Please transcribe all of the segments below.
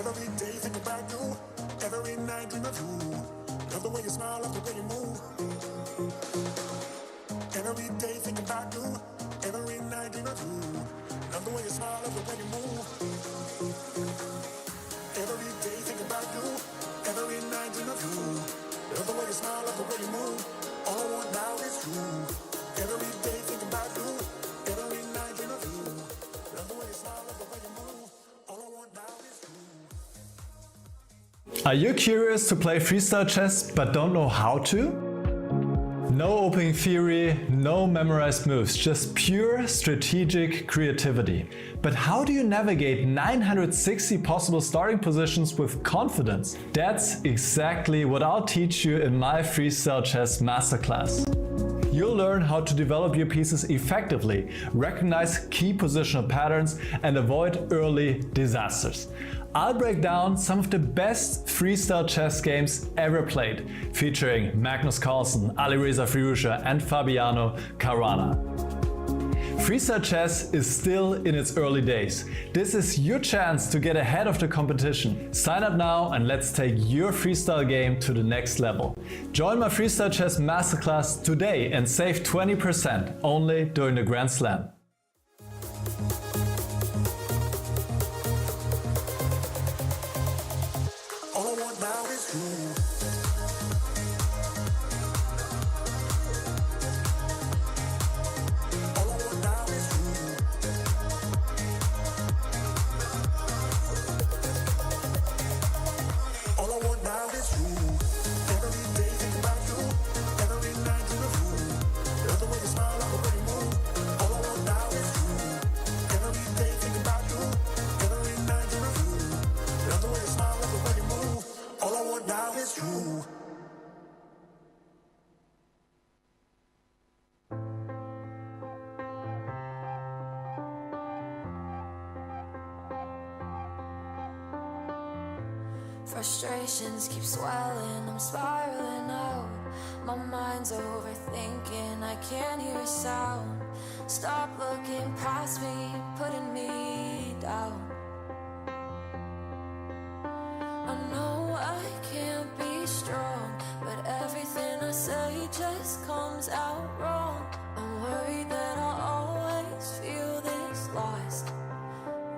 Every day think about you, every night dream of you. Love the way you smile, love the way you move. Every day think about you, every night dream of you. Love the way you smile, love the way you move. Every day think about you, every night dream of you. Love the way you smile, love the way you move. All I want now is you. Every day think about you, every night dream of you. Love the way you smile, love the way you move. All I want now is you. Are you curious to play freestyle chess but don't know how to? No opening theory, no memorized moves, just pure strategic creativity. But how do you navigate 960 possible starting positions with confidence? That's exactly what I'll teach you in my Freestyle Chess Masterclass. You'll learn how to develop your pieces effectively, recognize key positional patterns, and avoid early disasters. I'll break down some of the best freestyle chess games ever played, featuring Magnus Carlsen, Alireza Firouzja, and Fabiano Caruana. Freestyle chess is still in its early days. This is your chance to get ahead of the competition. Sign up now and let's take your freestyle game to the next level. Join my Freestyle Chess Masterclass today and save 20% only during the Grand Slam. All I want now is you. Frustrations keep swelling, I'm spiraling out. My mind's overthinking, I can't hear a sound. Stop looking past me, putting me down. I know I can't be strong, but everything I say just comes out wrong. I'm worried that I'll always feel this lost.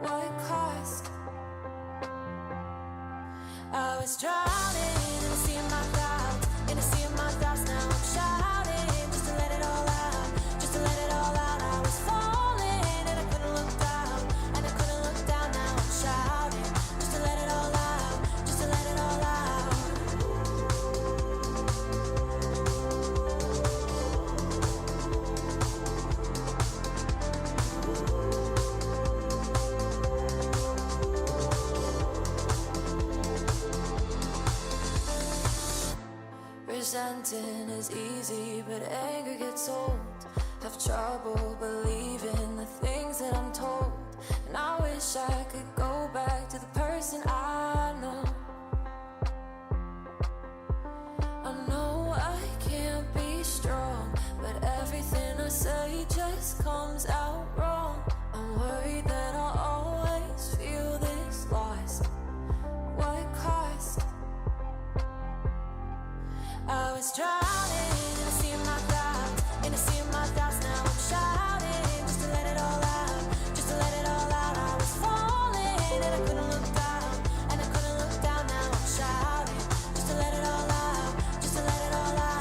What cost? I was drowning in a sea of my thoughts, in a sea of my thoughts. Now I'm shouting just to let it all out, just to let it all out. I was falling and I couldn't look down, and I couldn't look down. Now I'm shouting just to let it all out, just to let it all out. Resenting is easy, but anger gets old. Have trouble believing the things that I'm told, and I wish I could go back to the person I know. I know I can't be strong, but everything I say just comes out wrong. I'm worried that I'll always feel this lost. What cost? I was drowning in a sea of my thoughts, in a sea of my thoughts. Now I'm shouting just to let it all out, just to let it all out. I was falling and I couldn't look down, and I couldn't look down. Now I'm shouting just to let it all out, just to let it all out.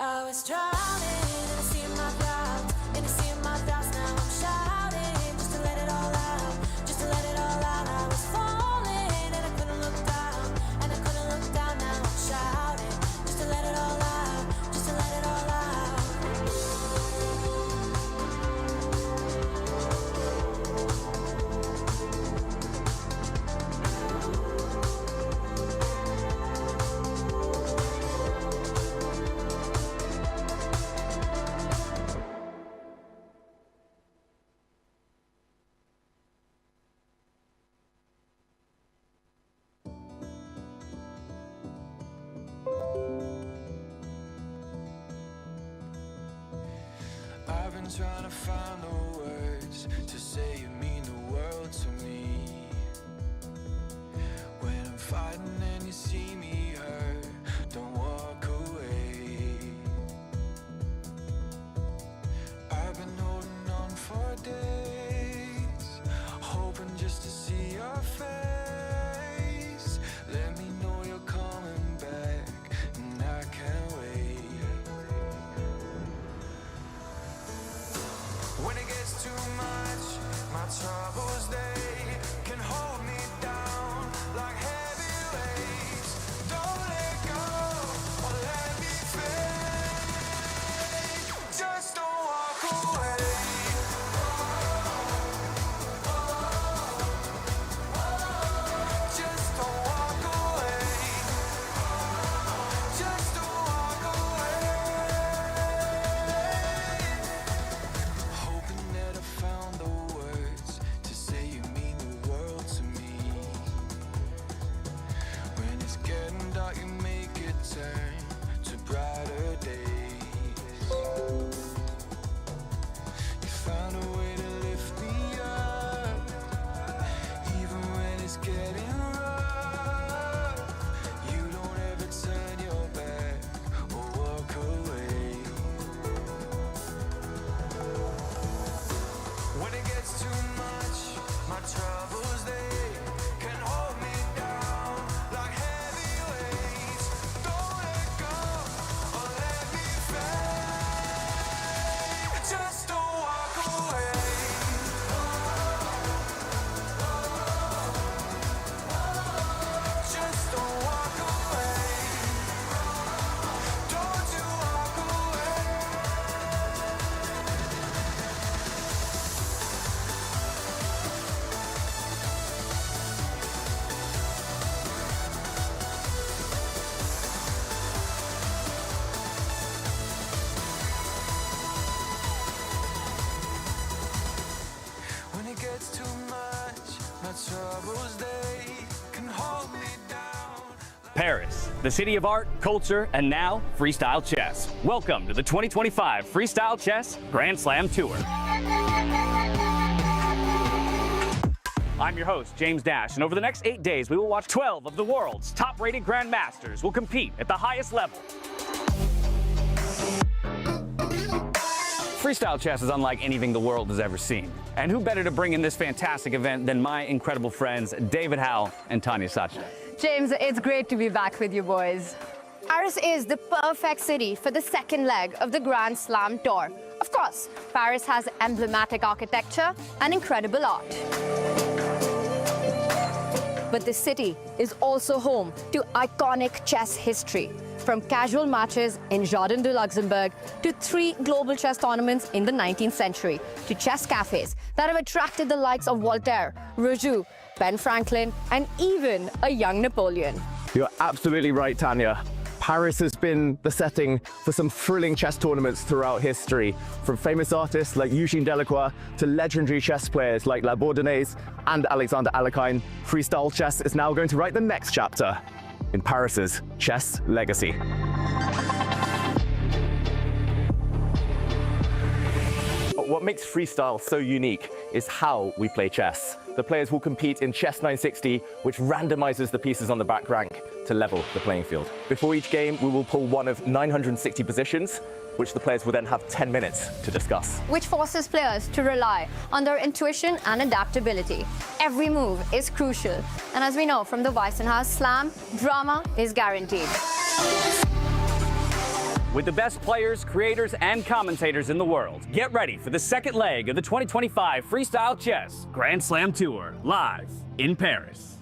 I was drowning in a sea of my thoughts, in a sea of my thoughts. Now I'm shouting just to let it all out, just to let it all out. trying to find the words to say you mean the world to me. When I'm fighting and you see me hurt, don't walk away. I've been holding on for days, hoping just to see your face. Let me know you're coming back, and I can't wait. When it gets too much, my troubles, they can hold me down like heavy weights. Don't let go or let me fade. Just don't walk away. Just don't walk away. Just don't walk away. Hoping that I found the words to say you mean the world to me. When it's getting dark, you make it turn to brighter days. You found a way to lift me up, even when it's getting rough. You don't ever turn your back or walk away. When it gets too much, my troubles, they can hold me down like heavy weights. Don't let go or let me fade. Just don't walk away. Just don't walk away. Don't you walk away. When it gets too much, my troubles, they can hold me down. Paris, the city of art, culture, and now freestyle chess. Welcome to the 2025 Freestyle Chess Grand Slam Tour. I'm your host, James Dash, and over the next 8 days, we will watch 12 of the world's top-rated grandmasters will compete at the highest level. Freestyle chess is unlike anything the world has ever seen. And who better to bring in this fantastic event than my incredible friends, David Howell and Tanya Sachdev. James, it's great to be back with you boys. Paris is the perfect city for the second leg of the Grand Slam Tour. Of course, Paris has emblematic architecture and incredible art. But the city is also home to iconic chess history, from casual matches in Jardin de Luxembourg to 3 global chess tournaments in the 19th century, to chess cafes that have attracted the likes of Voltaire, Rousseau, Ben Franklin, and even a young Napoleon. You're absolutely right, Tanya. Paris has been the setting for some thrilling chess tournaments throughout history, from famous artists like Eugene Delacroix to legendary chess players like La Bourdonnaise and Alexander Alekhine. Freestyle chess is now going to write the next chapter in Paris's chess legacy. What makes freestyle so unique is how we play chess. The players will compete in Chess 960, which randomizes the pieces on the back rank to level the playing field. Before each game, we will pull one of 960 positions, which the players will then have 10 minutes to discuss. Which forces players to rely on their intuition and adaptability. Every move is crucial, and as we know from the Weissenhaus Slam, drama is guaranteed. With the best players, creators, and commentators in the world, get ready for the second leg of the 2025 Freestyle Chess Grand Slam Tour, live in Paris.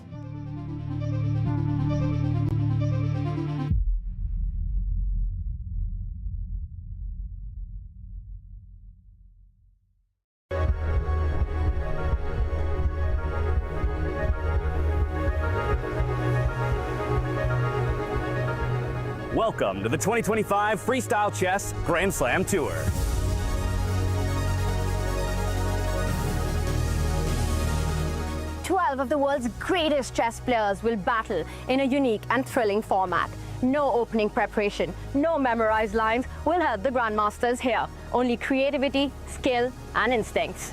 Welcome to the 2025 Freestyle Chess Grand Slam Tour. Twelve of the world's greatest chess players will battle in a unique and thrilling format. No opening preparation, no memorized lines will help the grandmasters here. Only creativity, skill, and instincts.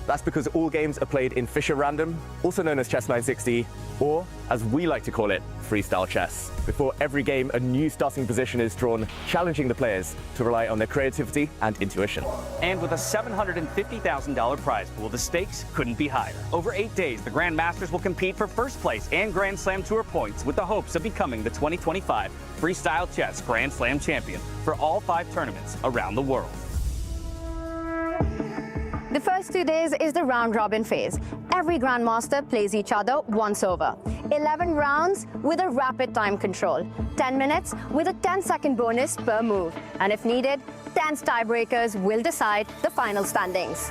That's because all games are played in Fisher Random, also known as Chess 960, or as we like to call it, Freestyle chess. Before every game, a new starting position is drawn, challenging the players to rely on their creativity and intuition. And with a $750,000 prize pool, the stakes couldn't be higher. Over 8 days, the Grandmasters will compete for first place and Grand Slam Tour points with the hopes of becoming the 2025 Freestyle Chess Grand Slam champion for all 5 tournaments around the world. The first 2 days is the round-robin phase. Every grandmaster plays each other once over. 11 rounds with a rapid time control. 10 minutes with a 10-second bonus per move. And if needed, 10 tiebreakers will decide the final standings.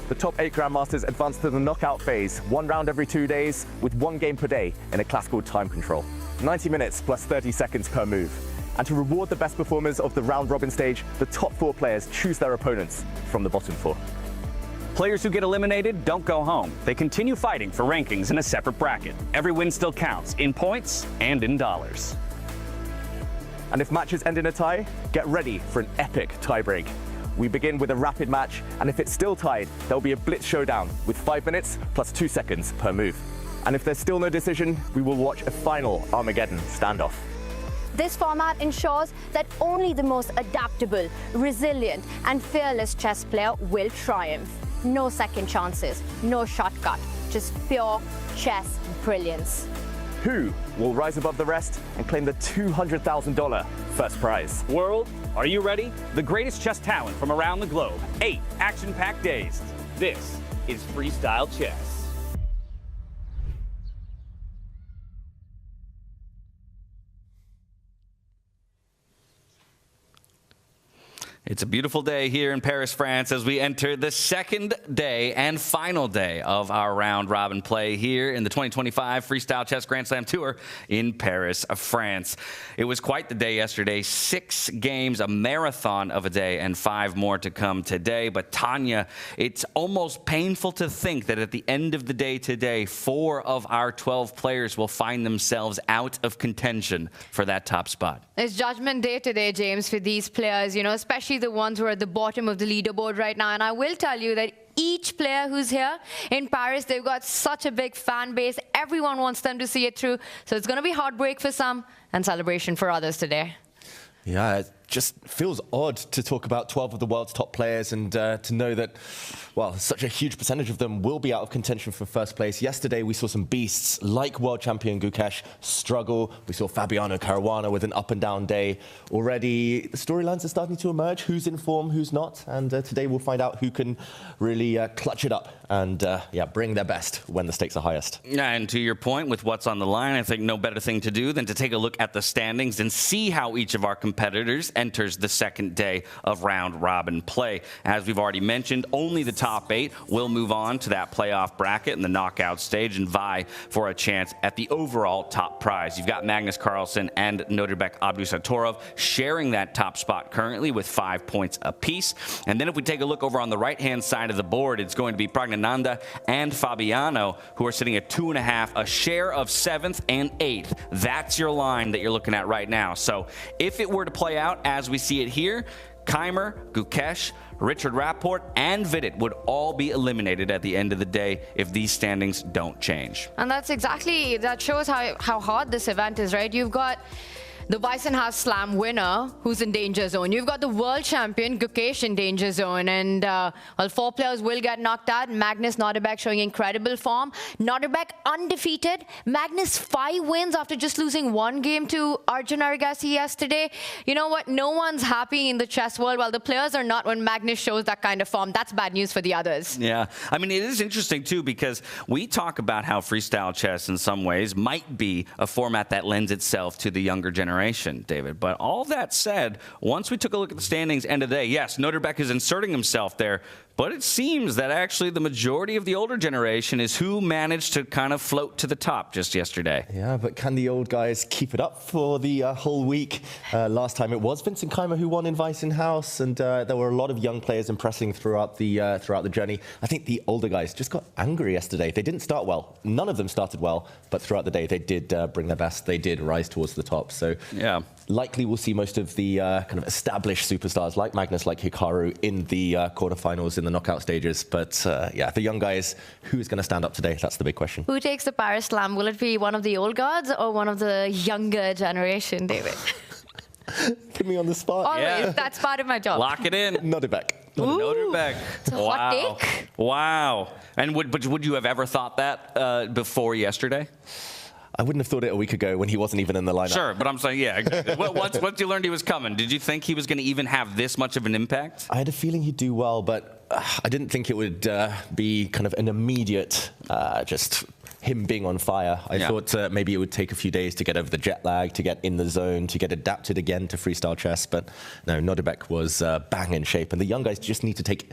The top 8 grandmasters advance to the knockout phase, 1 round every 2 days, with 1 game per day in a classical time control. 90 minutes plus 30 seconds per move. And to reward the best performers of the round-robin stage, the top 4 players choose their opponents from the bottom 4. Players who get eliminated don't go home. They continue fighting for rankings in a separate bracket. Every win still counts, in points and in dollars. And if matches end in a tie, get ready for an epic tiebreak. We begin with a rapid match, and if it's still tied, there'll be a blitz showdown with 5 minutes plus 2 seconds per move. And if there's still no decision, we will watch a final Armageddon standoff. This format ensures that only the most adaptable, resilient, and fearless chess player will triumph. No second chances, no shortcut, just pure chess brilliance. Who will rise above the rest and claim the $200,000 first prize? World, are you ready? The greatest chess talent from around the globe. 8 action-packed days. This is Freestyle Chess. It's a beautiful day here in Paris, France, as we enter the second day and final day of our round-robin play here in the 2025 Freestyle Chess Grand Slam Tour in Paris, France. It was quite the day yesterday. 6 games, a marathon of a day, and 5 more to come today. But Tanya, it's almost painful to think that at the end of the day today, 4 of our 12 players will find themselves out of contention for that top spot. It's judgment day today, James, for these players, you know, especially the ones who are at the bottom of the leaderboard right now. And I will tell you that each player who's here in Paris, they've got such a big fan base. Everyone wants them to see it through. So it's going to be heartbreak for some and celebration for others today. Yeah, it just feels odd to talk about 12 of the world's top players and to know that, well, such a huge percentage of them will be out of contention for first place. Yesterday, we saw some beasts like world champion Gukesh struggle. We saw Fabiano Caruana with an up-and-down day. Already, the storylines are starting to emerge. Who's in form, who's not? And today, we'll find out who can really clutch it up and bring their best when the stakes are highest. And to your point, with what's on the line, I think no better thing to do than to take a look at the standings and see how each of our competitors enters the second day of round-robin play. As we've already mentioned, only the top 8 will move on to that playoff bracket in the knockout stage and vie for a chance at the overall top prize. You've got Magnus Carlsen and Nodirbek Abdusattorov sharing that top spot currently with 5 points apiece. And then if we take a look over on the right-hand side of the board, it's going to be Praggnanandhaa and Fabiano, who are sitting at 2.5, a share of 7th and 8th. That's your line that you're looking at right now. So if it were to play out as we see it here, Keymer, Gukesh, Richard Rapport, and Vidit would all be eliminated at the end of the day if these standings don't change. And that shows how hard this event is, right? You've got the Weissenhaus Slam winner who's in danger zone. You've got the world champion Gukesh in danger zone. And well, 4 players will get knocked out. Magnus, Nodirbek showing incredible form. Nodirbek undefeated. Magnus 5 wins after just losing 1 game to Arjun Erigaisi yesterday. You know what? No one's happy in the chess world. Well, the players are not when Magnus shows that kind of form. That's bad news for the others. Yeah. I mean, it is interesting, too, because we talk about how freestyle chess in some ways might be a format that lends itself to the younger generation, David. But all that said, once we took a look at the standings end of the day, yes, Nodirbek is inserting himself there But it seems that actually the majority of the older generation is who managed to kind of float to the top just yesterday. Yeah, but can the old guys keep it up for the whole week? Last time it was Vincent Keymer who won in Weissenhaus, and there were a lot of young players impressing throughout the journey. I think the older guys just got angry yesterday. They didn't start well. None of them started well, but throughout the day they did bring their best. They did rise towards the top. So yeah, likely we'll see most of the kind of established superstars like Magnus, like Hikaru in the quarterfinals in the knockout stages. But yeah, the young guys, who is going to stand up today? That's the big question. Who takes the Paris Slam? Will it be one of the old guards or one of the younger generation, David? Put me on the spot. Always, Yeah. that's part of my job. Lock it in. Nodirbek. Nodirbek. It's a hot take. Wow. And would you have ever thought that before yesterday? I wouldn't have thought it a week ago when he wasn't even in the lineup. Sure, but I'm saying, yeah. Exactly. Once you learned he was coming, did you think he was going to even have this much of an impact? I had a feeling he'd do well, but I didn't think it would be kind of an immediate just him being on fire. I thought maybe it would take a few days to get over the jet lag, to get in the zone, to get adapted again to freestyle chess. But no, Nodirbek was bang in shape, and the young guys just need to take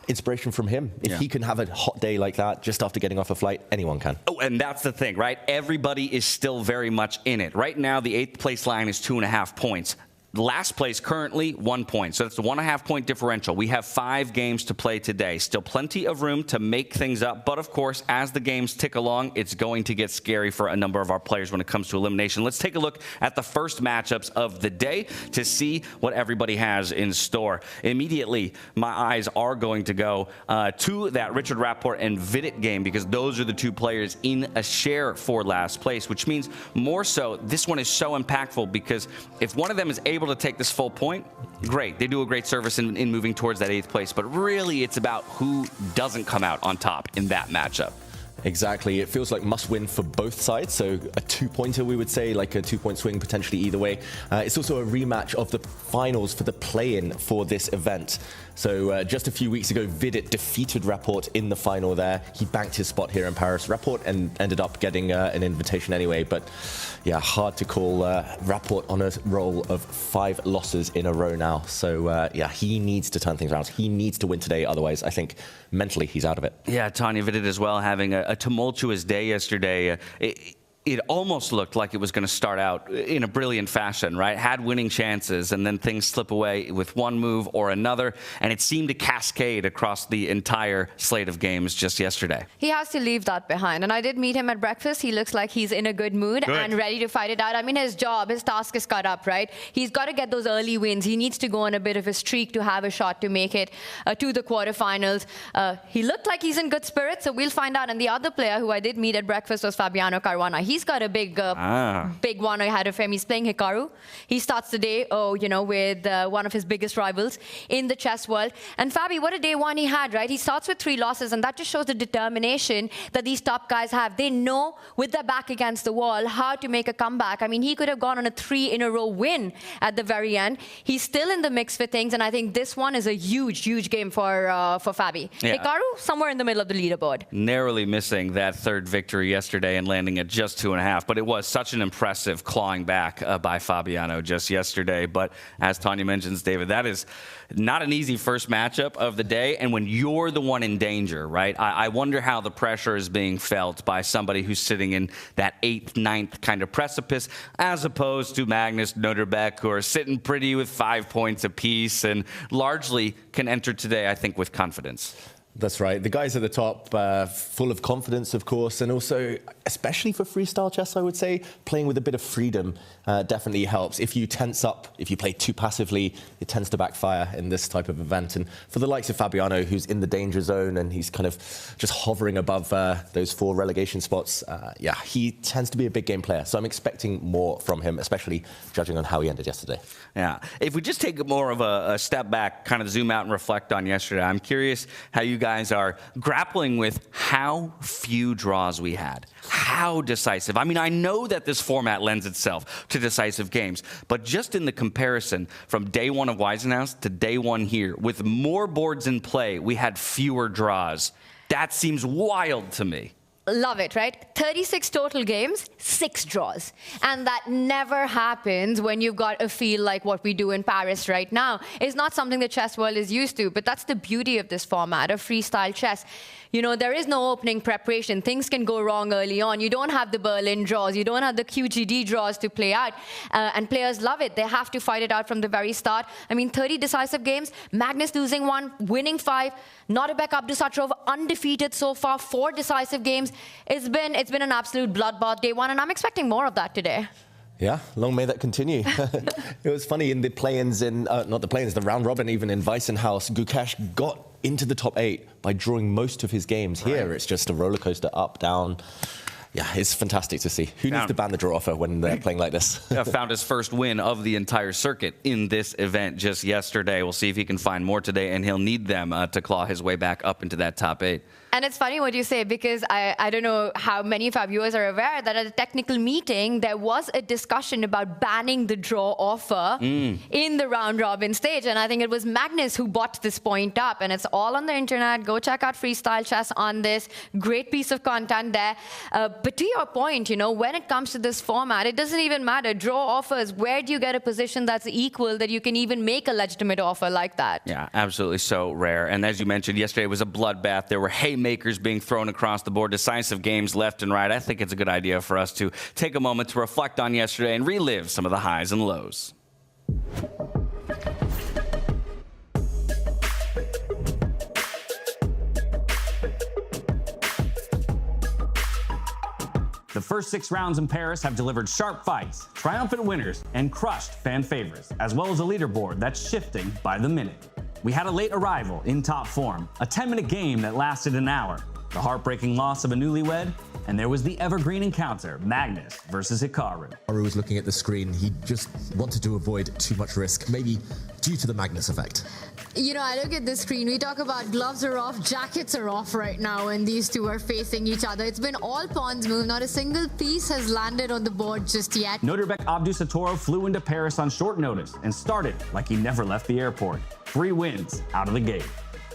inspiration from him. If he can have a hot day like that just after getting off a flight, anyone can. Oh, and that's the thing, right? Everybody is still very much in it. Right now, the 8th place line is 2.5 points. Last place currently 1 point, so that's a 1.5 point differential. We have 5 games to play today. Still plenty of room to make things up, but of course, as the games tick along, it's going to get scary for a number of our players when it comes to elimination. Let's take a look at the first matchups of the day to see what everybody has in store. Immediately, my eyes are going to go to that Richard Rapport and Vidit game, because those are the 2 players in a share for last place, which means more so, this one is so impactful, because if one of them is able to take this full point, great. They do a great service in moving towards that 8th place, but really it's about who doesn't come out on top in that matchup. Exactly. It feels like must win for both sides. So a 2-pointer, we would say, like a 2-point swing potentially either way. It's also a rematch of the finals for the play-in for this event. So just a few weeks ago, Vidit defeated Rapport in the final there. He banked his spot here in Paris. Rapport ended up getting an invitation anyway, but yeah, hard to call Rapport on a roll of 5 losses in a row now. So yeah, he needs to turn things around. He needs to win today. Otherwise, I think mentally he's out of it. Yeah, Tanya, Vidit as well, having a tumultuous day yesterday. It almost looked like it was going to start out in a brilliant fashion, right? Had winning chances, and then things slip away with one move or another, and it seemed to cascade across the entire slate of games just yesterday. He has to leave that behind. And I did meet him at breakfast. He looks like he's in a good mood and ready to fight it out. I mean, his task is cut up, right? He's got to get those early wins. He needs to go on a bit of a streak to have a shot to make it to the quarterfinals. He looked like he's in good spirits, so we'll find out. And the other player who I did meet at breakfast was Fabiano Caruana. He's got a big one ahead of him. He's playing Hikaru. He starts the day, with one of his biggest rivals in the chess world. And Fabi, what a day one he had, right? He starts with 3 losses, and that just shows the determination that these top guys have. They know with their back against the wall how to make a comeback. I mean, he could have gone on a 3-in-a-row win at the very end. He's still in the mix for things, and I think this one is a huge, huge game for Fabi. Yeah. Hikaru, somewhere in the middle of the leaderboard. Narrowly missing that 3rd victory yesterday and landing at just 2.5. But it was such an impressive clawing back by Fabiano just yesterday. But as Tanya mentions, David, that is not an easy first matchup of the day. And when you're the one in danger, right, I wonder how the pressure is being felt by somebody who's sitting in that 8th, 9th kind of precipice, as opposed to Magnus, Nodirbek, who are sitting pretty with 5 points apiece and largely can enter today, I think, with confidence. That's right. The guys at the top, full of confidence, of course, and also, especially for freestyle chess, I would say, playing with a bit of freedom definitely helps. If you tense up, if you play too passively, it tends to backfire in this type of event. And for the likes of Fabiano, who's in the danger zone and he's kind of just hovering above those 4 relegation spots, yeah, he tends to be a big game player. So I'm expecting more from him, especially judging on how he ended yesterday. Yeah. If we just take more of a step back, kind of zoom out and reflect on yesterday, I'm curious how you guys are grappling with how few draws we had. How decisive. I mean, I know that this format lends itself to decisive games, but just in the comparison from day 1 of Weissenhaus to day 1 here, with more boards in play, we had fewer draws. That seems wild to me. love it, right? 36 total games, 6 draws. And that never happens when you've got a field like what we do in Paris right now. It's not something the chess world is used to, but that's the beauty of this format of freestyle chess. You know, there is no opening preparation. Things can go wrong early on. You don't have the Berlin draws. You don't have the QGD draws to play out. And players love it. They have to fight it out from the very start. I mean, 30 decisive games, Magnus losing 1, winning 5, Nodirbek Abdusattorov undefeated so far, 4 decisive games. It's been an absolute bloodbath day 1, and I'm expecting more of that today. Yeah, long may that continue. It was funny in the play-ins, not the play-ins, the round robin even in Weissenhaus, Gukesh got into the top 8 by drawing most of his games. Here, it's just a roller coaster, up, down. Yeah, it's fantastic to see. Who needs to ban the draw offer when they're playing like this? Found his first win of the entire circuit in this event just yesterday. We'll see if he can find more today, and he'll need them to claw his way back up into that top 8. And it's funny what you say, because I don't know how many of our viewers are aware that at a technical meeting, there was a discussion about banning the draw offer in the round-robin stage. And I think it was Magnus who brought this point up. And it's all on the internet. Go check out Freestyle Chess on this. Great piece of content there. But to your point, you know, when it comes to this format, it doesn't even matter. Draw offers, where do you get a position that's equal that you can even make a legitimate offer like that? Yeah, absolutely so rare. And as you mentioned, yesterday was a bloodbath. There were haymakers being thrown across the board, decisive games left and right. I think it's a good idea for us to take a moment to reflect on yesterday and relive some of the highs and lows. The first 6 rounds in Paris have delivered sharp fights, triumphant winners, and crushed fan favorites, as well as a leaderboard that's shifting by the minute. We had a late arrival in top form, a 10-minute game that lasted an hour, the heartbreaking loss of a newlywed, and there was the evergreen encounter, Magnus versus Hikaru. Hikaru was looking at the screen. He just wanted to avoid too much risk, maybe due to the Magnus effect. You know, I look at the screen, we talk about gloves are off, jackets are off right now, and these two are facing each other. It's been all pawns move, not a single piece has landed on the board just yet. Nodirbek Abdusattorov flew into Paris on short notice and started like he never left the airport. 3 wins out of the gate.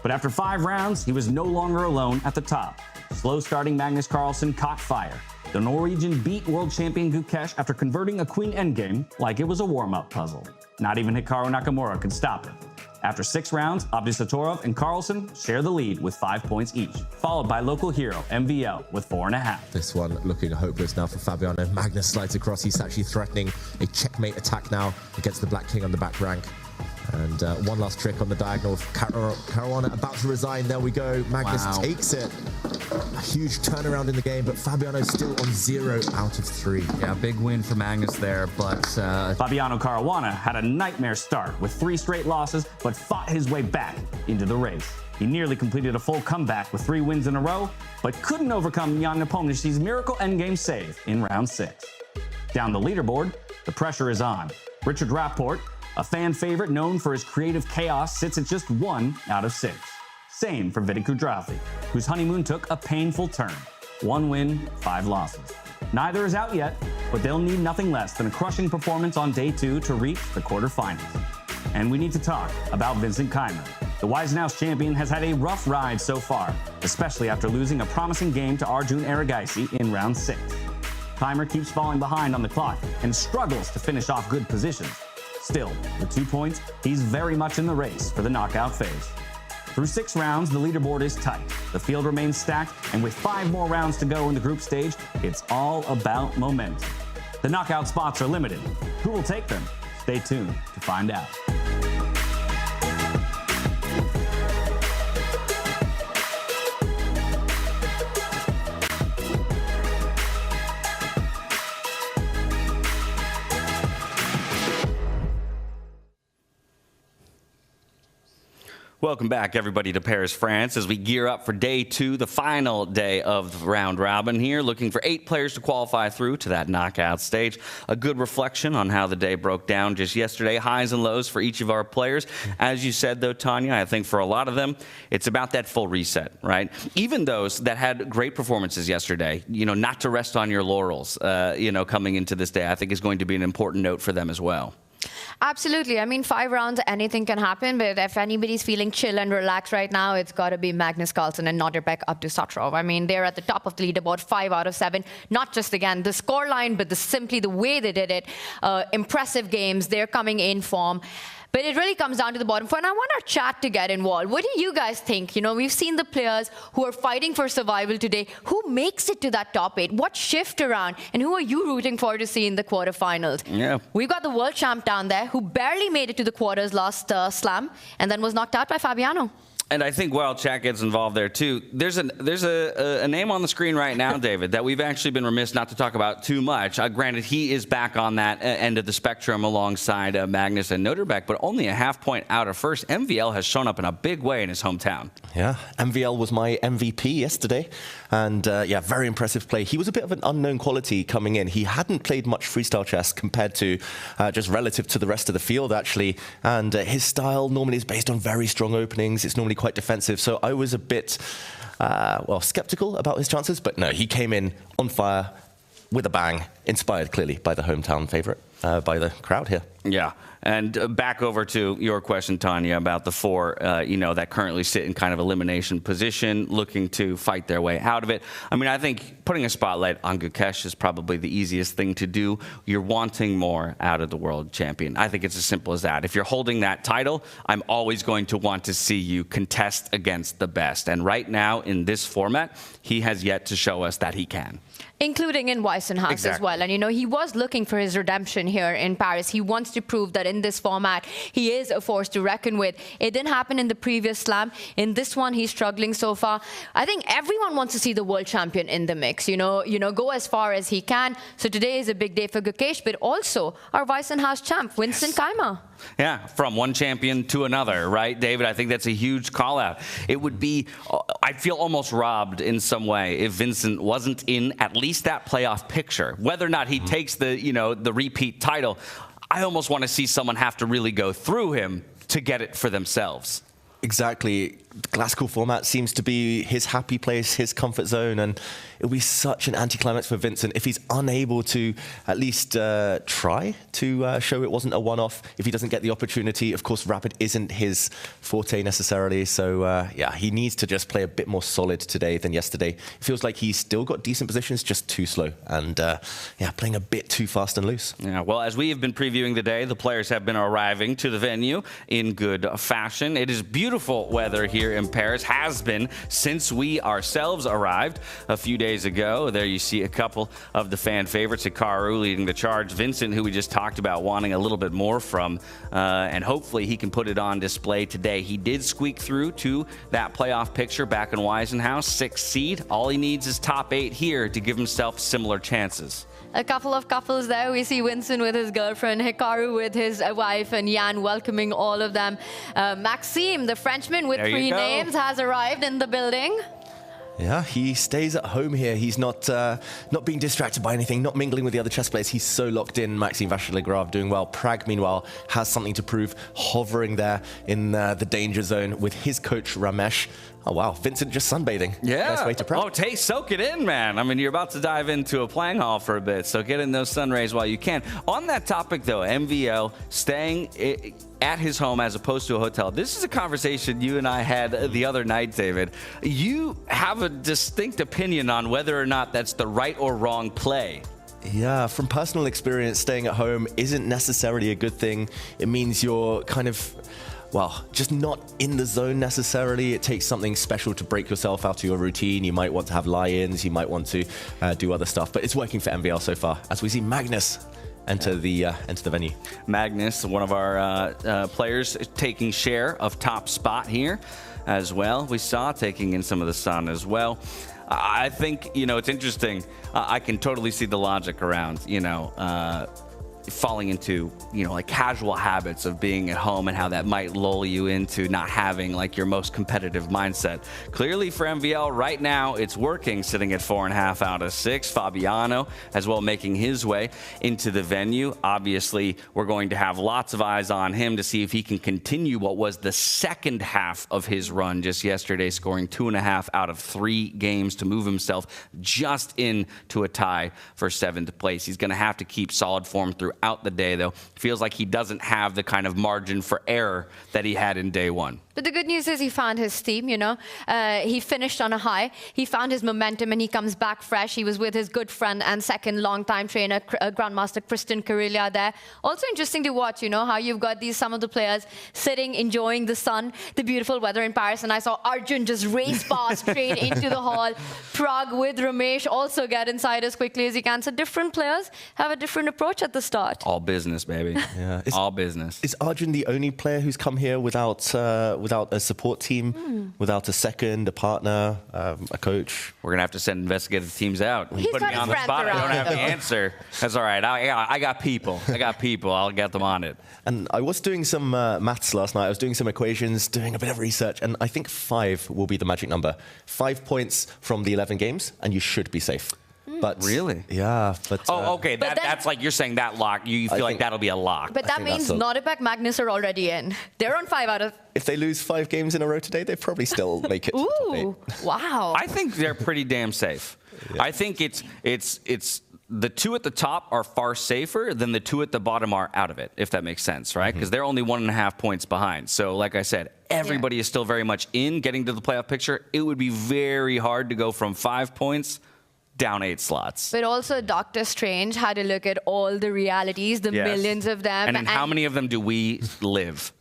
But after 5 rounds, he was no longer alone at the top. Slow-starting Magnus Carlsen caught fire. The Norwegian beat world champion Gukesh after converting a queen endgame like it was a warm-up puzzle. Not even Hikaru Nakamura could stop him. After 6 rounds, Abdusattorov and Carlsen share the lead with 5 points each, followed by local hero MVL with 4.5. This one looking hopeless now for Fabiano. Magnus slides across. He's actually threatening a checkmate attack now against the Black King on the back rank. And one last trick on the diagonal. Caruana about to resign. There we go. Magnus takes it. A huge turnaround in the game, but Fabiano still on 0 out of 3. Yeah, big win for Magnus there, but... Fabiano Caruana had a nightmare start with 3 straight losses, but fought his way back into the race. He nearly completed a full comeback with 3 wins in a row, but couldn't overcome Jan Nepomniachtchi's miracle endgame save in round 6. Down the leaderboard, the pressure is on. Richard Rapport, a fan favorite known for his creative chaos, sits at just 1 out of 6. Same for Vidit Gujrathi, whose honeymoon took a painful turn. 1 win, 5 losses. Neither is out yet, but they'll need nothing less than a crushing performance on day 2 to reach the quarterfinals. And we need to talk about Vincent Keymer. The Weissenhaus champion has had a rough ride so far, especially after losing a promising game to Arjun Erigaisi in round 6. Keymer keeps falling behind on the clock and struggles to finish off good positions. Still, with 2 points, he's very much in the race for the knockout phase. Through 6 rounds, the leaderboard is tight. The field remains stacked, and with 5 more rounds to go in the group stage, it's all about momentum. The knockout spots are limited. Who will take them? Stay tuned to find out. Welcome back, everybody, to Paris, France, as we gear up for day 2, the final day of the round robin here, looking for 8 players to qualify through to that knockout stage. A good reflection on how the day broke down just yesterday, highs and lows for each of our players. As you said, though, Tanya, I think for a lot of them, it's about that full reset, right? Even those that had great performances yesterday, you know, not to rest on your laurels, you know, coming into this day, I think is going to be an important note for them as well. Absolutely. I mean, 5 rounds, anything can happen. But if anybody's feeling chill and relaxed right now, it's got to be Magnus Carlsen and Nodirbek Abdusattorov. I mean, they're at the top of the leaderboard, 5 out of 7. Not just, again, the scoreline, but simply the way they did it. Impressive games. They're coming in form. But it really comes down to the bottom four. And I want our chat to get involved. What do you guys think? You know, we've seen the players who are fighting for survival today. Who makes it to that top 8? What shift around? And who are you rooting for to see in the quarterfinals? Yeah. We've got the world champ down there who barely made it to the quarters last slam and then was knocked out by Fabiano. And I think while chat gets involved there too, there's a name on the screen right now, David, that we've actually been remiss not to talk about too much. Granted, he is back on that end of the spectrum alongside Magnus and Nodirbek, but only a half point out of first. MVL has shown up in a big way in his hometown. Yeah, MVL was my MVP yesterday. And yeah, very impressive play. He was a bit of an unknown quality coming in. He hadn't played much freestyle chess compared to just relative to the rest of the field, actually. And his style normally is based on very strong openings. It's normally quite defensive. So I was a bit, well, skeptical about his chances. But no, he came in on fire with a bang, inspired clearly by the hometown favorite, by the crowd here. Yeah. And back over to your question, Tanya, about the 4, that currently sit in kind of elimination position, looking to fight their way out of it. I mean, I think putting a spotlight on Gukesh is probably the easiest thing to do. You're wanting more out of the world champion. I think it's as simple as that. If you're holding that title, I'm always going to want to see you contest against the best. And right now, in this format, he has yet to show us that he can. Including in Weissenhaus as well. And, you know, he was looking for his redemption here in Paris. He wants to prove that in this format, he is a force to reckon with. It didn't happen in the previous slam. In this one, he's struggling so far. I think everyone wants to see the world champion in the mix, you know, go as far as he can. So today is a big day for Gukesh, but also our Weissenhaus champ, Vincent Keymer. Yeah, from one champion to another, right, David? I think that's a huge call out. It would be, I feel almost robbed in some way if Vincent wasn't in at least that playoff picture. Whether or not he takes the, the repeat title, I almost want to see someone have to really go through him to get it for themselves. Exactly. Classical format seems to be his happy place, his comfort zone, and it would be such an anticlimax for Vincent if he's unable to at least try to show it wasn't a one-off. If he doesn't get the opportunity, of course, rapid isn't his forte necessarily. So yeah, he needs to just play a bit more solid today than yesterday. It feels like he's still got decent positions, just too slow, and yeah, playing a bit too fast and loose. Yeah, well, as we have been previewing the day, the players have been arriving to the venue in good fashion. It is beautiful weather here in Paris, has been since we ourselves arrived a few days ago. There you see a couple of the fan favorites. Hikaru leading the charge. Vincent, who we just talked about wanting a little bit more from, and hopefully he can put it on display today. He did squeak through to that playoff picture back in Weissenhaus, 6th seed. All he needs is top 8 here to give himself similar chances. A couple of couples there. We see Vincent with his girlfriend, Hikaru with his wife, and Jan welcoming all of them. Maxime, the Frenchman with 3 names, has arrived in the building. Yeah, he stays at home here. He's not being distracted by anything, not mingling with the other chess players. He's so locked in. Maxime Vachier-Lagrave doing well. Prag, meanwhile, has something to prove, hovering there in the danger zone with his coach, Ramesh. Oh, wow. Vincent just sunbathing. Yeah. Nice way to prep. Oh, soak it in, man. I mean, you're about to dive into a playing hall for a bit, so get in those sun rays while you can. On that topic, though, MVL staying at his home as opposed to a hotel. This is a conversation you and I had the other night, David. You have a distinct opinion on whether or not that's the right or wrong play. Yeah, from personal experience, staying at home isn't necessarily a good thing. It means you're kind of, well, just not in the zone necessarily. It takes something special to break yourself out of your routine. You might want to have lie-ins, you might want to do other stuff, but it's working for MVL so far, as we see Magnus enter the venue. Magnus, one of our players, taking share of top spot here as well. We saw taking in some of the sun as well. I think, it's interesting. I can totally see the logic around, falling into, like casual habits of being at home and how that might lull you into not having like your most competitive mindset. Clearly for MVL right now, it's working, sitting at 4.5 out of 6. Fabiano as well making his way into the venue. Obviously, we're going to have lots of eyes on him to see if he can continue what was the second half of his run just yesterday, scoring 2.5 out of 3 games to move himself just into a tie for 7th place. He's going to have to keep solid form throughout throughout the day, though. Feels like he doesn't have the kind of margin for error that he had in day one. But the good news is he found his steam, you know. He finished on a high. He found his momentum and he comes back fresh. He was with his good friend and second long-time trainer, Grandmaster Kristen Karilya there. Also interesting to watch, you know, how you've got some of the players sitting, enjoying the sun, the beautiful weather in Paris. And I saw Arjun just race past straight into the hall. Prag with Ramesh also get inside as quickly as he can. So different players have a different approach at the start. All business, baby. Yeah, all business. Is Arjun the only player who's come here without a support team, without a second, a partner, a coach? We're going to have to send investigative teams out. He's Put got me his on the friends spot. I don't around, have the though. answer. That's all right. I got people. I'll get them on it. And I was doing some maths last night. I was doing some equations, doing a bit of research, and I think 5 will be the magic number. 5 points from the 11 games, and you should be safe. But really? Yeah. But okay. That's like you're saying that lock. You feel like that'll be a lock. But that means Nodirbek, Magnus are already in. They're on 5 out of... If they lose 5 games in a row today, they probably still make it. Ooh, wow. I think they're pretty damn safe. Yeah. I think it's the 2 at the top are far safer than the 2 at the bottom are out of it, if that makes sense, right? Because they're only 1.5 points behind. So like I said, everybody is still very much in getting to the playoff picture. It would be very hard to go from 5 points down 8 slots. But also Doctor Strange had to look at all the realities, the millions of them. And in how many of them do we live?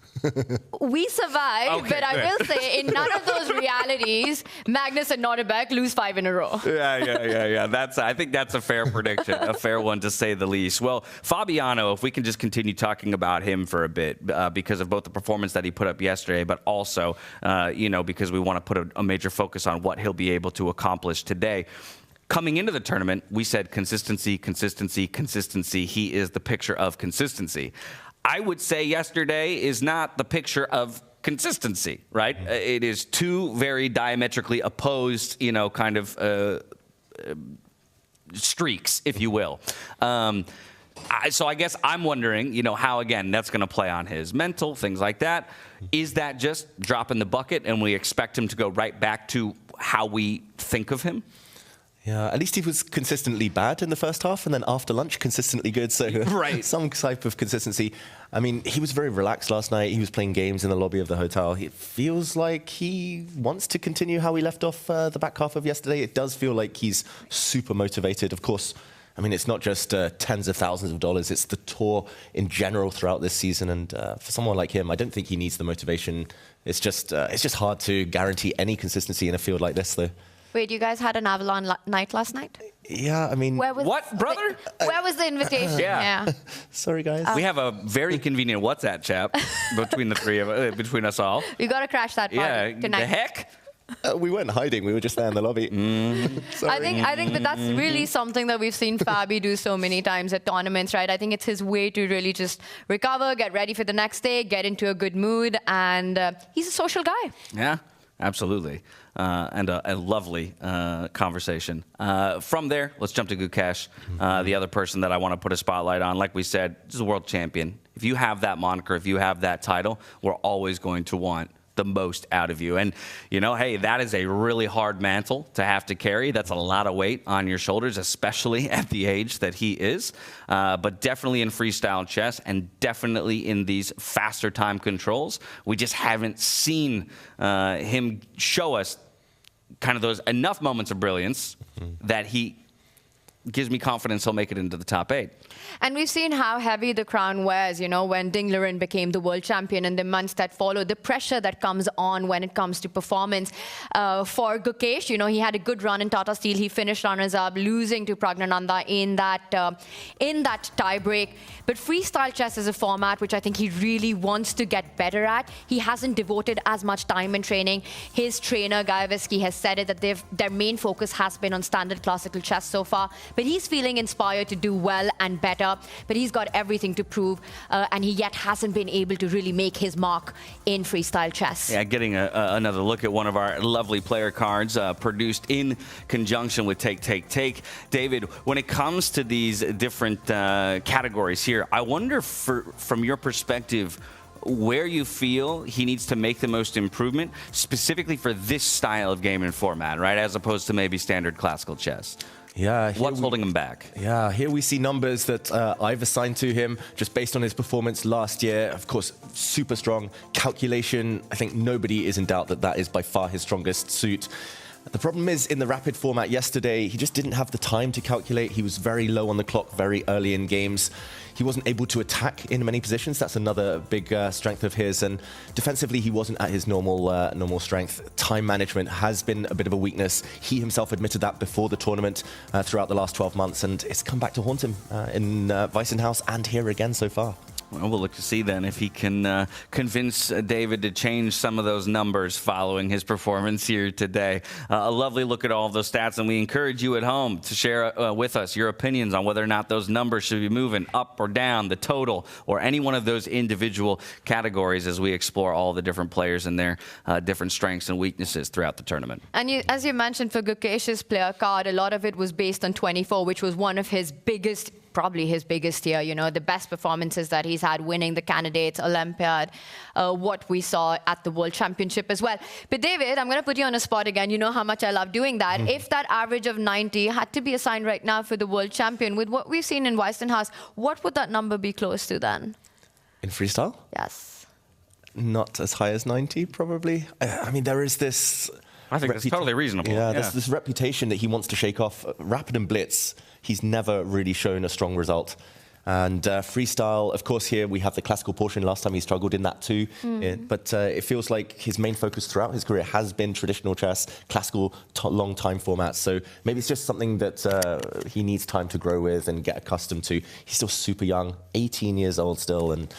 We survived, Okay, but I will say in none of those realities, Magnus and Nodirbek lose 5 in a row. Yeah. I think that's a fair prediction, a fair one to say the least. Well, Fabiano, if we can just continue talking about him for a bit, because of both the performance that he put up yesterday, but also, because we want to put a major focus on what he'll be able to accomplish today. Coming into the tournament, we said consistency. He is the picture of consistency. I would say yesterday is not the picture of consistency, right? It is 2 very diametrically opposed, kind of streaks, if you will. So I guess I'm wondering, how, again, that's going to play on his mental, things like that. Is that just drop in the bucket and we expect him to go right back to how we think of him? Yeah, at least he was consistently bad in the first half, and then after lunch, consistently good. So some type of consistency. I mean, he was very relaxed last night. He was playing games in the lobby of the hotel. It feels like he wants to continue how he left off the back half of yesterday. It does feel like he's super motivated. Of course, I mean, it's not just tens of thousands of dollars. It's the tour in general throughout this season. And for someone like him, I don't think he needs the motivation. It's just hard to guarantee any consistency in a field like this, though. Wait, you guys had an Avalon night last night? Yeah, I mean... What, brother? Where was the invitation? Yeah. Sorry, guys. We have a very convenient WhatsApp chat between the three of between us all. We got to crash that party tonight. The heck? We weren't hiding. We were just there in the lobby. I think that's really something that we've seen Fabi do so many times at tournaments, right? I think it's his way to really just recover, get ready for the next day, get into a good mood, and he's a social guy. Yeah, absolutely. And a lovely conversation. From there, let's jump to Gukesh, the other person that I want to put a spotlight on. Like we said, he's a world champion. If you have that moniker, if you have that title, we're always going to want the most out of you. And, hey, that is a really hard mantle to have to carry. That's a lot of weight on your shoulders, especially at the age that he is. But definitely in freestyle chess and definitely in these faster time controls, we just haven't seen him show us kind of those enough moments of brilliance that he gives me confidence he'll make it into the top 8. And we've seen how heavy the crown wears, when Ding Liren became the world champion and the months that followed, the pressure that comes on when it comes to performance. For Gukesh, he had a good run in Tata Steel. He finished runners-up, losing to Praggnanandhaa in that tie break. But freestyle chess is a format which I think he really wants to get better at. He hasn't devoted as much time in training. His trainer, Gajewski, has said it that their main focus has been on standard classical chess so far. But he's feeling inspired to do well and better. But he's got everything to prove, and he yet hasn't been able to really make his mark in freestyle chess. Yeah, getting another look at one of our lovely player cards produced in conjunction with Take. David, when it comes to these different categories here, I wonder from your perspective, where you feel he needs to make the most improvement, specifically for this style of game and format, right? As opposed to maybe standard classical chess. Yeah. What's holding him back? Yeah, here we see numbers that I've assigned to him just based on his performance last year. Of course, super strong. Calculation, I think nobody is in doubt that that is by far his strongest suit. The problem is, in the rapid format yesterday, he just didn't have the time to calculate. He was very low on the clock very early in games. He wasn't able to attack in many positions. That's another big strength of his. And defensively, he wasn't at his normal strength. Time management has been a bit of a weakness. He himself admitted that before the tournament throughout the last 12 months. And it's come back to haunt him in Weissenhaus and here again so far. Well, we'll look to see then if he can convince David to change some of those numbers following his performance here today. A lovely look at all of those stats, and we encourage you at home to share with us your opinions on whether or not those numbers should be moving up or down, the total, or any one of those individual categories as we explore all the different players and their different strengths and weaknesses throughout the tournament. And as you mentioned, for Gukesh's player card, a lot of it was based on 24, which was one of his biggest, probably his biggest year, you know, the best performances that he's had, winning the candidates, Olympiad, what we saw at the World Championship as well. But David, I'm going to put you on a spot again. You know how much I love doing that. If that average of 90 had to be assigned right now for the World Champion, with what we've seen in Weissenhaus, what would that number be close to then? In freestyle? Yes. Not as high as 90, probably. I mean, there is this... I think that's totally reasonable. Yeah, there's this reputation that he wants to shake off. Rapid and blitz, he's never really shown a strong result. And freestyle, of course, here we have the classical portion. Last time he struggled in that too. But it feels like his main focus throughout his career has been traditional chess, classical long time formats. So maybe it's just something that he needs time to grow with and get accustomed to. He's still super young, 18 years old still. And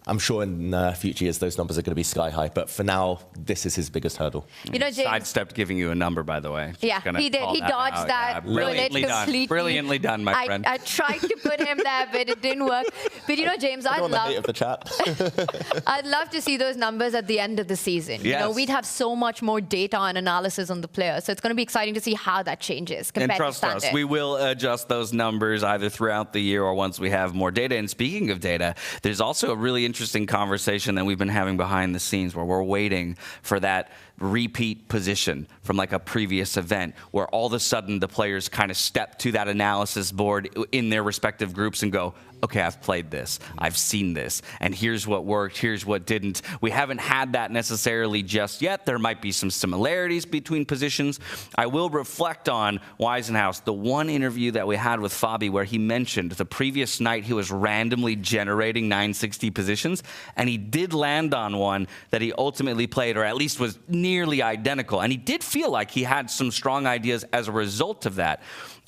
I'm sure in future years those numbers are going to be sky high, but for now, this is his biggest hurdle. You know, James sidestepped giving you a number, by the way. Yeah, he did. He dodged that Brilliantly done. Completely. Brilliantly done, my friend. I tried to put him there, but it didn't work. But you know, James, I'd love to see those numbers at the end of the season. Yes. You know, we'd have so much more data and analysis on the players, so it's going to be exciting to see how that changes compared and trust to standard. us, we will adjust those numbers either throughout the year or once we have more data. And speaking of data, there's also a really interesting conversation that we've been having behind the scenes where we're waiting for that repeat position from like a previous event where all of a sudden the players kind of step to that analysis board in their respective groups and go, okay, I've played this, I've seen this, and here's what worked, here's what didn't. We haven't had that necessarily just yet. There might be some similarities between positions. I will reflect on Weissenhaus, the one interview that we had with Fabi where he mentioned the previous night he was randomly generating 960 positions, and he did land on one that he ultimately played, or at least was nearly identical. And he did feel like he had some strong ideas as a result of that.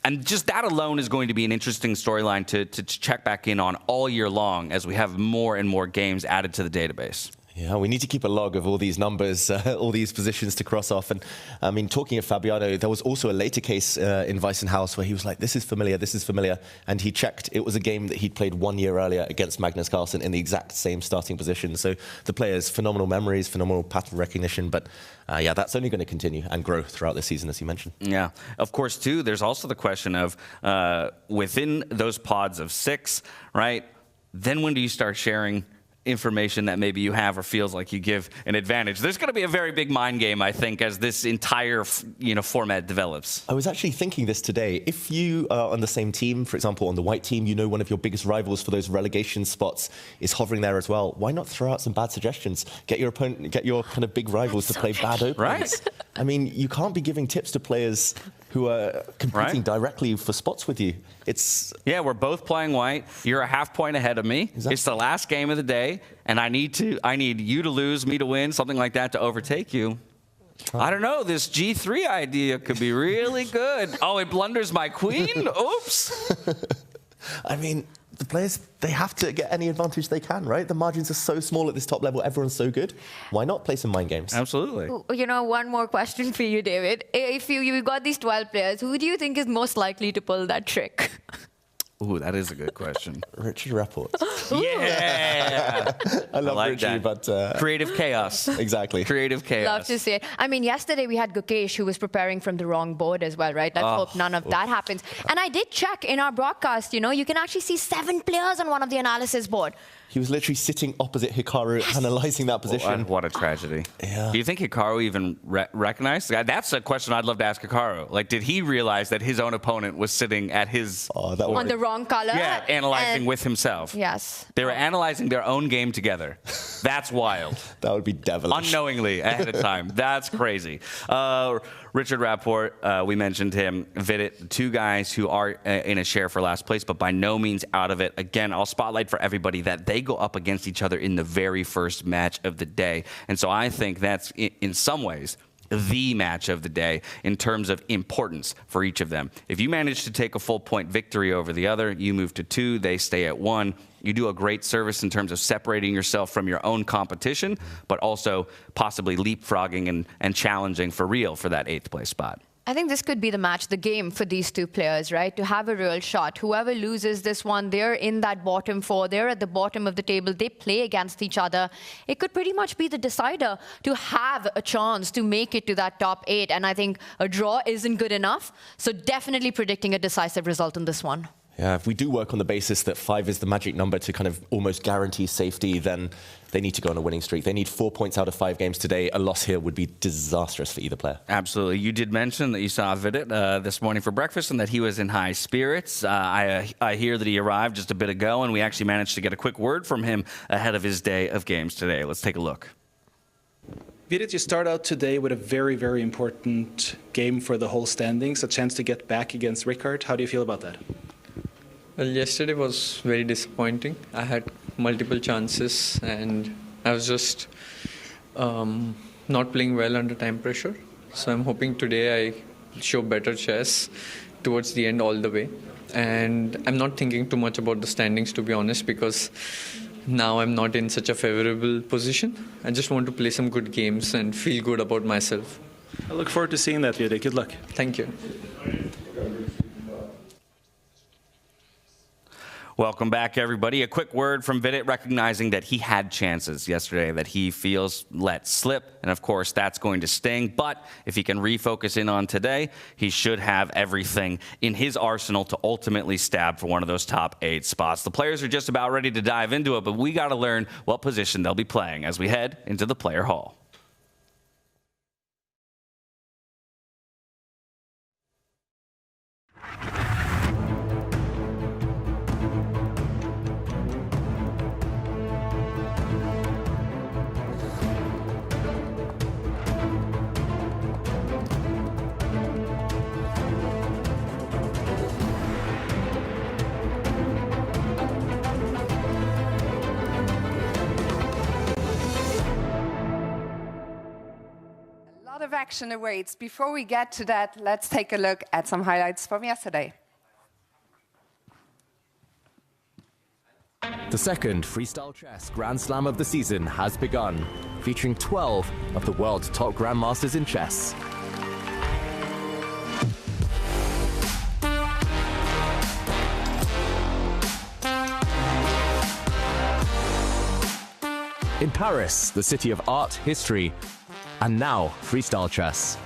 And just that alone is going to be an interesting storyline to check back in on all year long as we have more and more games added to the database. Yeah, we need to keep a log of all these numbers, all these positions to cross off. And I mean, talking of Fabiano, there was also a later case in Weissenhaus where he was like, this is familiar. And he checked. It was a game that he'd played 1 year earlier against Magnus Carlsen in the exact same starting position. So the players, phenomenal memories, phenomenal pattern recognition. But yeah, that's only going to continue and grow throughout the season, as you mentioned. Yeah, of course, too, there's also the question of within those pods of 6, right? Then when do you start sharing information that maybe you have or feels like you give an advantage? There's going to be a very big mind game, I think, as this entire format develops. I was actually thinking this today. If you are on the same team, for example, on the white team, you know one of your biggest rivals for those relegation spots is hovering there as well. Why not throw out some bad suggestions? Get your opponent, get your kind of big rivals to play bad openings. Right. I mean, you can't be giving tips to players who are competing directly for spots with you. Yeah, we're both playing white. You're a half point ahead of me. Exactly. It's the last game of the day, and I need you to lose, me to win, something like that to overtake you. I don't know. This G3 idea could be really good. Oh, it blunders my queen? Oops. I mean, the players, they have to get any advantage they can, right? The margins are so small at this top level. Everyone's so good. Why not play some mind games? Absolutely. You know, one more question for you, David. If you've got these 12 players, who do you think is most likely to pull that trick? Ooh, that is a good question. Richard Rapport. Yeah! I love like Richie, that. but... Creative chaos. Exactly. Creative chaos. Love to see it. I mean, yesterday we had Gukesh, who was preparing from the wrong board as well, right? Let's hope none of that happens. And I did check in our broadcast, you know, you can actually see 7 players on one of the analysis board. He was literally sitting opposite Hikaru, analysing that position. What a tragedy. Yeah. Do you think Hikaru even recognized? That's a question I'd love to ask Hikaru. Like, did he realize that his own opponent was sitting at his... on the wrong color? Yeah, analyzing with himself. Yes. They were analyzing their own game together. That's wild. That would be devilish. Unknowingly, ahead of time. That's crazy. Richard Rapport, we mentioned him. Vidit, 2 guys who are in a share for last place, but by no means out of it. Again, I'll spotlight for everybody that they go up against each other in the very first match of the day. And so I think that's, in some ways, the match of the day in terms of importance for each of them. If you manage to take a full point victory over the other, you move to 2, they stay at 1. You do a great service in terms of separating yourself from your own competition, but also possibly leapfrogging and challenging for real for that 8th place spot. I think this could be the match, the game for these 2 players, right? To have a real shot. Whoever loses this one, they're in that bottom 4. They're at the bottom of the table. They play against each other. It could pretty much be the decider to have a chance to make it to that top 8. And I think a draw isn't good enough. So definitely predicting a decisive result in this one. Yeah, if we do work on the basis that 5 is the magic number to kind of almost guarantee safety, then they need to go on a winning streak. They need 4 points out of 5 games today. A loss here would be disastrous for either player. Absolutely. You did mention that you saw Vidit this morning for breakfast and that he was in high spirits. I hear that he arrived just a bit ago, and we actually managed to get a quick word from him ahead of his day of games today. Let's take a look. Vidit, you start out today with a very, very important game for the whole standings, a chance to get back against Rickard. How do you feel about that? Well, yesterday was very disappointing. I had multiple chances and I was just not playing well under time pressure. So I'm hoping today I show better chess towards the end all the way. And I'm not thinking too much about the standings, to be honest, because now I'm not in such a favorable position. I just want to play some good games and feel good about myself. I look forward to seeing that, Vidit. Good luck. Thank you. Welcome back, everybody. A quick word from Vidit recognizing that he had chances yesterday that he feels let slip. And of course, that's going to sting. But if he can refocus in on today, he should have everything in his arsenal to ultimately stab for one of those top 8 spots. The players are just about ready to dive into it, but we got to learn what position they'll be playing as we head into the player hall. Of action awaits. Before we get to that, let's take a look at some highlights from yesterday. The second Freestyle Chess Grand Slam of the season has begun, featuring 12 of the world's top grandmasters in chess. In Paris, the city of art, history, and now freestyle chess.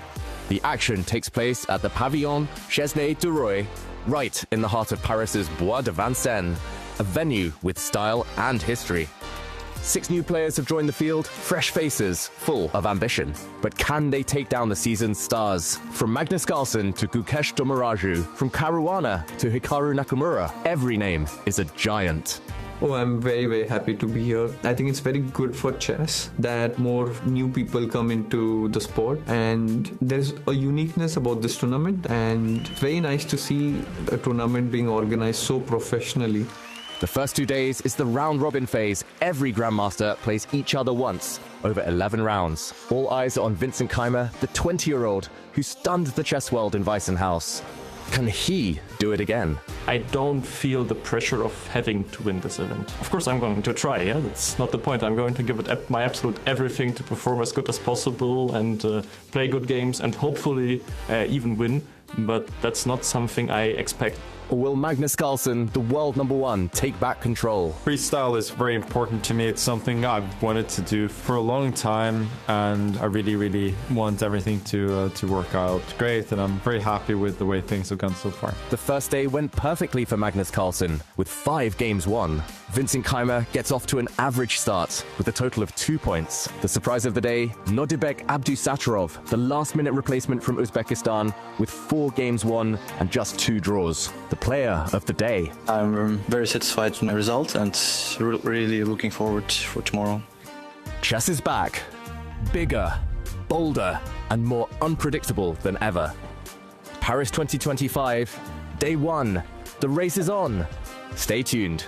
The action takes place at the Pavillon Chesnay du Roy, right in the heart of Paris's Bois de Vincennes, a venue with style and history. 6 new players have joined the field, fresh faces, full of ambition. But can they take down the season's stars? From Magnus Carlsen to Gukesh Dommaraju, from Caruana to Hikaru Nakamura, every name is a giant. Oh, I'm very, very happy to be here. I think it's very good for chess that more new people come into the sport, and there's a uniqueness about this tournament, and very nice to see a tournament being organized so professionally. The first 2 days is the round-robin phase. Every grandmaster plays each other once, over 11 rounds. All eyes are on Vincent Keymer, the 20-year-old who stunned the chess world in Weissenhaus. Can he do it again? I don't feel the pressure of having to win this event. Of course I'm going to try, yeah? That's not the point. I'm going to give it my absolute everything to perform as good as possible and play good games and hopefully even win. But that's not something I expect Or will Magnus Carlsen, the world number one, take back control? Freestyle is very important to me. It's something I've wanted to do for a long time, and I really, really want everything to work out great, and I'm very happy with the way things have gone so far. The first day went perfectly for Magnus Carlsen, with 5 games won. Vincent Keymer gets off to an average start with a total of 2 points. The surprise of the day, Nodirbek Abdusattorov, the last-minute replacement from Uzbekistan, with 4 games won and just 2 draws. The player of the day. I'm very satisfied with my result and really looking forward for tomorrow. Chess is back. Bigger, bolder, and more unpredictable than ever. Paris 2025, day 1. The race is on. Stay tuned.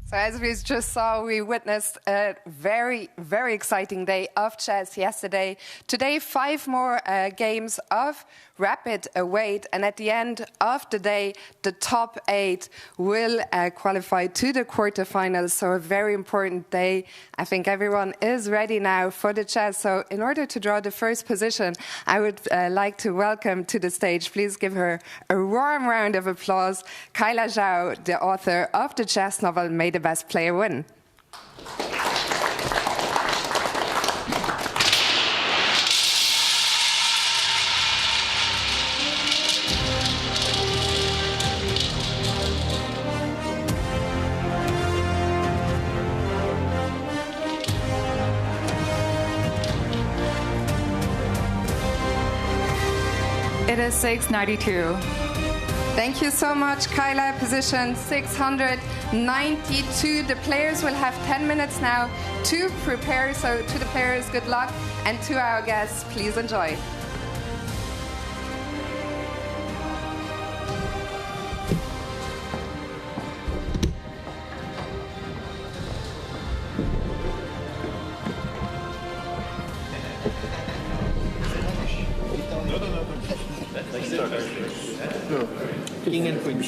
So as we just saw, we witnessed a very, very exciting day of chess yesterday. Today, 5 more games of rapid await, and at the end of the day, the top 8 will qualify to the quarterfinals. So a very important day. I think everyone is ready now for the chess. So in order to draw the first position, I would like to welcome to the stage, please give her a warm round of applause, Kyla Zhao, the author of the chess novel May the Best Player Win. It is 692. Thank you so much, Kyla. Position 692. The players will have 10 minutes now to prepare. So to the players, good luck. And to our guests, please enjoy. King and queen.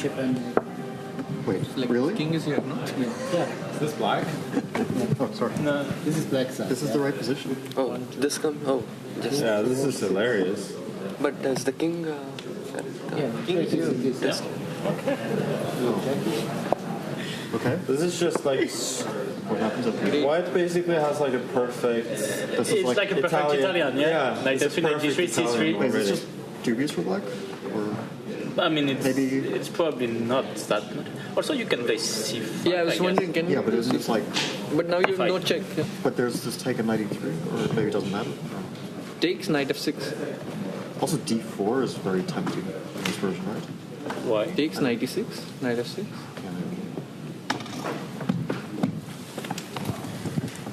Wait, Like really? King is here, no? Yeah. Is this black? Oh, sorry. No, this is black side. This is the right position. Oh, this come. Oh, just. Yeah, this is hilarious. But does the king? Yeah, king is here. Yes. Okay. This is just like what happens at the white basically has like a perfect. This It's like a perfect Italian, yeah. Like the 393, C3. Wait, is this just dubious for black? Or I mean, it's probably not that much. Also, you can play C5. Yeah, I was wondering, can you? Yeah, but isn't it like? But now you have no check. Yeah. But there's this take a knight e3, or maybe it doesn't matter. Takes knight f6. Also, d4 is very tempting in this version, right? Why? Takes knight e6, knight f6.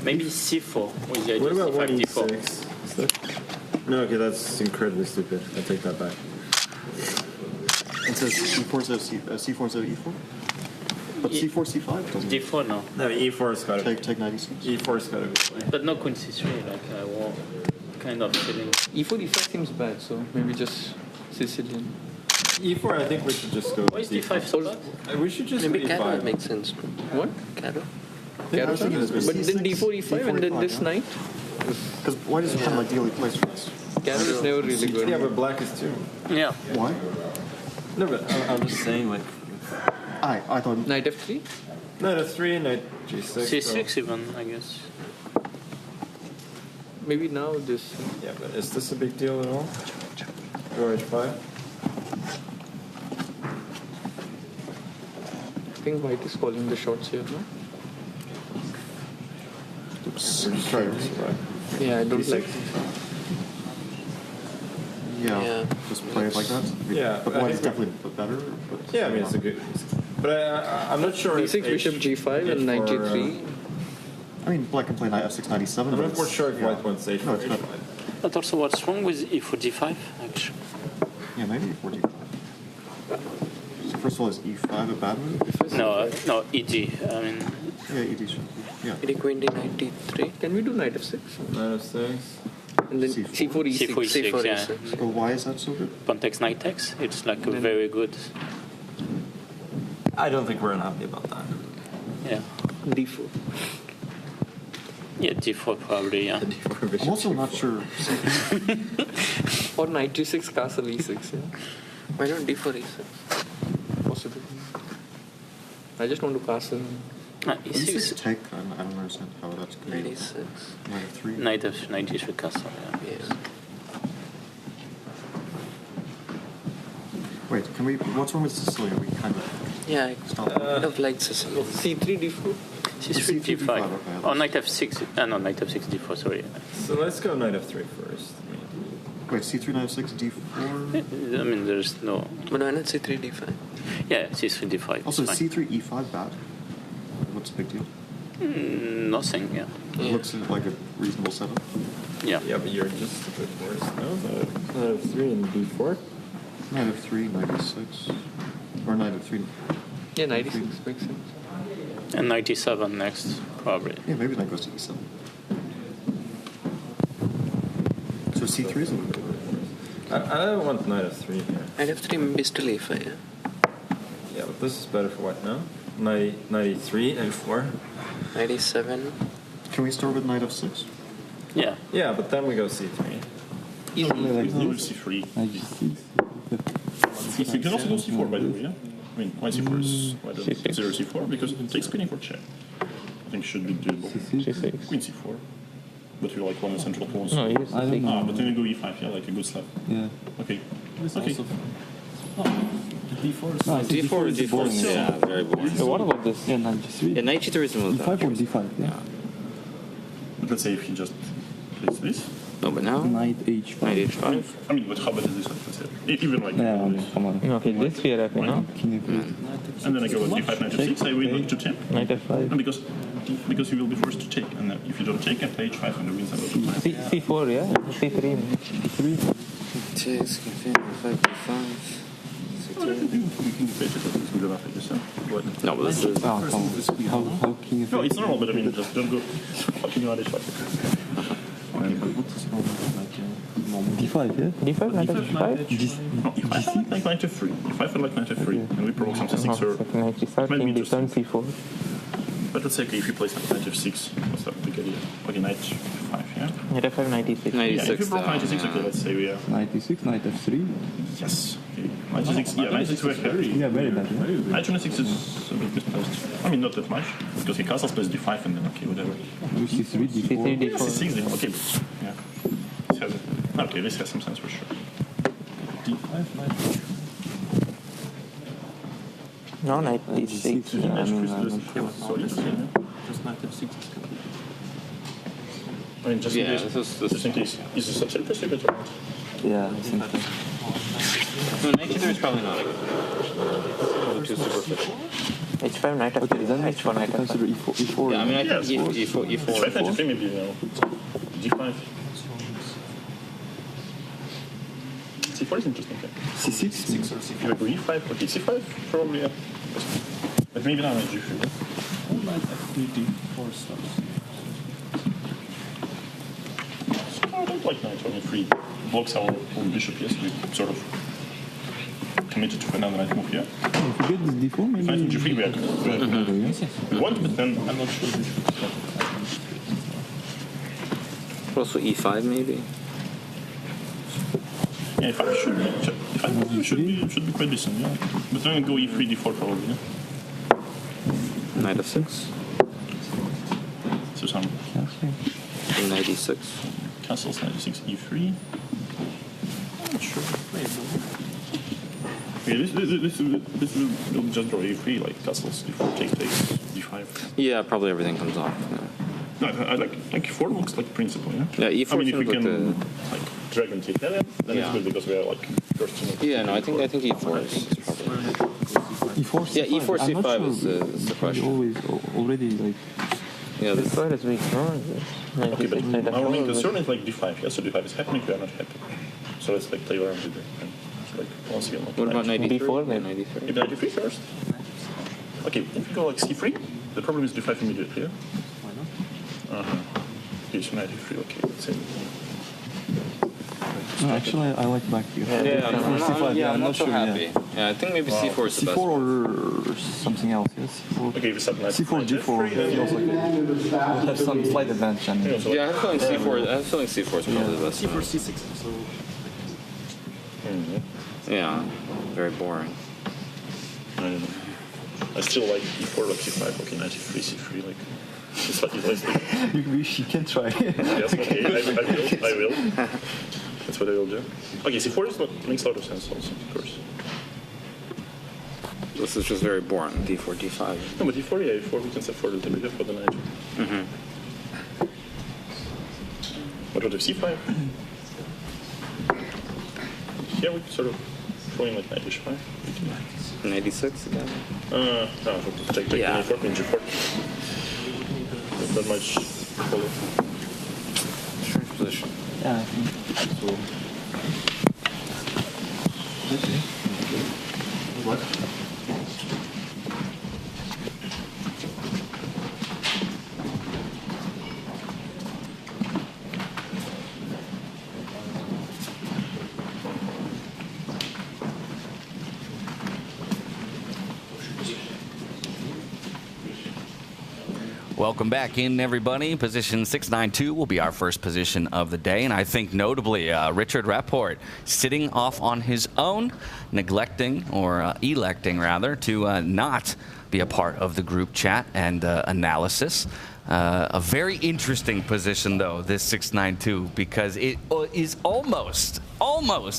Maybe C4 with the idea What about C5, one D4. No, okay, that's incredibly stupid. I take that back. It says e4 instead of c4 instead of e4? But c4, c5 doesn't. D4, no. No, e4's got to take knight e6. E4's got to go. But no queen C3, like I want kind of feeling. E4, e5 seems bad, so maybe just Sicilian. E4, I think we should just go. Why is D5 so bad? We should just Maybe go Caro e5. makes sense. What? Caro. But then d4, e5, and then this knight. Because white is kind of ideally placed for this. Caro is never really good. Yeah, but black is too. Yeah. Why? No, but I'm just saying, like. I thought. Knight f3? Knight f3, knight g6. C6 even, I guess. Maybe now this. Yeah, but is this a big deal at all? Go h5. I think white is calling the shots here, no? Oops. Try to survive. Yeah, I don't like. Yeah, just play it like that. Yeah, but white is definitely better. But Yeah, I mean, it's a good. But I'm not sure. d6, bishop g5, and knight g3. I mean, black can play knight f6, knight e7. I'm not more sure if white wants h4. No, it's better. But also, what's wrong with e4 d5, actually? Yeah, maybe e4 d5. So first of all, is e5 a bad move? No, ed. I mean. Yeah, ed should be. Yeah. Ed queen d9 d3. Can we do knight f6? Knight f6. And then c4 e6. C4 e6, yeah. So why is that so good? Pawn takes knight takes. It's like a very good. I don't think we're unhappy about that. Yeah. d4. Yeah, d4 probably, yeah. I'm also not sure. Or knight g6, castle e6, yeah. Why not d4 e6? Possible. I just want to castle. E6 take, I don't understand how that's good. Knight e6. Knight f3. Knight e3 castle, yeah. Yes. Wait, can we, what's wrong with Sicilian? We kind of... Yeah, I kind of like Sicilian. c3 d4. c3 d5. Okay, Oh, knight f6. No, knight f6 d4, sorry. So let's go knight f3 first. Wait, c3, knight f6, d4? I mean, there's no... But why not c3 d5? Yeah, c3 d5. Also, fine. c3, e5 bad? What's the big deal? Nothing, yeah. It looks like a reasonable setup. Yeah. Yeah, but you're just a bit worse. No, knight f3 and d4. Knight f3, knight e6. Or knight f3. Yeah, knight e6 makes sense. And knight e7 next, probably. Yeah, maybe knight goes to e7. So c3 isn't good. I don't want knight f3 here. Knight f3 maybe still a5, yeah? Yeah, but this is better for white now. Knight e3, a4. Knight e7. Can we start with knight f6? Yeah. Yeah, but then we go c3. Easy. c3. You can also go c4, by the way, yeah? I mean, why c4 is why does 0 c4? Because it takes queen for check. I think should be doable. C6. Queen c4. But you're like one of the central pawns. No, yes, I don't know. But then you go e5, yeah, like a good slap. Yeah. Okay. Okay. d4 No, d4 is yeah, very boring. So what about this? Yeah, knight g3. Yeah, knight g3 is more d5 or d5, yeah. But let's say if he just plays this. No, but now? Knight h5. Knight h5. I mean, but how bad is this? Let's say? Even like... come on. Okay, this we are happy, no? And then I go with d5, knight f6, I win like to 10. Knight f5. And because you will be forced to take. And if you don't take, I play h5 and the wins about the time. c4, yeah? c3. c3. Chess, f5, d5. Well, I think we can debate it, it's good enough, I guess. But No, but this is... how king No, it's normal, but I mean, just don't go fucking on h5. d5, yeah? d5, knight f5? No, e5 like knight f3. e5 like knight f3. And we provoke some c6 or... Knight g5, king d7, c4. But let's say, okay, if you play knight f6, what's that big idea? Okay, knight f5, yeah? Knight f5, knight e6. Knight e6, if you broke knight e6, okay, let's say we are... Knight e6, knight f3. Yes. Okay. Knight e6, yeah, knight e6 very... Yeah, very bad, yeah? Knight e6 is a bit misplaced. I mean, not that much, because he castles plays d5 and then, okay, whatever. c3, d4. Yeah, c6, d4, okay. Yeah. Okay, this has some sense for sure. d5, knight... No, knight d6. Yeah, I mean, I'm not sure. Sorry, just knight f6 is good. I mean, just in case, just in case, is this upset press or not? Yeah, I think so. No, knight e3 is probably not like too superficial. h5, knight f3, okay, then h4, knight f5. Consider e4. Yeah, I mean, I think e4. H5, knight f3 maybe, you know, d5. c4 is interesting, okay. c6 or c5? You go e5, okay, c5, probably, yeah. But maybe not knight g3, yeah? Or knight f3, d4 stuff. I don't like knight on e3. Blocks our own bishop, yes, we sort of committed to another knight move here. If you get this d4, maybe... Knight on g3, we are we want, but then I'm not sure we should. Also e5, maybe? Yeah, e5 should be quite decent, yeah. But then go e3, d4 probably, yeah. Knight f6. So some... Knight e6. Castles, knight e6, e3. I'm not sure. Okay, this will just draw e3, like castles, d4, takes, d5. Yeah, probably everything comes off. No, I like e4 looks like principle, yeah? Yeah, e4 I mean, if we can, the... like, drag and take that, then it's good because we are, like, first to... Yeah, no, I think e4 is probably... E4, C5. Yeah, e4, C5 sure is the question. Always, already, like... Yeah, this side is weak, no? Okay, but our main concern is, like, d5, yeah? So d5 is happening, we are not happy. So let's, like, play around with it. And, like, once again, like... What about knight d4? Yeah, knight d3 first. Okay, if you go, like, c3, the problem is d5 immediately, yeah? Why not? Okay, so knight d3, okay, let's say... Actually, I like black here. I'm not so sure, happy. Yeah, I think maybe C4 is the best. C4 or something else, yes. Okay, something like C4, G4 feels like we'll have some slight advantage. Yeah, I have a feeling C4 is probably the best. C4, C6. So. Yeah, very boring. I don't know. I still like E4, like C5, okay, knight E3, C3, like, it's slightly less big. You can try. Yes, okay, I will. That's what I will do. Okay, C4 makes a lot of sense also, of course. This is just very boring, D4, D5. No, but D4, yeah, E4 we can set forward a little bit for the knight. What about C5? Yeah, we sort of throw in like knight H5. 86 again? No, take yeah. G4 and G4. Not much follow. Strange position. Yeah, I think so. What? Welcome back in, everybody. Position 692 will be our first position of the day, and I think notably Richard Rapport sitting off on his own, neglecting, or electing rather, to not be a part of the group chat and analysis. A very interesting position, though, this 692, because it is almost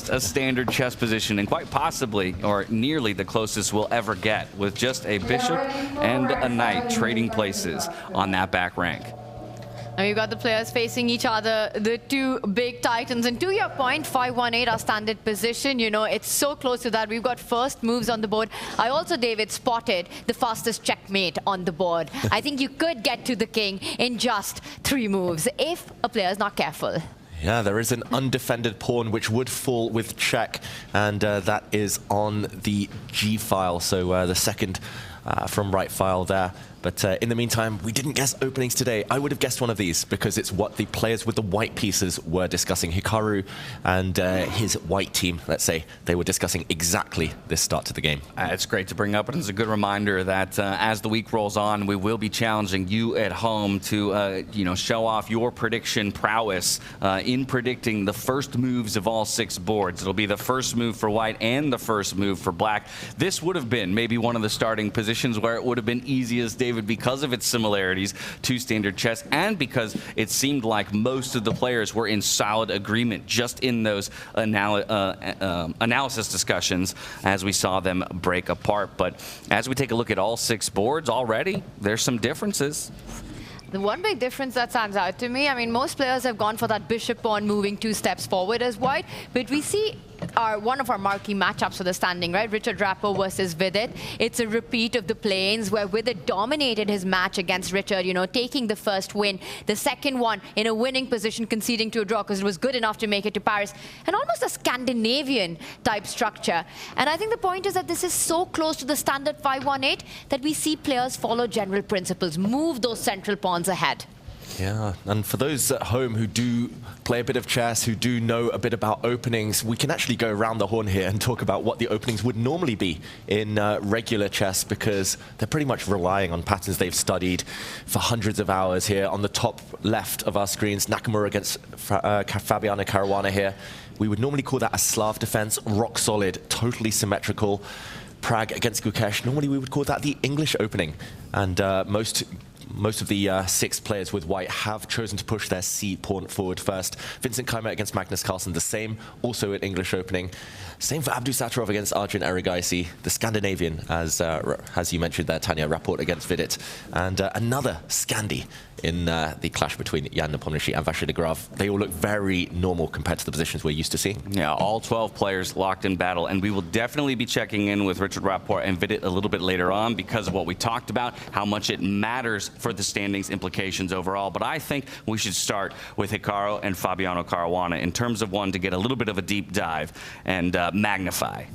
a standard chess position, and quite possibly, or nearly the closest we'll ever get, with just a bishop and a knight trading places on that back rank. And we've got the players facing each other, the two big titans. And to your point, 5-1-8, our standard position, you know, it's so close to that. We've got first moves on the board. I also, David, spotted the fastest checkmate on the board. I think you could get to the king in just 3 moves if a player is not careful. Yeah, there is an undefended pawn which would fall with check, and that is on the G file, so the second from right file there. But in the meantime, we didn't guess openings today. I would have guessed one of these because it's what the players with the white pieces were discussing. Hikaru and his white team, let's say, they were discussing exactly this start to the game. It's great to bring up, and it's a good reminder that as the week rolls on, we will be challenging you at home to show off your prediction prowess in predicting the first moves of all 6 boards. It'll be the first move for white and the first move for black. This would have been maybe one of the starting positions where it would have been easiest, David, because of its similarities to standard chess, and because it seemed like most of the players were in solid agreement just in those analysis discussions as we saw them break apart. But as we take a look at all 6 boards already, there's some differences. The one big difference that stands out to me, I mean, most players have gone for that bishop pawn moving 2 steps forward as white, but we see one of our marquee matchups for the standing, right? Richard Rapport versus Vidit. It's a repeat of the play-ins where Vidit dominated his match against Richard, you know, taking the first win, the second one in a winning position, conceding to a draw because it was good enough to make it to Paris, and almost a Scandinavian type structure. And I think the point is that this is so close to the standard 5-1-8 that we see players follow general principles, move those central pawns ahead. Yeah, and for those at home who do play a bit of chess, who do know a bit about openings, we can actually go around the horn here and talk about what the openings would normally be in regular chess, because they're pretty much relying on patterns they've studied for hundreds of hours here. On the top left of our screens, Nakamura against Fabiano Caruana here. We would normally call that a Slav defense, rock solid, totally symmetrical. Pragg against Gukesh, normally we would call that the English opening. And most of the 6 players with white have chosen to push their C pawn forward first. Vincent Keymer against Magnus Carlsen, the same, also at English opening. Same for Abdusattorov against Arjun Erigaisi, the Scandinavian, as you mentioned there, Tanya, Rapport against Vidit. And another Scandi in the clash between Nepomniachtchi and Vachier-Lagrave. They all look very normal compared to the positions we're used to seeing. Yeah, all 12 players locked in battle, and we will definitely be checking in with Richard Rapport and Vidit a little bit later on because of what we talked about, how much it matters for the standings implications overall. But I think we should start with Hikaru and Fabiano Caruana in terms of one to get a little bit of a deep dive and magnify.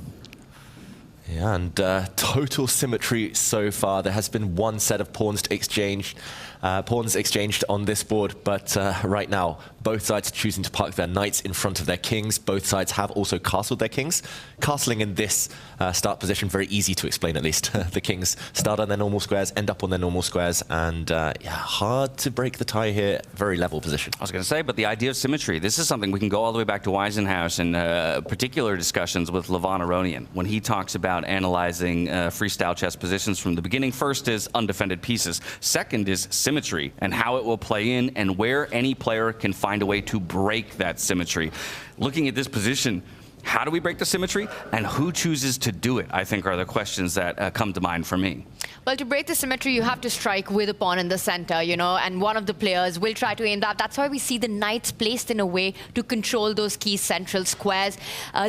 Yeah, and total symmetry so far. There has been one set of pawns to exchange, pawns exchanged on this board, but right now, both sides choosing to park their knights in front of their kings. Both sides have also castled their kings. Castling in this start position, very easy to explain at least. The kings start on their normal squares, end up on their normal squares, and yeah, hard to break the tie here. Very level position. I was going to say, but the idea of symmetry, this is something we can go all the way back to Weisenhaus and particular discussions with Levon Aronian when he talks about analyzing freestyle chess positions from the beginning. First is undefended pieces. Second is symmetry and how it will play in and where any player can find a way to break that symmetry. Looking at this position, how do we break the symmetry and who chooses to do it, I think are the questions that come to mind for me. Well, to break the symmetry, you have to strike with a pawn in the center, you know, and one of the players will try to aim that. That's why we see the knights placed in a way to control those key central squares.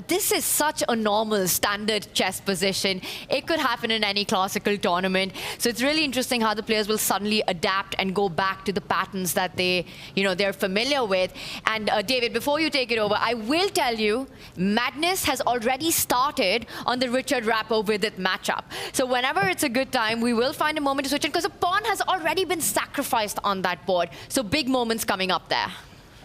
This is such a normal, standard chess position. It could happen in any classical tournament. So it's really interesting how the players will suddenly adapt and go back to the patterns that they're familiar with. And David, before you take it over, I will tell you, madness has already started on the Richard Rapport Vidit matchup. So whenever it's a good time, we will find a moment to switch in because a pawn has already been sacrificed on that board. So big moments coming up there.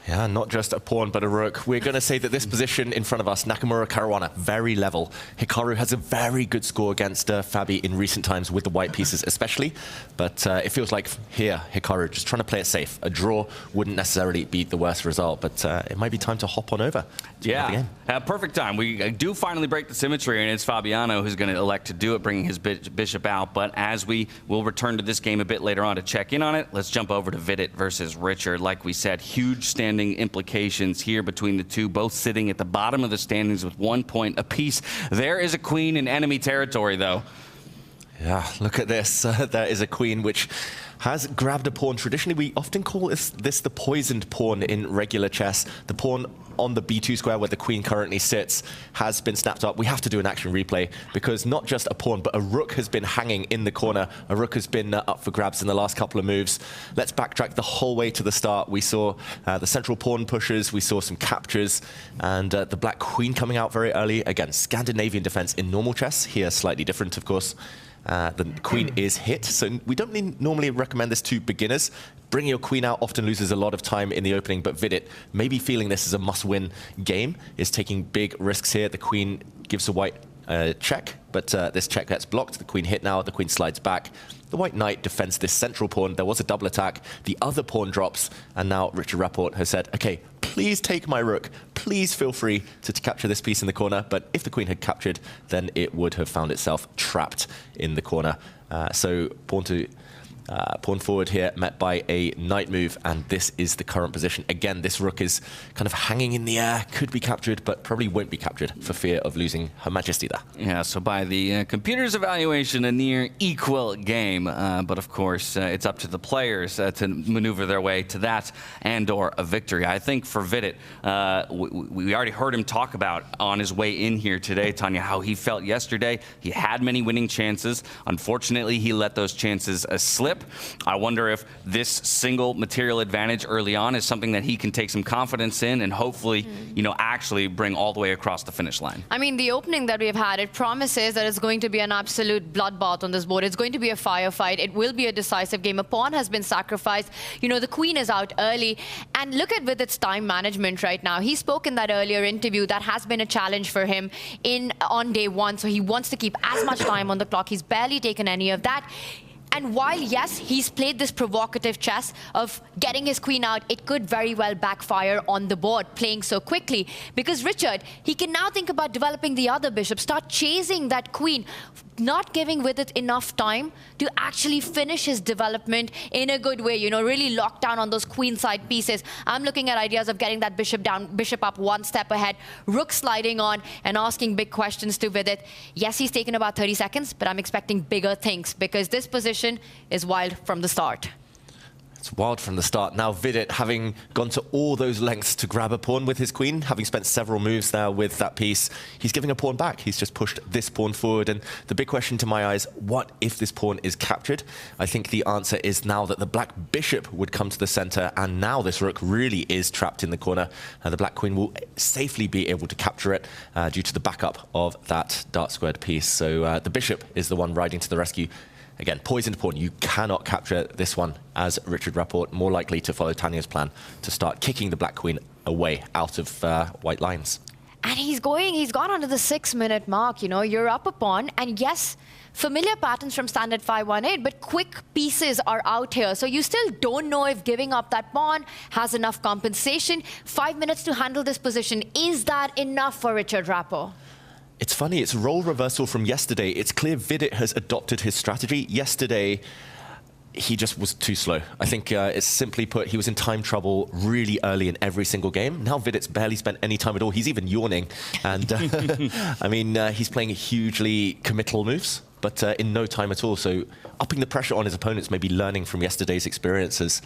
Yeah, not just a pawn, but a rook. We're going to say that this position in front of us, Nakamura, Caruana, very level. Hikaru has a very good score against Fabi in recent times with the white pieces especially. But it feels like here, Hikaru just trying to play it safe. A draw wouldn't necessarily be the worst result, but it might be time to hop on over. Yeah, perfect time. We do finally break the symmetry, and it's Fabiano who's going to elect to do it, bringing his bishop out. But as we will return to this game a bit later on to check in on it, let's jump over to Vidit versus Richard. Like we said, huge standing implications here between the two, both sitting at the bottom of the standings with 1 point apiece. There is a queen in enemy territory, though. Yeah, look at this. There is a queen which has grabbed a pawn. Traditionally, we often call this the poisoned pawn in regular chess. The pawn on the b2 square where the queen currently sits has been snapped up. We have to do an action replay because not just a pawn, but a rook has been hanging in the corner. A rook has been up for grabs in the last couple of moves. Let's backtrack the whole way to the start. We saw the central pawn pushes, we saw some captures, and the black queen coming out very early. Again, Scandinavian defense in normal chess. Here, slightly different, of course. The queen is hit, so we don't normally recommend this to beginners. Bringing your queen out often loses a lot of time in the opening, but Vidit, maybe feeling this is a must-win game, is taking big risks here. The queen gives a white check, but this check gets blocked. The queen hit now, the queen slides back. The white knight defends this central pawn. There was a double attack. The other pawn drops, and now Richard Rapport has said, okay, please take my rook. Please feel free to capture this piece in the corner. But if the queen had captured, then it would have found itself trapped in the corner. So pawn forward here, met by a knight move, and this is the current position. Again, this rook is kind of hanging in the air, could be captured, but probably won't be captured for fear of losing Her Majesty there. Yeah, so by the computer's evaluation, a near equal game, but of course, it's up to the players to maneuver their way to that and/or a victory. I think for Vidit, we already heard him talk about on his way in here today, Tanya, how he felt yesterday. He had many winning chances. Unfortunately, he let those chances slip. I wonder if this single material advantage early on is something that he can take some confidence in and hopefully, actually bring all the way across the finish line. I mean, the opening that we've had, it promises that it's going to be an absolute bloodbath on this board. It's going to be a firefight. It will be a decisive game. A pawn has been sacrificed. The queen is out early. And look at Vidit's time management right now. He spoke in that earlier interview that has been a challenge for him on day one. So he wants to keep as much time on the clock. He's barely taken any of that. And while, yes, he's played this provocative chess of getting his queen out, it could very well backfire on the board, playing so quickly. Because Richard, he can now think about developing the other bishop, start chasing that queen, not giving Vidit enough time to actually finish his development in a good way, really lock down on those queenside pieces. I'm looking at ideas of getting that bishop down, bishop up one step ahead, rook sliding on and asking big questions to Vidit. Yes, he's taken about 30 seconds, but I'm expecting bigger things because this position is wild from the start. It's wild from the start. Now Vidit, having gone to all those lengths to grab a pawn with his queen, having spent several moves now with that piece, he's giving a pawn back. He's just pushed this pawn forward. And the big question to my eyes, what if this pawn is captured? I think the answer is now that the black bishop would come to the center, and now this rook really is trapped in the corner. The black queen will safely be able to capture it due to the backup of that dark squared piece. So the bishop is the one riding to the rescue. again, poisoned pawn. You cannot capture this one as Richard Rapport, more likely to follow Tanya's plan to start kicking the black queen away out of white lines. And he's gone under the 6-minute mark, you know, you're up a pawn, and yes, familiar patterns from standard 5-1-8, but quick pieces are out here. So you still don't know if giving up that pawn has enough compensation. 5 minutes to handle this position. Is that enough for Richard Rapport? It's funny, it's role reversal from yesterday. It's clear Vidit has adopted his strategy. Yesterday, he just was too slow. I think it's simply put, he was in time trouble really early in every single game. Now Vidit's barely spent any time at all. He's even yawning. And I mean, he's playing hugely committal moves, but in no time at all. So upping the pressure on his opponents, maybe learning from yesterday's experiences.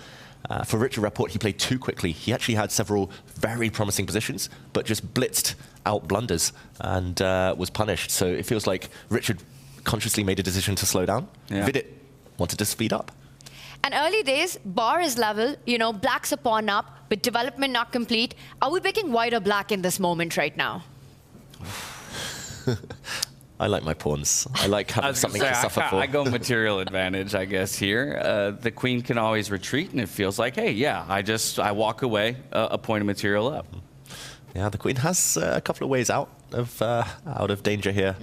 For Richard Rapport, he played too quickly. He actually had several very promising positions, but just blitzed out blunders and was punished. So it feels like Richard consciously made a decision to slow down. Yeah. Vidit wanted to speed up. And early days, bar is level, you know, black's a pawn up, but development not complete. Are we picking white or black in this moment right now? I like my pawns. I like having something to suffer for. I go material advantage, I guess, here. The queen can always retreat, and it feels like, hey, yeah, I walk away a point of material up. Yeah, the queen has a couple of ways out of danger here.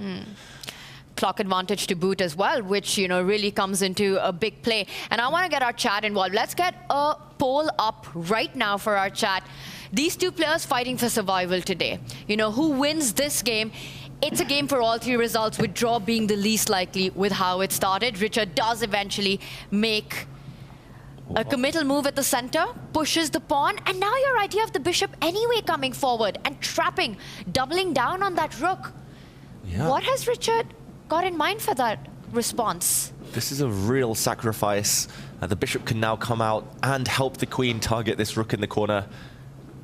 Clock advantage to boot as well, which, you know, really comes into a big play. And I want to get our chat involved. Let's get a poll up right now for our chat. These two players fighting for survival today. You know, who wins this game? It's a game for all three results, with draw being the least likely with how it started. Richard does eventually make a committal move at the center, pushes the pawn, and now your idea of the bishop anyway coming forward and trapping, doubling down on that rook. Yeah. What has Richard got in mind for that response? This is a real sacrifice. The bishop can now come out and help the queen target this rook in the corner.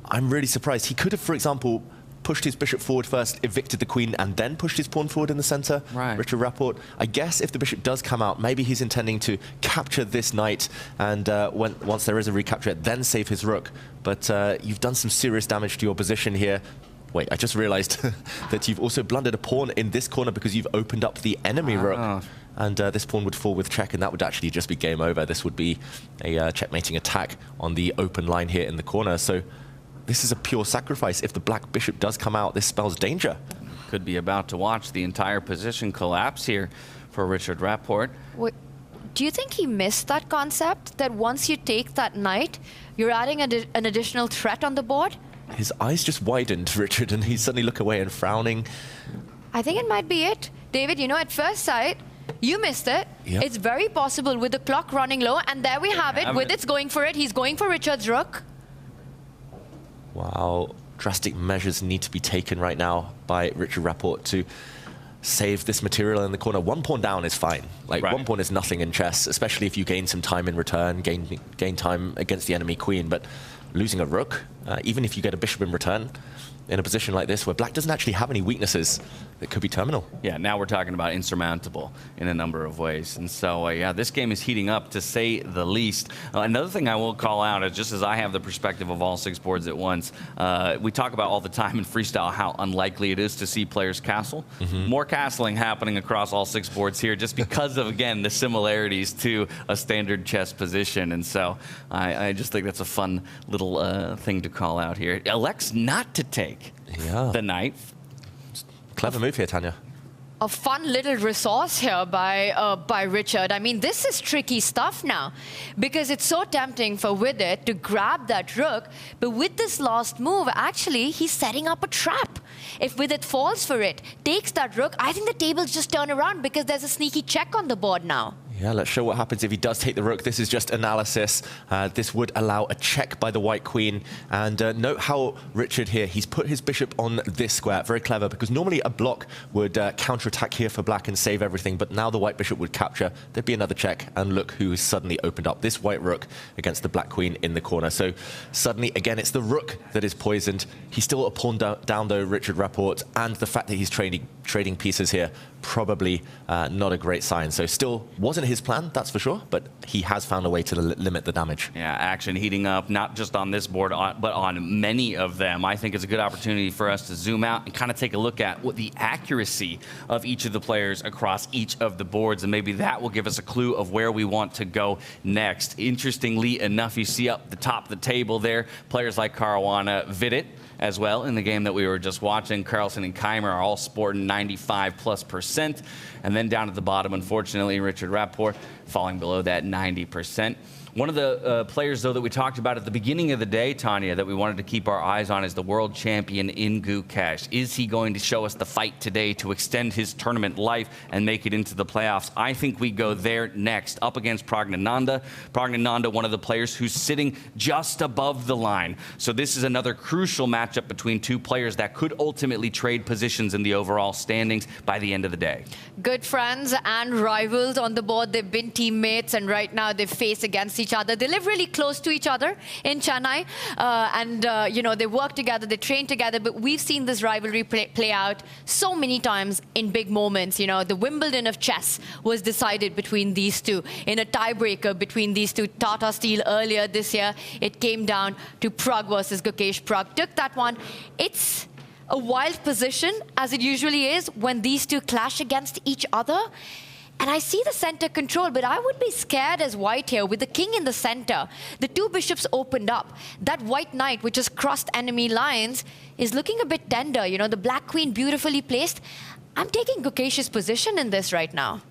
I'm really surprised. He could have, for example, pushed his bishop forward first, evicted the queen, and then pushed his pawn forward in the center. Right. Richard Rapport, I guess if the bishop does come out, maybe he's intending to capture this knight, and once there is a recapture, then save his rook. But you've done some serious damage to your position here. Wait, I just realized that you've also blundered a pawn in this corner because you've opened up the enemy rook. And this pawn would fall with check, and that would actually just be game over. This would be a checkmating attack on the open line here in the corner. So this is a pure sacrifice. If the black bishop does come out, this spells danger. Could be about to watch the entire position collapse here for Richard Rapport. Wait, do you think he missed that concept, that once you take that knight, you're adding an additional threat on the board? His eyes just widened, Richard, and he suddenly looked away and frowning. I think it might be it. David, you know, at first sight, you missed it. Yep. It's very possible with the clock running low, and there we have it. Vidit's going for it. He's going for Richard's rook. Wow. Drastic measures need to be taken right now by Richard Rapport to save this material in the corner. One pawn down is fine. Like, one pawn is nothing in chess, especially if you gain some time in return, gain time against the enemy queen. But losing a rook, even if you get a bishop in return, in a position like this where black doesn't actually have any weaknesses, that could be terminal. Yeah, now we're talking about insurmountable in a number of ways. And so, yeah, this game is heating up, to say the least. Another thing I will call out is, just as I have the perspective of all six boards at once, we talk about all the time in Freestyle how unlikely it is to see players castle. More castling happening across all six boards here, just because of, again, the similarities to a standard chess position. And so I just think that's a fun little thing to call out here. Elects not to take the knight. Clever move here, Tanya. A fun little resource here by Richard. I mean, this is tricky stuff now, because it's so tempting for Vidit to grab that rook, but with this last move, actually, he's setting up a trap. If Vidit falls for it, takes that rook, I think the tables just turn around, because there's a sneaky check on the board now. Yeah, let's show what happens if he does take the rook. This is just analysis. This would allow a check by the white queen. And note how Richard here, he's put his bishop on this square. Very clever, because normally a block would counterattack here for black and save everything. But now the white bishop would capture. There'd be another check. And look who has suddenly opened up. This white rook against the black queen in the corner. So suddenly, again, it's the rook that is poisoned. He's still a pawn down, though, Richard Rapport. And the fact that he's trading pieces here, probably not a great sign. So still wasn't wasn't his plan, that's for sure, but he has found a way to limit the damage. Yeah, action heating up, not just on this board, but on many of them. I think it's a good opportunity for us to zoom out and kind of take a look at what the accuracy of each of the players across each of the boards, and maybe that will give us a clue of where we want to go next. Interestingly enough, you see up the top of the table there, players like Caruana, Vidit, as well in the game that we were just watching. Carlsen and Keymer are all sporting 95+%. And then down at the bottom, unfortunately, Richard Rapport falling below that 90%. One of the players, though, that we talked about at the beginning of the day, Tanya, that we wanted to keep our eyes on is the world champion in Gukesh. Is he going to show us the fight today to extend his tournament life and make it into the playoffs? I think we go there next, up against Praggnanandhaa. Praggnanandhaa, one of the players who's sitting just above the line. So this is another crucial matchup between two players that could ultimately trade positions in the overall standings by the end of the day. Good friends and rivals on the board. They've been teammates, and right now they face against each other. They live really close to each other in Chennai, and you know, they work together, they train together, but we've seen this rivalry play out so many times in big moments. You know, the Wimbledon of chess was decided between these two in a tiebreaker between these two. Tata Steel earlier this year, it came down to Pragg versus Gukesh. Pragg took that one. It's a wild position, as it usually is when these two clash against each other. And I see the center control, but I would be scared as white here with the king in the center. The two bishops opened up. That white knight, which has crossed enemy lines, is looking a bit tender. You know, the black queen beautifully placed. I'm taking Gukesh's position in this right now.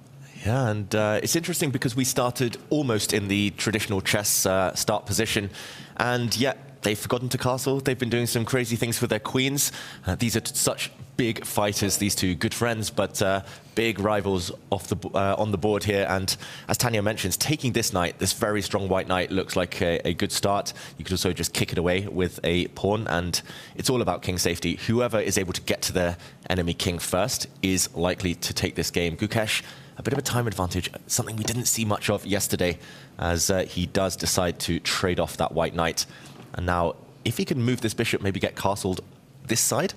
Yeah, and it's interesting because we started almost in the traditional chess start position, and yet they've forgotten to castle. They've been doing some crazy things with their queens. These are such big fighters, these two, good friends, but big rivals on the board here. And as Tanya mentions, taking this knight, this very strong white knight, looks like a good start. You could also just kick it away with a pawn, and it's all about king safety. Whoever is able to get to their enemy king first is likely to take this game. Gukesh, a bit of a time advantage, something we didn't see much of yesterday, as he does decide to trade off that white knight. And now, if he can move this bishop, maybe get castled this side,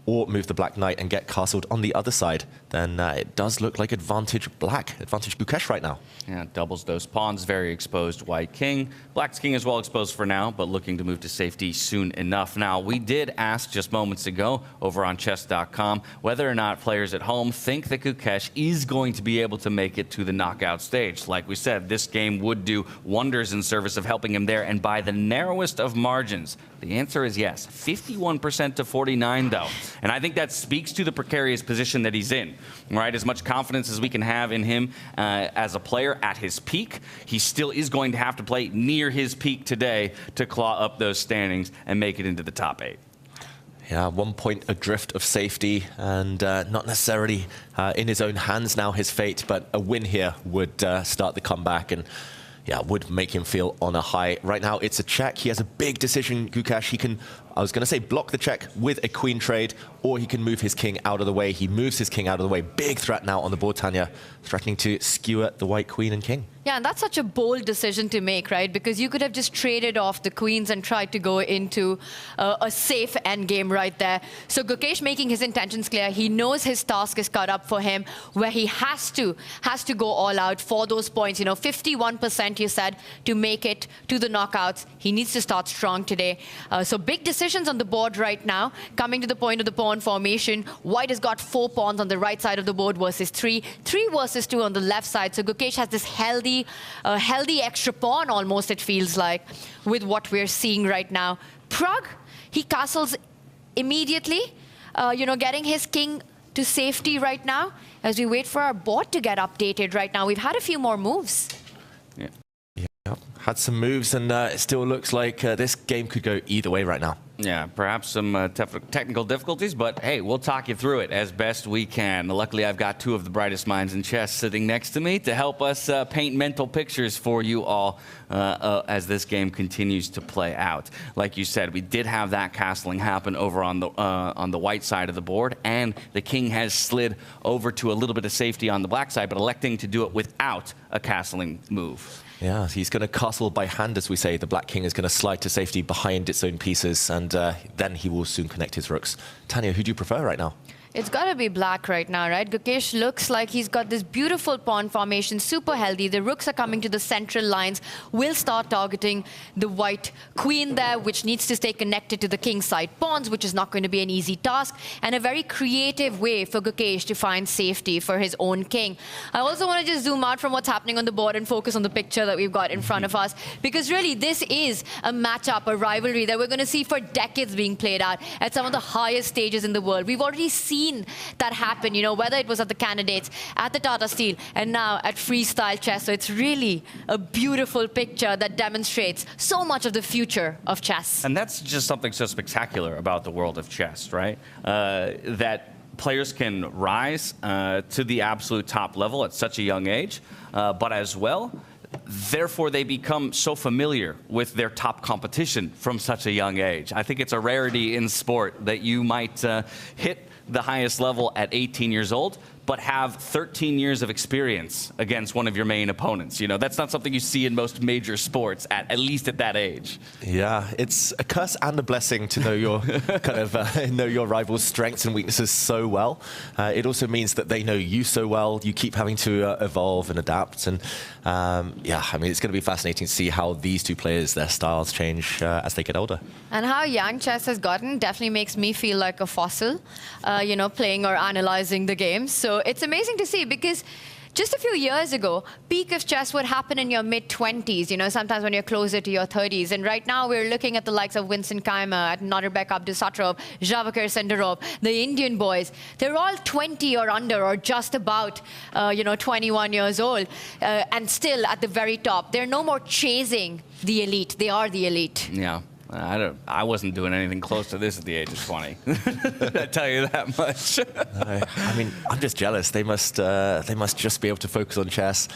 or move the black knight and get castled on the other side, then it does look like advantage black, advantage Gukesh right now. Yeah, doubles those pawns, very exposed white king. Black's king is well exposed for now, but looking to move to safety soon enough. Now, we did ask just moments ago over on chess.com whether or not players at home think that Gukesh is going to be able to make it to the knockout stage. Like we said, this game would do wonders in service of helping him there, and by the narrowest of margins. The answer is yes. 51% to 49, though. And I think that speaks to the precarious position that he's in, right? As much confidence as we can have in him as a player at his peak, he still is going to have to play near his peak today to claw up those standings and make it into the top 8. Yeah, 1 point adrift of safety, and not necessarily in his own hands now, his fate, but a win here would start the comeback and yeah, would make him feel on a high. Right now, it's a check. He has a big decision, Gukesh. He can, I was going to say, block the check with a queen trade, or he can move his king out of the way. He moves his king out of the way. Big threat now on the board, Tanya, threatening to skewer the white queen and king. Yeah, and that's such a bold decision to make, right? Because you could have just traded off the queens and tried to go into a safe endgame right there. So Gukesh making his intentions clear. He knows his task is cut up for him, where he has to go all out for those points. You know, 51%, you said, to make it to the knockouts. He needs to start strong today. So big decisions on the board right now. Coming to the point of the pawn formation, white has got 4 pawns on the right side of the board versus 3 versus 2 on the left side. So Gukesh has this healthy extra pawn, almost, it feels like, with what we're seeing right now. Pragg, he castles immediately, you know, getting his king to safety right now as we wait for our board to get updated right now. We've had a few more moves. Yeah, had some moves, and it still looks like this game could go either way right now. Yeah, perhaps some technical difficulties, but hey, we'll talk you through it as best we can. Luckily, I've got 2 of the brightest minds in chess sitting next to me to help us paint mental pictures for you all as this game continues to play out. Like you said, we did have that castling happen over on the white side of the board, and the king has slid over to a little bit of safety on the black side, but electing to do it without a castling move. Yeah, he's going to castle by hand, as we say. The black king is going to slide to safety behind its own pieces, and then he will soon connect his rooks. Tanya, who do you prefer right now? It's got to be black right now, right? Gukesh looks like he's got this beautiful pawn formation, super healthy. The rooks are coming to the central lines. Will start targeting the white queen there, which needs to stay connected to the king side pawns, which is not going to be an easy task, and a very creative way for Gukesh to find safety for his own king. I also want to just zoom out from what's happening on the board and focus on the picture that we've got in front of us, because really this is a matchup, a rivalry that we're going to see for decades being played out at some of the highest stages in the world. We've already seen that happen, you know, whether it was at the Candidates, at the Tata Steel, and now at Freestyle Chess. So it's really a beautiful picture that demonstrates so much of the future of chess. And that's just something so spectacular about the world of chess, right? That players can rise to the absolute top level at such a young age, but as well, therefore, they become so familiar with their top competition from such a young age. I think it's a rarity in sport that you might hit the highest level at 18 years old, but have 13 years of experience against one of your main opponents. You know, that's not something you see in most major sports, at least at that age. Yeah, it's a curse and a blessing to know your kind of know your rival's strengths and weaknesses so well. It also means that they know you so well. You keep having to evolve and adapt. And yeah, I mean, it's going to be fascinating to see how these two players, their styles change as they get older. And how young chess has gotten definitely makes me feel like a fossil, you know, playing or analyzing the game. So it's amazing to see, because just a few years ago, peak of chess would happen in your mid-20s, you know, sometimes when you're closer to your 30s. And right now, we're looking at the likes of Vincent Keymer, at Nodirbek Abdusattorov, Gukesh Dommaraju, the Indian boys. They're all 20 or under, or just about, you know, 21 years old, and still at the very top. They're no more chasing the elite. They are the elite. Yeah. I wasn't doing anything close to this at the age of 20. I tell you that much. I mean, I'm just jealous. They must just be able to focus on chess.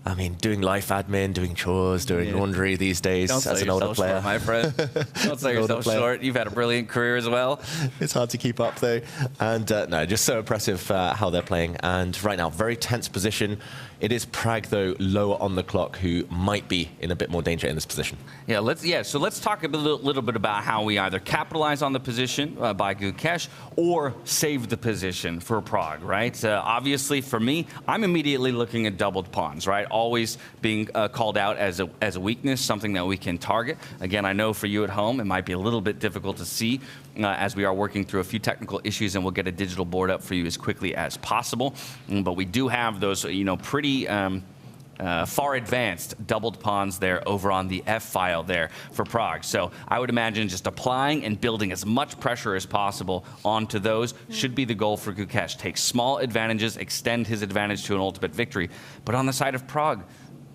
I mean, doing life admin, doing chores, doing laundry these days as an older player. Short, my friend. Don't sell yourself short. You've had a brilliant career as well. It's hard to keep up, though. And no, just so impressive how they're playing. And right now, very tense position. It is Pragg, though, lower on the clock, who might be in a bit more danger in this position. So let's talk a little bit about how we either capitalize on the position by Gukesh or save the position for Pragg, right? Obviously, for me, I'm immediately looking at doubled pawns, right? Always being called out as a weakness, something that we can target. Again, I know for you at home, it might be a little bit difficult to see as we are working through a few technical issues, and we'll get a digital board up for you as quickly as possible. But we do have those, you know, pretty far advanced doubled pawns there over on the F file there for Pragg. So I would imagine just applying and building as much pressure as possible onto those should be the goal for Gukesh. Take small advantages, extend his advantage to an ultimate victory. But on the side of Pragg,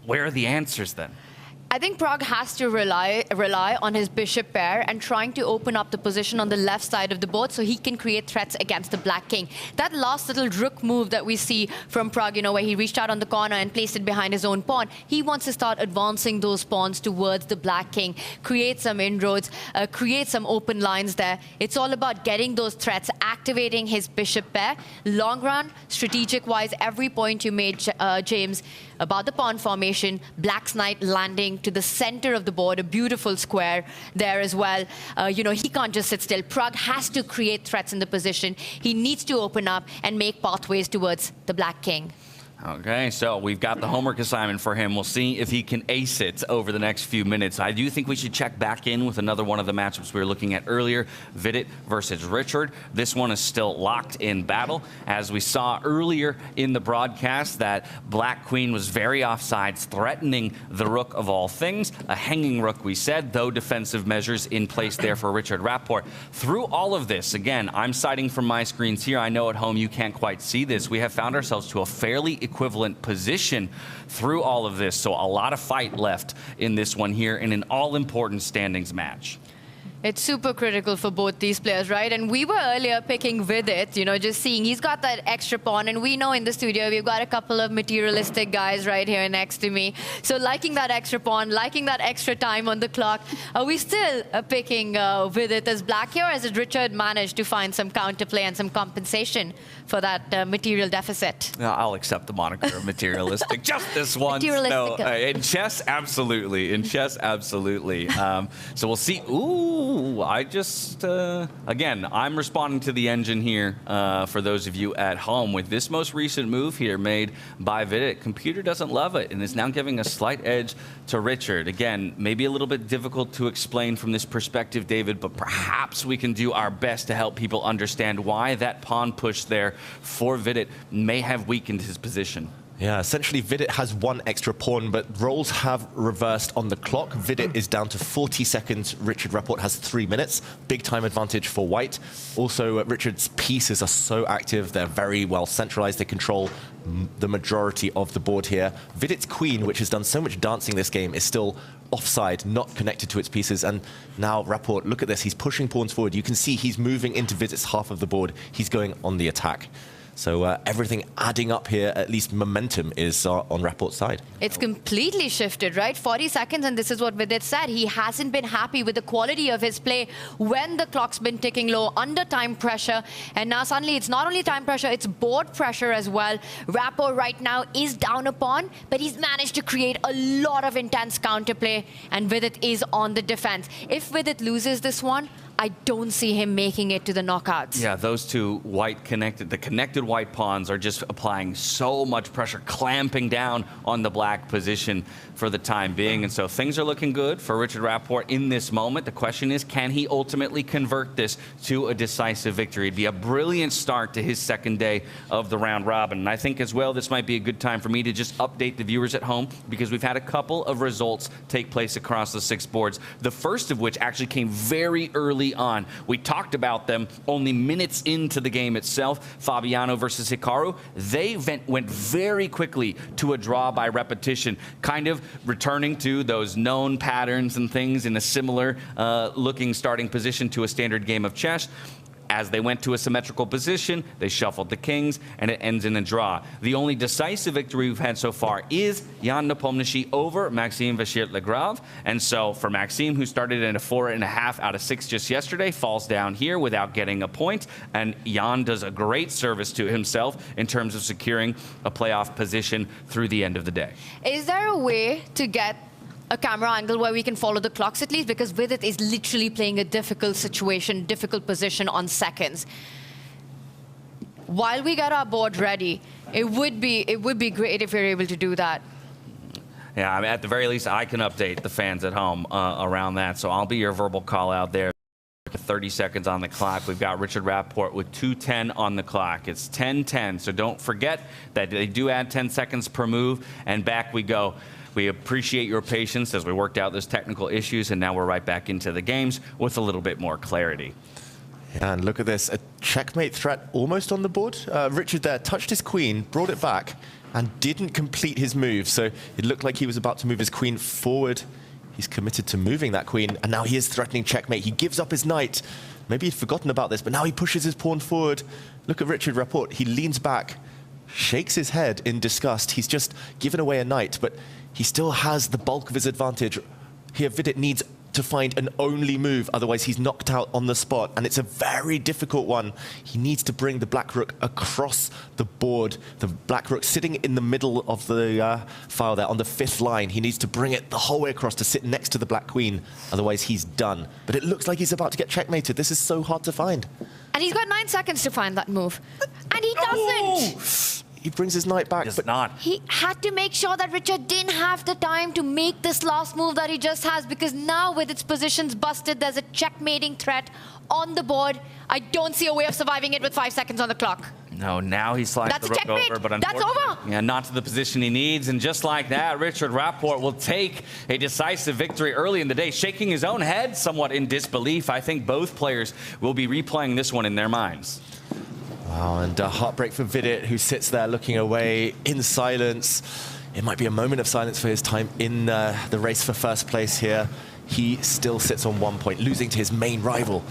where are the answers then? I think Pragg has to rely on his bishop pair and trying to open up the position on the left side of the board so he can create threats against the black king. That last little rook move that we see from Pragg, you know, where he reached out on the corner and placed it behind his own pawn, he wants to start advancing those pawns towards the black king, create some inroads, create some open lines there. It's all about getting those threats, activating his bishop pair. Long run, strategic-wise, every point you made, James, about the pawn formation, Black's knight landing to the center of the board, a beautiful square there as well. You know, he can't just sit still. Pragg has to create threats in the position. He needs to open up and make pathways towards the black king. Okay, so we've got the homework assignment for him. We'll see if he can ace it over the next few minutes. I do think we should check back in with another one of the matchups we were looking at earlier, Vidit versus Richard. This one is still locked in battle. As we saw earlier in the broadcast, that black queen was very offsides, threatening the rook of all things. A hanging rook, we said, though defensive measures in place there for Richard Rapport. Through all of this, again, I'm citing from my screens here. I know at home you can't quite see this. We have found ourselves to a fairly equivalent position through all of this. So a lot of fight left in this one here in an all-important standings match. It's super critical for both these players, right? And we were earlier picking Vidit, you know, just seeing he's got that extra pawn. And we know in the studio, we've got a couple of materialistic guys right here next to me. So liking that extra pawn, liking that extra time on the clock. Are we still picking Vidit as black here? Or has Richard managed to find some counterplay and some compensation for that material deficit? I'll accept the moniker of materialistic just this once. Materialistic. No, in chess, absolutely. In chess, absolutely. So we'll see. Ooh. Ooh, I just, again, I'm responding to the engine here for those of you at home with this most recent move here made by Vidit. Computer doesn't love it and is now giving a slight edge to Richard. Again, maybe a little bit difficult to explain from this perspective, David, but perhaps we can do our best to help people understand why that pawn push there for Vidit may have weakened his position. Yeah, essentially Vidit has one extra pawn, but roles have reversed on the clock. Vidit is down to 40 seconds. Richard Rapport has 3 minutes. Big time advantage for white. Also, Richard's pieces are so active. They're very well centralized. They control the majority of the board here. Vidit's queen, which has done so much dancing this game, is still offside, not connected to its pieces. And now Rapport, look at this. He's pushing pawns forward. You can see he's moving into Vidit's half of the board. He's going on the attack. So everything adding up here, at least momentum, is on Rapport's side. It's completely shifted, right? 40 seconds, and this is what Vidit said. He hasn't been happy with the quality of his play when the clock's been ticking low, under time pressure. And now suddenly it's not only time pressure, it's board pressure as well. Rapport right now is down a pawn, but he's managed to create a lot of intense counterplay, and Vidit is on the defense. If Vidit loses this one, I don't see him making it to the knockouts. Yeah, those two the connected white pawns are just applying so much pressure, clamping down on the black position for the time being. And so things are looking good for Richard Rapport in this moment. The question is, can he ultimately convert this to a decisive victory? It'd be a brilliant start to his second day of the round robin. And I think as well, this might be a good time for me to just update the viewers at home, because we've had a couple of results take place across the 6 boards. The first of which actually came very early on. We talked about them only minutes into the game itself. Fabiano versus Hikaru. They went very quickly to a draw by repetition, kind of returning to those known patterns and things in a similar looking starting position to a standard game of chess. As they went to a symmetrical position, they shuffled the kings, and it ends in a draw. The only decisive victory we've had so far is Jan Nepomniachtchi over Maxime Vachier-Lagrave. And so for Maxime, who started in a 4.5 out of 6 just yesterday, falls down here without getting a point. And Jan does a great service to himself in terms of securing a playoff position through the end of the day. Is there a way to get a camera angle where we can follow the clocks at least? Because Vidit is literally playing a difficult situation, difficult position on seconds. While we get our board ready, it would be great if we're able to do that. Yeah, I mean, at the very least, I can update the fans at home around that. So I'll be your verbal call out there. 30 seconds on the clock. We've got Richard Rapport with 2:10 on the clock. It's 10:10, so don't forget that they do add 10 seconds per move, and back we go. We appreciate your patience as we worked out those technical issues, and now we're right back into the games with a little bit more clarity. And look at this, a checkmate threat almost on the board. Richard there touched his queen, brought it back, and didn't complete his move. So it looked like he was about to move his queen forward. He's committed to moving that queen, and now he is threatening checkmate. He gives up his knight. Maybe he'd forgotten about this, but now he pushes his pawn forward. Look at Richard Rapport. He leans back, shakes his head in disgust. He's just given away a knight, but he still has the bulk of his advantage. Here, Vidit needs to find an only move, otherwise he's knocked out on the spot, and it's a very difficult one. He needs to bring the black rook across the board. The black rook sitting in the middle of the file there on the 5th line. He needs to bring it the whole way across to sit next to the black queen, otherwise he's done. But it looks like he's about to get checkmated. This is so hard to find. And he's got 9 seconds to find that move. And he doesn't! He brings his knight back, but not. He had to make sure that Richard didn't have the time to make this last move that he just has, because now with its positions busted, there's a checkmating threat on the board. I don't see a way of surviving it with 5 seconds on the clock. No, now he slides the rook over, but That's unfortunately, yeah, not to the position he needs. And just like that, Richard Rapport will take a decisive victory early in the day, shaking his own head somewhat in disbelief. I think both players will be replaying this one in their minds. Wow, and a heartbreak for Vidit, who sits there looking away in silence. It might be a moment of silence for his time in the race for first place here. He still sits on 1 point, losing to his main rival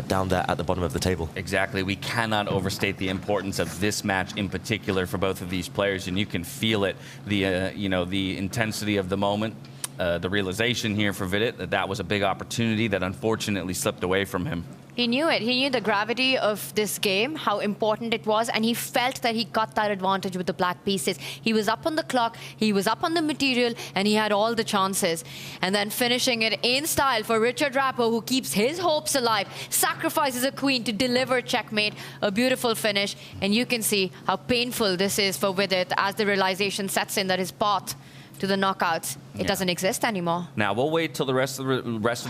down there at the bottom of the table. Exactly. We cannot overstate the importance of this match in particular for both of these players, and you can feel it, the intensity of the moment, the realization here for Vidit that that was a big opportunity that unfortunately slipped away from him. He knew it. He knew the gravity of this game, how important it was, and he felt that he got that advantage with the black pieces. He was up on the clock, he was up on the material, and he had all the chances. And then finishing it in style for Richard Rapport, who keeps his hopes alive, sacrifices a queen to deliver checkmate. A beautiful finish, and you can see how painful this is for Vidit as the realization sets in that his path to the knockouts, it doesn't exist anymore. Now, we'll wait till the rest of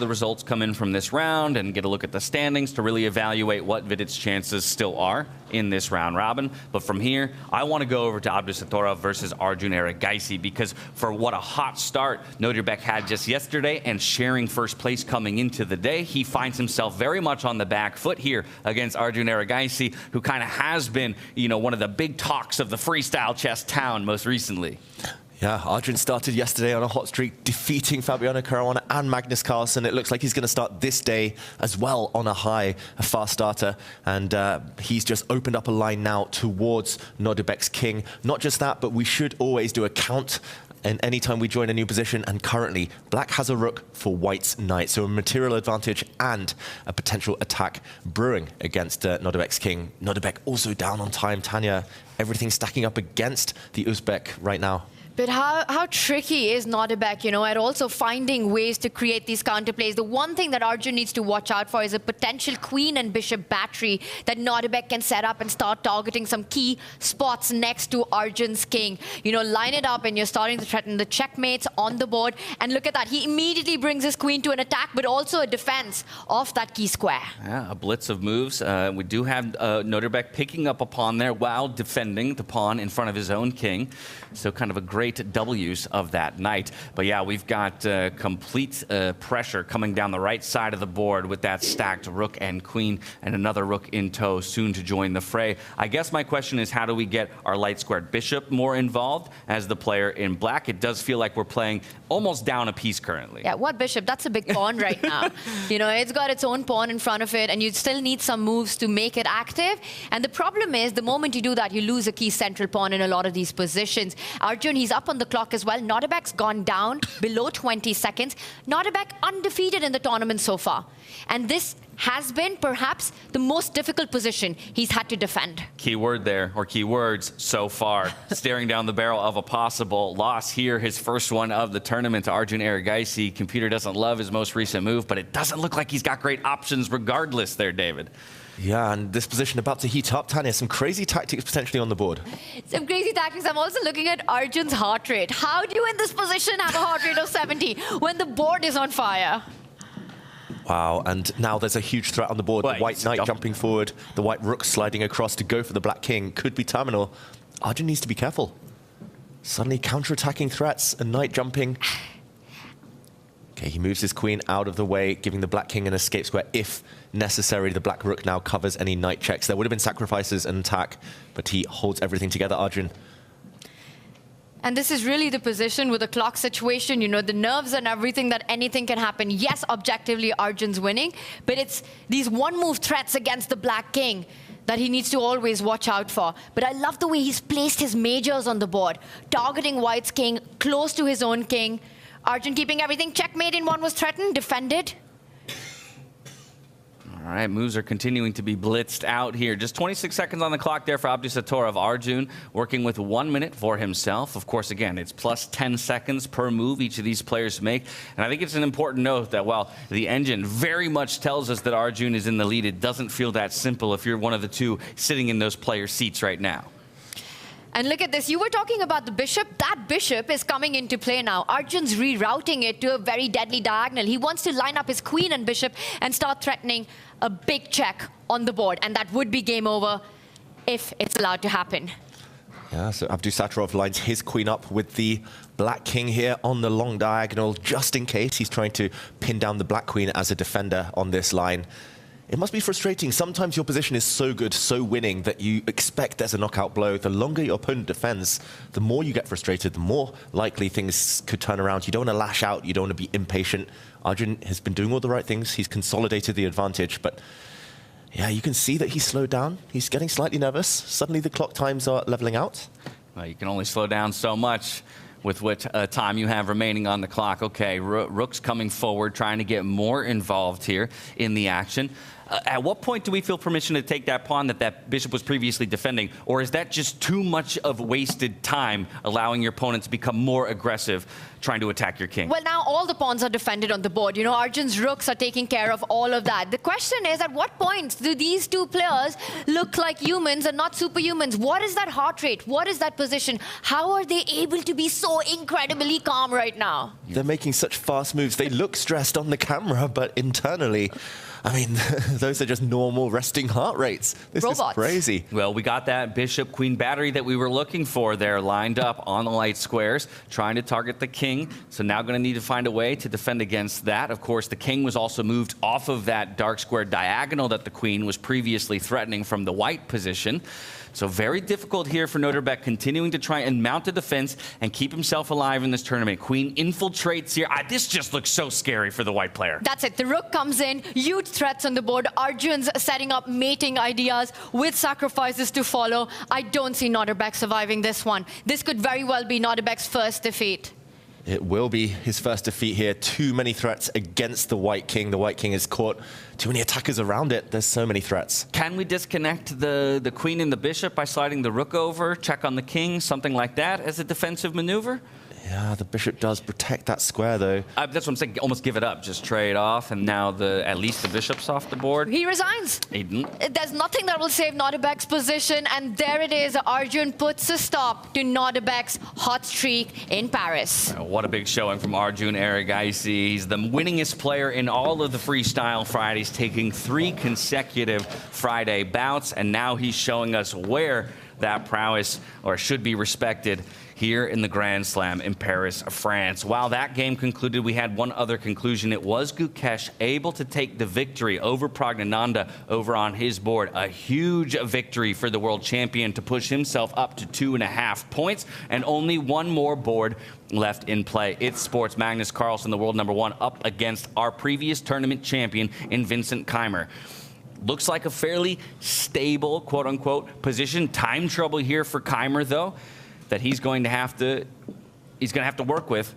the results come in from this round and get a look at the standings to really evaluate what Vidit's chances still are in this round robin. But from here, I want to go over to Abdusattorov versus Arjun Erigaisi, because for what a hot start Nodirbek had just yesterday and sharing first place coming into the day, he finds himself very much on the back foot here against Arjun Erigaisi, who kind of has been, you know, one of the big talks of the freestyle chess town most recently. Yeah, Arjun started yesterday on a hot streak, defeating Fabiano Caruana and Magnus Carlsen. It looks like he's going to start this day as well on a high, a fast starter. And he's just opened up a line now towards Nodirbek's king. Not just that, but we should always do a count and anytime we join a new position. And currently, black has a rook for white's knight. So a material advantage and a potential attack brewing against Nodirbek's king. Nodirbek also down on time. Tanya, everything stacking up against the Uzbek right now. But how tricky is Nodirbek, you know, at also finding ways to create these counterplays? The one thing that Arjun needs to watch out for is a potential queen and bishop battery that Nodirbek can set up and start targeting some key spots next to Arjun's king. You know, line it up and you're starting to threaten the checkmates on the board. And look at that. He immediately brings his queen to an attack, but also a defense of that key square. Yeah, a blitz of moves. We do have Nodirbek picking up a pawn there while defending the pawn in front of his own king. So kind of a great W's of that night. But yeah, we've got complete pressure coming down the right side of the board with that stacked rook and queen and another rook in tow soon to join the fray. I guess my question is, how do we get our light squared bishop more involved as the player in black? It does feel like we're playing almost down a piece currently. Yeah, what bishop? That's a big pawn right now. You know, it's got its own pawn in front of it, and you still need some moves to make it active. And the problem is, the moment you do that, you lose a key central pawn in a lot of these positions. Arjun, he's up on the clock as well. Nodirbek's gone down below 20 seconds. Nodirbek undefeated in the tournament so far. And this has been perhaps the most difficult position he's had to defend. Key word there, or key words, so far. Staring down the barrel of a possible loss here, his first one of the tournament to Arjun Erigaisi. Computer doesn't love his most recent move, but it doesn't look like he's got great options regardless there, David. Yeah, and this position about to heat up. Tanya, some crazy tactics potentially on the board. Some crazy tactics. I'm also looking at Arjun's heart rate. How do you in this position have a heart rate of 70 when the board is on fire? Wow, and now there's a huge threat on the board. The white knight jumping forward, the white rook sliding across to go for the black king. Could be terminal. Arjun needs to be careful. Suddenly counter-attacking threats, a knight jumping. Okay, he moves his queen out of the way, giving the black king an escape square if necessary. The black rook now covers any knight checks. There would have been sacrifices and attack, but he holds everything together, Arjun. And this is really the position with the clock situation, you know, the nerves and everything, that anything can happen. Yes, objectively, Arjun's winning, but it's these one-move threats against the black king that he needs to always watch out for. But I love the way he's placed his majors on the board, targeting white's king, close to his own king. Arjun keeping everything checkmate in one was threatened, defended. All right, moves are continuing to be blitzed out here. Just 26 seconds on the clock there for Abdusattorov. Arjun working with 1 minute for himself. Of course, again, it's plus 10 seconds per move each of these players make. And I think it's an important note that while the engine very much tells us that Arjun is in the lead, it doesn't feel that simple if you're one of the two sitting in those player seats right now. And look at this. You were talking about the bishop. That bishop is coming into play now. Arjun's rerouting it to a very deadly diagonal. He wants to line up his queen and bishop and start threatening a big check on the board. And that would be game over if it's allowed to happen. Yeah, so Abdusattorov lines his queen up with the black king here on the long diagonal, just in case he's trying to pin down the black queen as a defender on this line. It must be frustrating. Sometimes your position is so good, so winning, that you expect there's a knockout blow. The longer your opponent defends, the more you get frustrated, the more likely things could turn around. You don't want to lash out. You don't want to be impatient. Arjun has been doing all the right things. He's consolidated the advantage. But yeah, you can see that he's slowed down. He's getting slightly nervous. Suddenly the clock times are leveling out. Well, you can only slow down so much with what time you have remaining on the clock. Okay, Rook's coming forward, trying to get more involved here in the action. At what point do we feel permission to take that pawn that bishop was previously defending? Or is that just too much of wasted time, allowing your opponent to become more aggressive, trying to attack your king? Well, now all the pawns are defended on the board. You know, Arjun's rooks are taking care of all of that. The question is, at what point do these two players look like humans and not superhumans? What is that heart rate? What is that position? How are they able to be so incredibly calm right now? They're making such fast moves. They look stressed on the camera, but internally, I mean, those are just normal resting heart rates. This is crazy. Well, we got that bishop queen battery that we were looking for there lined up on the light squares, trying to target the king. So now going to need to find a way to defend against that. Of course, the king was also moved off of that dark square diagonal that the queen was previously threatening from the white position. So very difficult here for Nodirbek, continuing to try and mount the defense and keep himself alive in this tournament. Queen infiltrates here. This just looks so scary for the white player. That's it. The rook comes in, huge threats on the board. Arjun's setting up mating ideas with sacrifices to follow. I don't see Nodirbek surviving this one. This could very well be Nodirbek's first defeat. It will be his first defeat here. Too many threats against the white king. The white king is caught. Too many attackers around it. There's so many threats. Can we disconnect the queen and the bishop by sliding the rook over, check on the king, something like that as a defensive maneuver? Yeah, the bishop does protect that square, though. That's what I'm saying. Almost give it up. Just trade off, and now at least the bishop's off the board. He resigns. There's nothing that will save Nodirbek's position, and there it is. Arjun puts a stop to Nodirbek's hot streak in Paris. What a big showing from Arjun Erigaisi. He's the winningest player in all of the Freestyle Fridays, taking 3 consecutive Friday bouts, and now he's showing us where that prowess should be respected here in the Grand Slam in Paris, France. While that game concluded, we had one other conclusion. It was Gukesh able to take the victory over Praggnanandhaa over on his board. A huge victory for the world champion to push himself up to 2.5 points, and only one more board left in play. It's sports. Magnus Carlsen, the world #1, up against our previous tournament champion in Vincent Keymer. Looks like a fairly stable, quote-unquote, position. Time trouble here for Keymer, though, that he's going to have to work with.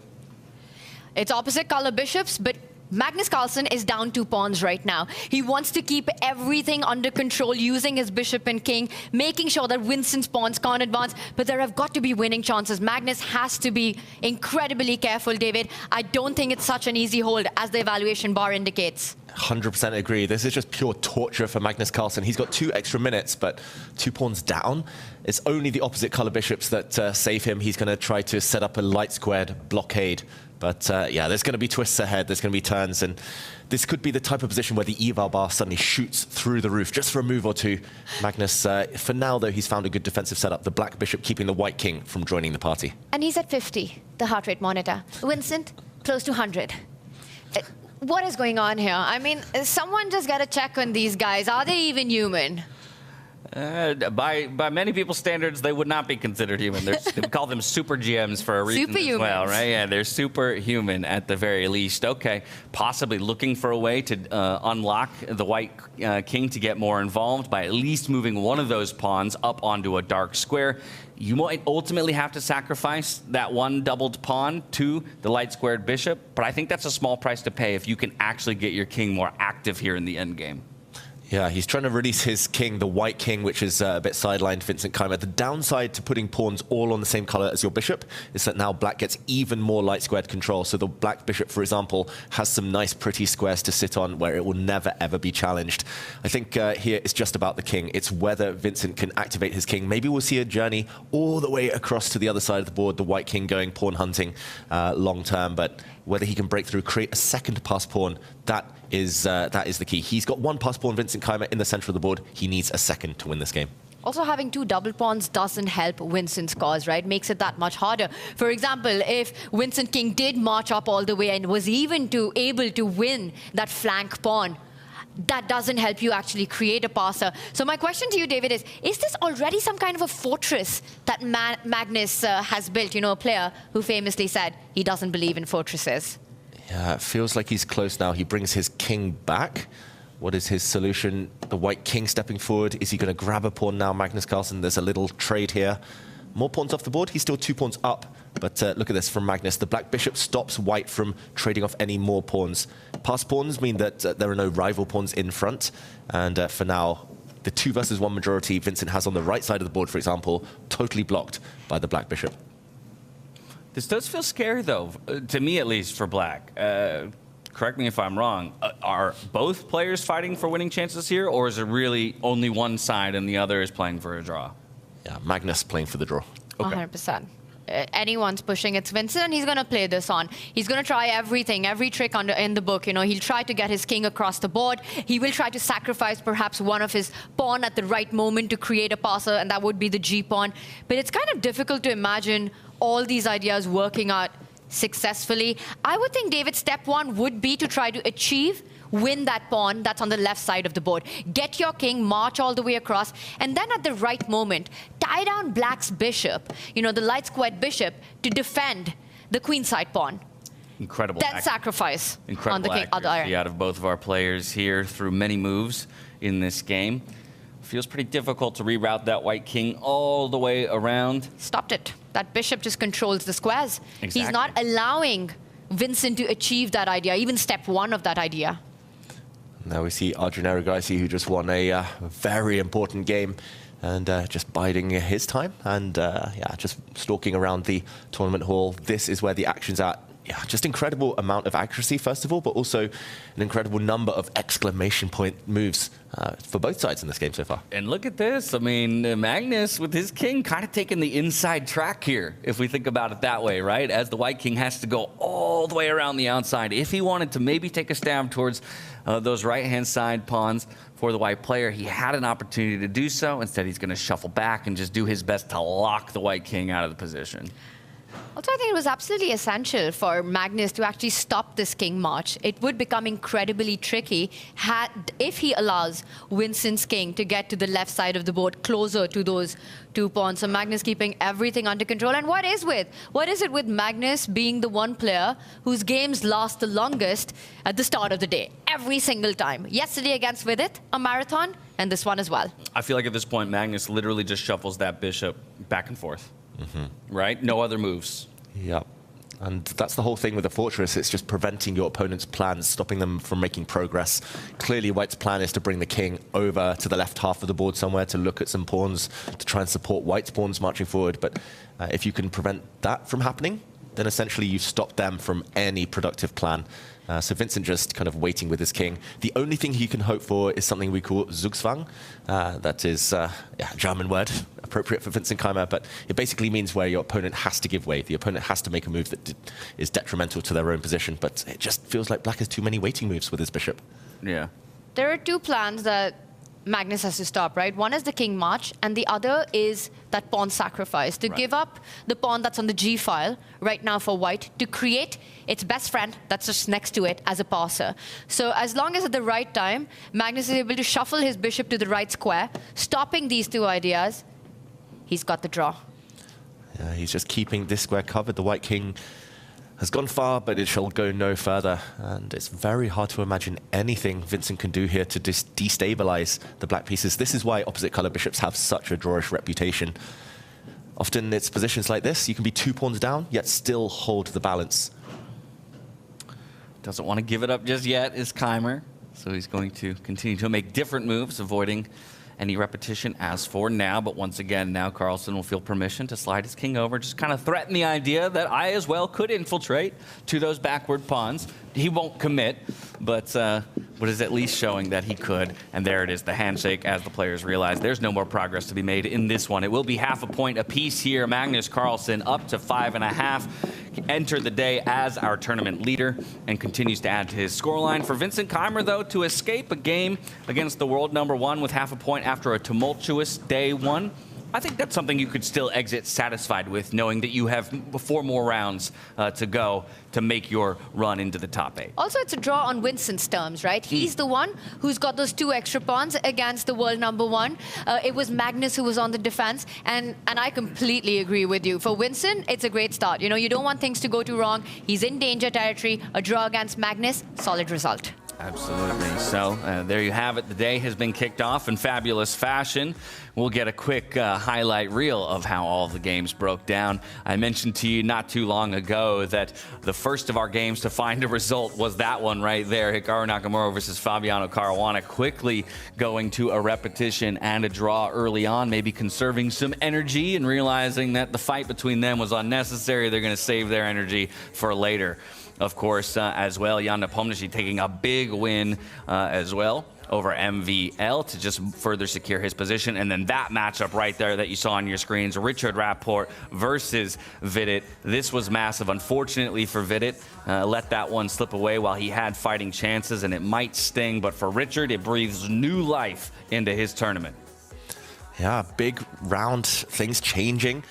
It's opposite color bishops, but Magnus Carlsen is down 2 pawns right now. He wants to keep everything under control, using his bishop and king, making sure that Vincent's pawns can't advance, but there have got to be winning chances. Magnus has to be incredibly careful, David. I don't think it's such an easy hold as the evaluation bar indicates. 100% agree. This is just pure torture for Magnus Carlsen. He's got 2 extra minutes, but 2 pawns down. It's only the opposite color bishops that save him. He's going to try to set up a light squared blockade. But yeah, there's going to be twists ahead. There's going to be turns. And this could be the type of position where the eval bar suddenly shoots through the roof just for a move or two. Magnus, for now, though, he's found a good defensive setup. The black bishop keeping the white king from joining the party. And he's at 50, the heart rate monitor. Vincent, close to 100. What is going on here? I mean, someone just got to check on these guys. Are they even human? By many people's standards, they would not be considered human. They call them super GMs for a reason as well, right? Yeah, they're superhuman at the very least. Okay, possibly looking for a way to unlock the white king to get more involved by at least moving one of those pawns up onto a dark square. You might ultimately have to sacrifice that one doubled pawn to the light squared bishop, but I think that's a small price to pay if you can actually get your king more active here in the endgame. Yeah, he's trying to release his king, the white king, which is a bit sidelined Vincent Keymer. The downside to putting pawns all on the same color as your bishop is that now black gets even more light squared control. So the black bishop, for example, has some nice pretty squares to sit on where it will never, ever be challenged. I think here it's just about the king. It's whether Vincent can activate his king. Maybe we'll see a journey all the way across to the other side of the board, the white king going pawn hunting long term. But whether he can break through, create a second pass pawn, that is the key. He's got one pass pawn, Vincent Keymer, in the center of the board. He needs a second to win this game. Also, having 2 double pawns doesn't help Vincent's cause, right? Makes it that much harder. For example, if Vincent King did march up all the way and was even able to win that flank pawn, that doesn't help you actually create a passer. So my question to you, David, is this already some kind of a fortress that Magnus has built? You know, a player who famously said he doesn't believe in fortresses. Yeah, it feels like he's close now. He brings his king back. What is his solution? The white king stepping forward. Is he going to grab a pawn now, Magnus Carlsen? There's a little trade here. more pawns off the board. He's still 2 pawns up. But look at this from Magnus. The black bishop stops white from trading off any more pawns. Passed pawns mean that there are no rival pawns in front. And for now, the 2 versus 1 majority Vincent has on the right side of the board, for example, totally blocked by the black bishop. This does feel scary, though, to me at least, for black. Correct me if I'm wrong. Are both players fighting for winning chances here, or is it really only one side and the other is playing for a draw? Yeah, Magnus playing for the draw. Okay. 100%. Anyone's pushing, it's Vincent, and he's going to play this on. He's going to try everything, every trick in the book. You know, he'll try to get his king across the board. He will try to sacrifice perhaps one of his pawn at the right moment to create a passer, and that would be the G pawn. But it's kind of difficult to imagine all these ideas working out successfully. I would think, David, step 1 would be to try to win that pawn that's on the left side of the board. Get your king, march all the way across, and then at the right moment, tie down black's bishop, you know, the light squared bishop, to defend the queenside pawn. Incredible. Then sacrifice on the king. Accuracy out of both of our players here through many moves in this game. Feels pretty difficult to reroute that white king all the way around. Stopped it. That bishop just controls the squares. Exactly. He's not allowing Vincent to achieve that idea, even step 1 of that idea. Now we see Arjun Erigaisi, who just won a very important game, and just biding his time and yeah, just stalking around the tournament hall. This is where the action's at. Yeah, just incredible amount of accuracy, first of all, but also an incredible number of exclamation point moves for both sides in this game so far. And look at this. I mean, Magnus with his king kind of taking the inside track here, if we think about it that way, right? As the white king has to go all the way around the outside. If he wanted to maybe take a stab towards those right-hand side pawns for the white player, he had an opportunity to do so. Instead, he's going to shuffle back and just do his best to lock the white king out of the position. Also, I think it was absolutely essential for Magnus to actually stop this king march. It would become incredibly tricky if he allows Vincent's king to get to the left side of the board, closer to those 2 pawns. So Magnus keeping everything under control. And what is it with Magnus being the one player whose games last the longest at the start of the day, every single time? Yesterday against Vidit, a marathon, and this one as well. I feel like at this point, Magnus literally just shuffles that bishop back and forth. Right? No other moves. Yeah. And that's the whole thing with the fortress. It's just preventing your opponent's plans, stopping them from making progress. Clearly, white's plan is to bring the king over to the left half of the board somewhere to look at some pawns, to try and support white's pawns marching forward. But if you can prevent that from happening, then essentially you've stopped them from any productive plan. So Vincent just kind of waiting with his king. The only thing he can hope for is something we call Zugzwang. That is a German word, appropriate for Vincent Keymer, but it basically means where your opponent has to give way. The opponent has to make a move that is detrimental to their own position, but it just feels like black has too many waiting moves with his bishop. Yeah. There are 2 plans that Magnus has to stop, right? One is the king march, and the other is that pawn sacrifice, to give up the pawn that's on the G file right now for white, to create its best friend that's just next to it as a passer. So as long as at the right time, Magnus is able to shuffle his bishop to the right square, stopping these 2 ideas, he's got the draw. Yeah, he's just keeping this square covered. The white king has gone far, but it shall go no further. And it's very hard to imagine anything Vincent can do here to destabilize the black pieces. This is why opposite color bishops have such a drawish reputation. Often it's positions like this. You can be 2 pawns down, yet still hold the balance. Doesn't want to give it up just yet is Keymer. So he's going to continue to make different moves, avoiding any repetition as for now. But once again, now Carlsen will feel permission to slide his king over, just kind of threaten the idea that I as well could infiltrate to those backward pawns. He won't commit, but is at least showing that he could. And there it is, the handshake, as the players realize there's no more progress to be made in this one. It will be half a point apiece here. Magnus Carlsen up to 5.5. Entered the day as our tournament leader and continues to add to his scoreline. For Vincent Keymer, though, to escape a game against the world #1 with half a point after a tumultuous day 1, I think that's something you could still exit satisfied with, knowing that you have 4 more rounds to go to make your run into the top 8. Also, it's a draw on Vincent's terms, right? He's the one who's got those 2 extra pawns against the world #1. It was Magnus who was on the defense, and I completely agree with you. For Vincent, it's a great start. You know, you don't want things to go too wrong. He's in danger territory. A draw against Magnus, solid result. Absolutely. So there you have it. The day has been kicked off in fabulous fashion. We'll get a quick highlight reel of how all the games broke down. I mentioned to you not too long ago that the first of our games to find a result was that one right there, Hikaru Nakamura versus Fabiano Caruana, quickly going to a repetition and a draw early on, maybe conserving some energy and realizing that the fight between them was unnecessary. They're going to save their energy for later. Of course, as well, Jan Nepomniachtchi taking a big win as well over MVL to just further secure his position. And then that matchup right there that you saw on your screens, Richard Rapport versus Vidit. This was massive. Unfortunately for Vidit, let that one slip away while he had fighting chances, and it might sting. But for Richard, it breathes new life into his tournament. Yeah, big round, things changing.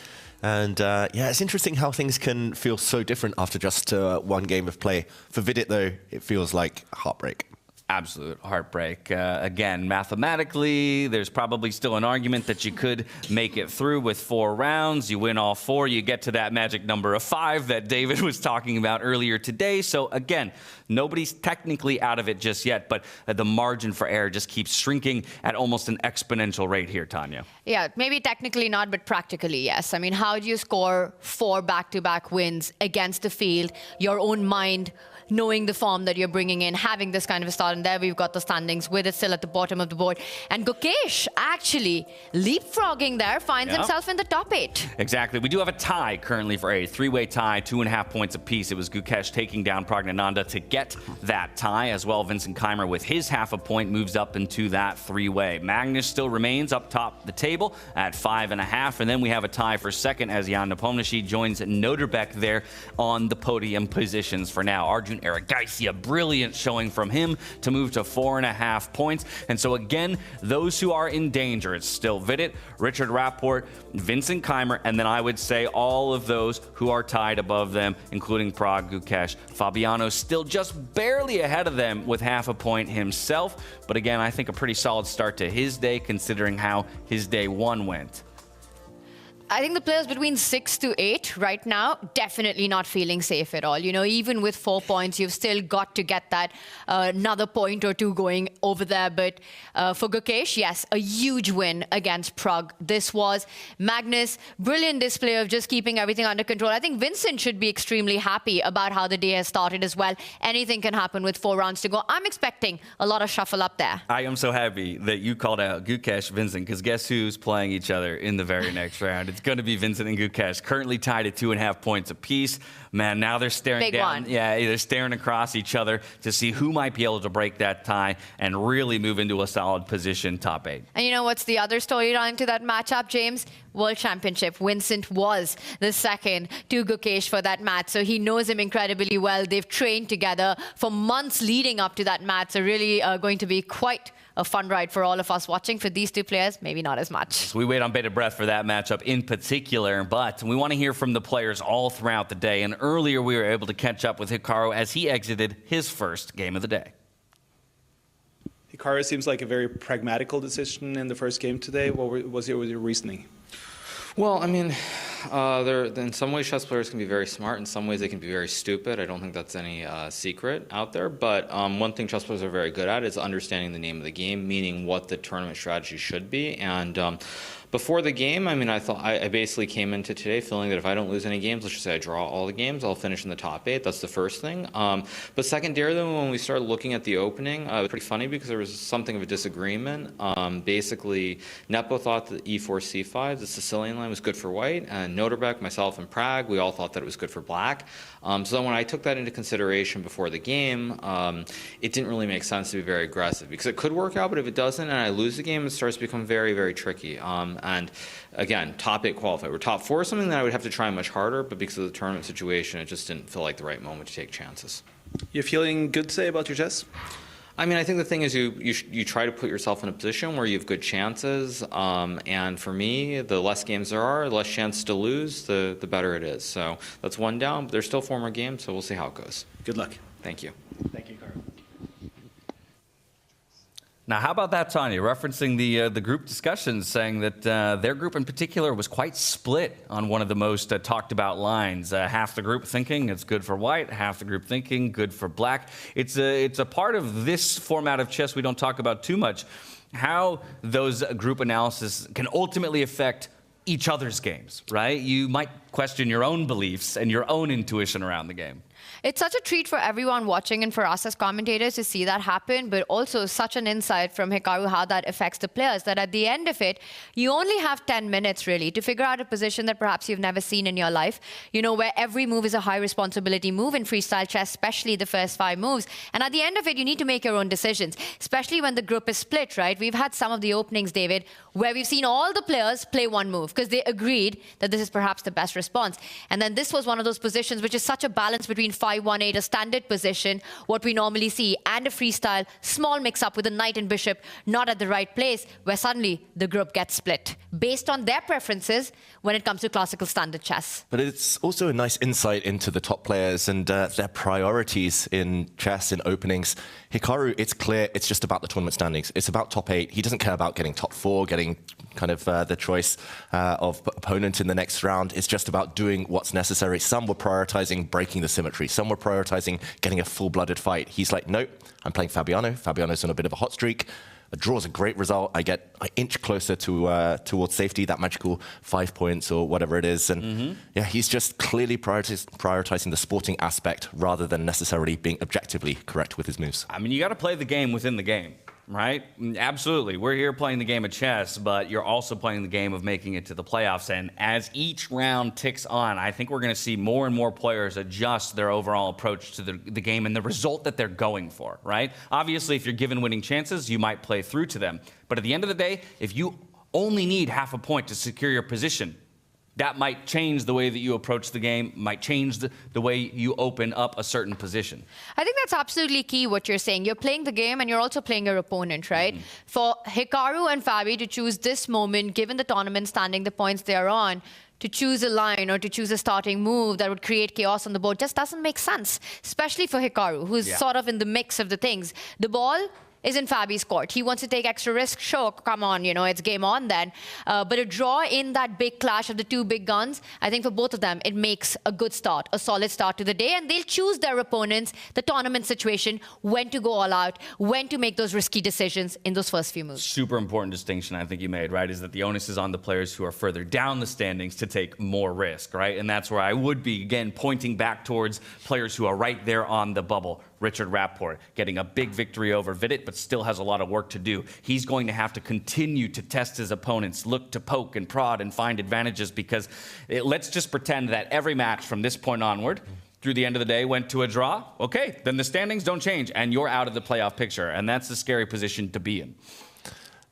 And yeah, it's interesting how things can feel so different after just one game of play. For Vidit, though, it feels like heartbreak. Absolute heartbreak. Again, mathematically, there's probably still an argument that you could make it through with 4 rounds. You win all 4, you get to that magic number of 5 that David was talking about earlier today. So again, nobody's technically out of it just yet, but the margin for error just keeps shrinking at almost an exponential rate here, Tanya. Yeah, maybe technically not, but practically yes. I mean, how do you score 4 back-to-back wins against the field, your own mind, knowing the form that you're bringing in, having this kind of a start? And there we've got the standings with it still at the bottom of the board. And Gukesh actually leapfrogging there, finds himself in the top 8. Exactly. We do have a tie currently for a 3-way tie, 2.5 points apiece. It was Gukesh taking down Praggnanandhaa to get that tie as well. Vincent Keymer with his half a point moves up into that 3-way. Magnus still remains up top the table at 5.5. And then we have a tie for second as Jan Nepomniachtchi joins Nodirbek there on the podium positions for now. Arjun Erigaisi, a brilliant showing from him to move to 4.5 points. And so again, those who are in danger, it's still Vidit, Richard Rapport, Vincent Keymer, and then I would say all of those who are tied above them, including Pragg, Gukesh. Fabiano still just barely ahead of them with half a point himself. But again, I think a pretty solid start to his day considering how his day 1 went. I think the players between 6 to 8 right now, definitely not feeling safe at all. You know, even with 4 points, you've still got to get that another point or 2 going over there. But for Gukesh, yes, a huge win against Pragg. This was Magnus, brilliant display of just keeping everything under control. I think Vincent should be extremely happy about how the day has started as well. Anything can happen with 4 rounds to go. I'm expecting a lot of shuffle up there. I am so happy that you called out Gukesh, Vincent, because guess who's playing each other in the very next round? It's going to be Vincent and Gukesh, currently tied at 2.5 points apiece. Man, now they're staring Big down. one. Yeah, they're staring across each other to see who might be able to break that tie and really move into a solid position, top 8. And you know what's the other storyline to that matchup, James? World Championship. Vincent was the second to Gukesh for that match, so he knows him incredibly well. They've trained together for months leading up to that match, so really going to be quite a fun ride for all of us watching. For these 2 players, maybe not as much. So we wait on bated breath for that matchup in particular, but we want to hear from the players all throughout the day. And earlier we were able to catch up with Hikaru as he exited his first game of the day. Hikaru seems like a very pragmatical decision in the first game today. What was your reasoning? Well, I mean, in some ways chess players can be very smart. In some ways they can be very stupid. I don't think that's any secret out there. But one thing chess players are very good at is understanding the name of the game, meaning what the tournament strategy should be. And before the game, I mean, I basically came into today feeling that if I don't lose any games, let's just say I draw all the games, I'll finish in the top 8. That's the first thing. But secondarily, when we started looking at the opening, it was pretty funny because there was something of a disagreement. Basically, Nepo thought that e4, c5, the Sicilian line, was good for white, and Nodirbek, myself, and Pragg, we all thought that it was good for black. So then when I took that into consideration before the game, it didn't really make sense to be very aggressive because it could work out, but if it doesn't and I lose the game, it starts to become very, very tricky. And again, top 8 qualified. We're top 4 is something that I would have to try much harder, but because of the tournament situation, it just didn't feel like the right moment to take chances. You feeling good today about your chess? I mean, I think the thing is you try to put yourself in a position where you have good chances, and for me, the less games there are, the less chance to lose, the better it is. So that's 1 down, but there's still 4 more games, so we'll see how it goes. Good luck. Thank you. Thank you, Carl. Now, how about that, Tanya? Referencing the group discussions, saying that their group in particular was quite split on one of the most talked about lines. Half the group thinking it's good for white, half the group thinking good for black. It's a part of this format of chess we don't talk about too much, how those group analysis can ultimately affect each other's games, right? You might question your own beliefs and your own intuition around the game. It's such a treat for everyone watching and for us as commentators to see that happen, but also such an insight from Hikaru how that affects the players, that at the end of it, you only have 10 minutes really to figure out a position that perhaps you've never seen in your life, you know, where every move is a high responsibility move in freestyle chess, especially the first 5 moves. And at the end of it, you need to make your own decisions, especially when the group is split, right? We've had some of the openings, David, where we've seen all the players play one move because they agreed that this is perhaps the best response. And then this was one of those positions which is such a balance between 5-1-8, a standard position, what we normally see, and a freestyle, small mix-up with a knight and bishop not at the right place, where suddenly the group gets split based on their preferences when it comes to classical standard chess. But it's also a nice insight into the top players and their priorities in chess, in openings. Hikaru, it's clear it's just about the tournament standings. It's about top 8. He doesn't care about getting top 4, getting kind of the choice of opponent in the next round. It's just about doing what's necessary. Some were prioritizing breaking the symmetry. Some were prioritizing getting a full-blooded fight. He's like, nope, I'm playing Fabiano. Fabiano's on a bit of a hot streak. A draw is a great result. I get an inch closer to towards safety, that magical 5 points or whatever it is. And yeah, he's just clearly prioritizing the sporting aspect rather than necessarily being objectively correct with his moves. I mean, you got to play the game within the game, right? Absolutely. We're here playing the game of chess, but you're also playing the game of making it to the playoffs. And as each round ticks on, I think we're going to see more and more players adjust their overall approach to the game and the result that they're going for, right? Obviously, if you're given winning chances, you might play through to them. But at the end of the day, if you only need half a point to secure your position, that might change the way that you approach the game, might change the way you open up a certain position. I think that's absolutely key what you're saying. You're playing the game and you're also playing your opponent, right? For Hikaru and Fabi to choose this moment, given the tournament standing, the points they're on, to choose a line or to choose a starting move that would create chaos on the board just doesn't make sense, especially for Hikaru, who's sort of in the mix of the things. The ball is in Fabi's court. He wants to take extra risk. Sure, come on, you know, it's game on then. But a draw in that big clash of the two big guns, I think for both of them, it makes a good start, a solid start to the day. And they'll choose their opponents, the tournament situation, when to go all out, when to make those risky decisions in those first few moves. Super important distinction I think you made, right, is that the onus is on the players who are further down the standings to take more risk, right? And that's where I would be, again, pointing back towards players who are right there on the bubble. Richard Rapport getting a big victory over Vidit, but still has a lot of work to do. He's going to have to continue to test his opponents, look to poke and prod and find advantages, because let's just pretend that every match from this point onward through the end of the day went to a draw. Okay, then the standings don't change and you're out of the playoff picture, and that's a scary position to be in.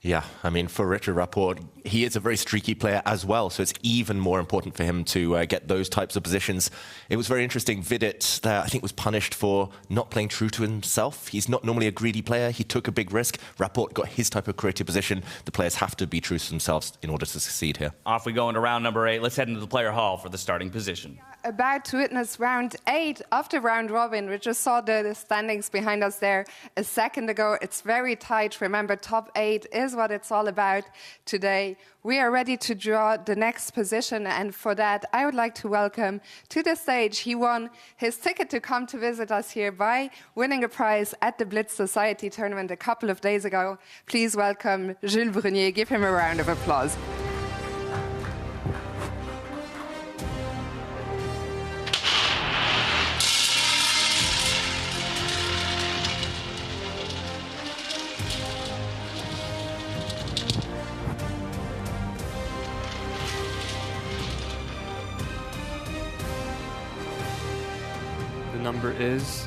Yeah, I mean, for Richard Rapport, he is a very streaky player as well, so it's even more important for him to get those types of positions. It was very interesting. Vidit, I think, was punished for not playing true to himself. He's not normally a greedy player. He took a big risk. Rapport got his type of creative position. The players have to be true to themselves in order to succeed here. Off we go into round number 8. Let's head into the player hall for the starting position. About to witness round 8 of the round robin. We just saw the standings behind us there a second ago. It's very tight. Remember, top 8 is what it's all about today. We are ready to draw the next position, and for that, I would like to welcome to the stage. He won his ticket to come to visit us here by winning a prize at the Blitz Society tournament a couple of days ago. Please welcome Jules Brunier. Give him a round of applause. Number is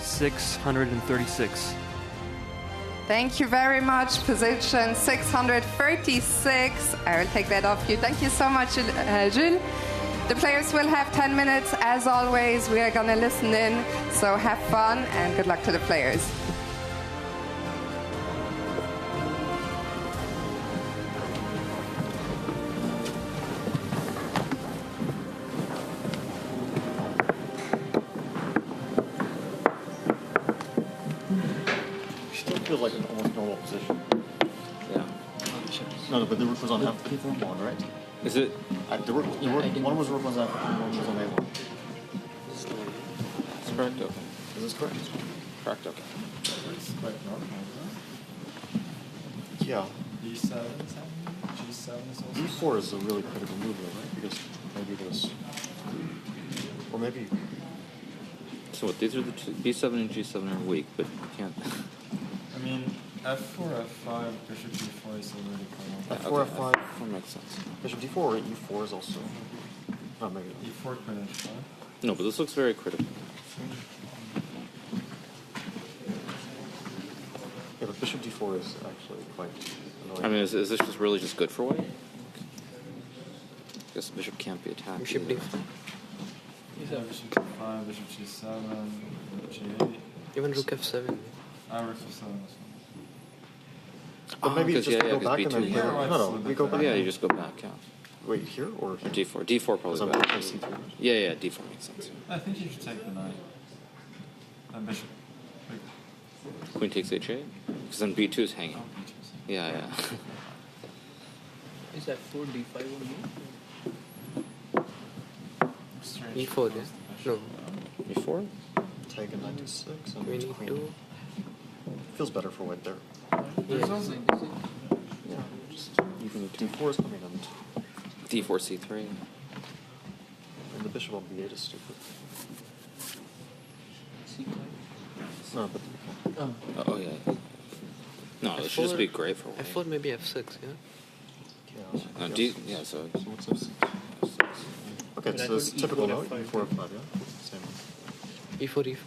636. Thank you very much. Position 636. I will take that off you. Thank you so much, Jules. The players will have 10 minutes. As always, we are going to listen in. So have fun and good luck to the players. Feels like an almost normal normal position. Yeah. No, but the rook was on F1, right? Is it? One was rook on F1, one was on A1. It's correct, okay. Is this correct? Correct, okay. Yeah. E7, G7 is also. E4 is a really critical move, though, right? Because maybe this, or maybe. So what, these are the two, B7 and G7 are weak, but you can't. I mean, F4, F5, Bishop D4 is already kind of. F4, F5. That makes sense. Bishop D4 or E4 is also. Not maybe. E4 queen H5. No, but this looks very critical. Yeah, but Bishop D4 is actually quite annoying. I mean, is this just really just good for white? I guess the bishop can't be attacked. Bishop D5. Yeah, Bishop D5, Bishop G7, G8. Even Rook F7. Rook F7 as But maybe because, just go because back and then B2. play no, we go back. Yeah, you just go back, yeah. Wait, here or here? D4. D4 probably Because better. C3. Yeah, D4 makes sense. I think you should take the knight. And bishop. Queen takes H8? Because then B2 is hanging. Yeah. Is that 4 D5 on me? E4, yeah? No. E4? Take a knight to 6 and Queen E2. Feels better for white there. Yes. Yeah, just even D4 is coming and D4, C3. And the bishop on B8 is stupid. No, but Oh, yeah. No, it should just be great for white. F4 maybe F6, yeah? No, D, yeah, so what's F6? Okay, so it's typical now. E4, F5, yeah? Same. E4, E5.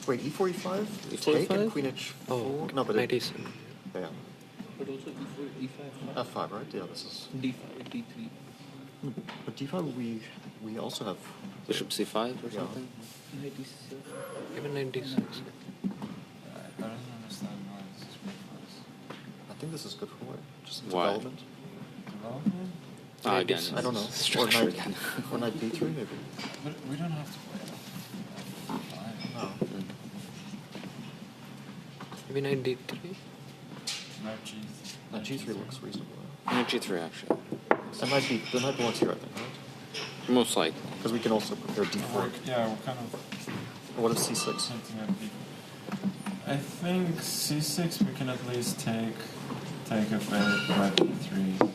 Wait, E4, E5? E4, Take E5? and Queen H4? Oh, no, but knight E7. Yeah. But also E4, E5. F5, right? Yeah, this is. D5, D3. But D5, we also have. Bishop C5 or Yeah. something? Knight E6. Even knight D6. I don't understand why this is good for us. I think this is good for white. Just Why? development. Development? Again, I don't know. structure Or knight, again. or knight B3 maybe. But we don't have to play F5. No. Maybe knight D3. Knight G3. Knight G3 looks reasonable. Knight G3 actually. And knight B, the knight belongs here, I think, right? Most likely. Because we can also prepare D4. Yeah, we're kind of Or what is C6? something at B. I think C6 we can at least take F8, knight B3.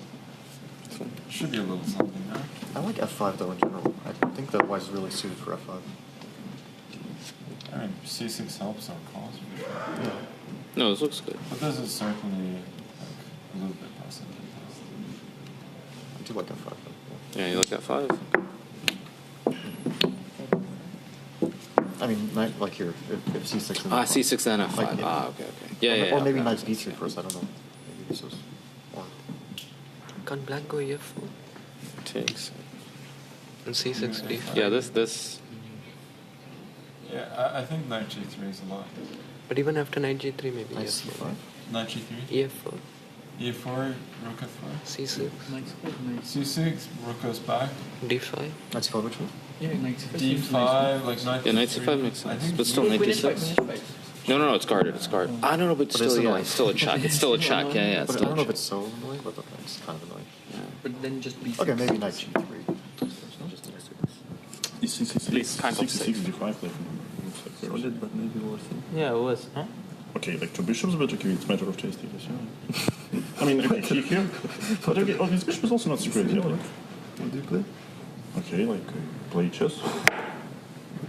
Should be a little something, huh? I like F5 though in general. I think that white is really suited for F5. I mean, C6 helps our cause. For sure. Yeah. No, this looks good. But this is certainly like a little bit less than I do like F5 though. Yeah, you like F5? I mean, knight, like here, if C6 and C6 and F5. Like, Okay. Yeah, Or maybe okay. knight B3 first, I don't know. Maybe this is. Or, Can't black go E4? Takes. And C6, D5. Yeah, this. Yeah, I think knight G3 is a lot. But even after knight G3 maybe knight E4. C5. Knight G3? E4. E4, rook F4. C6. C6, rook goes back. D5. Knight C5, which one? Yeah, knight C5. D5, like knight Yeah, knight C3. C5 makes I sense. think But still, knight D6. No, it's guarded. It's guarded. I don't know, but still, yeah, it's still a check. It's still a check. Yeah, it's But I still don't a know if check. it's so annoying, but it's kind of annoying. But then just B6. Okay, maybe knight G3. It's kind of safe. D5, like, Solid, but maybe worth it. Yeah, it was. Huh? okay, like two bishops, but okay, it's a matter of taste, I guess, yeah. I mean, okay, here, but okay, oh, this bishop is also not so great, yeah, like. What do you play? Okay, like, play chess.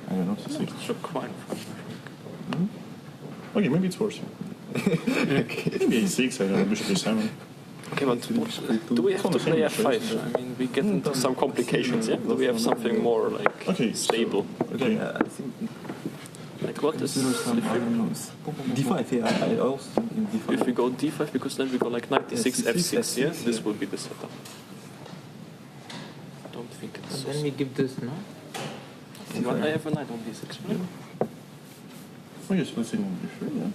I don't know, C6. Okay, maybe it's worse. Maybe A6, I don't know, bishop A7. Okay, but do we have to play F5? I mean, we get into some complications, yeah? Do we have something more, like, stable? Okay. I think, like, what is... D5, yeah, I also think in D5. If we go D5, because then we go, like, knight D6, F6, yeah? This would be the setup. I don't think it's... And then we give this, no? But I have a knight on D6, right? Oh, yes, let's say B3, yeah.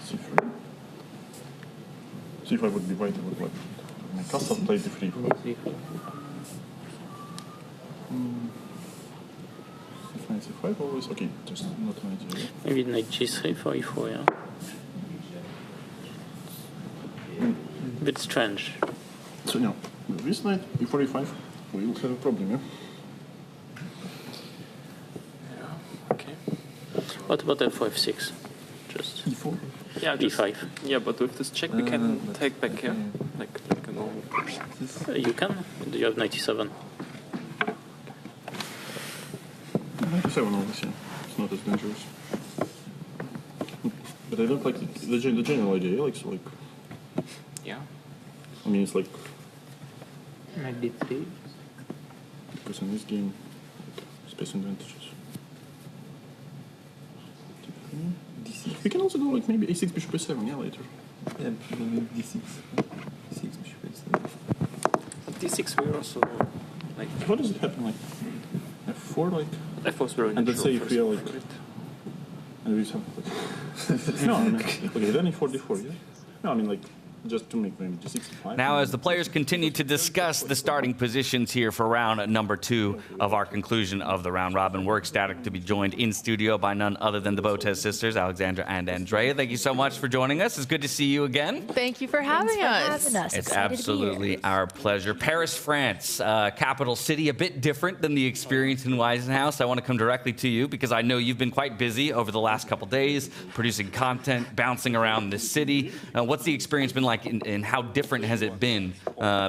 C3. C5 would be white, I would like. Castle play D3. C5 always, okay, just not an idea. Maybe knight G3 for E4, yeah? bit strange. So now, this knight, e45, we will have a problem, yeah? Okay. What about f5-6? Just e4? Yeah, e5. Yeah, but with this check we can take back here. Like a normal person. You can? You have 97. 97 always, yeah. It's not as dangerous. But I don't like the general idea, like, so like... Yeah. I mean, it's like... Knight d3. Because in this game, like, space advantages. We can also go like maybe a6, bishop a7, yeah, later. Yeah, maybe d6. d6, bishop a7. At d6 we're also like... How does it happen, like... f4, like... f4 is very and let's say if we are like... And we have... no, I mean, okay, then e4, d4, yeah? No, I mean, like... Just to make maybe d65. Now, as the players continue to discuss the starting positions here for round number 2 of our conclusion of the round robin, we're ecstatic to be joined in studio by none other than the Botez sisters, Alexandra and Andrea. Thank you so much for joining us. It's good to see you again. Thank you for having us. It's absolutely our pleasure. Paris, France, capital city, a bit different than the experience in Weisenhaus. I want to come directly to you because I know you've been quite busy over the last couple days, producing content, bouncing around the city. What's the experience been like, and how different has it been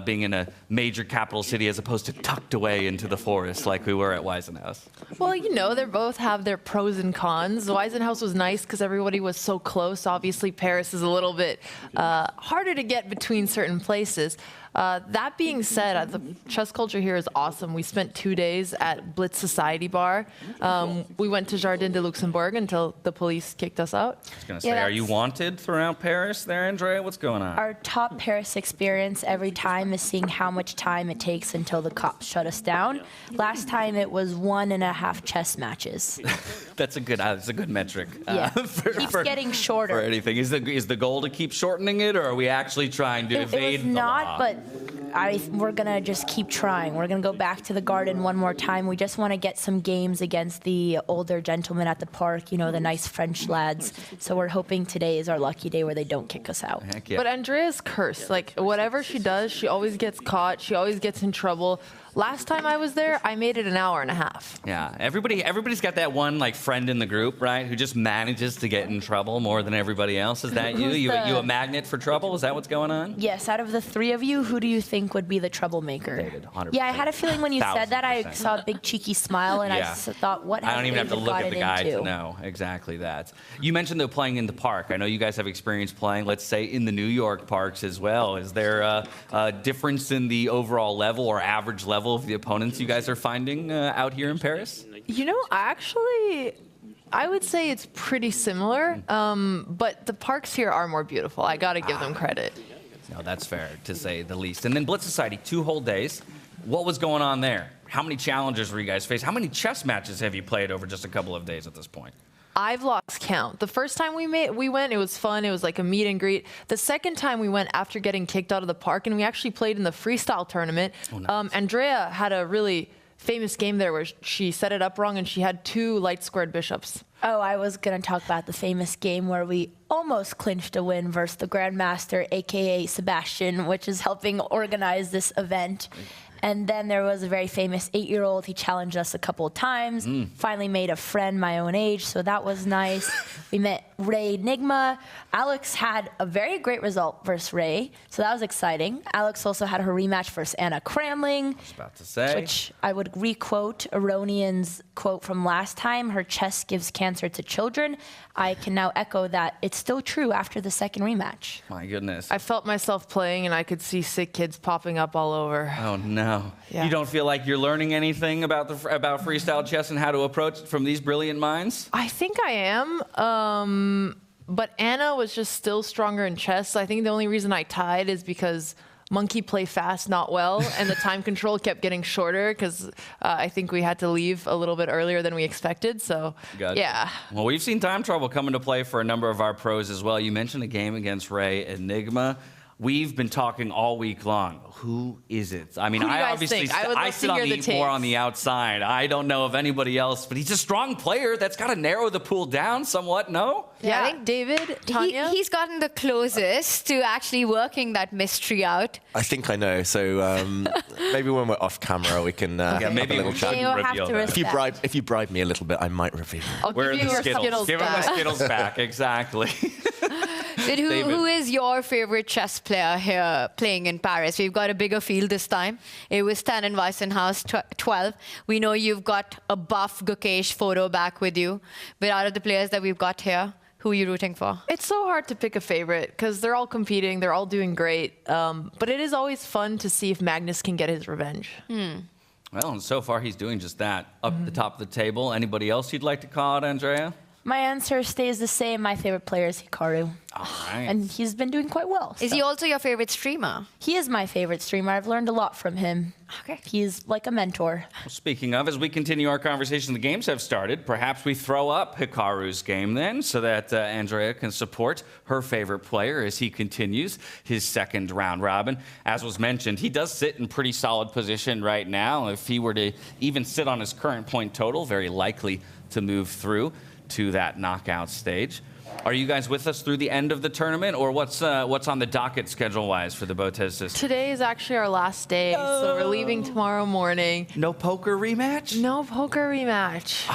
being in a major capital city as opposed to tucked away into the forest like we were at Weisenhaus? Well, you know, they both have their pros and cons. Weisenhaus was nice because everybody was so close. Obviously, Paris is a little bit harder to get between certain places. That being said, the chess culture here is awesome. We spent 2 days at Blitz Society Bar. We went to Jardin de Luxembourg until the police kicked us out. I was going to say, are you wanted throughout Paris there, Andrea? What's going on? Our top Paris experience every time is seeing how much time it takes until the cops shut us down. Last time it was 1.5 chess matches. That's a good metric. Yeah. Keeps getting shorter. For anything. Is the goal to keep shortening it, or are we actually trying to evade the law? But we're going to just keep trying. We're going to go back to the garden one more time. We just want to get some games against the older gentlemen at the park, you know, the nice French lads. So we're hoping today is our lucky day where they don't kick us out. Heck yeah. But Andrea's cursed. Like, whatever she does, she always gets caught. She always gets in trouble. Last time I was there, I made it an hour and a half. Yeah, everybody's got that one like friend in the group, right, who just manages to get in trouble more than everybody else. Is that you? You a magnet for trouble? Is that what's going on? Yes. Out of the 3 of you, who do you think would be the troublemaker? David, 100%. Yeah, I had a feeling when you said that, I saw a big cheeky smile, and yeah. I thought, what? I don't even have to look at the guy into? to know exactly that. You mentioned though playing in the park. I know you guys have experience playing, let's say, in the New York parks as well. Is there a difference in the overall level or average level of the opponents you guys are finding out here in Paris? You know, I would say it's pretty similar, but the parks here are more beautiful. I got to give them credit. No, that's fair, to say the least. And then Blitz Society, 2 whole days. What was going on there? How many challenges were you guys facing? How many chess matches have you played over just a couple of days at this point? I've lost count. The first time we went, it was fun. It was like a meet and greet. The second time we went after getting kicked out of the park, and we actually played in the freestyle tournament. Oh, nice. Andrea had a really famous game there where she set it up wrong, and she had 2 light squared bishops. Oh, I was going to talk about the famous game where we almost clinched a win versus the Grandmaster, a.k.a. Sebastian, which is helping organize this event. And then there was a very famous 8-year-old. He challenged us a couple of times, finally made a friend my own age, so that was nice. We met Ray Enigma. Alex had a very great result versus Ray, so that was exciting. Alex also had her rematch versus Anna Cramling. I was about to say. Which I would re-quote Aronian's quote from last time, her chess gives cancer to children. I can now echo that. It's still true after the second rematch. My goodness. I felt myself playing, and I could see sick kids popping up all over. Oh, no. Yeah. You don't feel like you're learning anything about freestyle chess and how to approach it from these brilliant minds? I think I am. But Anna was just still stronger in chess. I think the only reason I tied is because Monkey play fast, not well, and the time control kept getting shorter because I think we had to leave a little bit earlier than we expected. So, Gotcha. Yeah. Well, we've seen time trouble come into play for a number of our pros as well. You mentioned a game against Ray Enigma. We've been talking all week long. Who is it? I mean, Who do you I guys obviously think? I would I love sit to on hear the the more takes. on the outside. I don't know of anybody else, but he's a strong player. That's got to narrow the pool down somewhat. No? Yeah, I think David, Tanya. He's gotten the closest to actually working that mystery out. I think I know. So maybe when we're off camera, we can have maybe a little we chat. shouldn't reveal that. If you bribe me a little bit, I might reveal. Where are give the you your Skittles? Skittles Give him the back. Skittles back. Exactly. Who is your favorite chess player here playing in Paris? We've got a bigger field this time. It was 10 and Weissenhaus 12. We know you've got a buff Gukesh photo back with you. But out of the players that we've got here, who are you rooting for? It's so hard to pick a favorite because they're all competing. They're all doing great. But it is always fun to see if Magnus can get his revenge. Well, and so far he's doing just that. Up the top of the table. Anybody else you'd like to call out, Andrea? My answer stays the same. My favorite player is Hikaru. All right. And he's been doing quite well. Is he also your favorite streamer? He is my favorite streamer. I've learned a lot from him. Okay. He's like a mentor. Well, speaking of, as we continue our conversation, the games have started. Perhaps we throw up Hikaru's game then so that Andrea can support her favorite player as he continues his second round robin. As was mentioned, he does sit in pretty solid position right now. If he were to even sit on his current point total, very likely to move through to that knockout stage. Are you guys with us through the end of the tournament, or what's on the docket schedule-wise for the Botez sisters? Today is actually our last day, so we're leaving tomorrow morning. No poker rematch? No poker rematch.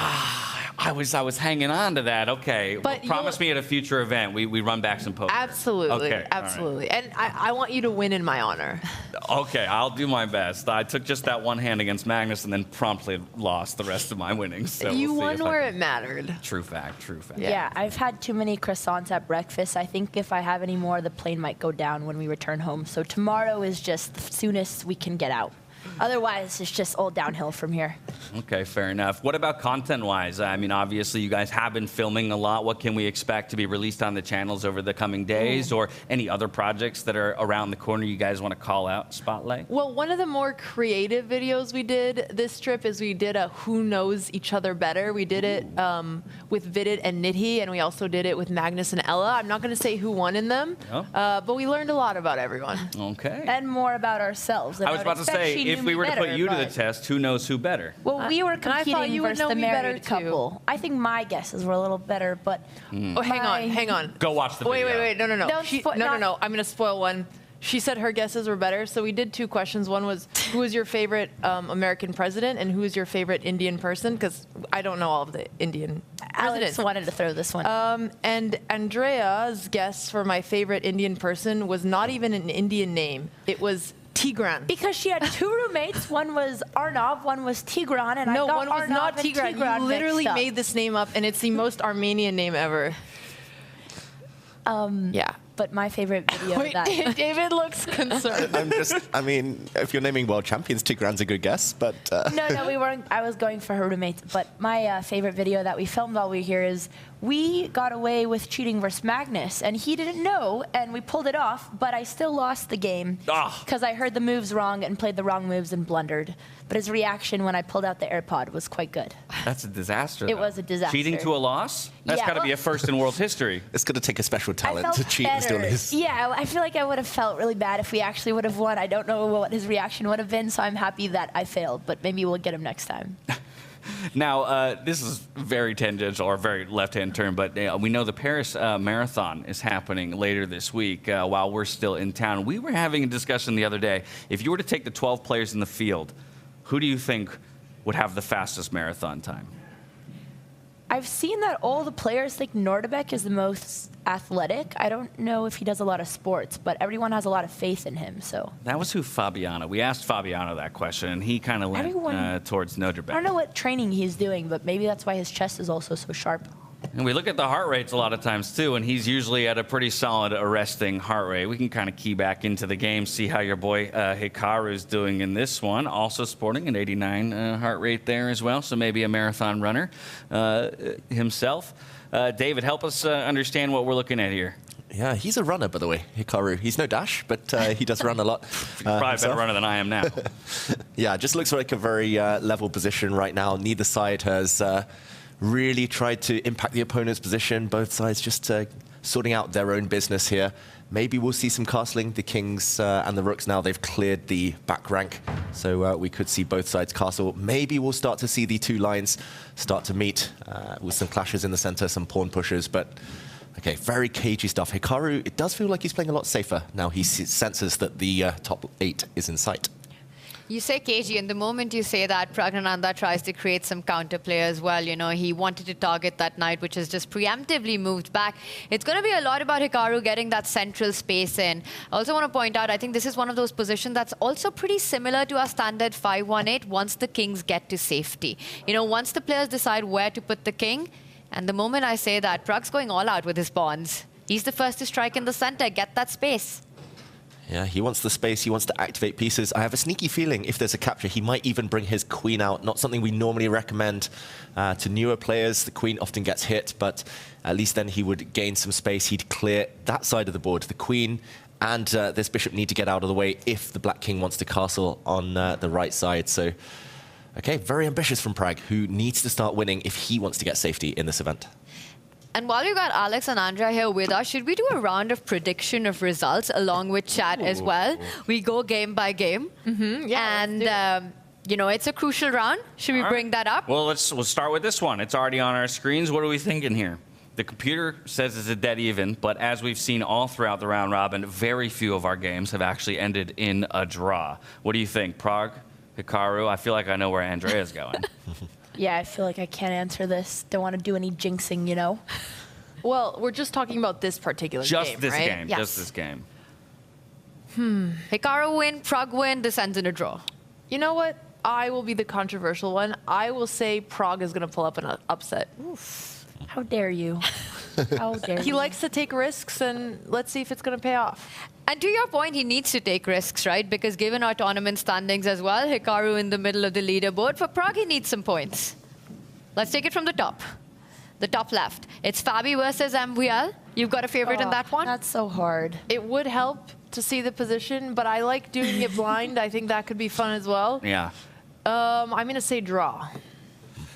I was hanging on to that. Okay, But well, promise me at a future event we run back some poker. Absolutely, Okay, all right. absolutely. And I want you to win in my honor. Okay, I'll do my best. I took just that one hand against Magnus and then promptly lost the rest of my winnings. So You we'll see won if I where can- it mattered. True fact, true fact. Yeah, I've had too many croissants at breakfast. I think if I have any more, the plane might go down when we return home. So tomorrow is just the soonest we can get out. Otherwise, it's just all downhill from here. Okay, fair enough. What about content-wise? I mean, obviously, you guys have been filming a lot. What can we expect to be released on the channels over the coming days, or any other projects that are around the corner you guys want to call out, spotlight? Well, one of the more creative videos we did this trip is we did a Who Knows Each Other Better. We did it with Vidit and Nidhi, and we also did it with Magnus and Ella. I'm not going to say who won in them, but we learned a lot about everyone. Okay. And more about ourselves. I was about to say, if we were to put you to the test, who knows who better? Well, we were and I thought competing you would versus know the me better, married too. couple. I think my guesses were a little better, but Oh, hang on. Go watch the Wait, video. no. Don't spo- not- No. I'm going to spoil one. She said her guesses were better, so we did two questions. One was, who is your favorite American president, and who is your favorite Indian person? Because I don't know all of the Indian Alex presidents. wanted to throw this one. And Andrea's guess for my favorite Indian person was not even an Indian name. It was Tigran. Because she had two roommates. One was Arnav, one was Tigran, and No, I got one was Arnav not and Tigran. You literally mixed up. made this name up, and it's the most Armenian name ever. Yeah. But my favorite video Wait, that David looks concerned. I mean, if you're naming world champions, Tigran's a good guess, but... No, we weren't. I was going for her roommates. But my favorite video that we filmed while we were here is we got away with cheating versus Magnus, and he didn't know, and we pulled it off, but I still lost the game because I heard the moves wrong and played the wrong moves and blundered. But his reaction when I pulled out the AirPod was quite good. That's a disaster. It though. was a disaster. Cheating to a loss? That's Yeah, got to be well- a first in world history. It's going to take a special I talent felt to cheat and still better. lose. Yeah, I feel like I would have felt really bad if we actually would have won. I don't know what his reaction would have been, so I'm happy that I failed, but maybe we'll get him next time. Now, this is very tangential or very left-hand turn, but we know the Paris Marathon is happening later this week while we're still in town. We were having a discussion the other day. If you were to take the 12 players in the field, who do you think would have the fastest marathon time? I've seen that all the players think Nodirbek is the most athletic. I don't know if he does a lot of sports, but everyone has a lot of faith in him. So That was who Fabiano. We asked Fabiano that question, and he kind of went Everyone- towards Nodirbek. I don't know what training he's doing, but maybe that's why his chest is also so sharp. And we look at the heart rates a lot of times, too, and he's usually at a pretty solid arresting heart rate. We can kind of key back into the game, see how your boy Hikaru's doing in this one. Also sporting an 89 heart rate there as well, so maybe a marathon runner himself. David, help us understand what we're looking at here. Yeah, he's a runner, by the way, Hikaru. He's no Dash, but he does run a lot. Probably a better himself. runner than I am now. Yeah, just looks like a very level position right now. Neither side has really tried to impact the opponent's position. Both sides just sorting out their own business here. Maybe we'll see some castling. The kings and the rooks now, they've cleared the back rank. So we could see both sides castle. Maybe we'll start to see the two lines start to meet with some clashes in the center, some pawn pushes. But, okay, very cagey stuff. Hikaru, it does feel like he's playing a lot safer now he senses that the top 8 is in sight. You say cagey, and the moment you say that, Praggnanandhaa tries to create some counterplay as well. You know, he wanted to target that knight, which is just preemptively moved back. It's going to be a lot about Hikaru getting that central space in. I also want to point out, I think this is one of those positions that's also pretty similar to our standard 5-1-8 once the kings get to safety. You know, once the players decide where to put the king, and the moment I say that, Prag's going all out with his pawns. He's the first to strike in the center, get that space. Yeah, he wants the space, he wants to activate pieces. I have a sneaky feeling if there's a capture, he might even bring his queen out. Not something we normally recommend to newer players. The queen often gets hit, but at least then he would gain some space. He'd clear that side of the board. The queen and this bishop need to get out of the way if the black king wants to castle on the right side. So, okay, very ambitious from Pragg, who needs to start winning if he wants to get safety in this event. And while you got Alex and Andrea here with us, should we do a round of prediction of results along with chat as well? We go game by game. Yeah, and, you know, it's a crucial round. Should we bring that up? Well, we'll start with this one. It's already on our screens. What are we thinking here? The computer says it's a dead even, but as we've seen all throughout the round robin, very few of our games have actually ended in a draw. What do you think, Pragg, Hikaru? I feel like I know where Andrea's going. Yeah, I feel like I can't answer this. Don't want to do any jinxing, you know? Well, we're just talking about this particular game, Just this right? game. Yes. Just this game. Hikaru win, Pragg win, this ends in a draw. You know what? I will be the controversial one. I will say Pragg is going to pull up an upset. Oof. How dare you? How dare you? He likes to take risks, and let's see if it's going to pay off. And to your point, he needs to take risks, right? Because given our tournament standings as well, Hikaru in the middle of the leaderboard. For Pragg, he needs some points. Let's take it from the top. The top left. It's Fabi versus MVL. You've got a favorite in that one? That's so hard. It would help to see the position, but I like doing it blind. I think that could be fun as well. Yeah. I'm going to say draw.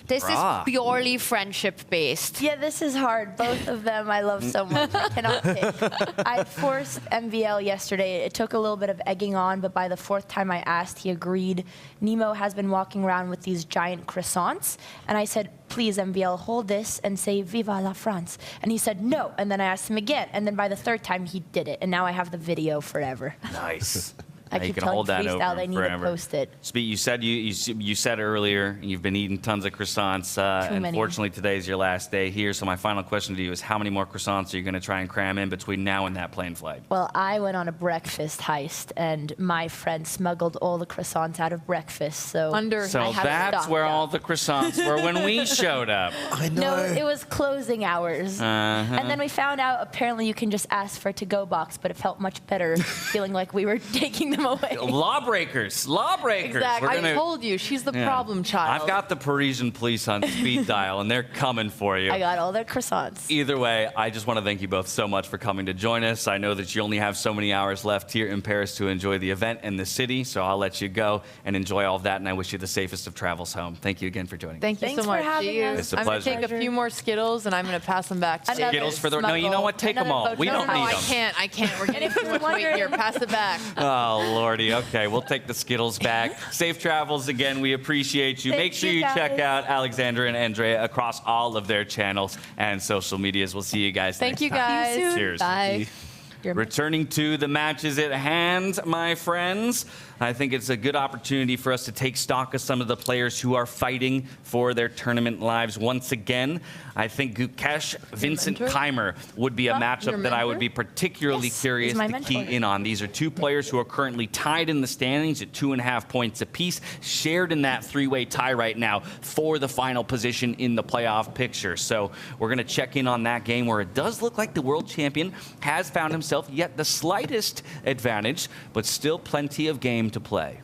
This is purely friendship-based. Yeah, this is hard. Both of them I love so much. I cannot pick. I forced MVL yesterday. It took a little bit of egging on, but by the 4th time I asked, he agreed. Nemo has been walking around with these giant croissants, and I said, please, MVL, hold this and say, Viva la France. And he said, no. And then I asked him again, and then by the 3rd time, he did it. And now I have the video forever. Nice. I you keep can telling hold that Freestyle over they need forever. to post it. Speak. You said you said earlier you've been eating tons of croissants. many. Unfortunately, today is your last day here. So my final question to you is: how many more croissants are you going to try and cram in between now and that plane flight? Well, I went on a breakfast heist, and my friend smuggled all the croissants out of breakfast. So So that's where all the croissants were when we showed up. I know. No, it was closing hours. And then we found out apparently you can just ask for a to-go box, but it felt much better feeling like we were taking them away. Lawbreakers. Exactly. I told you, she's the problem child. I've got the Parisian police on speed dial, and they're coming for you. I got all their croissants. Either way, I just want to thank you both so much for coming to join us. I know that you only have so many hours left here in Paris to enjoy the event and the city, so I'll let you go and enjoy all of that, and I wish you the safest of travels home. Thank you again for joining. Thank you Thanks so much. for having us. It's a I'm going to pleasure. take a few more Skittles, and I'm going to pass them back to Skittles for the... No, you know what? Take them all. We don't need them. I can't. We're getting too much weight here. Pass it back. Oh, Lordy. Okay, we'll take the Skittles back. Safe travels again. We appreciate you. Thank Make sure you, you guys. check out Alexandra and Andrea across all of their channels and social medias. We'll see you guys Thank next you, time. guys. See you soon. Cheers. Bye. Returning to the matches at hand, my friends. I think it's a good opportunity for us to take stock of some of the players who are fighting for their tournament lives once again. I think Gukesh, Vincent Keymer would be a matchup that I would be particularly curious to key in on. These are two players who are currently tied in the standings at 2.5 points apiece, shared in that three-way tie right now for the final position in the playoff picture. So we're going to check in on that game where it does look like the world champion has found himself yet the slightest advantage, but still plenty of game to play.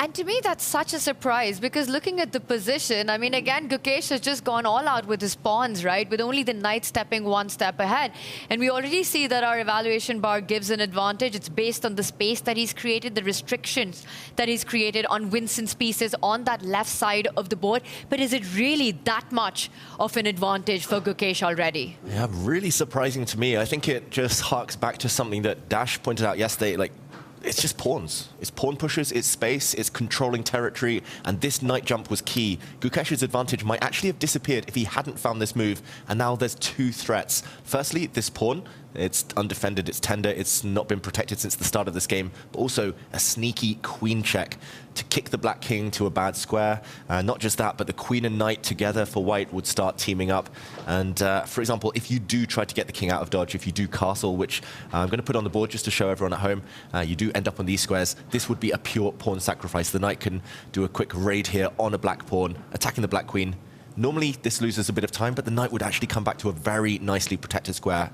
And to me, that's such a surprise because looking at the position, I mean, again, Gukesh has just gone all out with his pawns, right? With only the knight stepping one step ahead. And we already see that our evaluation bar gives an advantage. It's based on the space that he's created, the restrictions that he's created on Vincent's pieces on that left side of the board. But is it really that much of an advantage for Gukesh already? Yeah, really surprising to me. I think it just harks back to something that Dash pointed out yesterday, like, it's just pawns. It's pawn pushes, it's space, it's controlling territory, and this knight jump was key. Gukesh's advantage might actually have disappeared if he hadn't found this move, and now there's two threats. Firstly, this pawn. It's undefended, it's tender, it's not been protected since the start of this game, but also a sneaky queen check to kick the black king to a bad square. Not just that, but the queen and knight together for white would start teaming up. And for example, if you do try to get the king out of dodge, if you do castle, which I'm going to put on the board just to show everyone at home, you do end up on these squares, this would be a pure pawn sacrifice. The knight can do a quick raid here on a black pawn, attacking the black queen. Normally, this loses a bit of time, but the knight would actually come back to a very nicely protected square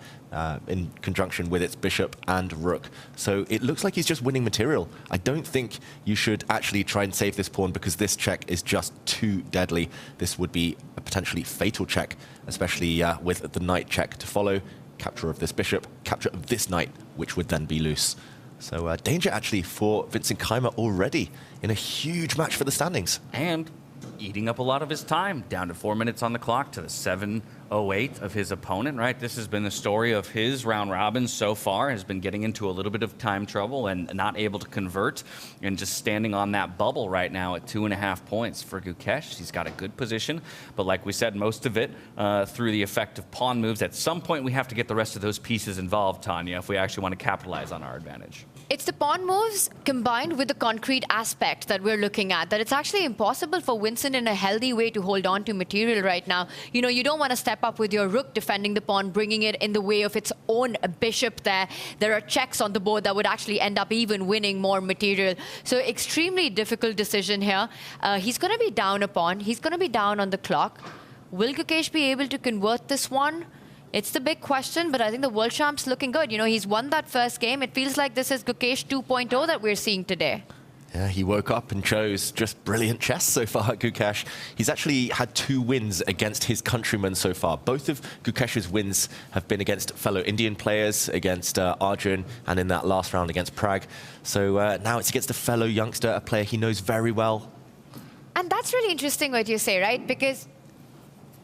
in conjunction with its bishop and rook. So it looks like he's just winning material. I don't think you should actually try and save this pawn because this check is just too deadly. This would be a potentially fatal check, especially with the knight check to follow. Capture of this bishop, capture of this knight, which would then be loose. So danger actually for Vincent Keymer already in a huge match for the standings. And eating up a lot of his time, down to 4 minutes on the clock to the 7:08 of his opponent, right? This has been the story of his round robin so far, has been getting into a little bit of time trouble and not able to convert and just standing on that bubble right now at 2.5 points for Gukesh. He's got a good position, but like we said, most of it through the effect of pawn moves. At some point, we have to get the rest of those pieces involved, Tanya, if we actually want to capitalize on our advantage. It's the pawn moves combined with the concrete aspect that we're looking at, that it's actually impossible for Vincent in a healthy way to hold on to material right now. You know, you don't want to step up with your rook defending the pawn, bringing it in the way of its own bishop there. There are checks on the board that would actually end up even winning more material. So extremely difficult decision here. He's going to be down a pawn. He's going to be down on the clock. Will Gukesh be able to convert this one? It's the big question, but I think the world champ's looking good. You know, he's won that first game. It feels like this is Gukesh 2.0 that we're seeing today. Yeah, he woke up and chose just brilliant chess so far at Gukesh. He's actually had 2 wins against his countrymen so far. Both of Gukesh's wins have been against fellow Indian players, against Arjun, and in that last round against Pragg. So now it's against a fellow youngster, a player he knows very well. And that's really interesting what you say, right? Because,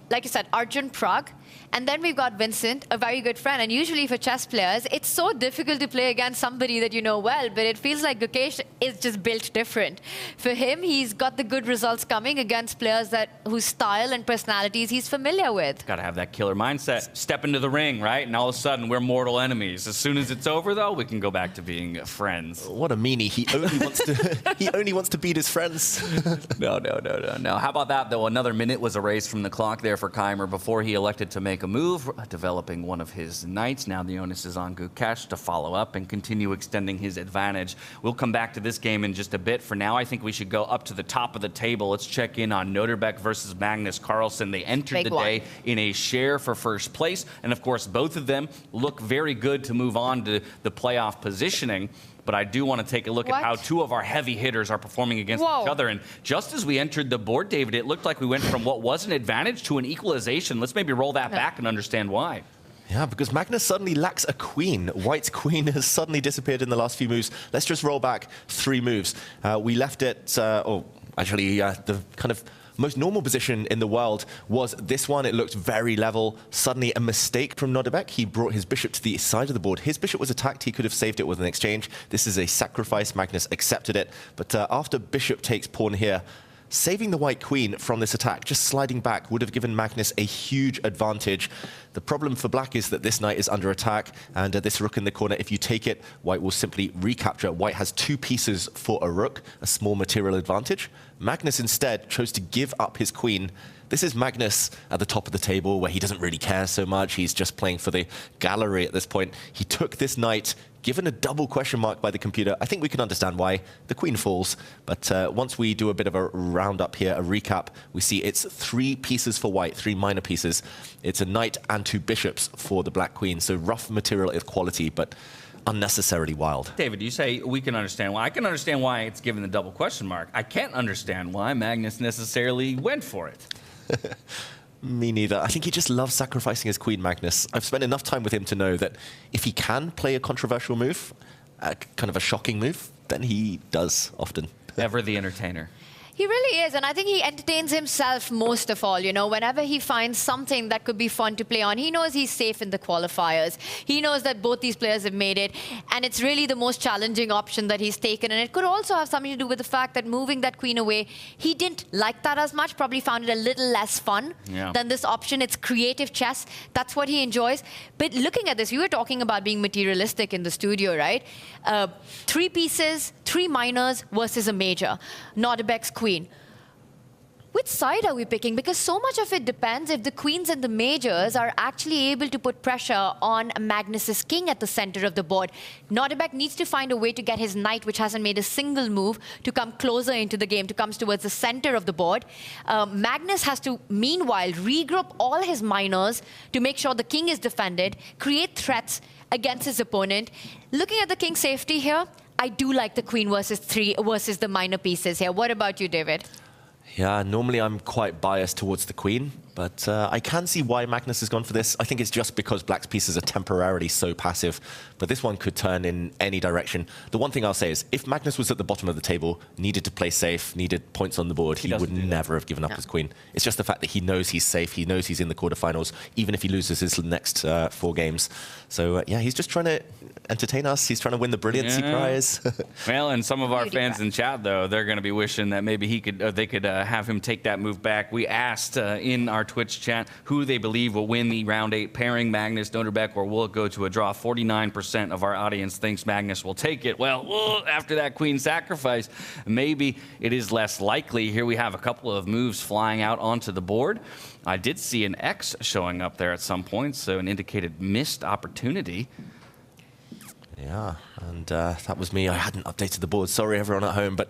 like you said, Arjun, Pragg, and then we've got Vincent, a very good friend. And usually for chess players, it's so difficult to play against somebody that you know well, but it feels like Gukesh is just built different. For him, he's got the good results coming against players whose style and personalities he's familiar with. Got to have that killer mindset. Step into the ring, right? And all of a sudden, we're mortal enemies. As soon as it's over, though, we can go back to being friends. What a meanie. He only wants to, he only wants to beat his friends. No. How about that, though? Another minute was erased from the clock there for Keymer before he elected to make a move, developing one of his knights. Now the onus is on Gukesh to follow up and continue extending his advantage. We'll come back to this game in just a bit. For now, I think we should go up to the top of the table. Let's check in on Nodirbek versus Magnus Carlsen. They entered the day in a share for first place, and of course, both of them look very good to move on to the playoff positioning. But I do want to take a look at how 2 of our heavy hitters are performing against each other. And just as we entered the board, David, it looked like we went from what was an advantage to an equalization. Let's maybe roll that back and understand why. Yeah, because Magnus suddenly lacks a queen. White's queen has suddenly disappeared in the last few moves. Let's just roll back 3 moves. We left it, the kind of most normal position in the world was this one. It looked very level. Suddenly a mistake from Nodirbek. He brought his bishop to the side of the board. His bishop was attacked. He could have saved it with an exchange. This is a sacrifice. Magnus accepted it. But after bishop takes pawn here, saving the white queen from this attack, just sliding back, would have given Magnus a huge advantage. The problem for black is that this knight is under attack, and this rook in the corner, if you take it, white will simply recapture. White has 2 pieces for a rook, a small material advantage. Magnus instead chose to give up his queen. This is Magnus at the top of the table, where he doesn't really care so much. He's just playing for the gallery at this point. He took this knight, given a double question mark by the computer. I think we can understand why. The queen falls, but once we do a bit of a roundup here, a recap, we see it's 3 pieces for white, 3 minor pieces. It's a knight and 2 bishops for the black queen, so rough material equality, but unnecessarily wild. David, you say we can understand why. I can understand why it's given the double question mark. I can't understand why Magnus necessarily went for it. Me neither. I think he just loves sacrificing his queen, Magnus. I've spent enough time with him to know that if he can play a controversial move, kind of a shocking move, then he does often. Ever the entertainer. He really is, and I think he entertains himself most of all. You know, whenever he finds something that could be fun to play on, he knows he's safe in the qualifiers. He knows that both these players have made it, and it's really the most challenging option that he's taken. And it could also have something to do with the fact that moving that queen away, he didn't like that as much, probably found it a little less fun than this option. It's creative chess. That's what he enjoys. But looking at this, we were talking about being materialistic in the studio, right? 3 pieces, 3 minors versus a major. Nodirbek's queen. Which side are we picking? Because so much of it depends if the queens and the majors are actually able to put pressure on Magnus's king at the center of the board. Nodirbek needs to find a way to get his knight, which hasn't made a single move, to come closer into the game, to come towards the center of the board. Magnus has to, meanwhile, regroup all his minors to make sure the king is defended, create threats against his opponent. Looking at the king's safety here, I do like the queen versus the minor pieces here. What about you, David? Yeah, normally I'm quite biased towards the queen, but I can see why Magnus has gone for this. I think it's just because black's pieces are temporarily so passive, but this one could turn in any direction. The one thing I'll say is, if Magnus was at the bottom of the table, needed to play safe, needed points on the board, he would never have given up his queen. It's just the fact that he knows he's safe, he knows he's in the quarterfinals, even if he loses his next 4 games. So yeah, he's just trying to entertain us. He's trying to win the Brilliancy Prize. Well, and some of our fans in chat, though, they're going to be wishing that maybe they could have him take that move back. We asked in our Twitch chat who they believe will win the round 8 pairing, Magnus, Nodirbek, or will it go to a draw. 49% of our audience thinks Magnus will take it. Well, after that queen sacrifice, maybe it is less likely. Here we have a couple of moves flying out onto the board. I did see an X showing up there at some point, so an indicated missed opportunity. Yeah, and that was me. I hadn't updated the board. Sorry, everyone at home, but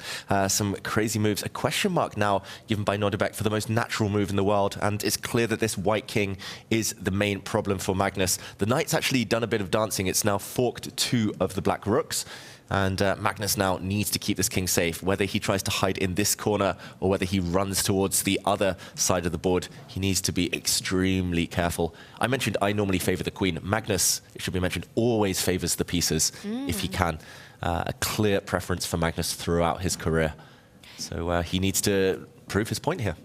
some crazy moves. A question mark now given by Nodirbek for the most natural move in the world, and it's clear that this white king is the main problem for Magnus. The knight's actually done a bit of dancing. It's now forked 2 of the black rooks, and Magnus now needs to keep this king safe. Whether he tries to hide in this corner or whether he runs towards the other side of the board, he needs to be extremely careful. I mentioned I normally favor the queen. Magnus, it should be mentioned, always favors the pieces if he can. A clear preference for Magnus throughout his career. So he needs to prove his point here.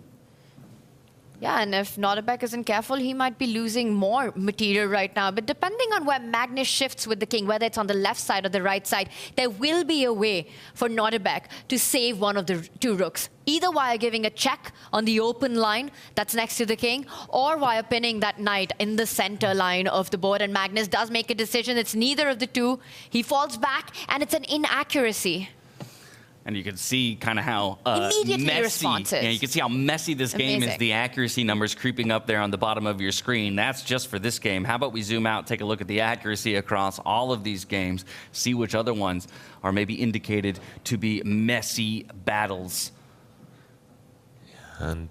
Yeah, and if Nodirbek isn't careful, he might be losing more material right now. But depending on where Magnus shifts with the king, whether it's on the left side or the right side, there will be a way for Nodirbek to save one of the 2 rooks, either via giving a check on the open line that's next to the king, or via pinning that knight in the center line of the board. And Magnus does make a decision. It's neither of the 2. He falls back, and it's an inaccuracy. And you can see kind of how immediately responses. Yeah, you can see how messy this game is. The accuracy numbers creeping up there on the bottom of your screen. That's just for this game. How about we zoom out, take a look at the accuracy across all of these games, see which other ones are maybe indicated to be messy battles. And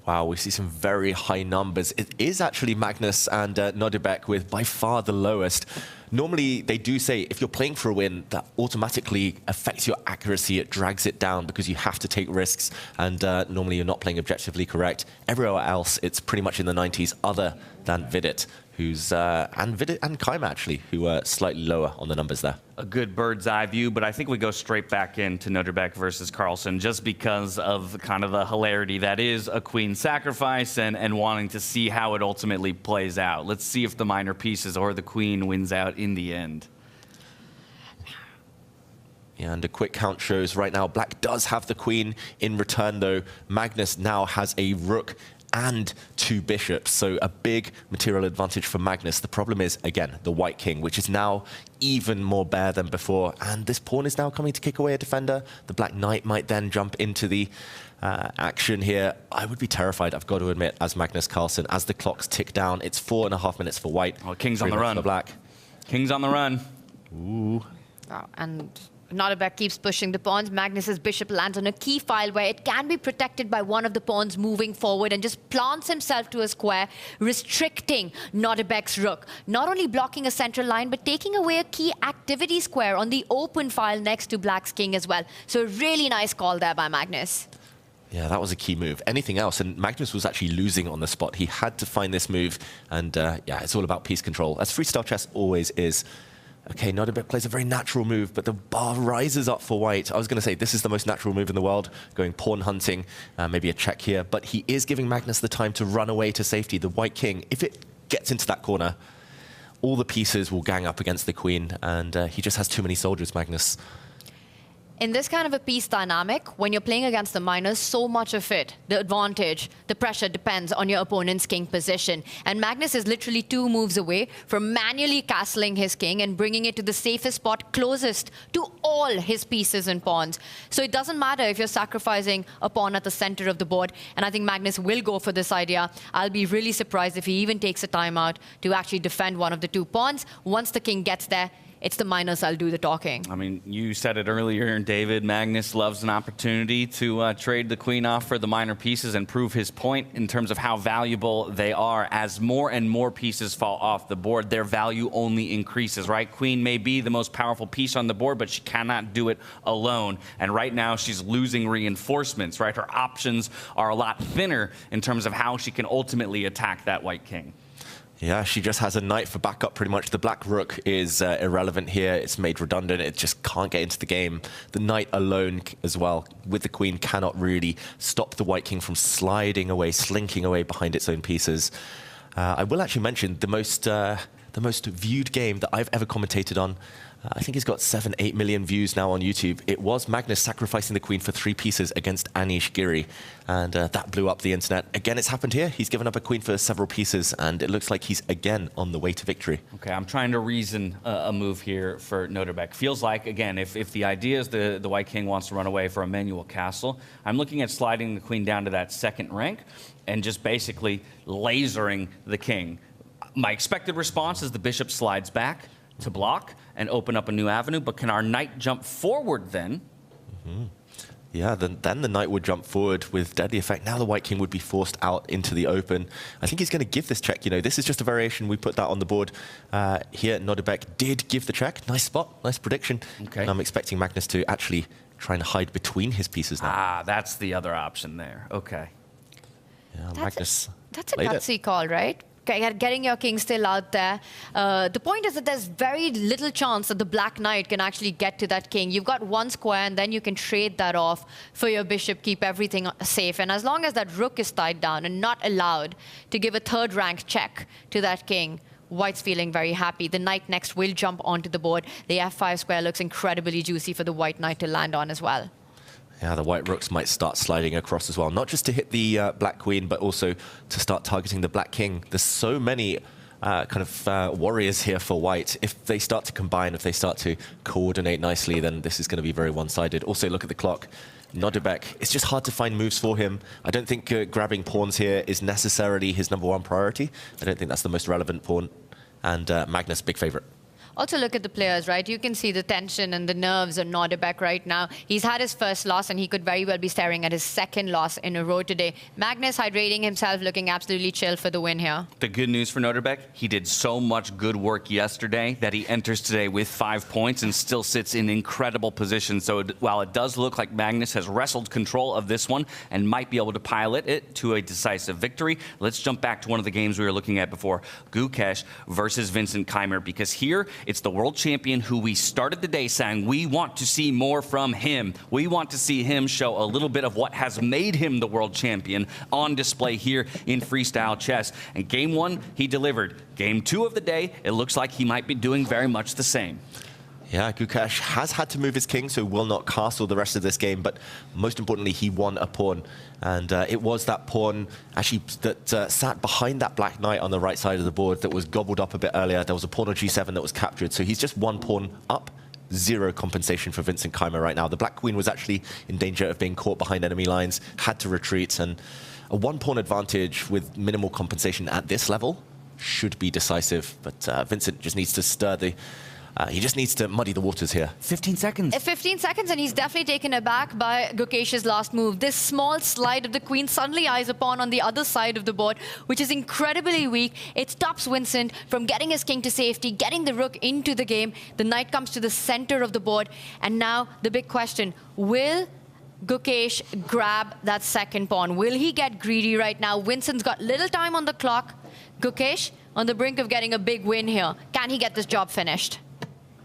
wow, we see some very high numbers. It is actually Magnus and Nodirbek with by far the lowest. Normally, they do say if you're playing for a win, that automatically affects your accuracy. It drags it down because you have to take risks. And normally, you're not playing objectively correct. Everywhere else, it's pretty much in the 90s, other than Vidit, who's and Vidit and Keymer, actually, who are slightly lower on the numbers there. A good bird's eye view, but I think we go straight back into Nodirbek versus Carlsen just because of kind of the hilarity that is a queen sacrifice and wanting to see how it ultimately plays out. Let's see if the minor pieces or the queen wins out in the end. Yeah, and a quick count shows right now black does have the queen. In return, though, Magnus now has a rook and 2 bishops, so a big material advantage for Magnus. The problem is, again, the white king, which is now even more bare than before, and this pawn is now coming to kick away a defender. The black knight might then jump into the action here. I would be terrified, I've got to admit, as Magnus Carlsen, as the clocks tick down. It's 4.5 minutes for white. Oh, king's on the run. For black. King's on the run. Ooh. Wow, and Nodirbek keeps pushing the pawns. Magnus's bishop lands on a key file where it can be protected by one of the pawns moving forward and just plants himself to a square, restricting Nodirbek's rook. Not only blocking a central line, but taking away a key activity square on the open file next to Black's king as well. So a really nice call there by Magnus. Yeah, that was a key move. Anything else, and Magnus was actually losing on the spot. He had to find this move, and yeah, it's all about piece control, as freestyle chess always is. Okay, Nodirbek plays a very natural move, but the bar rises up for white. I was going to say this is the most natural move in the world, going pawn hunting, maybe a check here, but he is giving Magnus the time to run away to safety. The white king, if it gets into that corner, all the pieces will gang up against the queen, and he just has too many soldiers, Magnus. In this kind of a piece dynamic, when you're playing against the minors, so much of it, the advantage, the pressure depends on your opponent's king position. And Magnus is literally 2 moves away from manually castling his king and bringing it to the safest spot closest to all his pieces and pawns. So it doesn't matter if you're sacrificing a pawn at the center of the board. And I think Magnus will go for this idea. I'll be really surprised if he even takes a timeout to actually defend one of the 2 pawns. Once the king gets there, it's the minors that'll do the talking. I mean, you said it earlier, David. Magnus loves an opportunity to trade the queen off for the minor pieces and prove his point in terms of how valuable they are. As more and more pieces fall off the board, their value only increases, right? Queen may be the most powerful piece on the board, but she cannot do it alone. And right now, she's losing reinforcements, right? Her options are a lot thinner in terms of how she can ultimately attack that white king. Yeah, she just has a knight for backup pretty much. The black rook is irrelevant here. It's made redundant. It just can't get into the game. The knight alone as well with the queen cannot really stop the white king from sliding away, slinking away behind its own pieces. I will actually mention the most viewed game that I've ever commentated on. I think he's got 7-8 million views now on YouTube. It was Magnus sacrificing the queen for 3 pieces against Anish Giri, and that blew up the internet. Again, it's happened here. He's given up a queen for several pieces, and it looks like he's again on the way to victory. Okay, I'm trying to reason a move here for Nodirbek. Feels like, again, if the idea is the white king wants to run away for a manual castle, I'm looking at sliding the queen down to that 2nd rank and just basically lasering the king. My expected response is the bishop slides back to block and open up a new avenue, but can our knight jump forward then? Mm-hmm. Yeah, then the knight would jump forward with deadly effect. Now the white king would be forced out into the open. I think he's going to give this check. You know, this is just a variation. We put that on the board. Here, Nodirbek did give the check. Nice spot, nice prediction. Okay. And I'm expecting Magnus to actually try and hide between his pieces now. Ah, that's the other option there. Okay. Yeah, Magnus. That's a gutsy call, right? Getting your king still out there. The point is that there's very little chance that the black knight can actually get to that king. You've got 1 square, and then you can trade that off for your bishop, keep everything safe. And as long as that rook is tied down and not allowed to give a 3rd rank check to that king, white's feeling very happy. The knight next will jump onto the board. The f5 square looks incredibly juicy for the white knight to land on as well. Yeah, the white rooks might start sliding across as well, not just to hit the black queen, but also to start targeting the black king. There's so many warriors here for white. If they start to combine, if they start to coordinate nicely, then this is going to be very one-sided. Also, look at the clock. Nodirbek, it's just hard to find moves for him. I don't think grabbing pawns here is necessarily his #1 priority. I don't think that's the most relevant pawn. And Magnus, big favorite. Also look at the players, right? You can see the tension and the nerves on Nodirbek right now. He's had his first loss, and he could very well be staring at his 2nd loss in a row today. Magnus hydrating himself, looking absolutely chill for the win here. The good news for Nodirbek, he did so much good work yesterday that he enters today with 5 points and still sits in incredible position. So while it does look like Magnus has wrestled control of this one and might be able to pilot it to a decisive victory, let's jump back to one of the games we were looking at before, Gukesh versus Vincent Keymer, because here it's the world champion who we started the day saying we want to see more from him. We want to see him show a little bit of what has made him the world champion on display here in freestyle chess. And game 1, he delivered. Game 2 of the day, it looks like he might be doing very much the same. Yeah, Gukesh has had to move his king, so will not castle the rest of this game. But most importantly, he won a pawn. And it was that pawn actually that sat behind that black knight on the right side of the board that was gobbled up a bit earlier. There was a pawn on g7 that was captured. So he's just 1 pawn up. 0 compensation for Vincent Keymer right now. The black queen was actually in danger of being caught behind enemy lines, had to retreat. And a 1 pawn advantage with minimal compensation at this level should be decisive. But Vincent just needs to stir the He just needs to muddy the waters here. 15 seconds. 15 seconds, and he's definitely taken aback by Gukesh's last move. This small slide of the queen suddenly eyes upon on the other side of the board, which is incredibly weak. It stops Vincent from getting his king to safety, getting the rook into the game. The knight comes to the center of the board, and now the big question, will Gukesh grab that second pawn? Will he get greedy right now? Vincent's got little time on the clock. Gukesh on the brink of getting a big win here. Can he get this job finished?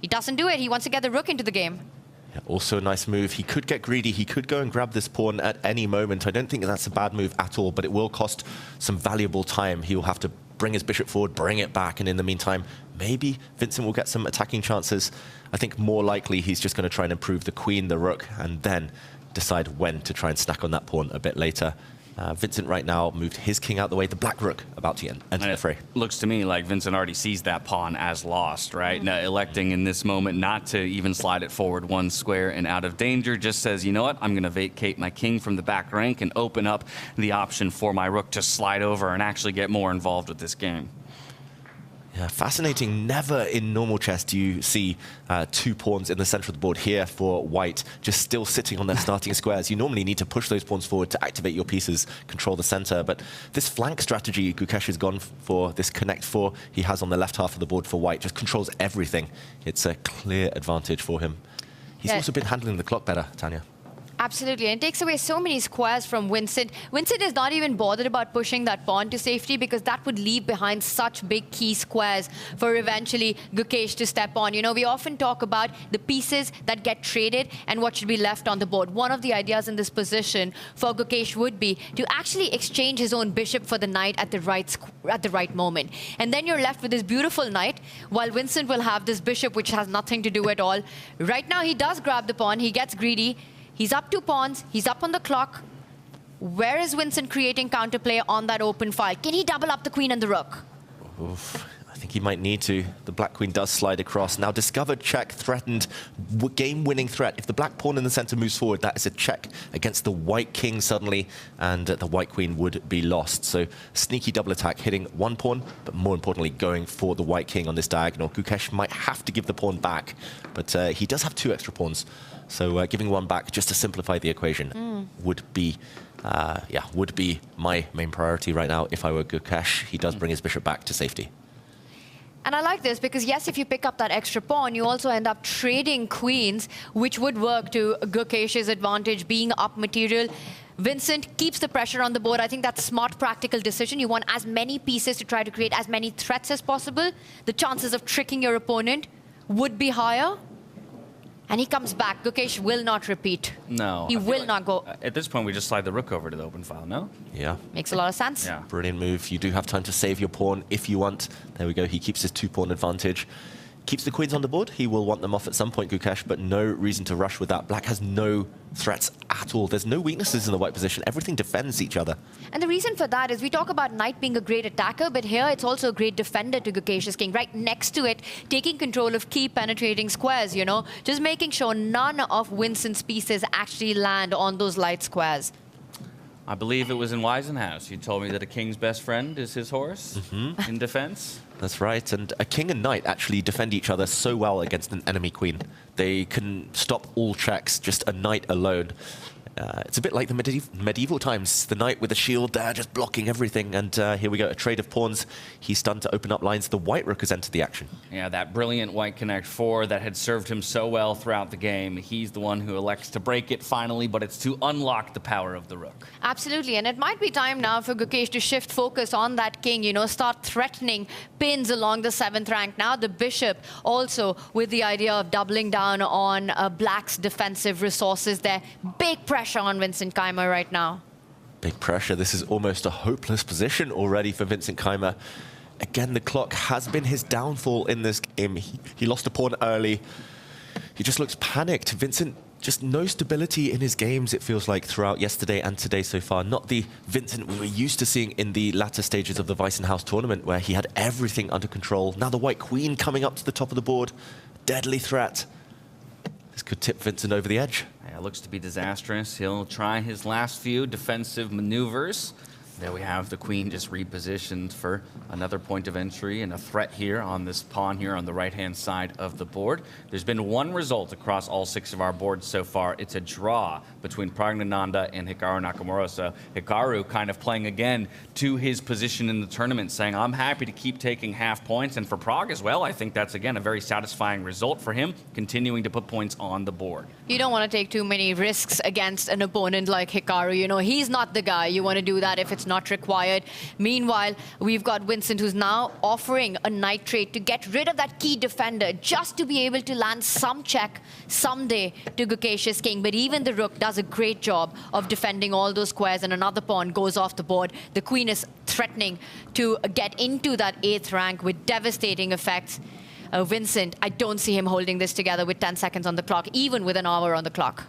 He doesn't do it. He wants to get the rook into the game. Yeah, also a nice move. He could get greedy. He could go and grab this pawn at any moment. I don't think that's a bad move at all, but it will cost some valuable time. He will have to bring his bishop forward, bring it back, and in the meantime, maybe Vincent will get some attacking chances. I think more likely he's just going to try and improve the queen, the rook, and then decide when to try and snack on that pawn a bit later. Vincent right now moved his king out the way, the black rook about to enter the fray. Looks to me like Vincent already sees that pawn as lost, right? Now, electing in this moment not to even slide it forward one square and out of danger, just says, you know what, I'm going to vacate my king from the back rank and open up the option for my rook to slide over and actually get more involved with this game. Yeah, fascinating. Never in normal chess do you see 2 pawns in the center of the board here for white, just still sitting on their starting squares. You normally need to push those pawns forward to activate your pieces, control the center. But this flank strategy Gukesh has gone for, this connect 4 he has on the left half of the board for white, just controls everything. It's a clear advantage for him. He's also been handling the clock better, Tanya. Absolutely, and it takes away so many squares from Vincent. Vincent is not even bothered about pushing that pawn to safety because that would leave behind such big key squares for eventually Gukesh to step on. You know, we often talk about the pieces that get traded and what should be left on the board. One of the ideas in this position for Gukesh would be to actually exchange his own bishop for the knight at the right moment. And then you're left with this beautiful knight, while Vincent will have this bishop which has nothing to do at all. Right now he does grab the pawn, he gets greedy. He's up 2 pawns. He's up on the clock. Where is Vincent creating counterplay on that open file? Can he double up the queen and the rook? Oof, I think he might need to. The black queen does slide across. Now discovered check, threatened, game-winning threat. If the black pawn in the center moves forward, that is a check against the white king suddenly, and the white queen would be lost. So sneaky double attack, hitting 1 pawn, but more importantly, going for the white king on this diagonal. Gukesh might have to give the pawn back, but he does have 2 extra pawns. So giving 1 back just to simplify the equation would be my main priority right now if I were Gukesh. He does bring his bishop back to safety. And I like this because, yes, if you pick up that extra pawn, you also end up trading queens, which would work to Gukesh's advantage, being up material. Vincent keeps the pressure on the board. I think that's a smart, practical decision. You want as many pieces to try to create as many threats as possible. The chances of tricking your opponent would be higher. And he comes back. Gukesh will not repeat. No. He will not go. At this point, we just slide the rook over to the open file, no? Yeah. Makes a lot of sense. Yeah. Brilliant move. You do have time to save your pawn if you want. There we go. He keeps his 2-pawn advantage. Keeps the queens on the board. He will want them off at some point, Gukesh, but no reason to rush with that. Black has no threats at all. There's no weaknesses in the white position. Everything defends each other. And the reason for that is we talk about knight being a great attacker, but here it's also a great defender to Gukesh's king. Right next to it, taking control of key penetrating squares, you know, just making sure none of Vincent's pieces actually land on those light squares. I believe it was in Weisenhouse. You told me that a king's best friend is his horse in defense. That's right, and a king and knight actually defend each other so well against an enemy queen. They can stop all checks, just a knight alone. It's a bit like the medieval times. The knight with a shield there, just blocking everything. And here we go, a trade of pawns. He's done to open up lines. The white rook has entered the action. Yeah, that brilliant white connect 4 that had served him so well throughout the game. He's the one who elects to break it finally, but it's to unlock the power of the rook. Absolutely, and it might be time now for Gukesh to shift focus on that king, you know, start threatening pins along the 7th rank. Now the bishop also with the idea of doubling down on Black's defensive resources there. Big pressure on Vincent Keymer right now. Big pressure. This is almost a hopeless position already for Vincent Keymer. Again, the clock has been his downfall in this game. He lost a pawn early. He just looks panicked. Vincent, just no stability in his games, it feels like, throughout yesterday and today so far. Not the Vincent we were used to seeing in the latter stages of the Weissenhaus tournament, where he had everything under control. Now the white queen coming up to the top of the board. Deadly threat. This could tip Vincent over the edge. Yeah, looks to be disastrous. He'll try his last few defensive maneuvers. There we have the queen just repositioned for another point of entry and a threat here on this pawn here on the right-hand side of the board. There's been one result across all 6 of our boards so far. It's a draw between Praggnanandhaa and Hikaru Nakamura. So Hikaru kind of playing again to his position in the tournament, saying, I'm happy to keep taking half points. And for Pragg as well, I think that's, again, a very satisfying result for him, continuing to put points on the board. You don't want to take too many risks against an opponent like Hikaru. You know, he's not the guy. You want to do that if it's not required. Meanwhile, we've got Vincent, who's now offering a knight trade to get rid of that key defender, just to be able to land some check someday to Gukesh's king. But even the rook does a great job of defending all those squares, and another pawn goes off the board. The queen is threatening to get into that 8th rank with devastating effects. Vincent, I don't see him holding this together with 10 seconds on the clock, even with an hour on the clock.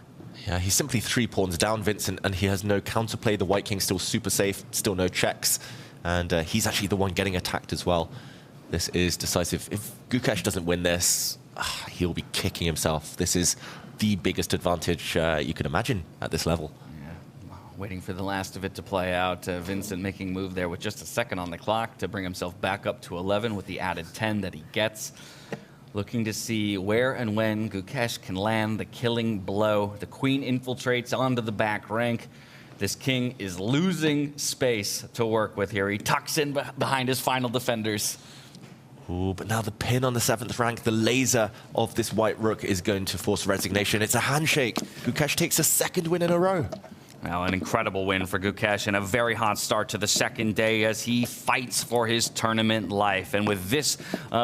Yeah, he's simply 3 pawns down, Vincent, and he has no counterplay. The white king's still super safe, still no checks, and he's actually the one getting attacked as well. This is decisive. If Gukesh doesn't win this, he'll be kicking himself. This is the biggest advantage you could imagine at this level. Yeah. Waiting for the last of it to play out. Vincent making move there with just a second on the clock to bring himself back up to 11 with the added 10 that he gets. Looking to see where and when Gukesh can land the killing blow. The queen infiltrates onto the back rank. This king is losing space to work with here. He tucks in behind his final defenders. Ooh, but now the pin on the 7th rank, the laser of this white rook is going to force resignation. It's a handshake. Gukesh takes a 2nd win in a row. Well, an incredible win for Gukesh and a very hot start to the 2nd day as he fights for his tournament life. And with this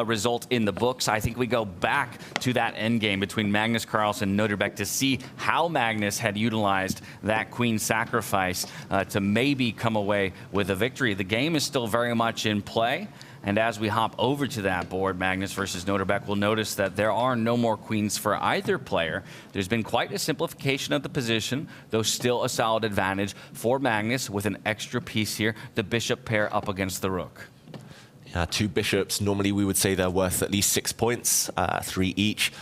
result in the books, I think we go back to that endgame between Magnus Carlsen and Nodirbek to see how Magnus had utilized that queen sacrifice to maybe come away with a victory. The game is still very much in play. And as we hop over to that board, Magnus versus Nodirbek, we'll notice that there are no more queens for either player. There's been quite a simplification of the position, though still a solid advantage for Magnus with an extra piece here, the bishop pair up against the rook. Yeah, 2 bishops. Normally we would say they're worth at least 6 points, 3 each.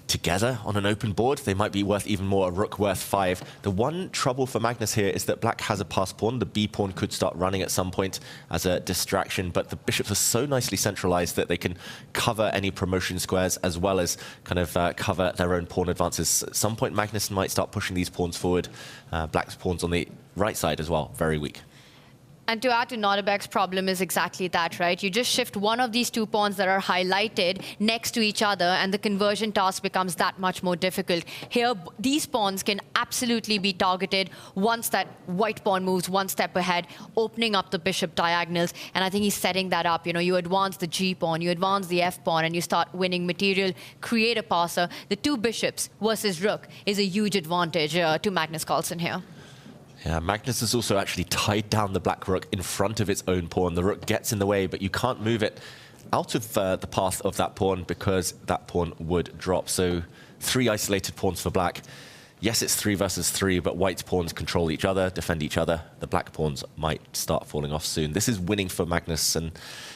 Together on an open board, they might be worth even more, a rook worth 5. The one trouble for Magnus here is that black has a passed pawn. The b pawn could start running at some point as a distraction, but the bishops are so nicely centralized that they can cover any promotion squares as well as kind of cover their own pawn advances. At some point, Magnus might start pushing these pawns forward. Black's pawns on the right side as well, very weak. And to add to Nodirbek's problem is exactly that, right? You just shift one of these 2 pawns that are highlighted next to each other, and the conversion task becomes that much more difficult. Here, these pawns can absolutely be targeted once that white pawn moves 1 step ahead, opening up the bishop diagonals. And I think he's setting that up. You know, you advance the g pawn, you advance the f pawn, and you start winning material, create a passer. The 2 bishops versus rook is a huge advantage to Magnus Carlsen here. Yeah, Magnus has also actually tied down the black rook in front of its own pawn. The rook gets in the way, but you can't move it out of the path of that pawn because that pawn would drop. So 3 isolated pawns for black. Yes, it's 3 versus 3, but white's pawns control each other, defend each other. The black pawns might start falling off soon. This is winning for Magnus, and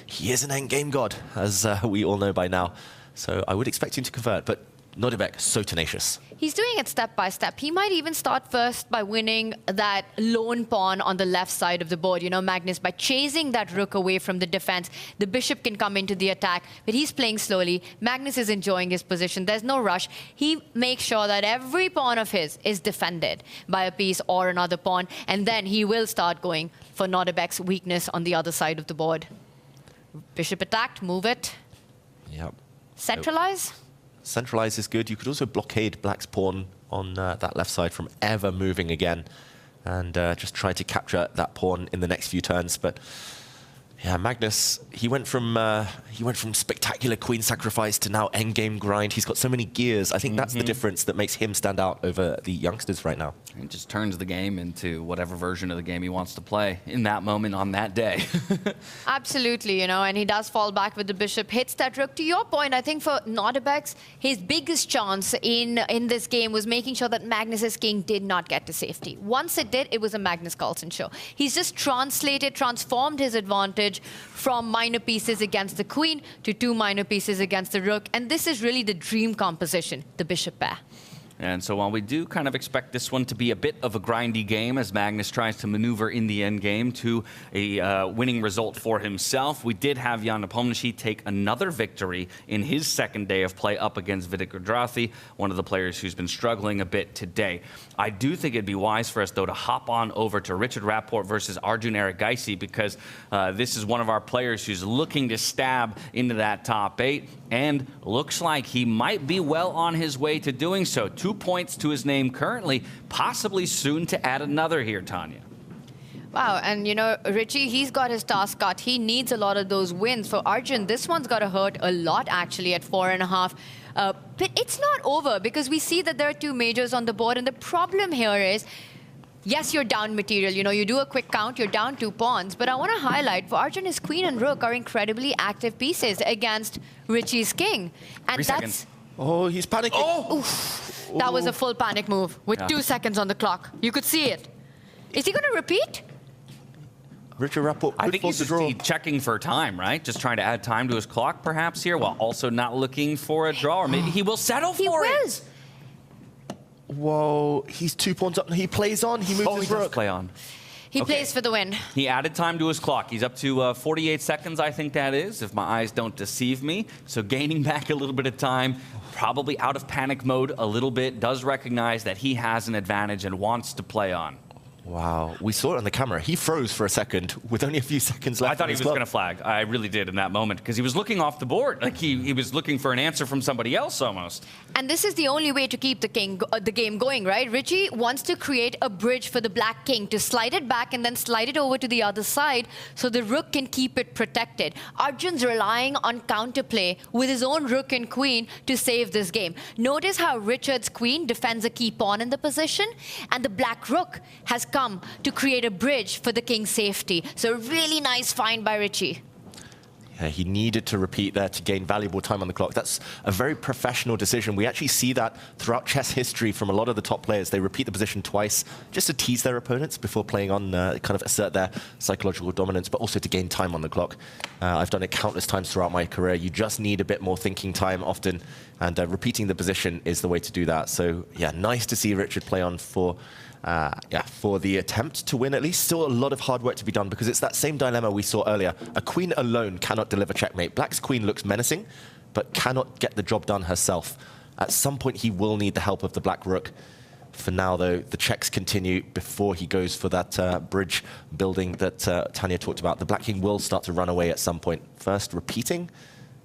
he is an endgame god, as we all know by now. So I would expect him to convert, but Nodirbek, so tenacious. He's doing it step by step. He might even start first by winning that lone pawn on the left side of the board. You know, Magnus, by chasing that rook away from the defense, the bishop can come into the attack, but he's playing slowly. Magnus is enjoying his position. There's no rush. He makes sure that every pawn of his is defended by a piece or another pawn, and then he will start going for Nodirbek's weakness on the other side of the board. Bishop attacked, move it. Yep. Centralize. Centralize is good. You could also blockade black's pawn on that left side from ever moving again and just try to capture that pawn in the next few turns. But yeah, Magnus, he went from spectacular queen sacrifice to now endgame grind. He's got so many gears. I think that's the difference that makes him stand out over the youngsters right now. He just turns the game into whatever version of the game he wants to play in that moment on that day. Absolutely, you know, and he does fall back with the bishop, hits that rook. To your point, I think for Nodirbek, his biggest chance in this game was making sure that Magnus's king did not get to safety. Once it did, it was a Magnus Carlsen show. He's just transformed his advantage from minor pieces against the queen to 2 minor pieces against the rook. And this is really the dream composition, the bishop pair. And so while we do kind of expect this one to be a bit of a grindy game as Magnus tries to maneuver in the end game to a winning result for himself, we did have Jan Nepomniachtchi take another victory in his second day of play up against Vidit Gujrathi, one of the players who's been struggling a bit today. I do think it'd be wise for us, though, to hop on over to Richard Rapport versus Arjun Erigaisi, because this is one of our players who's looking to stab into that top 8 and looks like he might be well on his way to doing so. 2 points to his name currently, possibly soon to add another here, Tanya. Wow, and you know, Richie, he's got his task cut. He needs a lot of those wins. For Arjun, this one's got to hurt a lot, actually, at 4.5. But it's not over, because we see that there are 2 majors on the board, and the problem here is, yes, you're down material. You know, you do a quick count, you're down 2 pawns. But I want to highlight, for Arjun, his queen and rook are incredibly active pieces against Richie's king. And 3 seconds. Oh, he's panicking. Oh! Oof. That was a full panic move with 2 seconds on the clock. You could see it. Is he going to repeat? Richard Rapport I think he's just checking for time, right? Just trying to add time to his clock, perhaps, here, while also not looking for a draw. Or maybe he will settle for it. Whoa, he's 2 pawns up. He plays on. He moves his rook. Does play on. He plays for the win. He added time to his clock. He's up to 48 seconds, I think that is, if my eyes don't deceive me. So gaining back a little bit of time, probably out of panic mode a little bit, does recognize that he has an advantage and wants to play on. Wow, we saw it on the camera. He froze for a second with only a few seconds left. I thought he was going to flag. I really did in that moment, because he was looking off the board. Like he was looking for an answer from somebody else almost. And this is the only way to keep the game going, right? Richie wants to create a bridge for the black king to slide it back and then slide it over to the other side so the rook can keep it protected. Arjun's relying on counterplay with his own rook and queen to save this game. Notice how Richard's queen defends a key pawn in the position, and the black rook has come to create a bridge for the king's safety. So really nice find by Richie. Yeah, he needed to repeat there to gain valuable time on the clock. That's a very professional decision. We actually see that throughout chess history from a lot of the top players. They repeat the position twice just to tease their opponents before playing on, kind of assert their psychological dominance, but also to gain time on the clock. I've done it countless times throughout my career. You just need a bit more thinking time often, and repeating the position is the way to do that. So yeah, nice to see Richard play on for the attempt to win at least. Still a lot of hard work to be done, because it's that same dilemma we saw earlier. A queen alone cannot deliver checkmate. Black's queen looks menacing, but cannot get the job done herself. At some point, he will need the help of the black rook. For now, though, the checks continue before he goes for that bridge building that Tanya talked about. The black king will start to run away at some point. First, repeating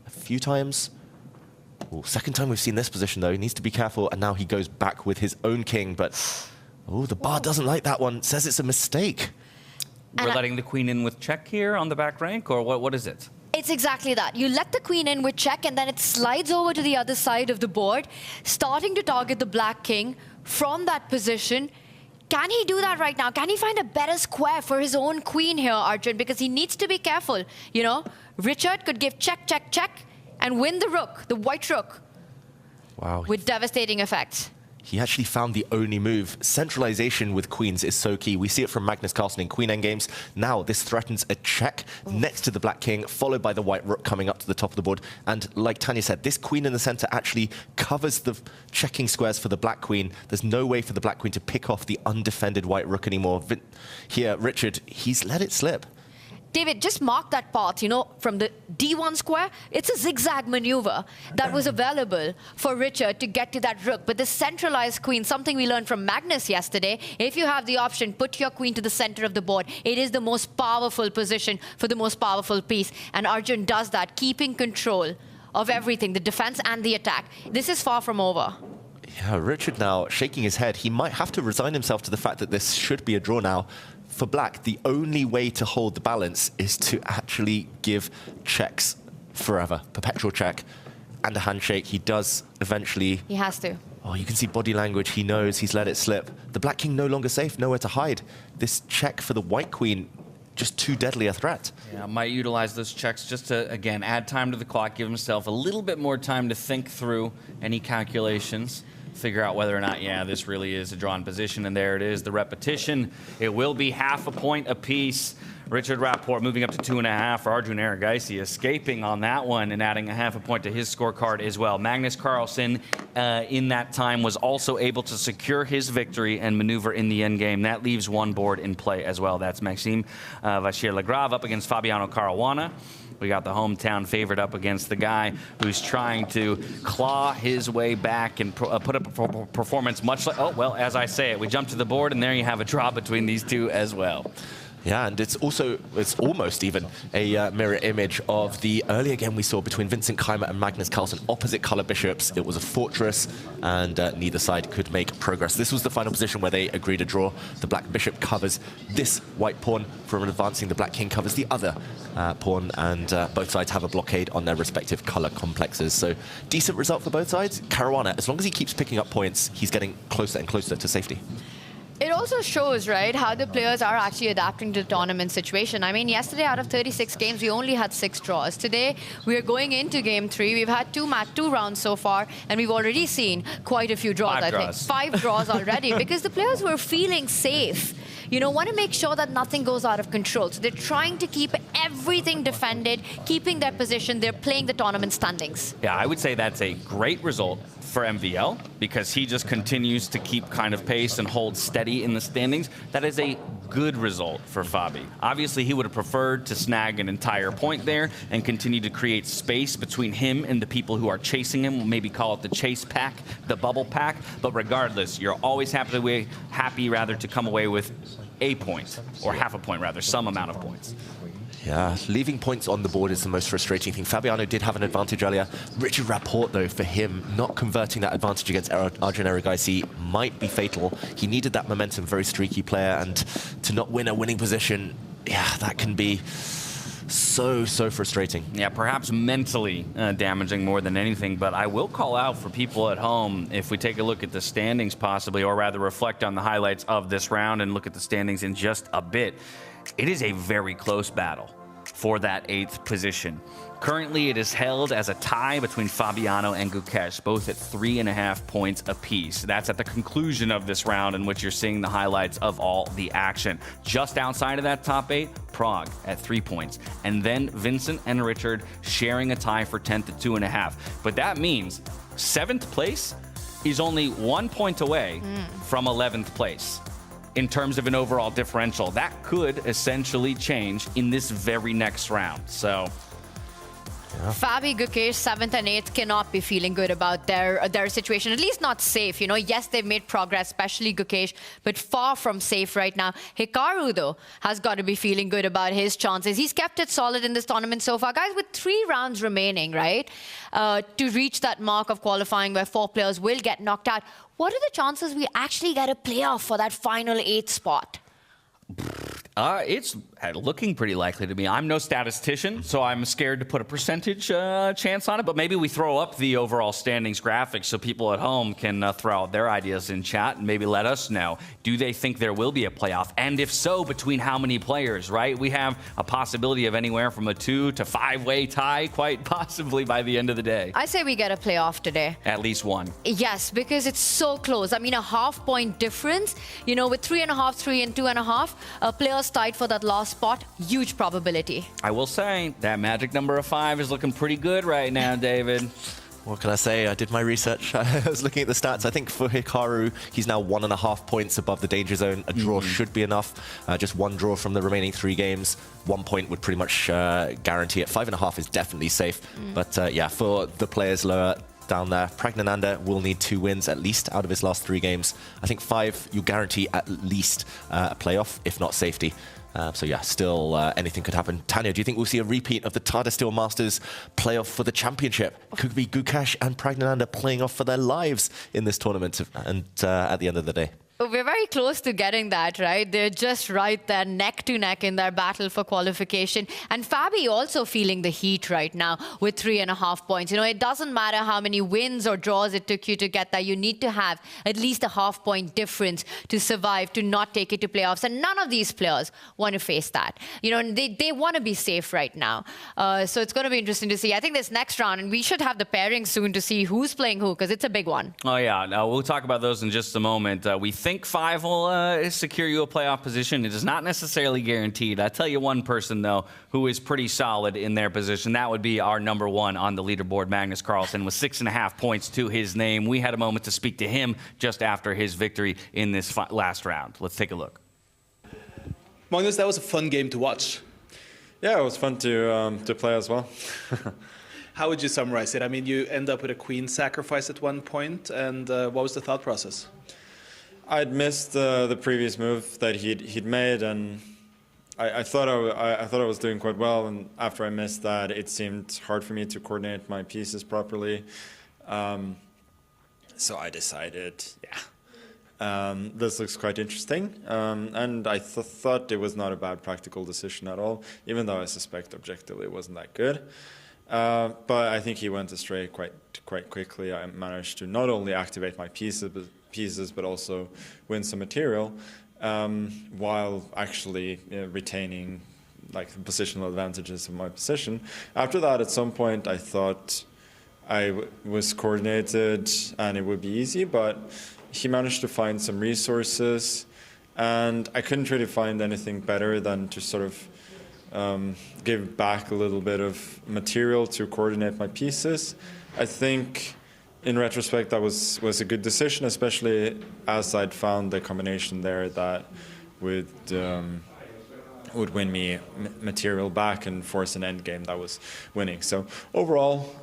a few times. Ooh, second time we've seen this position, though. He needs to be careful, and now he goes back with his own king, but... Oh, the bar doesn't like that one. Says it's a mistake. We're letting the queen in with check here on the back rank, or what is it? It's exactly that. You let the queen in with check, and then it slides over to the other side of the board, starting to target the black king from that position. Can he do that right now? Can he find a better square for his own queen here, Arjun? Because he needs to be careful. You know, Richard could give check, check, check, and win the rook, the white rook. Wow. With devastating effects. He actually found the only move. Centralization with queens is so key. We see it from Magnus Carlsen in queen endgames. Now this threatens a check next to the black king, followed by the white rook coming up to the top of the board. And like Tanya said, this queen in the center actually covers the checking squares for the black queen. There's no way for the black queen to pick off the undefended white rook anymore. Here, Richard, he's let it slip. David, just mark that path, you know, from the D1 square. It's a zigzag maneuver that was available for Richard to get to that rook. But the centralized queen, something we learned from Magnus yesterday, if you have the option, put your queen to the center of the board. It is the most powerful position for the most powerful piece. And Arjun does that, keeping control of everything, the defense and the attack. This is far from over. Yeah, Richard now shaking his head. He might have to resign himself to the fact that this should be a draw now. For black, the only way to hold the balance is to actually give checks forever. Perpetual check and a handshake. He does eventually. He has to. Oh, you can see body language. He knows he's let it slip. The black king no longer safe, nowhere to hide. This check for the white queen, just too deadly a threat. Yeah, might utilize those checks just to, again, add time to the clock, give himself a little bit more time to think through any calculations. Figure out whether or not, yeah, this really is a drawn position, and there it is, the repetition. It will be half a point apiece. Richard Rapport moving up to 2.5 for Arjun Erigaisi, escaping on that one and adding a half a point to his scorecard as well. Magnus Carlsen in that time was also able to secure his victory and maneuver in the end game. That leaves one board in play as well. That's Maxime Vachier-Lagrave up against Fabiano Caruana. We got the hometown favorite up against the guy who's trying to claw his way back and put up a performance much like, oh, well, as I say it, we jump to the board and there you have a draw between these two as well. Yeah, and it's almost even a mirror image of the earlier game we saw between Vincent Keymer and Magnus Carlsen, opposite color bishops. It was a fortress, and neither side could make progress. This was the final position where they agreed a draw. The black bishop covers this white pawn from advancing. The black king covers the other pawn, and both sides have a blockade on their respective color complexes. So decent result for both sides. Caruana, as long as he keeps picking up points, he's getting closer and closer to safety. It also shows, right, how the players are actually adapting to the tournament situation. I mean, yesterday out of 36 games, we only had 6 draws. Today, we are going into game 3. We've had 2 rounds so far, and we've already seen quite a few draws, I think. 5 draws already, because the players were feeling safe. You know, want to make sure that nothing goes out of control. So they're trying to keep everything defended, keeping their position. They're playing the tournament standings. Yeah, I would say that's a great result for MVL because he just continues to keep kind of pace and hold steady in the standings. That is a good result for Fabi. Obviously, he would have preferred to snag an entire point there and continue to create space between him and the people who are chasing him. We'll maybe call it the chase pack, the bubble pack. But regardless, you're always happy to come away with a point, or half a point rather, some amount of points. Yeah, leaving points on the board is the most frustrating thing. Fabiano did have an advantage earlier. Richard Rapport, though, for him, not converting that advantage against Arjun Erigaisi might be fatal. He needed that momentum, very streaky player, and to not win a winning position, yeah, that can be so frustrating. Yeah, perhaps mentally damaging more than anything, but I will call out for people at home, if we take a look at the standings possibly, or rather reflect on the highlights of this round and look at the standings in just a bit, it is a very close battle for that 8th position. Currently, it is held as a tie between Fabiano and Gukesh, both at 3.5 points apiece. That's at the conclusion of this round in which you're seeing the highlights of all the action. Just outside of that top 8, Prague at 3 points. And then Vincent and Richard sharing a tie for 10th at 2.5. But that means 7th place is only 1 point away from 11th place. In terms of an overall differential, that could essentially change in this very next round. So, yeah. Fabi, Gukesh, 7th and 8th cannot be feeling good about their situation, at least not safe. You know, yes, they've made progress, especially Gukesh, but far from safe right now. Hikaru, though, has got to be feeling good about his chances. He's kept it solid in this tournament so far. Guys, with 3 rounds remaining, right, to reach that mark of qualifying where 4 players will get knocked out, what are the chances we actually get a playoff for that final 8th spot? It's looking pretty likely to me. I'm no statistician, so I'm scared to put a percentage chance on it, but maybe we throw up the overall standings graphics so people at home can throw out their ideas in chat and maybe let us know. Do they think there will be a playoff? And if so, between how many players, right? We have a possibility of anywhere from a 2 to 5-way tie, quite possibly by the end of the day. I say we get a playoff today. At least one. Yes, because it's so close. I mean, a half-point difference, you know, with 3.5, 3 and 2.5, players tied for that last spot, huge probability. I will say that magic number of 5 is looking pretty good right now, David. What can I say? I did my research. I was looking at the stats. I think for Hikaru, he's now 1.5 points above the danger zone. A draw should be enough. Just 1 draw from the remaining 3 games. 1 point would pretty much guarantee it. 5.5 is definitely safe. But yeah, for the players lower down there, Praggnanandhaa will need 2 wins at least out of his last 3 games. I think 5, you guarantee at least a playoff, if not safety. So yeah, still anything could happen. Tanya, do you think we'll see a repeat of the Tata Steel Masters playoff for the championship? Could be Gukesh and Praggnanandhaa playing off for their lives in this tournament and at the end of the day. We're very close to getting that, right? They're just right there, neck to neck in their battle for qualification. And Fabi also feeling the heat right now with 3.5 points. You know, it doesn't matter how many wins or draws it took you to get there. You need to have at least a half-point difference to survive, to not take it to playoffs. And none of these players want to face that. You know, they want to be safe right now. So it's going to be interesting to see. I think this next round, and we should have the pairing soon to see who's playing who, because it's a big one. Oh, yeah. Now, we'll talk about those in just a moment. We think think 5 will secure you a playoff position. It is not necessarily guaranteed. I tell you one person, though, who is pretty solid in their position. That would be our number 1 on the leaderboard, Magnus Carlsen, with 6.5 points to his name. We had a moment to speak to him just after his victory in this last round. Let's take a look. Magnus, that was a fun game to watch. Yeah, it was fun to play as well. How would you summarize it? I mean, you end up with a queen sacrifice at one point, and what was the thought process? I'd missed the previous move that he'd made, and I thought I was doing quite well. And after I missed that, it seemed hard for me to coordinate my pieces properly. So I decided, this looks quite interesting, and I thought it was not a bad practical decision at all, even though I suspect objectively it wasn't that good. But I think he went astray quite quickly. I managed to not only activate my pieces, but also win some material, while actually retaining like the positional advantages of my position. After that, at some point, I thought I was coordinated and it would be easy, but he managed to find some resources, and I couldn't really find anything better than to sort of give back a little bit of material to coordinate my pieces. I think, in retrospect, that was a good decision, especially as I'd found the combination there that would win me material back and force an end game that was winning. So overall,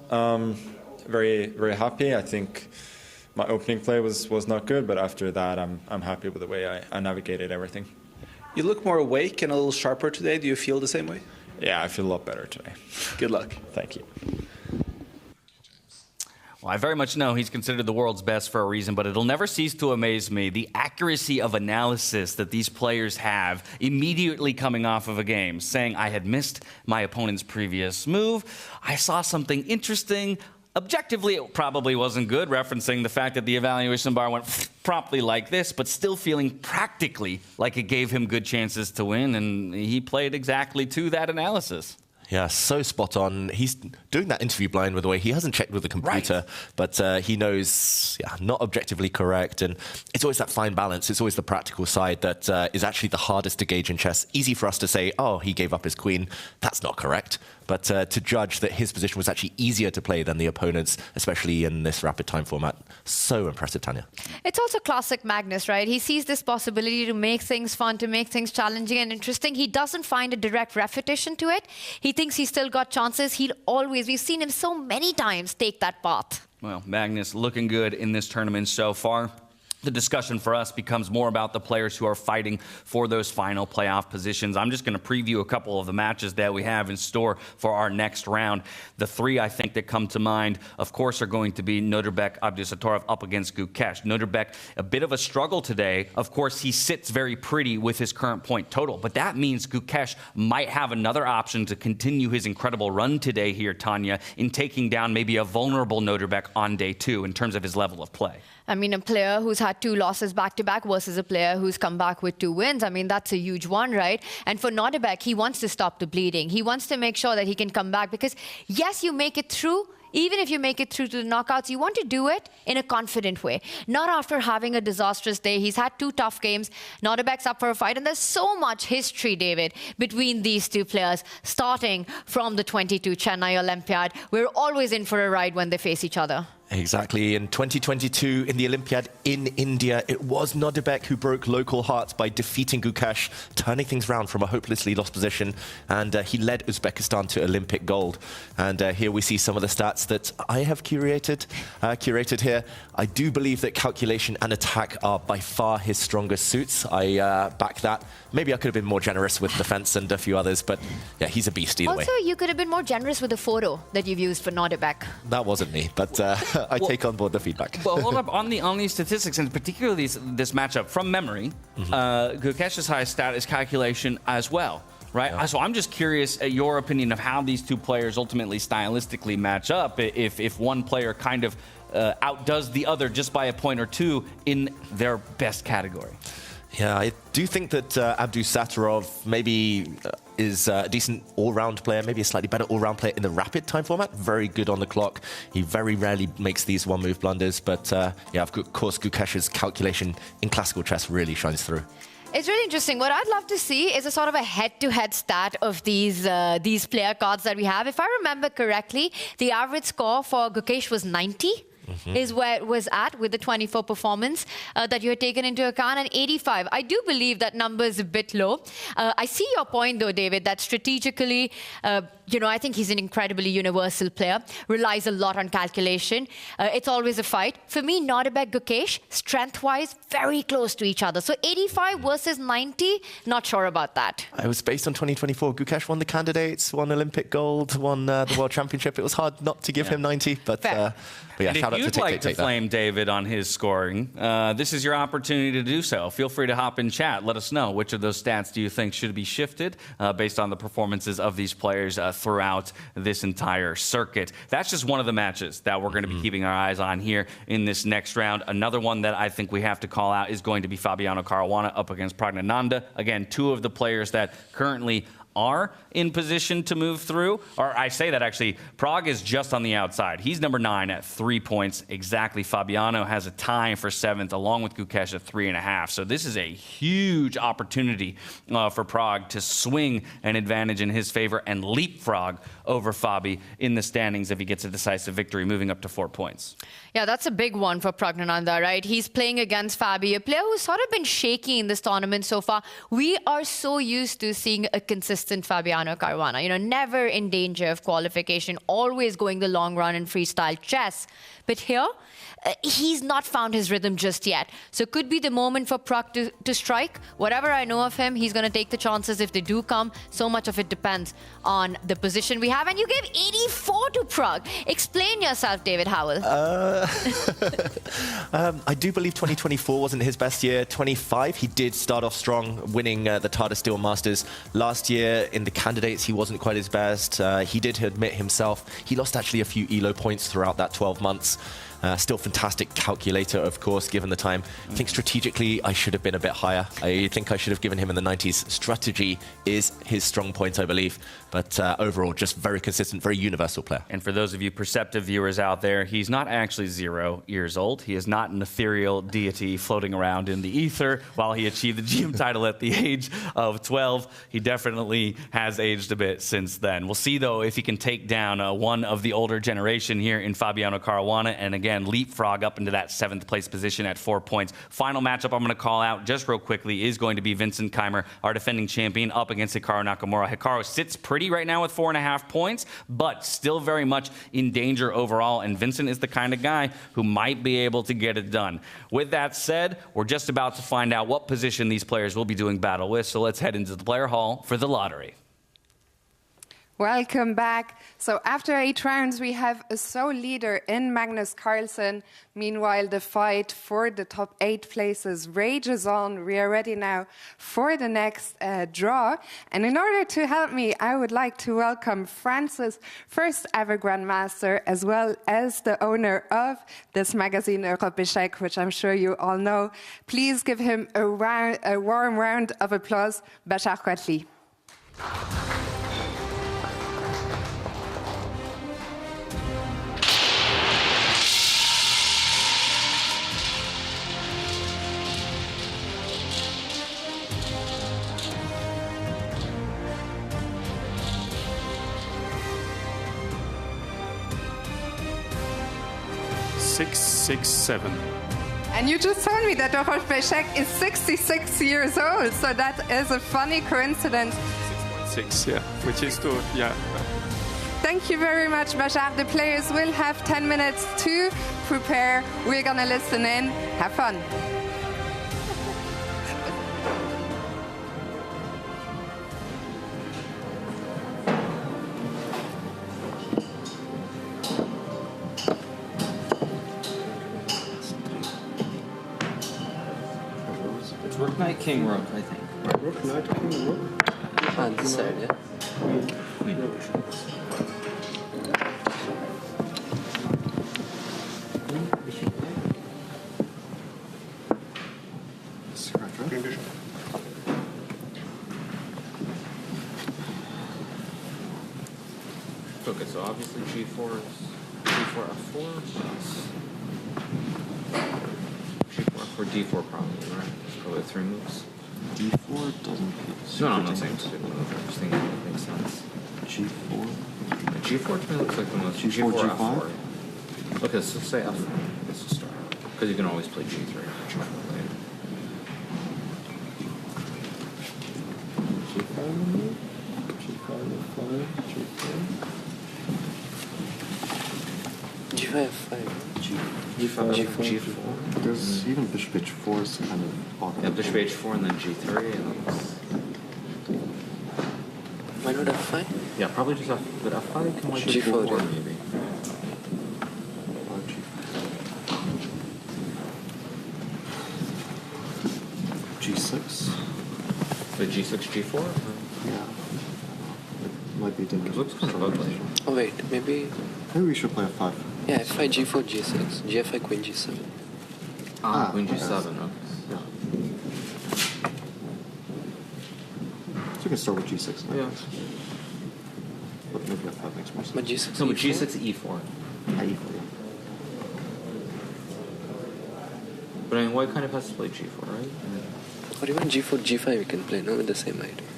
very, very happy. I think my opening play was not good, but after that, I'm happy with the way I navigated everything. You look more awake and a little sharper today. Do you feel the same way? Yeah, I feel a lot better today. Good luck. Thank you. Well, I very much know he's considered the world's best for a reason, but it'll never cease to amaze me the accuracy of analysis that these players have immediately coming off of a game, saying, I had missed my opponent's previous move, I saw something interesting. Objectively, it probably wasn't good, referencing the fact that the evaluation bar went promptly like this, but still feeling practically like it gave him good chances to win, and he played exactly to that analysis. Yeah, so spot on. He's doing that interview blind, by the way. He hasn't checked with the computer, but he knows, not objectively correct. And it's always that fine balance. It's always the practical side that is actually the hardest to gauge in chess. Easy for us to say, oh, he gave up his queen. That's not correct. But to judge that his position was actually easier to play than the opponent's, especially in this rapid time format. So impressive, Tanya. It's also classic Magnus, right? He sees this possibility to make things fun, to make things challenging and interesting. He doesn't find a direct repetition to it. He thinks he's still got chances. We've seen him so many times take that path. Well, Magnus looking good in this tournament so far. The discussion for us becomes more about the players who are fighting for those final playoff positions. I'm just going to preview a couple of the matches that we have in store for our next round. The 3, I think, that come to mind, of course, are going to be Nodirbek Abdusattorov up against Gukesh. Nodirbek, a bit of a struggle today. Of course, he sits very pretty with his current point total, but that means Gukesh might have another option to continue his incredible run today here, Tanya, in taking down maybe a vulnerable Nodirbek on day 2 in terms of his level of play. I mean, a player who's had 2 losses back-to-back versus a player who's come back with 2 wins. I mean, that's a huge one, right? And for Nodirbek, he wants to stop the bleeding. He wants to make sure that he can come back because, yes, you make it through. Even if you make it through to the knockouts, you want to do it in a confident way. Not after having a disastrous day. He's had 2 tough games. Nodirbek's up for a fight. And there's so much history, David, between these 2 players, starting from the 22 Chennai Olympiad. We're always in for a ride when they face each other. Exactly. In 2022, in the Olympiad in India, it was Nodirbek who broke local hearts by defeating Gukesh, turning things round from a hopelessly lost position, and he led Uzbekistan to Olympic gold. And here we see some of the stats that I have curated here. I do believe that calculation and attack are by far his strongest suits. I back that. Maybe I could have been more generous with defense and a few others, but yeah, he's a beast either way. Also, you could have been more generous with the photo that you've used for Nodirbek. That wasn't me, but I take on board the feedback. Well, hold up. On these statistics, and particularly this matchup, from memory, Gukesh's highest stat is calculation as well, right? Yeah. So I'm just curious your opinion of how these 2 players ultimately stylistically match up, if one player kind of outdoes the other just by a point or 2 in their best category. Yeah, I do think that Abdusattorov maybe is a decent all-round player, maybe a slightly better all-round player in the rapid time format. Very good on the clock. He very rarely makes these one-move blunders, but yeah, of course, Gukesh's calculation in classical chess really shines through. It's really interesting. What I'd love to see is a sort of a head-to-head stat of these player cards that we have. If I remember correctly, the average score for Gukesh was 90. Is where it was at with the 24 performance that you had taken into account, and 85. I do believe that number is a bit low. I see your point, though, David, that strategically, I think he's an incredibly universal player, relies a lot on calculation. It's always a fight. For me, Nodirbek, Gukesh, strength-wise, very close to each other. So 85 versus 90, not sure about that. It was based on 2024. Gukesh won the candidates, won Olympic gold, won the World Championship. It was hard not to give him 90, but yeah, shout out If you'd like to flame David on his scoring, this is your opportunity to do so. Feel free to hop in chat. Let us know which of those stats do you think should be shifted based on the performances of these players throughout this entire circuit. That's just one of the matches that we're going to be keeping our eyes on here in this next round. Another one that I think we have to call out is going to be Fabiano Caruana up against Praggnanandhaa. Again, two of the players that currently are in position to move through. Or I say that actually, Pragg is just on the outside. He's number 9 at 3 points exactly. Fabiano has a tie for 7th along with Gukesh at 3.5. So this is a huge opportunity for Pragg to swing an advantage in his favor and leapfrog over Fabi in the standings if he gets a decisive victory, moving up to 4 points. Yeah, that's a big one for Praggnanandhaa, right? He's playing against Fabi, a player who's sort of been shaky in this tournament so far. We are so used to seeing a consistent Fabiano Caruana, never in danger of qualification, always going the long run in freestyle chess. But here, he's not found his rhythm just yet. So it could be the moment for Pragg to strike. Whatever I know of him, he's going to take the chances if they do come. So much of it depends on the position we have. And you gave 84 to Pragg. Explain yourself, David Howell. I do believe 2024 wasn't his best year. 25, he did start off strong, winning the Tata Steel Masters. Last year, in the candidates, he wasn't quite his best. He did admit himself, he lost actually a few ELO points throughout that 12 months. Still fantastic calculator, of course, given the time. I think strategically, I should have been a bit higher. I think I should have given him in the 90s. Strategy is his strong point, I believe. But overall, just very consistent, very universal player. And for those of you perceptive viewers out there, he's not actually 0 years old. He is not an ethereal deity floating around in the ether while he achieved the GM title at the age of 12. He definitely has aged a bit since then. We'll see, though, if he can take down one of the older generation here in Fabiano Caruana. And again, leapfrog up into that 7th place position at 4 points. Final matchup I'm going to call out just real quickly is going to be Vincent Keymer, our defending champion, up against Hikaru Nakamura. Hikaru sits pretty right now with 4.5 points, but still very much in danger overall, and Vincent is the kind of guy who might be able to get it done. With that said, we're just about to find out what position these players will be doing battle with, so let's head into the player hall for the lottery. Welcome back. So after 8 rounds, we have a sole leader in Magnus Carlsen. Meanwhile, the fight for the top 8 places rages on. We are ready now for the next draw. And in order to help me, I would like to welcome France's first ever Grandmaster, as well as the owner of this magazine, Europe Échec, which I'm sure you all know. Please give him a warm round of applause, Bachar Quatli. 667. And you just told me that Europe Échec is 66 years old, so that is a funny coincidence. 6, yeah, which is to, yeah. Thank you very much, Bachar. The players will have 10 minutes to prepare. We're gonna listen in. Have fun. Rook, knight, king, rook, I think. Right. Rook, knight, king, rook. On this side, yeah. Queen. Okay, so obviously G4 is G4 F4 G4 F4 D4 probably, right? It's probably 3 moves. D4 doesn't. No, I'm not saying it's a good move. I'm just thinking it makes sense. G4. G4 to me looks like the most. G4, G4 G5? F4. Okay, so say F4. This is start because you can always play G3 or G4 later. G5, G5, G5, G4. There's even bishop H4 is kind of odd. Yeah, bishop H4 and then G3 and why not F5? yeah, probably just F. But F5 can like G4, G4 yeah. maybe. G6. The G6, G4? Yeah. It might be dangerous. It looks kind of ugly. Oh wait, maybe we should play F5. yeah, F5, G4, G6, G5, Queen G7. Queen G7, okay. Yeah. So we can start with G6. Yeah. But maybe F5 makes more sense. But G6, No, but E4? G6, E4. E4, yeah. But I mean, white kind of has to play G4, right? Or even G4, G5 we can play, no, with the same idea.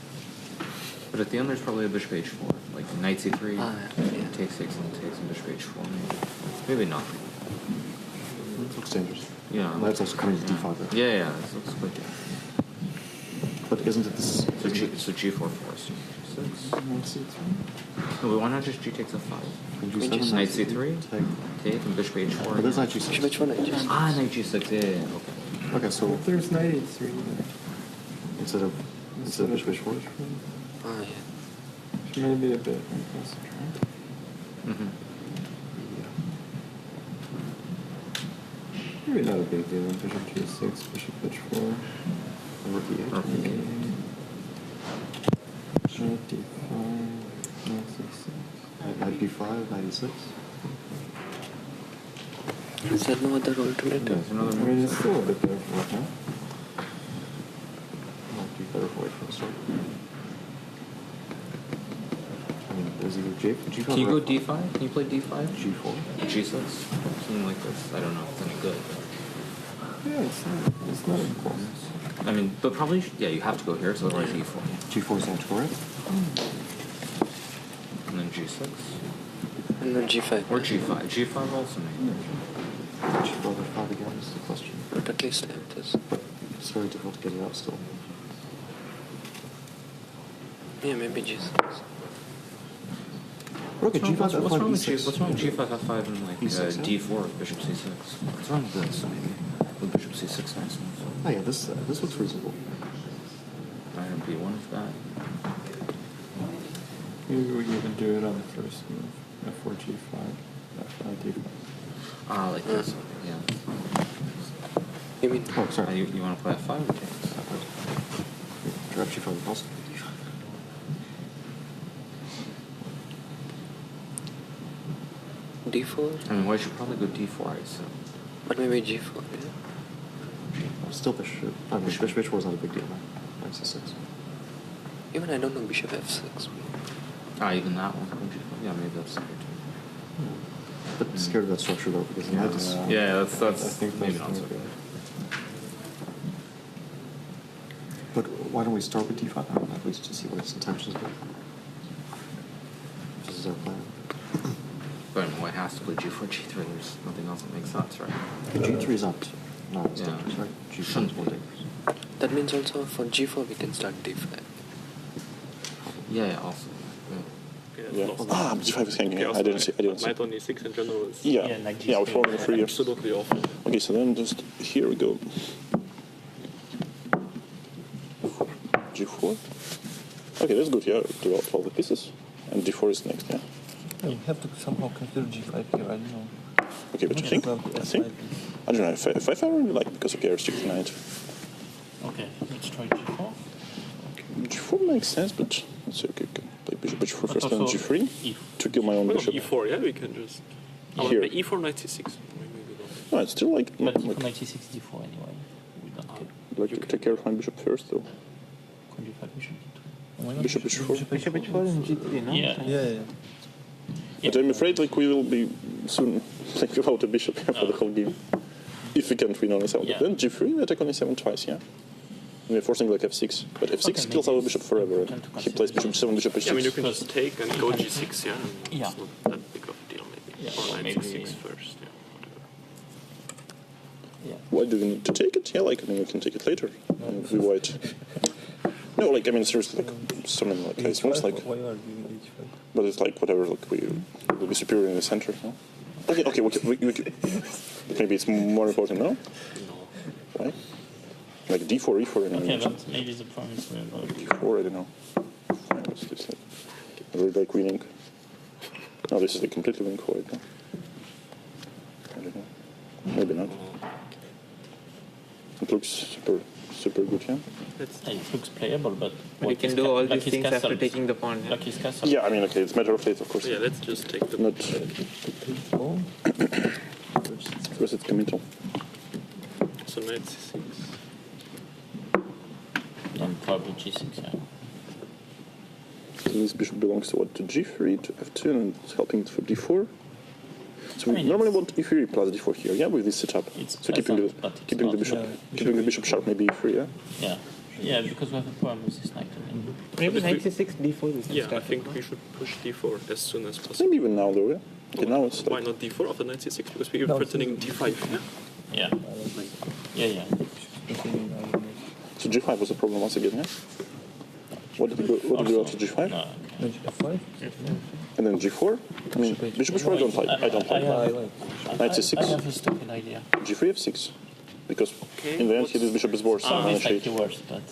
But at the end, there's probably a bishop H4. Like knight C3, yeah. takes, and bishop H4, maybe. Maybe not. It looks dangerous. Yeah. That's also coming to D5 there. Yeah, this looks quite good. But isn't it this? So G4 force. G6. No, but why not just G takes F5? G7, Knight C3, take, and bishop H4. But there's knight G6. Bishop H1, knight G6. Knight G6, yeah, okay. Okay, so there's knight H3 there. Instead of bishop H4? Ah, yeah. Maybe a bit impressive, right? Mm-hmm. Maybe not a big deal. Bishop G6, bishop H4. Rook E8. Knight D5, knight C6. Knight B5, knight E6. Is there no other alternative? I mean, it's still a bit better for right now. Might be better for it from the start. I mean, there's either G5. Can you go D5? Can you play D5? G4. G6? Something like this. I don't know if it's any good. Yeah, it's not important. I mean, but probably, yeah, you have to go here, so otherwise E4. G4 is not correct. And then G6. And then G5. Or G5. G5 also maybe. G5 or 5 again is the question. But at least I have this. But it's very difficult to get it out still. Yeah, maybe G6. Okay, G5, what's F5, wrong with E6. What's wrong with G5, F5, and like E6, yeah? D4 with bishop C6? What's wrong with this, maybe? With bishop C6 next move. Oh yeah, this looks reasonable. Iron B1 is bad. Maybe we even do it on the first move. F4, G5, F5, D5. Ah, like this one, yeah. You mean? Oh, sorry. You want to play F5 or G6? Grab G5 and also D5. D4? I mean, why should probably go D4, I assume. But maybe G4, yeah. Still bishop. I mean, bishop H4 is not a big deal, man. Knight C6. Even I don't know bishop F6. Even that one. Yeah, maybe that's good too. But scared of that structure though, because knight is. Yeah, that's I think maybe that's not so good. But why don't we start with D5 at least to see what its intentions are? This is our plan. But I mean, white has to play G4, G3. There's nothing else that makes sense, right? G3 is not as dangerous, right? G4 is more dangerous. That means also for G4 we can start D5. Yeah, also. Yeah. G5 is hanging. I didn't see. Knight on E6 in general is... Yeah, we're following the 3 years. Absolutely awful. Okay, so then just here we go. G4. Okay, that's good. Yeah, develop all the pieces. And D4 is next, yeah. You have to somehow consider G5 here, I don't know. Okay, but you think? I don't know. F5 I really like because of R6 knight. Okay, let's try G4. G4 makes sense, but let's see. Okay, play bishop H4 first, then G3 to kill my own bishop. E4, yeah, we can just... Here. E4, knight C6. Maybe we don't. No, it's still like... But knight C6, D4 anyway. We don't care. I'd like to take care of my bishop first, though. Bishop H4. Bishop H4 and G3, no? Yeah. But I'm afraid like we will be soon playing without a bishop for the whole game. If we can't win on a7. Yeah. Then g3, we attack on a7 twice, yeah? We're forcing like f6. But f6 kills our bishop forever. He plays bishop 7, bishop h6. Yeah, I mean, you can just take and go g6, yeah? Yeah. It's not that big of a deal, maybe. Yeah, Or knight maybe- c6 first, yeah. Why do we need to take it? Yeah, like, I mean, we can take it later. If we white. No, like, I mean, seriously, like, something like this moves, like... Why are you h5? But it's like, whatever, like, we will be superior in the center, no? Okay, maybe it's more important now? No. Why? Like d4, e4, and Okay, but maybe the promise will d4, I don't know. Fine, what's this like? I really like winning. No, this is like completely winning white, no? I don't know. Maybe not. It looks super good, yeah? It looks playable, but You can do all these things after taking the pawn. Like his castle. Yeah, I mean, okay, it's a matter of fate, of course. Yeah, let's just take the... Not... First it's committal. So knight c6. Then probably g6, yeah. So this bishop belongs to what? To g3, to f2, and it's helping for d4. So we normally want e3 plus d4 here, yeah, with this setup. So keeping the bishop sharp, maybe e3, yeah? Yeah. Yeah, because we have a problem with this knight. Maybe knight c6, d4. Yeah, I think we should push d4 as soon as possible. Maybe even now, though, yeah? Okay, now it's like... Why not d4 after knight c6? Because we're threatening d5, yeah? Yeah. So g5 was a problem once again, yeah? What did we do after g5? No. f5? And then g4? I mean, bishop h4 I don't like. I don't like. Knight c6. I have a stupid idea. g3 f6. Because in the end, this bishop is worse. It's slightly worse, but...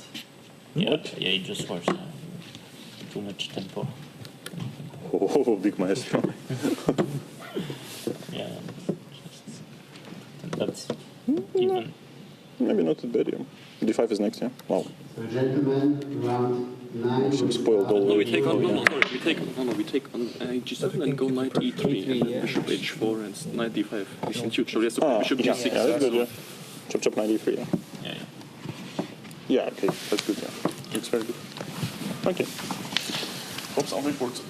Yeah, it just worse. Too much tempo. Oh, big maestro. Yeah, that's even... Maybe not that bad, yeah. d5 is next, yeah? Wow. So gentlemen, round 9. Some spoiled all we take on g7 and go knight e3 and bishop h4 and knight d5. This is huge. So we have to play bishop g6. Yeah, that's good, yeah. Chop knight e3, yeah. Yeah, okay, that's good, yeah. Looks very good. Okay. Oops, I'll report.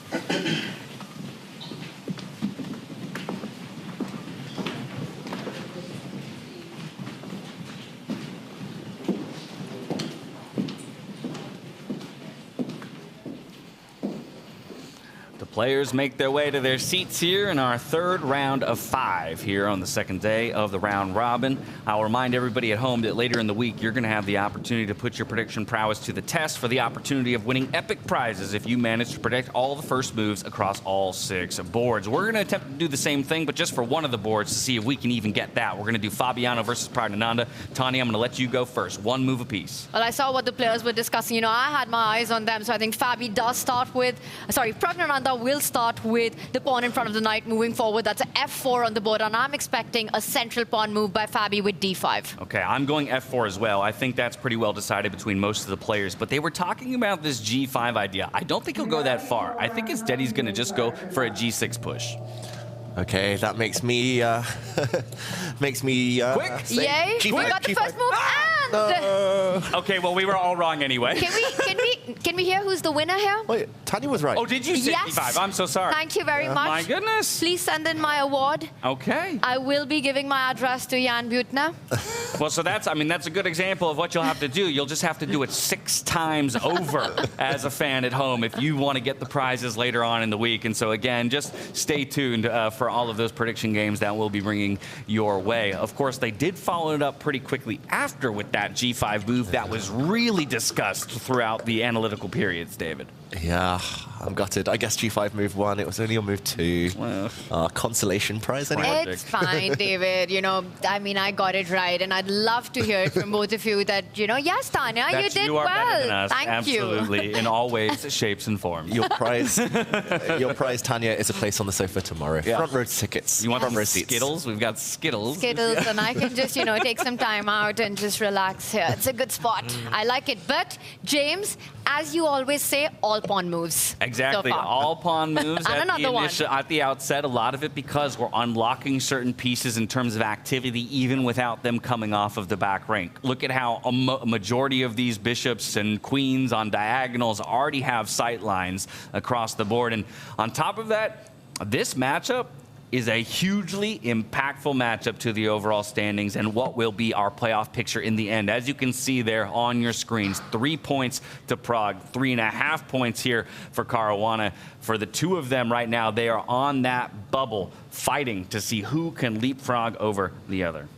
Players make their way to their seats here in our third round of 5 here on the second day of the round robin. I'll remind everybody at home that later in the week you're going to have the opportunity to put your prediction prowess to the test for the opportunity of winning epic prizes if you manage to predict all the first moves across all 6 boards. We're going to attempt to do the same thing, but just for one of the boards to see if we can even get that. We're going to do Fabiano versus Praggnanandhaa. Tanya, I'm going to let you go first. One move apiece. Well, I saw what the players were discussing. You know, I had my eyes on them, so I think Fabi does start with... Sorry, Praggnanandhaa will start with the pawn in front of the knight moving forward. That's an f4 on the board, and I'm expecting a central pawn move by Fabi with d5. Okay, I'm going f4 as well. I think that's pretty well decided between most of the players, but they were talking about this g5 idea. I don't think he'll go that far. I think instead he's going to just go for a g6 push. Okay, that makes me quick. Yay! We got the first move and okay, well we were all wrong anyway. Can we hear who's the winner here? Wait, Tanya was right. Oh, did you say d5? I'm so sorry. Thank you very much. My goodness. Please send in my award. Okay. I will be giving my address to Jan Butner. Well, so that's a good example of what you'll have to do. You'll just have to do it 6 times over as a fan at home if you want to get the prizes later on in the week. And so again, just stay tuned for all of those prediction games that we'll be bringing your way. Of course, they did follow it up pretty quickly after with that g5 move that was really discussed throughout the analytical periods, David. Yeah, I'm gutted. I guess g5 move 1. It was only on move 2. Consolation prize, anyway. It's fine, David. You know, I mean, I got it right, and I'd love to hear it from both of you that, you know, yes, Tanya, you did you are well. Better than us. Thank you. Absolutely, in all ways, shapes, and forms. Your prize, Tanya, is a place on the sofa tomorrow. Yeah. Front row tickets. You want front row some seats. Skittles? We've got Skittles. Skittles, and I can just, you know, take some time out and just relax here. It's a good spot. I like it. But, James, as you always say, all pawn moves. Exactly. So far. All pawn moves And at the outset. A lot of it because we're unlocking certain pieces in terms of activity even without them coming off of the back rank. Look at how a majority of these bishops and queens on diagonals already have sight lines across the board. And on top of that, This matchup is a hugely impactful matchup to the overall standings and what will be our playoff picture in the end. As you can see there on your screens, 3 points to Prague, 3.5 points here for Caruana. For the two of them right now, they are on that bubble, fighting to see who can leapfrog over the other.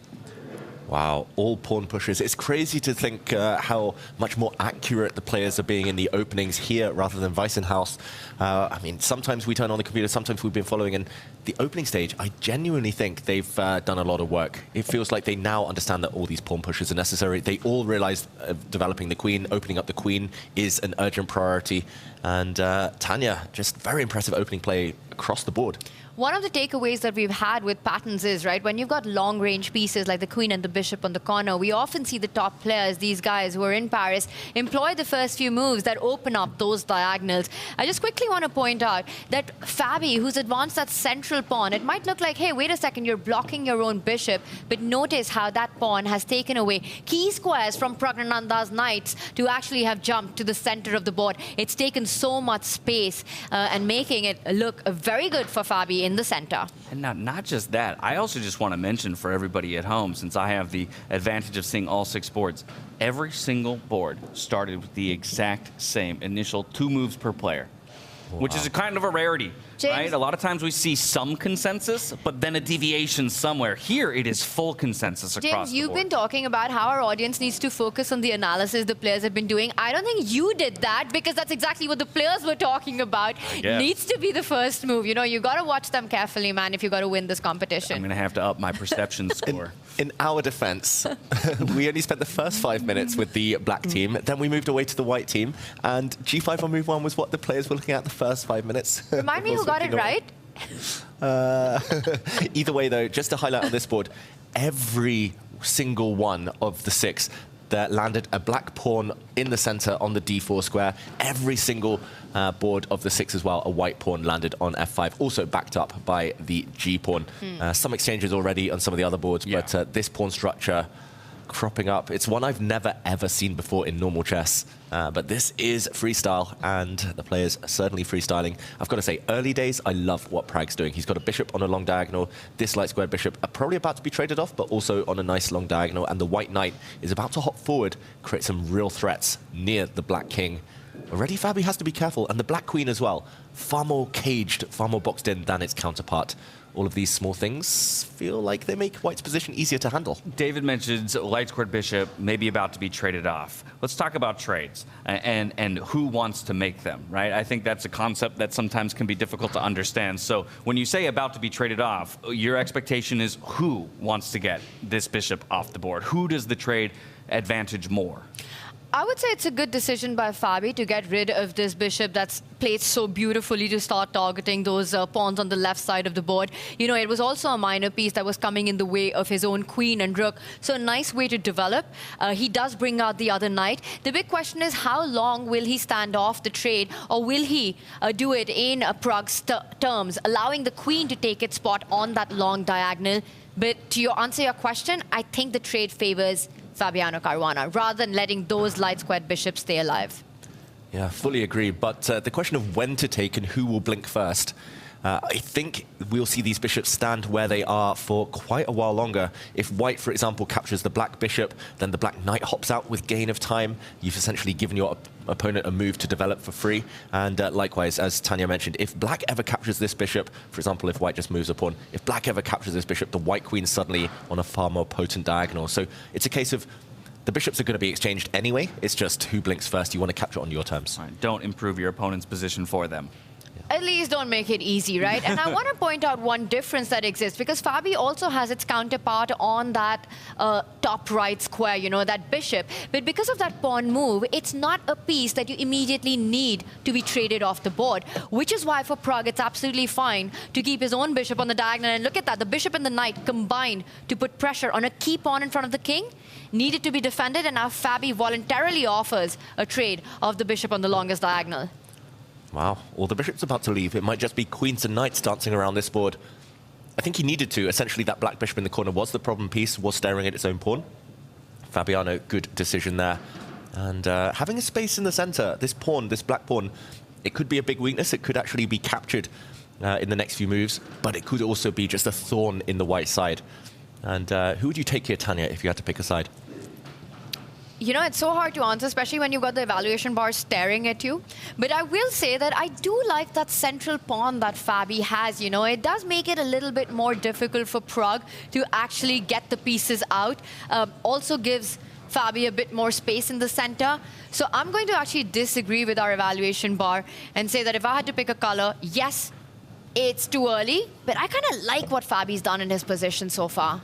Wow, all pawn pushes. It's crazy to think how much more accurate the players are being in the openings here rather than Weissenhaus. I mean, sometimes we turn on the computer, sometimes we've been following, and the opening stage, I genuinely think they've done a lot of work. It feels like they now understand that all these pawn pushes are necessary. They all realize developing the queen, opening up the queen is an urgent priority. And Tanya, just very impressive opening play across the board. One of the takeaways that we've had with patterns is, right, when you've got long-range pieces like the queen and the bishop on the corner, we often see the top players, these guys who are in Paris, employ the first few moves that open up those diagonals. I just quickly want to point out that Fabi, who's advanced that central pawn, it might look like, hey, wait a second, you're blocking your own bishop, but notice how that pawn has taken away key squares from Praggnanandhaa's knights to actually have jumped to the center of the board. It's taken so much space and making it look very good for Fabi in the center. And now, not just that, I also just want to mention for everybody at home, since I have the advantage of seeing all 6 boards, every single board started with the exact same initial 2 moves per player, which is a kind of a rarity. James? Right? A lot of times we see some consensus, but then a deviation somewhere. Here, it is full consensus across James, the you've board. been talking about how our audience needs to focus on the analysis the players have been doing. I don't think you did that, because that's exactly what the players were talking about. Needs to be the first move. You know, you got to watch them carefully, man, if you got to win this competition. I'm going to have to up my perception score. In our defense, we only spent the first 5 minutes with the black team, then we moved away to the white team, and G5 on move 1 was what the players were looking at the first 5 minutes. Remind me who got it right? Either way, though, just to highlight on this board, every single one of the 6 that landed a black pawn in the center on the d4 square. Every single board of the 6 as well, a white pawn landed on f5, also backed up by the g pawn. Some exchanges already on some of the other boards, but this pawn structure cropping up. It's one I've never, ever seen before in normal chess. But this is freestyle, and the players are certainly freestyling. I've got to say, early days, I love what Prag's doing. He's got a bishop on a long diagonal. This light squared bishop are probably about to be traded off, but also on a nice long diagonal. And the white knight is about to hop forward, create some real threats near the black king. Already, Fabi has to be careful, and the black queen as well. Far more caged, far more boxed in than its counterpart. All of these small things feel like they make white's position easier to handle. David mentions light squared bishop maybe about to be traded off. Let's talk about trades and who wants to make them, right? I think that's a concept that sometimes can be difficult to understand. So when you say about to be traded off, your expectation is who wants to get this bishop off the board? Who does the trade advantage more? I would say it's a good decision by Fabi to get rid of this bishop that's played so beautifully to start targeting those pawns on the left side of the board. You know, it was also a minor piece that was coming in the way of his own queen and rook. So a nice way to develop. He does bring out the other knight. The big question is, how long will he stand off the trade, or will he do it in Prague's terms, allowing the queen to take its spot on that long diagonal? But to answer your question, I think the trade favors Fabiano Caruana, rather than letting those light squared bishops stay alive. Yeah, fully agree. But the question of when to take and who will blink first, I think we'll see these bishops stand where they are for quite a while longer. If white, for example, captures the black bishop, then the black knight hops out with gain of time. You've essentially given your opponent a move to develop for free. And likewise, as Tanya mentioned, if black ever captures this bishop, for example, if white just moves a pawn, if black ever captures this bishop, the white queen's suddenly on a far more potent diagonal. So it's a case of the bishops are going to be exchanged anyway. It's just who blinks first. You want to capture it on your terms. Right, don't improve your opponent's position for them. At least don't make it easy, right? And I want to point out one difference that exists, because Fabi also has its counterpart on that top right square, you know, that bishop. But because of that pawn move, it's not a piece that you immediately need to be traded off the board, which is why for Prague it's absolutely fine to keep his own bishop on the diagonal. And look at that, the bishop and the knight combined to put pressure on a key pawn in front of the king, needed to be defended, and now Fabi voluntarily offers a trade of the bishop on the longest diagonal. Wow, well, the bishop's about to leave. It might just be queens and knights dancing around this board. I think he needed to. Essentially, that black bishop in the corner was the problem piece, was staring at its own pawn. Fabiano, good decision there. And having a space in the center, this pawn, this black pawn, it could be a big weakness. It could actually be captured in the next few moves, but it could also be just a thorn in the white side. And who would you take here, Tanya, if you had to pick a side? You know, it's so hard to answer, especially when you've got the evaluation bar staring at you. But I will say that I do like that central pawn that Fabi has. You know, it does make it a little bit more difficult for Pragg to actually get the pieces out. Also gives Fabi a bit more space in the center. So I'm going to actually disagree with our evaluation bar and say that if I had to pick a color, yes, it's too early, but I kind of like what Fabi's done in his position so far.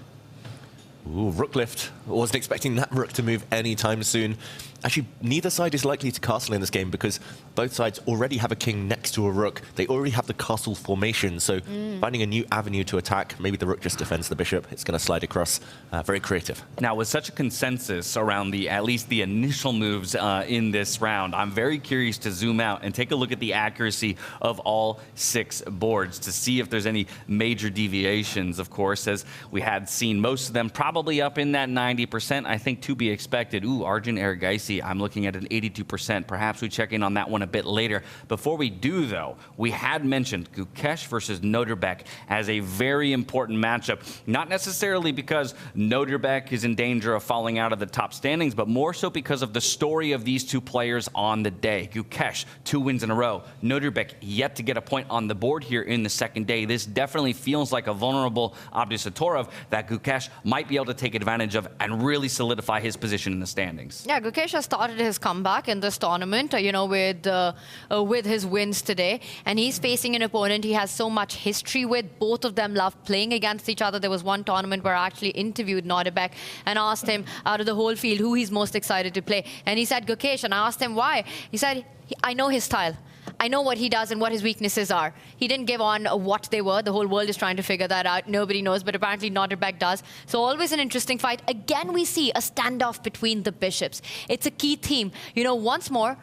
Ooh, rook lift. Wasn't expecting that rook to move anytime soon. Actually, neither side is likely to castle in this game because both sides already have a king next to a rook. They already have the castle formation, so finding a new avenue to attack, maybe the rook just defends the bishop. It's going to slide across. Very creative. Now, with such a consensus around at least the initial moves in this round, I'm very curious to zoom out and take a look at the accuracy of all 6 boards to see if there's any major deviations, of course, as we had seen most of them probably up in that 90%, I think, to be expected. Ooh, Arjun Erigaisi, I'm looking at an 82%. Perhaps we check in on that one a bit later. Before we do, though, we had mentioned Gukesh versus Nodirbek as a very important matchup, not necessarily because Nodirbek is in danger of falling out of the top standings, but more so because of the story of these 2 players on the day. Gukesh, 2 wins in a row. Nodirbek yet to get a point on the board here in the second day. This definitely feels like a vulnerable Abdusattorov that Gukesh might be able to take advantage of and really solidify his position in the standings. Yeah, Gukesh has started his comeback in this tournament, you know, with his wins today. And he's facing an opponent he has so much history with. Both of them love playing against each other. There was one tournament where I actually interviewed Nodirbek and asked him out of the whole field who he's most excited to play. And he said Gukesh, and I asked him why. He said, I know his style. I know what he does and what his weaknesses are. He didn't give on what they were. The whole world is trying to figure that out. Nobody knows, but apparently Nodirbek does. So always an interesting fight. Again, we see a standoff between the bishops. It's a key theme. You know, once more,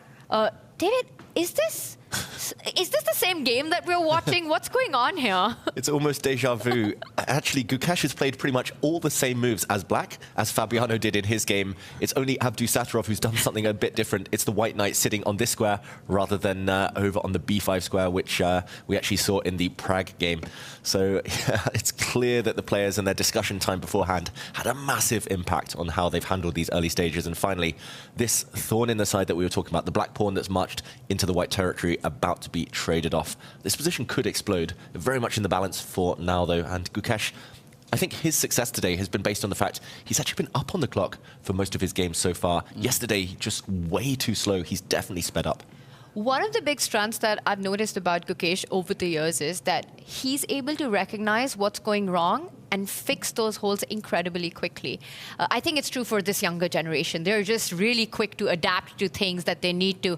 David, is this the same game that we're watching? What's going on here? It's almost deja vu. Actually, Gukesh has played pretty much all the same moves as black, as Fabiano did in his game. It's only Abdusattorov who's done something a bit different. It's the white knight sitting on this square rather than over on the b5 square, which we actually saw in the Prague game. So it's clear that the players and their discussion time beforehand had a massive impact on how they've handled these early stages. And finally, this thorn in the side that we were talking about, the black pawn that's marched into the white territory, about to be traded off. This position could explode. Very much in the balance for now, though. And Gukesh, I think his success today has been based on the fact he's actually been up on the clock for most of his games so far. Yesterday, just way too slow. He's definitely sped up. One of the big strengths that I've noticed about Gukesh over the years is that he's able to recognize what's going wrong and fix those holes incredibly quickly. I think it's true for this younger generation. They're just really quick to adapt to things that they need to.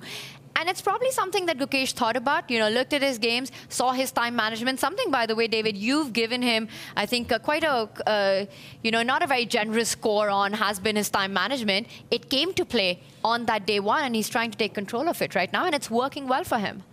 And it's probably something that Gukesh thought about, you know, looked at his games, saw his time management. Something, by the way, David, you've given him, I think, quite a, you know, not a very generous score on has been his time management. It came to play on that day 1, and he's trying to take control of it right now, and it's working well for him.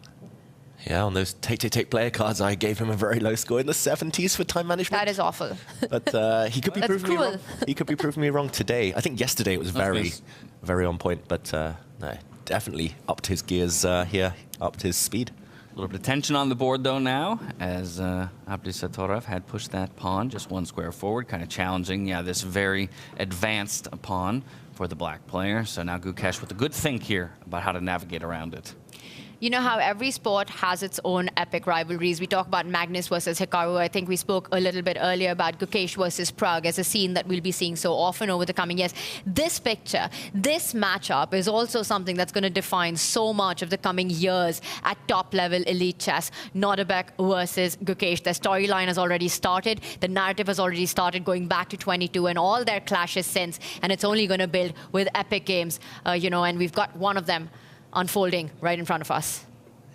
Yeah, on those take player cards, I gave him a very low score in the 70s for time management. That is awful. But he could be proving me wrong. He could be proving me wrong today. I think yesterday it was very on point, but no. Definitely upped his gears here, upped his speed. A little bit of tension on the board, though, now, as Abdusattorov had pushed that pawn just 1 square forward, kind of challenging, this very advanced pawn for the black player. So now Gukesh with a good think here about how to navigate around it. You know how every sport has its own epic rivalries. We talk about Magnus versus Hikaru. I think we spoke a little bit earlier about Gukesh versus Pragg as a scene that we'll be seeing so often over the coming years. This picture, this matchup is also something that's going to define so much of the coming years at top-level elite chess. Nodirbek versus Gukesh. Their storyline has already started. The narrative has already started going back to 22 and all their clashes since. And it's only going to build with epic games, you know, and we've got one of them unfolding right in front of us.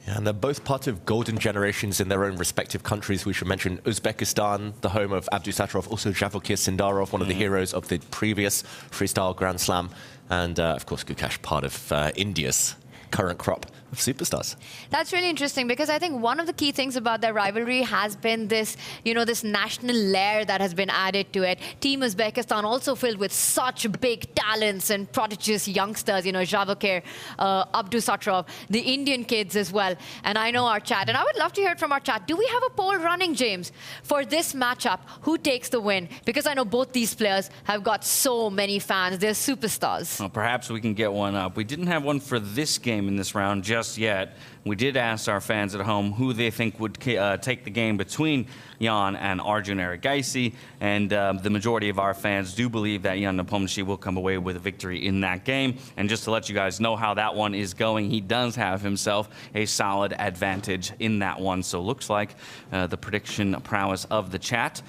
Yeah, and they're both part of golden generations in their own respective countries. We should mention Uzbekistan, the home of Abdusattorov, also Javokir Sindarov, one of the heroes of the previous Freestyle Grand Slam, and of course Gukesh, part of India's current crop of superstars. That's really interesting because I think one of the key things about their rivalry has been this, this national layer that has been added to it. Team Uzbekistan also filled with such big talents and prodigious youngsters, Vachier-Lagrave, Abdusattorov, the Indian kids as well. And I know our chat, and I would love to hear it from our chat. Do we have a poll running, James, for this matchup? Who takes the win? Because I know both these players have got so many fans. They're superstars. Well, perhaps we can get one up. We didn't have one for this game in this round just yet. We did ask our fans at home who they think would take the game between Jan and Arjun Erigaisi, and the majority of our fans do believe that Jan Nepomniachtchi will come away with a victory in that game. And just to let you guys know how that one is going, he does have himself a solid advantage in that one. So looks like the prediction prowess of the chat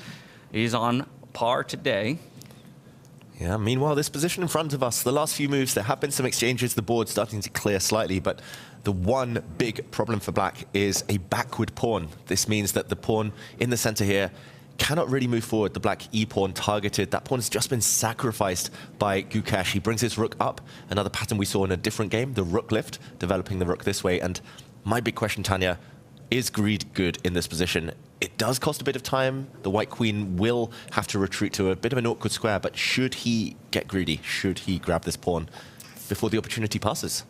is on par today. Yeah, meanwhile, this position in front of us, the last few moves, there have been some exchanges, the board starting to clear slightly, but the one big problem for black is a backward pawn. This means that the pawn in the center here cannot really move forward. The black e-pawn targeted. That pawn has just been sacrificed by Gukesh. He brings his rook up, another pattern we saw in a different game, the rook lift, developing the rook this way. And my big question, Tanya, is greed good in this position? It does cost a bit of time. The white queen will have to retreat to a bit of an awkward square, but should he get greedy? Should he grab this pawn before the opportunity passes?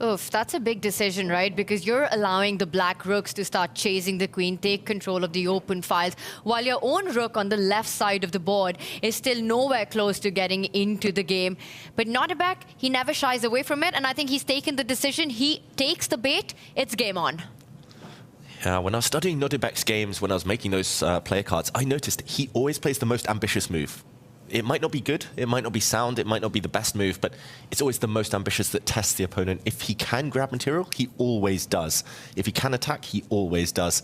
Oof, that's a big decision, right? Because you're allowing the black rooks to start chasing the queen, take control of the open files, while your own rook on the left side of the board is still nowhere close to getting into the game. But Nodirbek, he never shies away from it, and I think he's taken the decision. He takes the bait, it's game on. When I was studying Nodirbek's games, when I was making those player cards, I noticed he always plays the most ambitious move. It might not be good, it might not be sound, it might not be the best move, but it's always the most ambitious that tests the opponent. If he can grab material, he always does. If he can attack, he always does.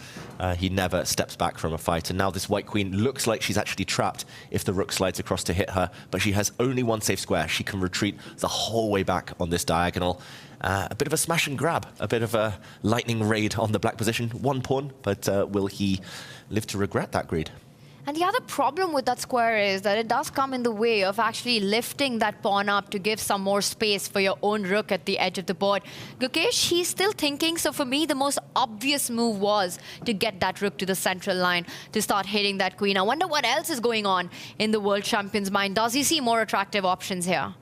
He never steps back from a fight. And now this white queen looks like she's actually trapped if the rook slides across to hit her, but she has only one safe square. She can retreat the whole way back on this diagonal. A bit of a smash and grab, a bit of a lightning raid on the black position. One pawn, but will he live to regret that greed? And the other problem with that square is that it does come in the way of actually lifting that pawn up to give some more space for your own rook at the edge of the board. Gukesh, he's still thinking, so for me, the most obvious move was to get that rook to the central line, to start hitting that queen. I wonder what else is going on in the world champion's mind. Does he see more attractive options here?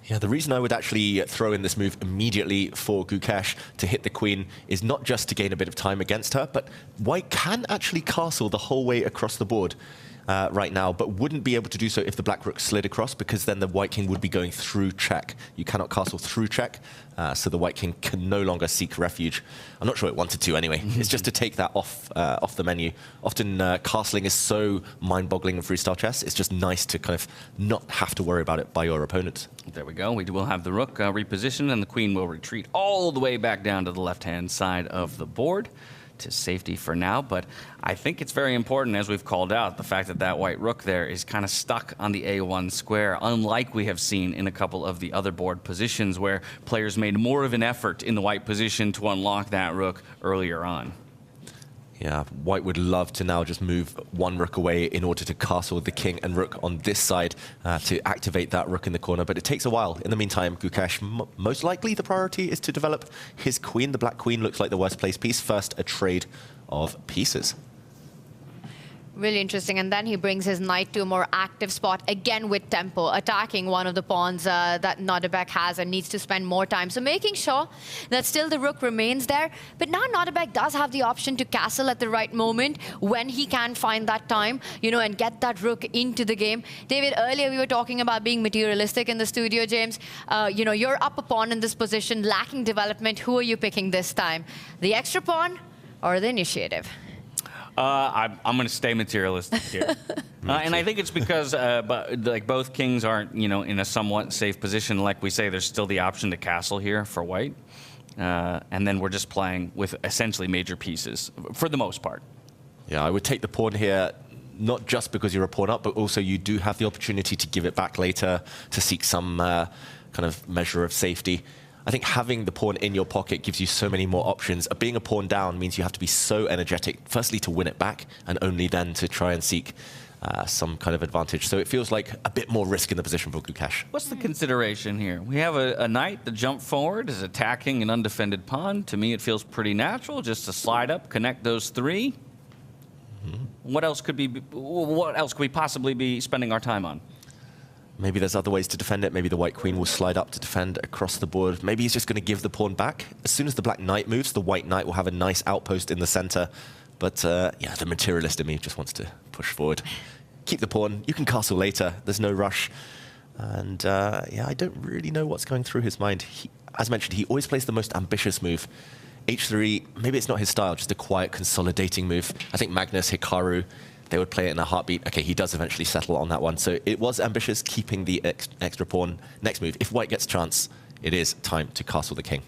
Yeah, the reason I would actually throw in this move immediately for Gukesh to hit the queen is not just to gain a bit of time against her, but white can actually castle the whole way across the board right now, but wouldn't be able to do so if the black rook slid across, because then the white king would be going through check. You cannot castle through check, so the white king can no longer seek refuge. I'm not sure it wanted to anyway. It's just to take that off the menu. Often castling is so mind-boggling in freestyle chess. It's just nice to kind of not have to worry about it by your opponent. There we go. We will have the rook repositioned, and the queen will retreat all the way back down to the left-hand side of the board to safety for now. But I think it's very important, as we've called out, the fact that that white rook there is kind of stuck on the A1 square, unlike we have seen in a couple of the other board positions where players made more of an effort in the white position to unlock that rook earlier on. Yeah, white would love to now just move one rook away in order to castle the king and rook on this side to activate that rook in the corner, but it takes a while. In the meantime, Gukesh, most likely the priority is to develop his queen. The black queen looks like the worst placed piece. First, a trade of pieces. Really interesting. And then he brings his knight to a more active spot, again with tempo, attacking one of the pawns that Nodirbek has and needs to spend more time. So making sure that still the rook remains there. But now Nodirbek does have the option to castle at the right moment when he can find that time, and get that rook into the game. David, earlier we were talking about being materialistic in the studio, James. You're up a pawn in this position, lacking development. Who are you picking this time? The extra pawn or the initiative? I'm going to stay materialistic here. And I think it's because both kings aren't, in a somewhat safe position. Like we say, there's still the option to castle here for white. And then we're just playing with essentially major pieces for the most part. Yeah, I would take the pawn here, not just because you're a pawn up, but also you do have the opportunity to give it back later, to seek some kind of measure of safety. I think having the pawn in your pocket gives you so many more options. Being a pawn down means you have to be so energetic, firstly to win it back, and only then to try and seek some kind of advantage. So it feels like a bit more risk in the position for Gukesh. What's the consideration here? We have a knight that jump forward, is attacking an undefended pawn. To me, it feels pretty natural just to slide up, connect those 3. What else could we possibly be spending our time on? Maybe there's other ways to defend it. Maybe the white queen will slide up to defend across the board. Maybe he's just going to give the pawn back. As soon as the black knight moves, the white knight will have a nice outpost in the center. But yeah, the materialist in me just wants to push forward. Keep the pawn. You can castle later. There's no rush. And yeah, I don't really know what's going through his mind. As mentioned, he always plays the most ambitious move. H3, maybe it's not his style, just a quiet, consolidating move. I think Magnus, Hikaru, they would play it in a heartbeat. Okay, he does eventually settle on that one. So it was ambitious, keeping the extra pawn. Next move, if white gets a chance, it is time to castle the king.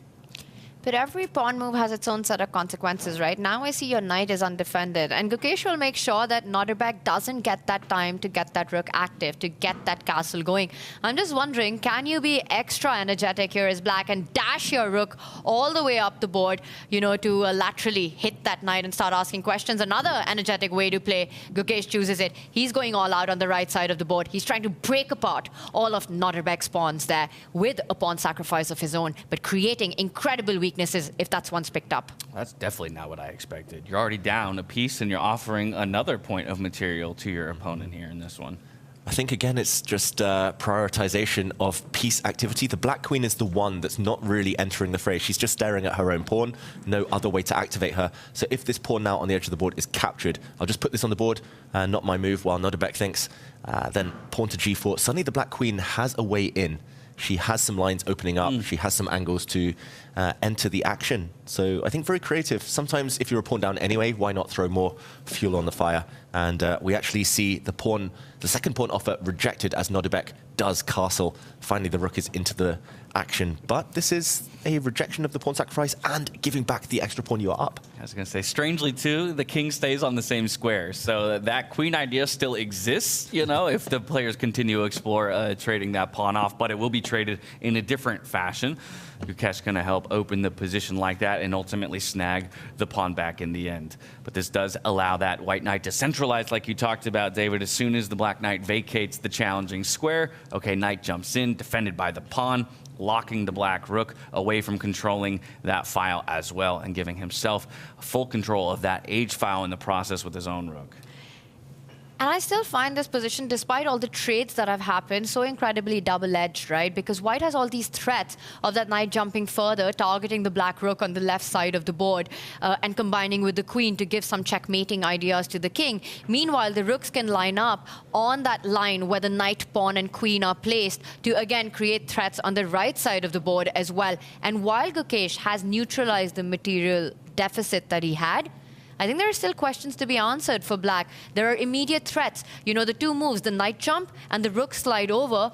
But every pawn move has its own set of consequences, right? Now I see your knight is undefended, and Gukesh will make sure that Nodirbek doesn't get that time to get that rook active, to get that castle going. I'm just wondering, can you be extra energetic here as black and dash your rook all the way up the board, you know, to laterally hit that knight and start asking questions? Another energetic way to play, Gukesh chooses it. He's going all out on the right side of the board. He's trying to break apart all of Nodirbek's pawns there with a pawn sacrifice of his own, but creating incredible weaknesses if that's once picked up. That's definitely not what I expected. You're already down a piece and you're offering another point of material to your opponent here in this one. I think, again, it's just prioritization of piece activity. The black queen is the one that's not really entering the fray. She's just staring at her own pawn. No other way to activate her. So if this pawn now on the edge of the board is captured, I'll just put this on the board, not my move, while Nodirbek thinks. Then pawn to g4. Suddenly the black queen has a way in. She has some lines opening up. She has some angles to enter the action. So I think very creative. Sometimes if you're a pawn down anyway, why not throw more fuel on the fire? And we actually see the pawn, the second pawn offer rejected as Nodirbek does castle. Finally, the rook is into the action. But this is a rejection of the pawn sacrifice and giving back the extra pawn you are up. I was going to say, strangely too, the king stays on the same square. So that queen idea still exists, you know, if the players continue to explore trading that pawn off. But it will be traded in a different fashion. Gukesh going to help open the position like that and ultimately snag the pawn back in the end. But this does allow that white knight to centralize, like you talked about, David. As soon as the black knight vacates the challenging square, okay, knight jumps in, defended by the pawn, locking the black rook away from controlling that file as well and giving himself full control of that H file in the process with his own rook. And I still find this position, despite all the trades that have happened, so incredibly double-edged, right? Because white has all these threats of that knight jumping further, targeting the black rook on the left side of the board, and combining with the queen to give some checkmating ideas to the king. Meanwhile, the rooks can line up on that line where the knight, pawn, and queen are placed to, again, create threats on the right side of the board as well. And while Gukesh has neutralized the material deficit that he had, I think there are still questions to be answered for black. There are immediate threats. You know, the two moves, the knight jump and the rook slide over,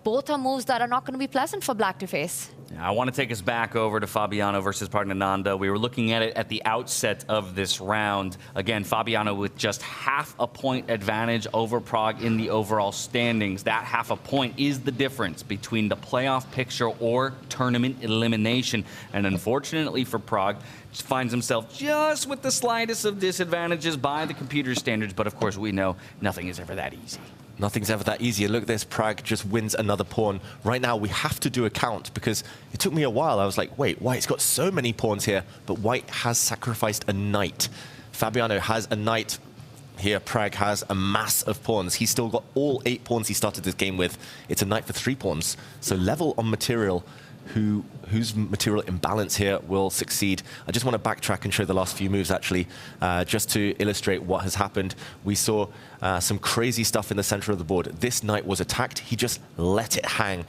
both are moves that are not going to be pleasant for black to face. I want to take us back over to Fabiano versus Praggnanandhaa. We were looking at it at the outset of this round. Again, Fabiano with just half a point advantage over Pragg in the overall standings. That half a point is the difference between the playoff picture or tournament elimination. And unfortunately for Pragg, finds himself just with the slightest of disadvantages by the computer standards. But of course, we know nothing is ever that easy. Nothing's ever that easy. Look at this, Pragg just wins another pawn. Right now, we have to do a count because it took me a while. I was like, wait, White's got so many pawns here, but White has sacrificed a knight. Fabiano has a knight. Here, Pragg has a mass of pawns. He's still got all 8 pawns he started this game with. It's a knight for 3 pawns. So level on material. Whose material imbalance here will succeed. I just want to backtrack and show the last few moves, actually, just to illustrate what has happened. We saw some crazy stuff in the center of the board. This knight was attacked. He just let it hang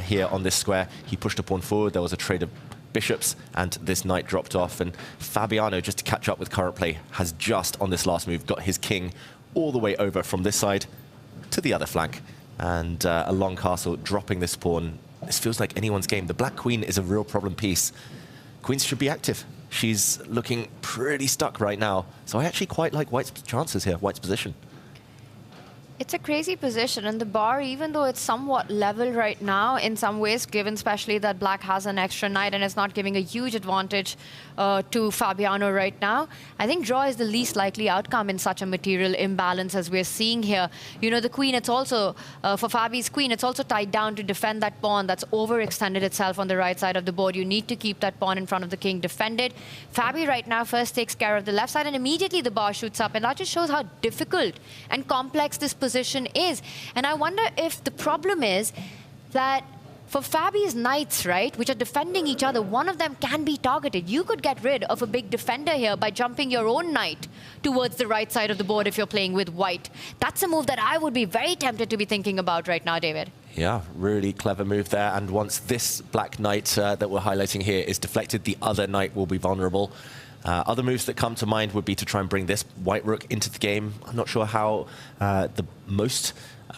here on this square. He pushed a pawn forward. There was a trade of bishops, and this knight dropped off. And Fabiano, just to catch up with current play, has just, on this last move, got his king all the way over from this side to the other flank. And a long castle, dropping this pawn. This feels like anyone's game. The black queen is a real problem piece. Queens should be active. She's looking pretty stuck right now. So I actually quite like White's chances here, White's position. It's a crazy position, and the bar, even though it's somewhat level right now, in some ways, given especially that black has an extra knight and is not giving a huge advantage to Fabiano right now, I think draw is the least likely outcome in such a material imbalance as we're seeing here. You know, the queen, it's also, for Fabi's queen, it's also tied down to defend that pawn that's overextended itself on the right side of the board. You need to keep that pawn in front of the king defended. Fabi right now first takes care of the left side, and immediately the bar shoots up, and that just shows how difficult and complex this position is. And I wonder if the problem is that for Fabi's knights, right, which are defending each other, one of them can be targeted. You could get rid of a big defender here by jumping your own knight towards the right side of the board if you're playing with white. That's a move that I would be very tempted to be thinking about right now, David. Yeah, really clever move there. And once this black knight that we're highlighting here is deflected, the other knight will be vulnerable. Other moves that come to mind would be to try and bring this white rook into the game. I'm not sure how the most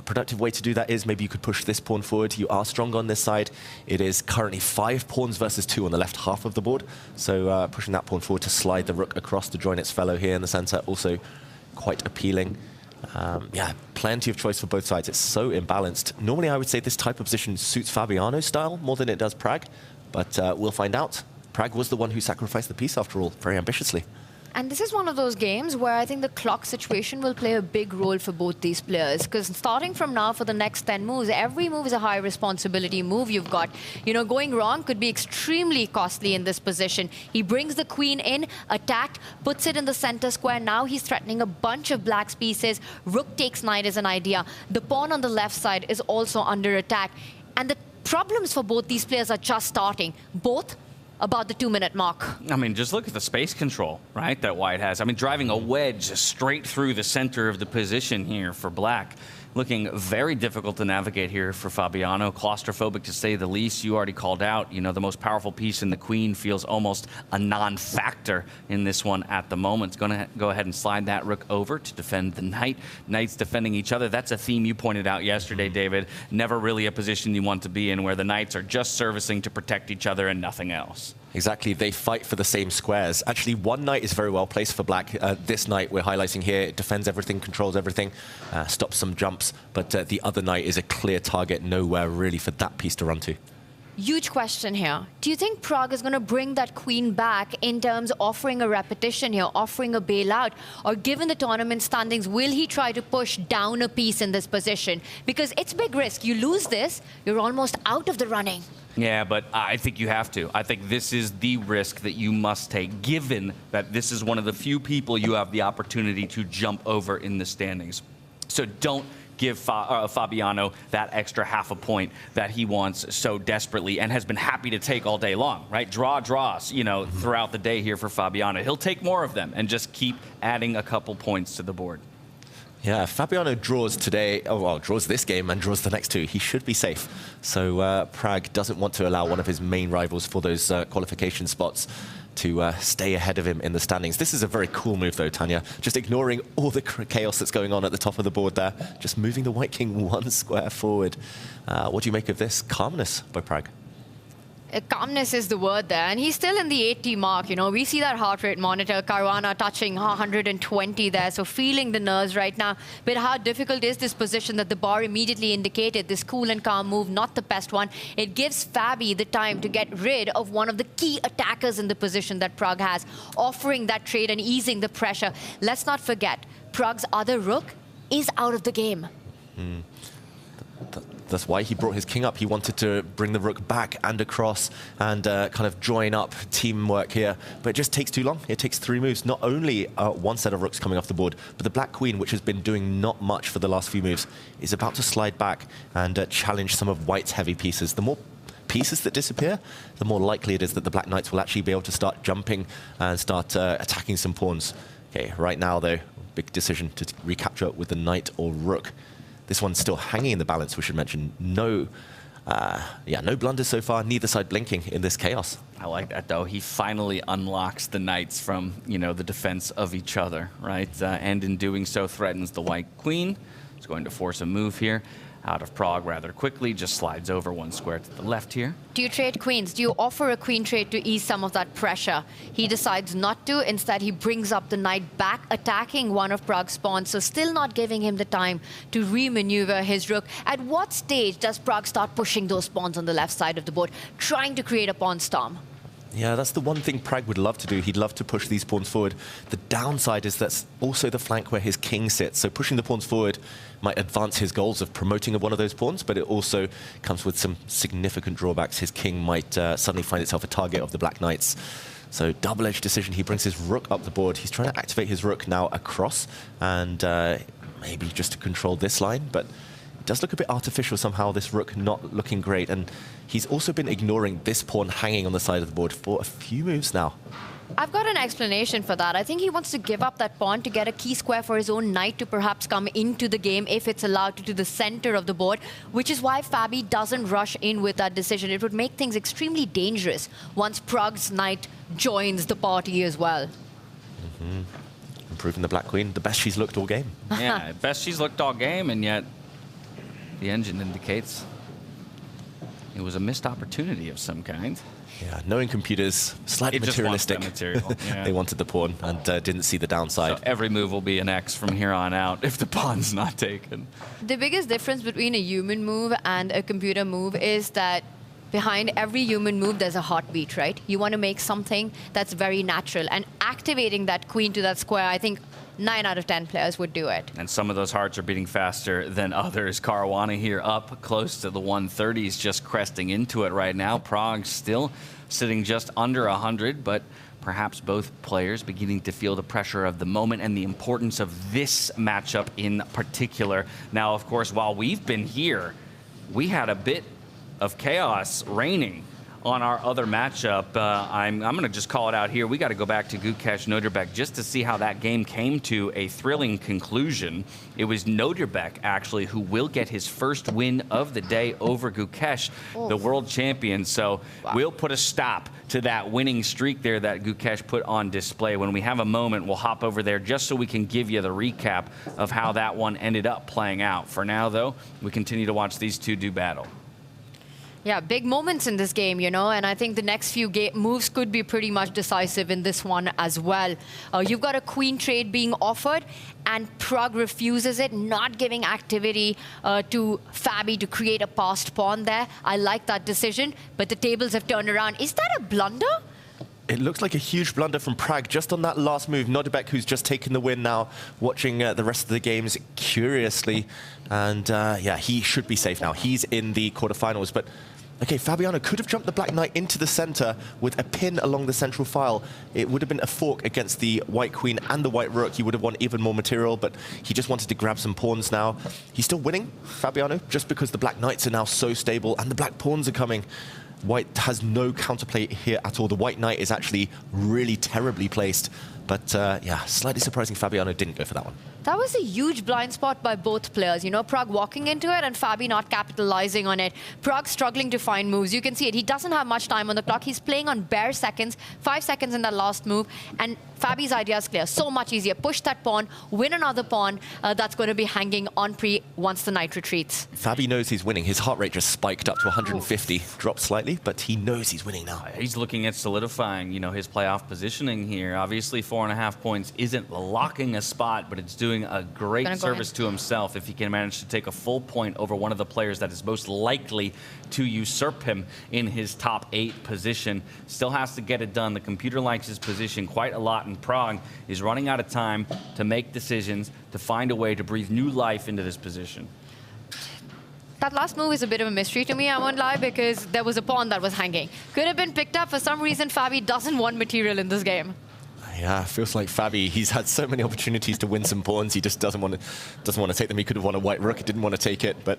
productive way to do that is. Maybe you could push this pawn forward. You are strong on this side. It is currently 5 pawns versus 2 on the left half of the board. So pushing that pawn forward to slide the rook across to join its fellow here in the center, also quite appealing. Yeah, plenty of choice for both sides. It's so imbalanced. Normally, I would say this type of position suits Fabiano's style more than it does Pragg, but we'll find out. Pragg was the one who sacrificed the piece, after all, very ambitiously. And this is one of those games where I think the clock situation will play a big role for both these players, because starting from now for the next 10 moves, every move is a high responsibility move you've got. You know, going wrong could be extremely costly in this position. He brings the queen in, attacked, puts it in the center square. Now he's threatening a bunch of black's pieces. Rook takes knight is an idea. The pawn on the left side is also under attack. And the problems for both these players are just starting. Both about the 2-minute mark. I mean, just look at the space control, right, that white has. I mean, driving a wedge straight through the center of the position here for black. Looking very difficult to navigate here for Fabiano. Claustrophobic, to say the least. You already called out, you know, the most powerful piece in the queen feels almost a non-factor in this one at the moment. It's going to go ahead and slide that rook over to defend the knight. Knights defending each other. That's a theme you pointed out yesterday, David. Never really a position you want to be in, where the knights are just servicing to protect each other and nothing else. Exactly, they fight for the same squares. Actually, one knight is very well placed for black. This knight we're highlighting here, it defends everything, controls everything, stops some jumps, but the other knight is a clear target, nowhere really for that piece to run to. Huge question here. Do you think Pragg is going to bring that queen back in terms of offering a repetition here, offering a bailout? Or given the tournament standings, will he try to push down a piece in this position? Because it's big risk. You lose this, you're almost out of the running. Yeah, but I think you have to. I think this is the risk that you must take, given that this is one of the few people you have the opportunity to jump over in the standings. So don't give Fabiano that extra half a point that he wants so desperately and has been happy to take all day long, right? Draws, you know, throughout the day here for Fabiano. He'll take more of them and just keep adding a couple points to the board. Yeah, Fabiano draws today, draws this game and draws the next 2. He should be safe. So Pragg doesn't want to allow one of his main rivals for those qualification spots to stay ahead of him in the standings. This is a very cool move, though, Tanya. Just ignoring all the chaos that's going on at the top of the board there. Just moving the white king 1 square forward. What do you make of this? Calmness by Pragg. Calmness is the word there, and he's still in the 80 mark. You know, we see that heart rate monitor, Caruana touching 120 there, so feeling the nerves right now. But how difficult is this position that the bar immediately indicated? This cool and calm move, not the best one. It gives Fabi the time to get rid of one of the key attackers in the position that Pragg has, offering that trade and easing the pressure. Let's not forget, Pragg's other rook is out of the game. That's why he brought his king up. He wanted to bring the rook back and across and kind of join up teamwork here. But it just takes too long. It takes 3 moves. Not only one set of rooks coming off the board, but the black queen, which has been doing not much for the last few moves, is about to slide back and challenge some of white's heavy pieces. The more pieces that disappear, the more likely it is that the black knights will actually be able to start jumping and start attacking some pawns. Okay, right now, though, big decision to recapture with the knight or rook. This one's still hanging in the balance, we should mention. No blunders so far, neither side blinking in this chaos. I like that, though. He finally unlocks the knights from, you know, the defense of each other, right? And in doing so, threatens the white queen. He's going to force a move here. out of Pragg rather quickly, just slides over one square to the left here. Do you trade queens? Do you offer a queen trade to ease some of that pressure? He decides not to. Instead, he brings up the knight back, attacking one of Pragg's pawns, so still not giving him the time to re-maneuver his rook. At what stage does Pragg start pushing those pawns on the left side of the board, trying to create a pawn storm? Yeah, that's the one thing Pragg would love to do. He'd love to push these pawns forward. The downside is that's also the flank where his king sits. So pushing the pawns forward might advance his goals of promoting one of those pawns, but it also comes with some significant drawbacks. His king might suddenly find itself a target of the black knights. So double-edged decision. He brings his rook up the board. He's trying to activate his rook now across and maybe just to control this line, but it does look a bit artificial somehow, this rook not looking great. And he's also been ignoring this pawn hanging on the side of the board for a few moves now. I've got an explanation for that. I think he wants to give up that pawn to get a key square for his own knight to perhaps come into the game if it's allowed to the center of the board, which is why Fabi doesn't rush in with that decision. It would make things extremely dangerous once Pragg's knight joins the party as well. Improving the black queen, the best she's looked all game. Yeah, best she's looked all game, and yet the engine indicates it was a missed opportunity of some kind. Yeah, knowing computers, slightly materialistic. Yeah. They wanted the pawn and didn't see the downside. So every move will be an X from here on out if the pawn's not taken. The biggest difference between a human move and a computer move is that behind every human move, there's a heartbeat, right? You want to make something that's very natural. And activating that queen to that square, I think 9 out of 10 players would do it. And some of those hearts are beating faster than others. Caruana here up close to the 130s, just cresting into it right now. Pragg still sitting just under 100, but perhaps both players beginning to feel the pressure of the moment and the importance of this matchup in particular. Now, of course, while we've been here, we had a bit of chaos reigning on our other matchup. I'm going to just call it out here. We got to go back to Gukesh Nodirbek just to see how that game came to a thrilling conclusion. It was Nodirbek, actually, who will get his first win of the day over Gukesh, the world champion. So we'll put a stop to that winning streak there that Gukesh put on display. When we have a moment, we'll hop over there just so we can give you the recap of how that one ended up playing out. For now, though, we continue to watch these two do battle. Yeah, big moments in this game, you know, and I think the next few moves could be pretty much decisive in this one as well. You've got a queen trade being offered, and Pragg refuses it, not giving activity to Fabi to create a passed pawn there. I like that decision, but the tables have turned around. Is that a blunder? It looks like a huge blunder from Pragg just on that last move. Nodirbek, who's just taken the win now, watching the rest of the games curiously. And yeah, he should be safe now. He's in the quarterfinals, but okay, Fabiano could have jumped the black knight into the center with a pin along the central file. It would have been a fork against the white queen and the white rook. He would have won even more material, but he just wanted to grab some pawns now. He's still winning, Fabiano, just because the black knights are now so stable and the black pawns are coming. White has no counterplay here at all. The white knight is actually really terribly placed. But yeah, slightly surprising Fabiano didn't go for that one. That was a huge blind spot by both players. You know, Pragg walking into it and Fabi not capitalizing on it. Pragg struggling to find moves. You can see it. He doesn't have much time on the clock. He's playing on bare seconds, 5 seconds in that last move. And Fabi's idea is clear. So much easier. Push that pawn, win another pawn that's going to be hanging on pre once the knight retreats. Fabi knows he's winning. His heart rate just spiked up to 150. Dropped slightly, but he knows he's winning now. He's looking at solidifying, you know, his playoff positioning here. Obviously, 4.5 points isn't locking a spot, but it's doing a great service to himself if he can manage to take a full point over one of the players that is most likely to usurp him in his top 8 position. Still has to get it done. The computer likes his position quite a lot, and Pragg is running out of time to make decisions, to find a way to breathe new life into this position. That last move is a bit of a mystery to me, I won't lie, because there was a pawn that was hanging. Could have been picked up. For some reason, Fabi doesn't want material in this game. Yeah, it feels like Fabi, he's had so many opportunities to win some pawns. He just doesn't want to take them. He could have won a white rook. He didn't want to take it, but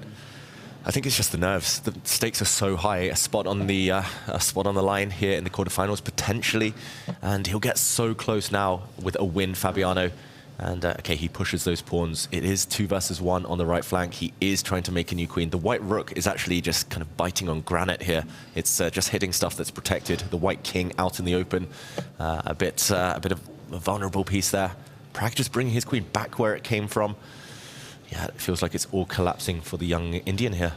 I think it's just the nerves. The stakes are so high. A spot on the line here in the quarterfinals potentially, and he'll get so close now with a win, Fabiano. And okay, he pushes those pawns. It is 2 versus 1 on the right flank. He is trying to make a new queen. The white rook is actually just kind of biting on granite here. It's just hitting stuff that's protected. The white king out in the open. A bit of a vulnerable piece there. Pragg just bringing his queen back where it came from. Yeah, it feels like it's all collapsing for the young Indian here.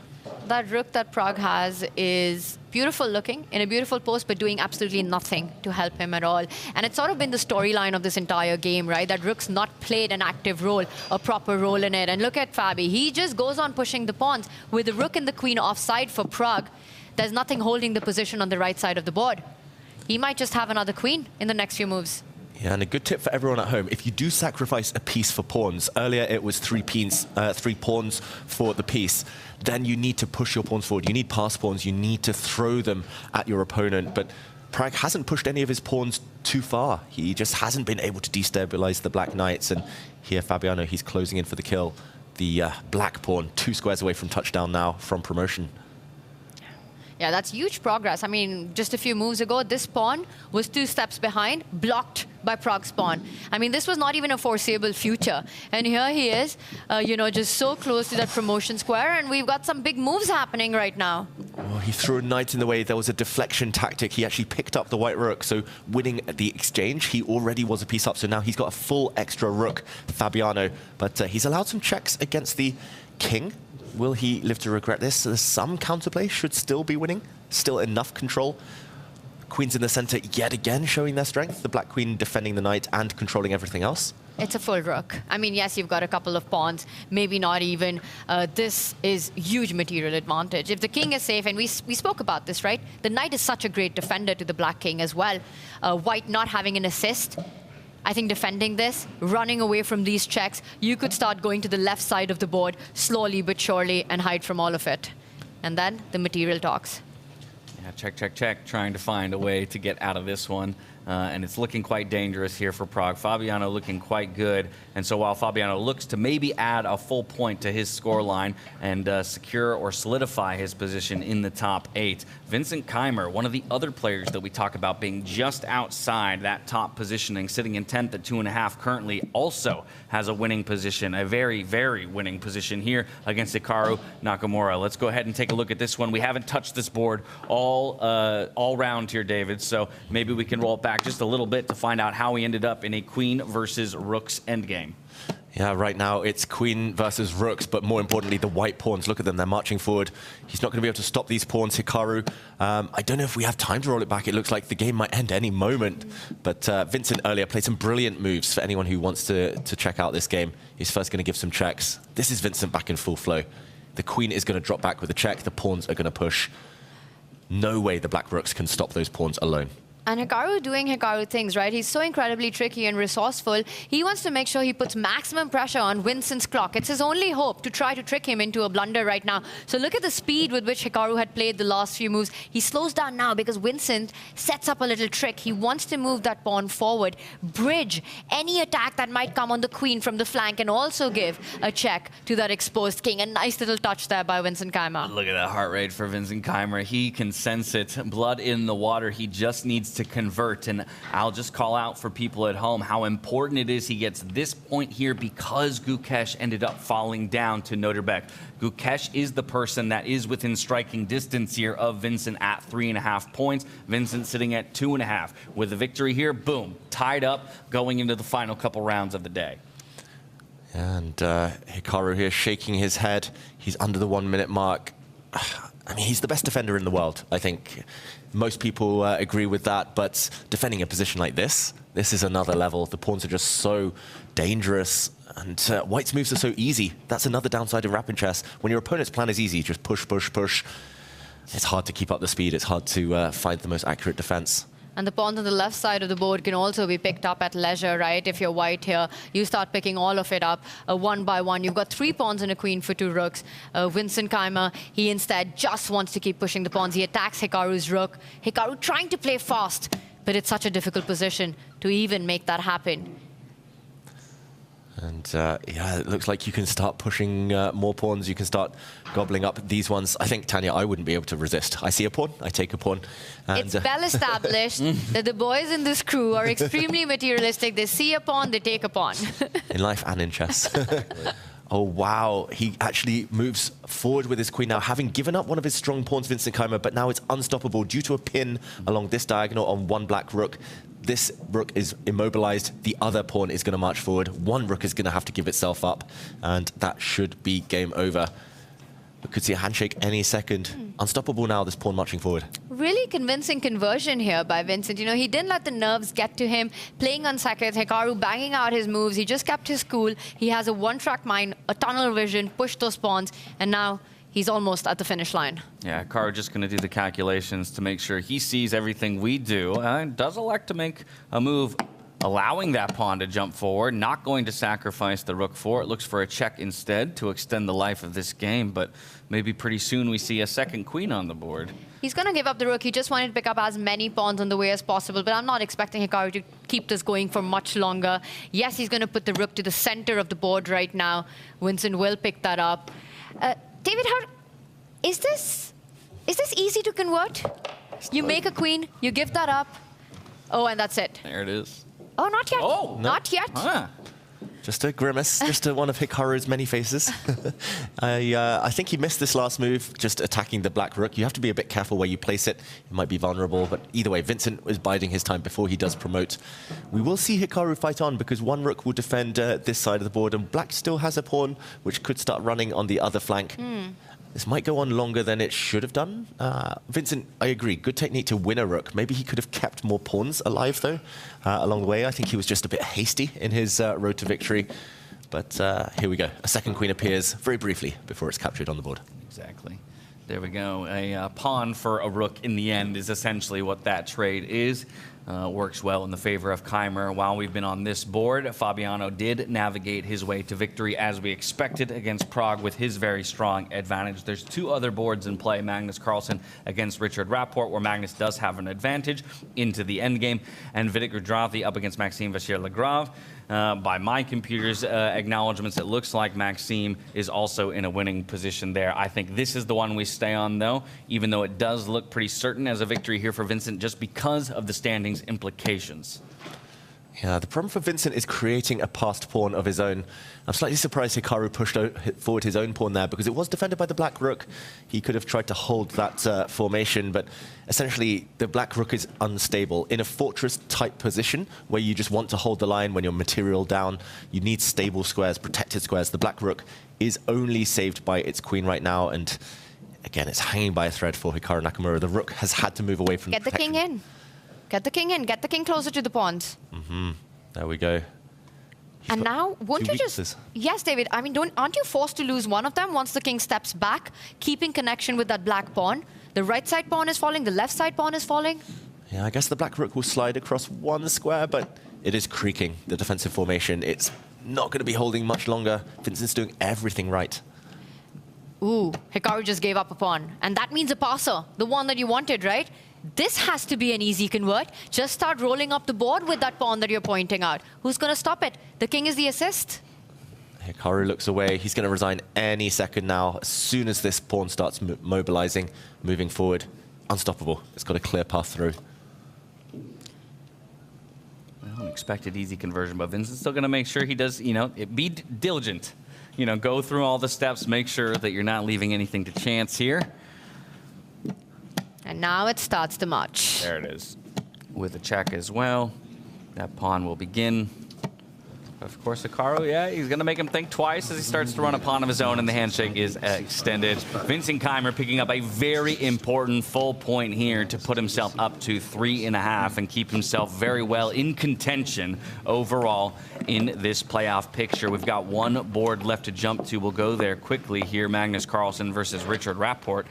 That rook that Pragg has is beautiful looking, in a beautiful pose, but doing absolutely nothing to help him at all. And it's sort of been the storyline of this entire game, right? That rook's not played an active role, a proper role in it. And look at Fabi. He just goes on pushing the pawns. With the rook and the queen offside for Pragg, there's nothing holding the position on the right side of the board. He might just have another queen in the next few moves. Yeah, and a good tip for everyone at home, if you do sacrifice a piece for pawns, earlier it was 3 pawns for the piece, then you need to push your pawns forward. You need pass pawns, you need to throw them at your opponent. But Pragg hasn't pushed any of his pawns too far. He just hasn't been able to destabilize the black knights. And here, Fabiano, he's closing in for the kill. The black pawn, 2 squares away from touchdown now from promotion. Yeah, that's huge progress. I mean, just a few moves ago, this pawn was 2 steps behind, blocked by Pragg's pawn. I mean, this was not even a foreseeable future. And here he is, you know, just so close to that promotion square, and we've got some big moves happening right now. Oh, he threw a knight in the way. There was a deflection tactic. He actually picked up the white rook, so winning the exchange, he already was a piece up, so now he's got a full extra rook, Fabiano. But he's allowed some checks against the king. Will he live to regret this? There's some counterplay, should still be winning, still enough control. Queens in the center yet again showing their strength. The black queen defending the knight and controlling everything else. It's a full rook. I mean, yes, you've got a couple of pawns, maybe not even. This is huge material advantage. If the king is safe, and we spoke about this, right? The knight is such a great defender to the black king as well. White not having an assist. I think defending this, running away from these checks, you could start going to the left side of the board slowly but surely and hide from all of it. And then the material talks. Yeah, check, check, check, trying to find a way to get out of this one. And it's looking quite dangerous here for Pragg. Fabiano looking quite good. And so while Fabiano looks to maybe add a full point to his scoreline and secure or solidify his position in the top 8, Vincent Keymer, one of the other players that we talk about being just outside that top positioning, sitting in 10th at 2.5 currently, also has a winning position, a very, very winning position here against Hikaru Nakamura. Let's go ahead and take a look at this one. We haven't touched this board all round here, David, so maybe we can roll it back just a little bit to find out how he ended up in a queen versus rooks endgame. Yeah, right now it's queen versus rooks, but more importantly, the white pawns. Look at them, they're marching forward. He's not going to be able to stop these pawns, Hikaru. I don't know if we have time to roll it back. It looks like the game might end any moment. But Vincent earlier played some brilliant moves for anyone who wants to check out this game. He's first going to give some checks. This is Vincent back in full flow. The queen is going to drop back with a check. The pawns are going to push. No way the black rooks can stop those pawns alone. And Hikaru doing Hikaru things, right? He's so incredibly tricky and resourceful. He wants to make sure he puts maximum pressure on Vincent's clock. It's his only hope to try to trick him into a blunder right now. So look at the speed with which Hikaru had played the last few moves. He slows down now because Vincent sets up a little trick. He wants to move that pawn forward, bridge any attack that might come on the queen from the flank, and also give a check to that exposed king. A nice little touch there by Vincent Keymer. Look at that heart rate for Vincent Keymer. He can sense it. Blood in the water. He just needs to convert. And I'll just call out for people at home how important it is he gets this point here because Gukesh ended up falling down to Nodirbek. Gukesh is the person that is within striking distance here of Vincent at 3.5 points. Vincent sitting at 2.5. With the victory here, boom, tied up going into the final couple rounds of the day. And Hikaru here shaking his head. He's under the 1 minute mark. I mean, he's the best defender in the world, I think. Most people agree with that, but defending a position like this is another level. The pawns are just so dangerous, and White's moves are so easy. That's another downside of rapid chess. When your opponent's plan is easy, just push, push, push. It's hard to keep up the speed. It's hard to find the most accurate defense. And the pawns on the left side of the board can also be picked up at leisure, right? If you're white here, you start picking all of it up one by one. You've got 3 pawns and a queen for 2 rooks. Vincent Keymer, he instead just wants to keep pushing the pawns. He attacks Hikaru's rook. Hikaru trying to play fast, but it's such a difficult position to even make that happen. And yeah, it looks like you can start pushing more pawns. You can start gobbling up these ones. I think, Tanya, I wouldn't be able to resist. I see a pawn, I take a pawn. And it's well established that the boys in this crew are extremely materialistic. They see a pawn, they take a pawn. In life and in chess. Oh, wow. He actually moves forward with his queen now, having given up one of his strong pawns, Vincent Keymer, but now it's unstoppable due to a pin along this diagonal on one black rook. this rook is immobilized, the other pawn is going to march forward. One rook is going to have to give itself up, and that should be game over. We could see a handshake any second. Unstoppable now, this pawn marching forward. Really convincing conversion here by Vincent. You know, he didn't let the nerves get to him. Playing on second, Hikaru banging out his moves. He just kept his cool. He has a one-track mind, a tunnel vision, pushed those pawns, and now he's almost at the finish line. Yeah, Hikaru just going to do the calculations to make sure he sees everything we do, and does elect to make a move allowing that pawn to jump forward, not going to sacrifice the rook for it. Looks for a check instead to extend the life of this game, but maybe pretty soon we see a second queen on the board. He's going to give up the rook. He just wanted to pick up as many pawns on the way as possible, but I'm not expecting Hikaru to keep this going for much longer. Yes, he's going to put the rook to the center of the board right now. Vincent will pick that up. David, is this easy to convert? You make a queen, you give that up. Oh, and that's it. There it is. Oh, not yet. Oh, not yet. Huh. Just a grimace, just one of Hikaru's many faces. I think he missed this last move, just attacking the black rook. You have to be a bit careful where you place it. It might be vulnerable, but either way, Vincent is biding his time before he does promote. We will see Hikaru fight on, because one rook will defend this side of the board, and black still has a pawn, which could start running on the other flank. This might go on longer than it should have done. Vincent, I agree, good technique to win a rook. Maybe he could have kept more pawns alive, though, along the way. I think he was just a bit hasty in his road to victory. But here we go. A second queen appears very briefly before it's captured on the board. Exactly. There we go. A pawn for a rook in the end is essentially what that trade is. Works well in the favor of Keymer. While we've been on this board, Fabiano did navigate his way to victory as we expected against Prague with his very strong advantage. There's two other boards in play. Magnus Carlsen against Richard Rapport, where Magnus does have an advantage into the endgame, and Vidit Gujrathi up against Maxime Vachier-Lagrave. By my computer's acknowledgements, it looks like Maxime is also in a winning position there. I think this is the one we stay on, though, even though it does look pretty certain as a victory here for Vincent just because of the standings implications. Yeah, the problem for Vincent is creating a passed pawn of his own. I'm slightly surprised Hikaru pushed forward his own pawn there, because it was defended by the black rook. He could have tried to hold that formation, but essentially the black rook is unstable. In a fortress-type position, where you just want to hold the line when you're material down, you need stable squares, protected squares. The black rook is only saved by its queen right now, and again, it's hanging by a thread for Hikaru Nakamura. The rook has had to move away from the protection. Get the king in. Get the king in. Get the king closer to the pawns. There we go. And now, won't you just... Yes, David. I mean, aren't you forced to lose one of them once the king steps back, keeping connection with that black pawn? The right side pawn is falling, the left side pawn is falling. Yeah, I guess the black rook will slide across one square, but it is creaking, the defensive formation. It's not going to be holding much longer. Vincent's doing everything right. Ooh, Hikaru just gave up a pawn. And that means a passer, the one that you wanted, right? This has to be an easy convert. Just start rolling up the board with that pawn that you're pointing out. Who's going to stop it? The king is the assist. Hikaru looks away. He's going to resign any second now. As soon as this pawn starts mobilizing, moving forward, unstoppable. It's got a clear path through. Unexpected easy conversion, but Vincent's still going to make sure he does, be diligent. Go through all the steps, make sure that you're not leaving anything to chance here. And now it starts the march. There it is. With a check as well. That pawn will begin. Of course, Hikaru, yeah, he's going to make him think twice as he starts to run a pawn of his own, and the handshake is extended. Vincent Keymer picking up a very important full point here to put himself up to 3.5 and keep himself very well in contention overall in this playoff picture. We've got one board left to jump to. We'll go there quickly here. Magnus Carlsen versus Richard Rapport.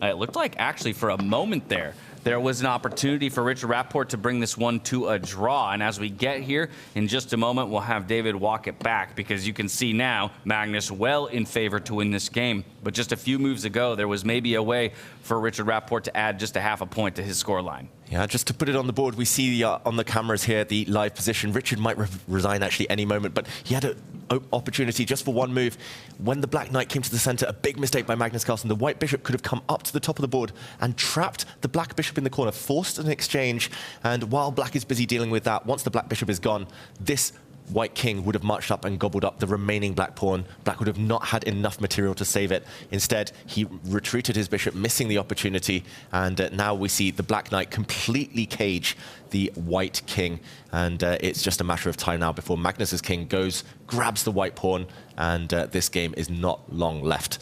It looked like, actually, for a moment there was an opportunity for Richard Rapport to bring this one to a draw. And as we get here, in just a moment, we'll have David walk it back, because you can see now Magnus well in favor to win this game. But just a few moves ago, there was maybe a way for Richard Rapport to add just a half a point to his scoreline. Yeah, just to put it on the board, we see on the cameras here the live position. Richard might resign actually any moment, but he had an opportunity just for one move. When the black knight came to the center, a big mistake by Magnus Carlsen. The white bishop could have come up to the top of the board and trapped the black bishop in the corner, forced an exchange. And while black is busy dealing with that, once the black bishop is gone, this White King would have marched up and gobbled up the remaining black pawn. Black would have not had enough material to save it. Instead, he retreated his bishop, missing the opportunity. And now we see the Black Knight completely cage the White King. And it's just a matter of time now before Magnus's king goes, grabs the white pawn, and this game is not long left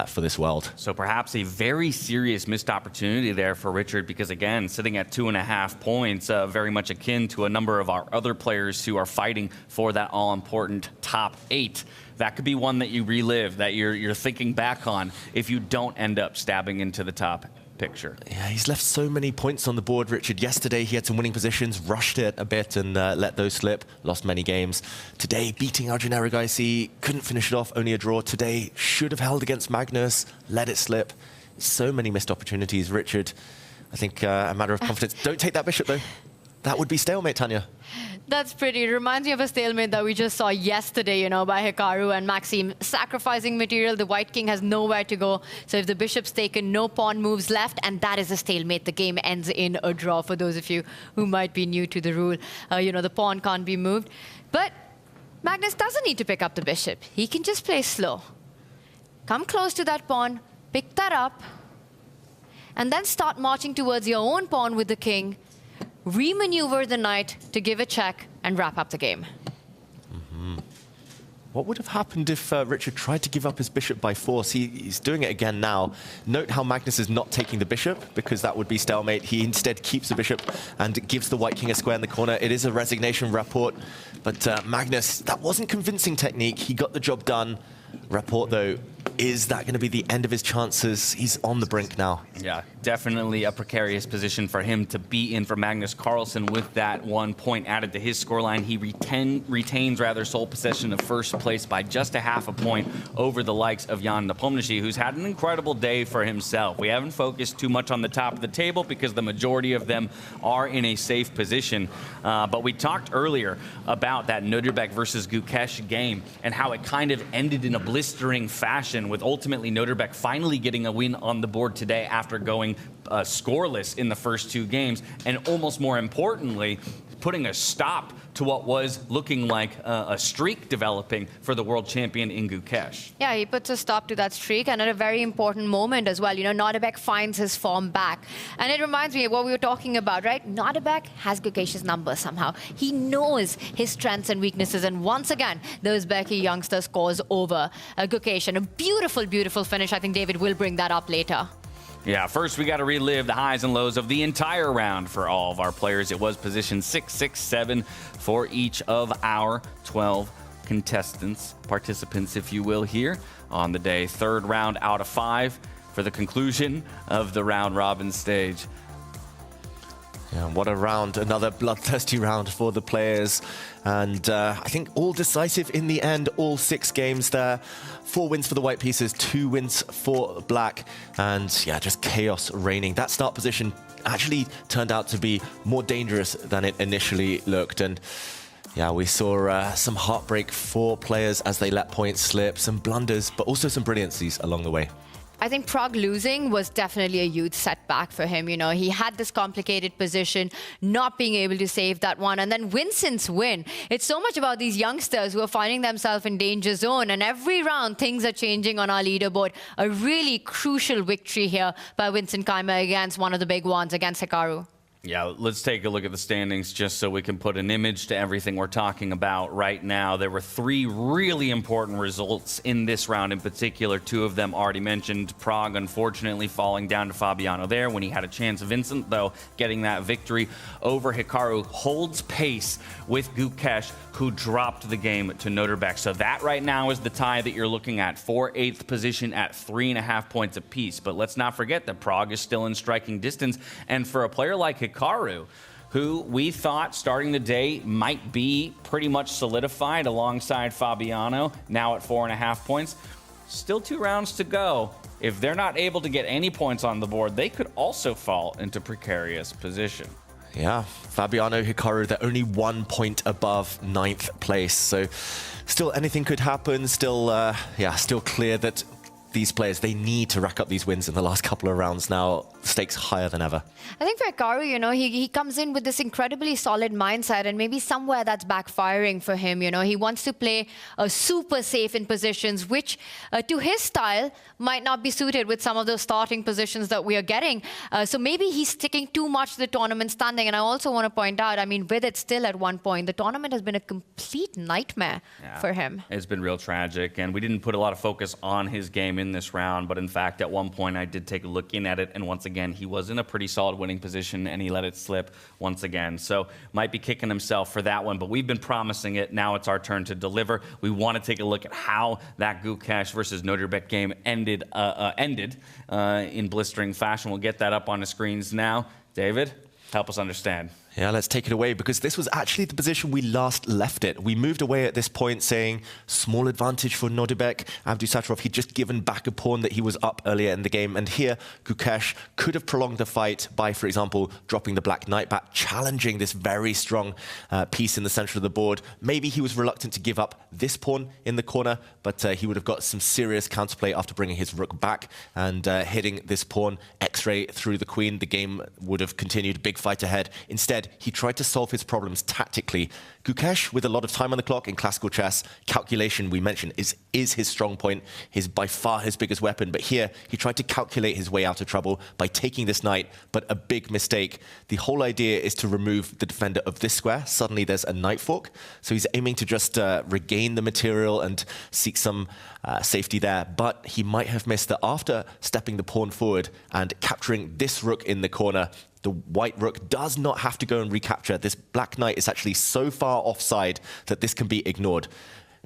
for this world. So perhaps a very serious missed opportunity there for Richard, because again, sitting at 2.5 points, very much akin to a number of our other players who are fighting for that all-important top 8. That could be one that you relive, that you're thinking back on if you don't end up stabbing into the top picture. Yeah, he's left so many points on the board, Richard. Yesterday, he had some winning positions, rushed it a bit and let those slip, lost many games. Today, beating Arjun Erigaisi, couldn't finish it off, only a draw. Today, should have held against Magnus, let it slip. So many missed opportunities, Richard. I think a matter of confidence. Don't take that bishop, though. That would be stalemate, Tanya. That's pretty. It reminds me of a stalemate that we just saw yesterday, you know, by Hikaru and Maxime. Sacrificing material, the White King has nowhere to go. So if the bishop's taken, no pawn moves left, and that is a stalemate. The game ends in a draw for those of you who might be new to the rule. You know, the pawn can't be moved. But Magnus doesn't need to pick up the bishop. He can just play slow. Come close to that pawn, pick that up, and then start marching towards your own pawn with the king. Remaneuver the knight to give a check and wrap up the game. What would have happened if Richard tried to give up his bishop by force? He's doing it again now. Note how Magnus is not taking the bishop, because that would be stalemate. He instead keeps the bishop and gives the White King a square in the corner. It is a resignation rapport, but Magnus, that wasn't convincing technique. He got the job done. Rapport, though, is that going to be the end of his chances? He's on the brink now. Yeah, definitely a precarious position for him to be in for Magnus Carlsen with that 1 point added to his scoreline. He retains sole possession of first place by just a half a point over the likes of Jan Nepomniachtchi, who's had an incredible day for himself. We haven't focused too much on the top of the table because the majority of them are in a safe position. But we talked earlier about that Nodirbek versus Gukesh game and how it kind of ended in a blistering fashion, with ultimately Nodirbek finally getting a win on the board today after going scoreless in the first 2 games, and almost more importantly, putting a stop to what was looking like a streak developing for the world champion in Gukesh. Yeah, he puts a stop to that streak, and at a very important moment as well. You know, Nodirbek finds his form back. And it reminds me of what we were talking about, right? Nodirbek has Gukesh's number somehow. He knows his strengths and weaknesses, and once again, the Uzbeki youngster scores over Gukesh. And a beautiful, beautiful finish. I think David will bring that up later. Yeah, first we got to relive the highs and lows of the entire round for all of our players. It was position 6, 6, 7 for each of our 12 contestants, participants, if you will, here on the day. 3rd round out of 5 for the conclusion of the round robin stage. Yeah, what a round, another bloodthirsty round for the players. And I think all decisive in the end, all 6 games there. 4 wins for the white pieces, 2 wins for black. And yeah, just chaos reigning. That start position actually turned out to be more dangerous than it initially looked. And yeah, we saw some heartbreak for players as they let points slip, some blunders, but also some brilliancies along the way. I think Pragg losing was definitely a huge setback for him. You know, he had this complicated position, not being able to save that one. And then Vincent's win. It's so much about these youngsters who are finding themselves in danger zone. And every round, things are changing on our leaderboard. A really crucial victory here by Vincent Keymer against one of the big ones, against Hikaru. Yeah, let's take a look at the standings just so we can put an image to everything we're talking about right now. There were 3 really important results in this round in particular. 2 of them already mentioned. Pragg, unfortunately, falling down to Fabiano there when he had a chance. Vincent, though, getting that victory over Hikaru, holds pace with Gukesh, who dropped the game to Nodirbek. So that right now is the tie that you're looking at for 8th position at 3.5 points apiece. But let's not forget that Pragg is still in striking distance. And for a player like Hikaru, who we thought starting the day might be pretty much solidified alongside Fabiano, now at 4.5 points, still 2 rounds to go. If they're not able to get any points on the board, they could also fall into precarious position. Yeah, Fabiano, Hikaru, they're only 1 point above 9th place. So still anything could happen. Still, still clear that these players, they need to rack up these wins in the last couple of rounds now. Stakes higher than ever. I think for Hikaru, you know, he comes in with this incredibly solid mindset, and maybe somewhere that's backfiring for him. You know, he wants to play super safe in positions, which to his style might not be suited with some of those starting positions that we are getting. So maybe he's sticking too much to the tournament standing. And I also want to point out, I mean, Vidit still at one point, the tournament has been a complete nightmare for him. It's been real tragic, and we didn't put a lot of focus on his game in this round, but in fact, at one point, I did take a look in at it, and once again, he was in a pretty solid winning position, and he let it slip once again. So might be kicking himself for that one, but we've been promising it. Now it's our turn to deliver. We want to take a look at how that Gukesh versus Nodirbek game ended in blistering fashion. We'll get that up on the screens now. David, help us understand. Yeah, let's take it away, because this was actually the position we last left it. We moved away at this point saying small advantage for Nodirbek Abdusattorov. He'd just given back a pawn that he was up earlier in the game. And here, Gukesh could have prolonged the fight by, for example, dropping the black knight back, challenging this very strong piece in the center of the board. Maybe he was reluctant to give up this pawn in the corner, but he would have got some serious counterplay after bringing his rook back and hitting this pawn X-ray through the queen. The game would have continued, big fight ahead. Instead, he tried to solve his problems tactically. Gukesh, with a lot of time on the clock in classical chess, calculation, we mentioned, is his strong point, by far his biggest weapon. But here, he tried to calculate his way out of trouble by taking this knight, but a big mistake. The whole idea is to remove the defender of this square. Suddenly, there's a knight fork. So he's aiming to just regain the material and seek some safety there. But he might have missed that after stepping the pawn forward and capturing this rook in the corner, the white rook does not have to go and recapture. This black knight is actually so far offside that this can be ignored.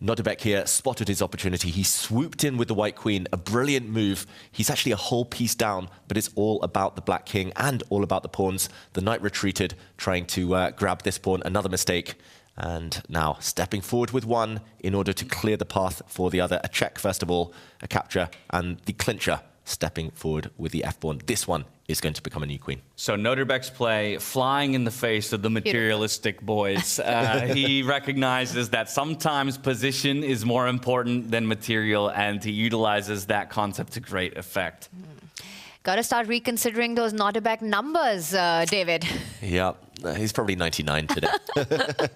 Nodirbek here spotted his opportunity. He swooped in with the white queen, a brilliant move. He's actually a whole piece down, but it's all about the black king and all about the pawns. The knight retreated, trying to grab this pawn, another mistake. And now stepping forward with one in order to clear the path for the other. A check, first of all, a capture, and the clincher stepping forward with the f-pawn. This one is going to become a new queen. So Nodirbek's play flying in the face of the materialistic boys. He recognizes that sometimes position is more important than material, and he utilizes that concept to great effect. Got to start reconsidering those Nodirbek numbers, David. Yeah, he's probably 99 today.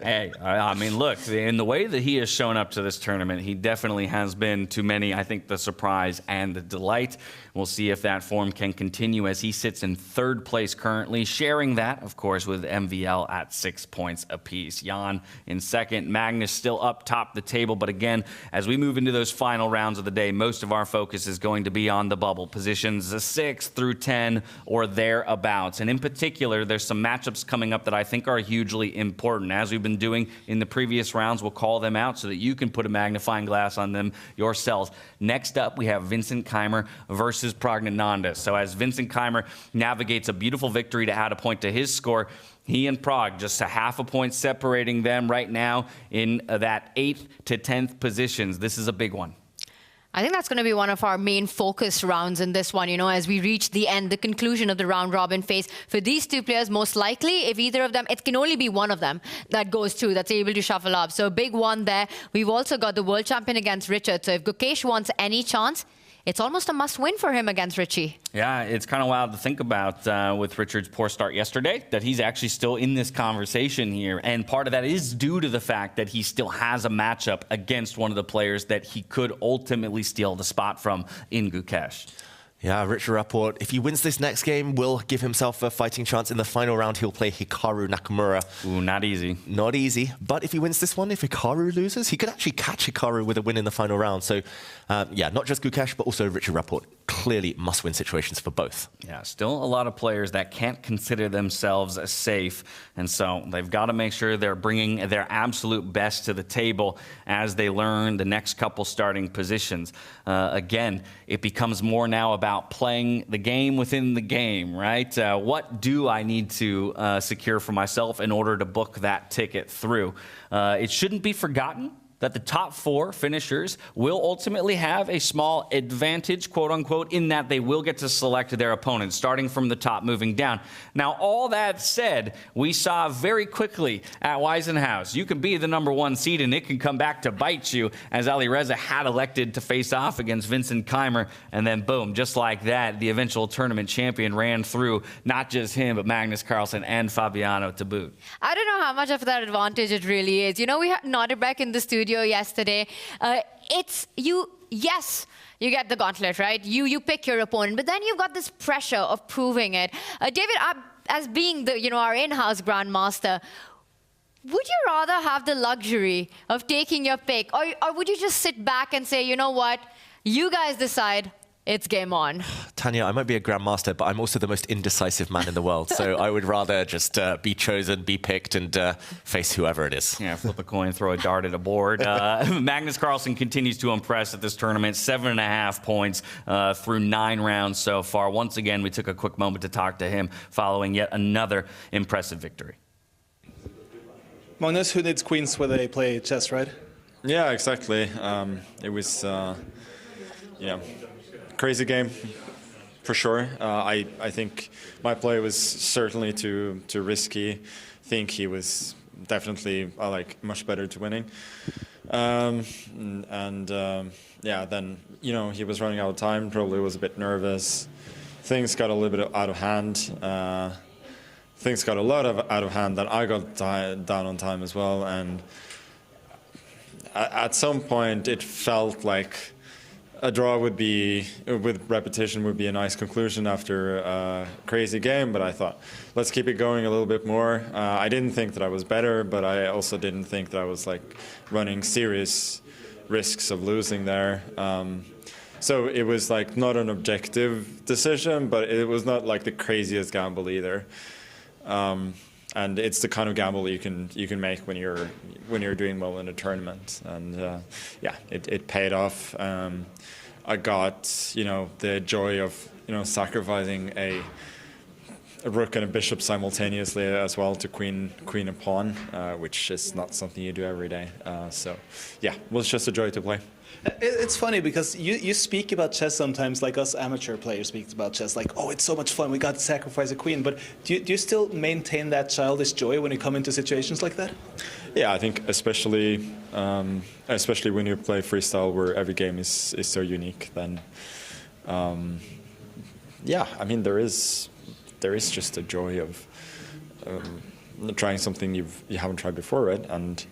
Hey, I mean, look, in the way that he has shown up to this tournament, he definitely has been, to many, I think, the surprise and the delight. We'll see if that form can continue as he sits in third place currently, sharing that, of course, with MVL at 6 points apiece. Jan in second, Magnus still up top the table. But again, as we move into those final rounds of the day, most of our focus is going to be on the bubble positions 6 through 10 or thereabouts. And in particular, there's some matchups coming up that I think are hugely important. As we've been doing in the previous rounds, we'll call them out so that you can put a magnifying glass on them yourselves. Next up, we have Vincent Keymer versus Praggnanandhaa. So as Vincent Keymer navigates a beautiful victory to add a point to his score, he and Prague just a half a point separating them right now in that 8th to 10th positions. This is a big one. I think that's going to be one of our main focus rounds in this one, you know, as we reach the end, the conclusion of the round-robin phase. For these two players, most likely, if either of them, it can only be one of them that goes through, that's able to shuffle up. So a big one there. We've also got the world champion against Richard. So if Gukesh wants any chance, it's almost a must-win for him against Richie. Yeah, it's kind of wild to think about with Richard's poor start yesterday, that he's actually still in this conversation here. And part of that is due to the fact that he still has a matchup against one of the players that he could ultimately steal the spot from in Gukesh. Yeah, Richard Rapport, if he wins this next game, will give himself a fighting chance. In the final round, he'll play Hikaru Nakamura. Ooh, not easy. Not easy. But if he wins this one, if Hikaru loses, he could actually catch Hikaru with a win in the final round. So, yeah, not just Gukesh, but also Richard Rapport. Clearly must-win situations for both. Yeah, still a lot of players that can't consider themselves safe. And so they've got to make sure they're bringing their absolute best to the table as they learn the next couple starting positions. Again, it becomes more now about playing the game within the game, right? What do I need to secure for myself in order to book that ticket through? It shouldn't be forgotten that the top 4 finishers will ultimately have a small advantage, quote unquote, in that they will get to select their opponent, starting from the top, moving down. Now, all that said, we saw very quickly at Weissenhaus, you can be the number 1 seed and it can come back to bite you, as Alireza had elected to face off against Vincent Keymer, and then boom, just like that, the eventual tournament champion ran through not just him, but Magnus Carlsen and Fabiano to boot. I don't know how much of that advantage it really is. You know, we had Nodirbek in the studio yesterday. Yes, you get the gauntlet, right? You pick your opponent, but then you've got this pressure of proving it. David, as being our in-house grandmaster, would you rather have the luxury of taking your pick, or would you just sit back and say, you know what, you guys decide, it's game on? Tanya, I might be a grandmaster, but I'm also the most indecisive man in the world. So I would rather just be chosen, be picked, and face whoever it is. Yeah, flip a coin, throw a dart at a board. Magnus Carlsen continues to impress at this tournament. 7.5 points through 9 rounds so far. Once again, we took a quick moment to talk to him following yet another impressive victory. Magnus, who needs queens when they play chess, right? Yeah, exactly. It was, crazy game, for sure. I think my play was certainly too risky. I think he was definitely much better to winning. Then he was running out of time. Probably was a bit nervous. Things got a little bit out of hand. Things got a lot out of hand. Then I got down on time as well. And at some point, it felt like a draw would be, with repetition, would be a nice conclusion after a crazy game, but I thought, let's keep it going a little bit more. I didn't think that I was better, but I also didn't think that I was running serious risks of losing there. So it was not an objective decision, but it was not the craziest gamble either. And it's the kind of gamble you can make when you're doing well in a tournament. And it paid off. I got the joy of sacrificing a rook and a bishop simultaneously as well to queen and pawn, which is not something you do every day. So yeah, it was just a joy to play. It's funny because you speak about chess sometimes like us amateur players speak about chess, oh, it's so much fun, we got to sacrifice a queen. But do you still maintain that childish joy when you come into situations like that? Yeah, I think especially when you play freestyle where every game is so unique, then there is just a joy of trying something you haven't tried before, right? And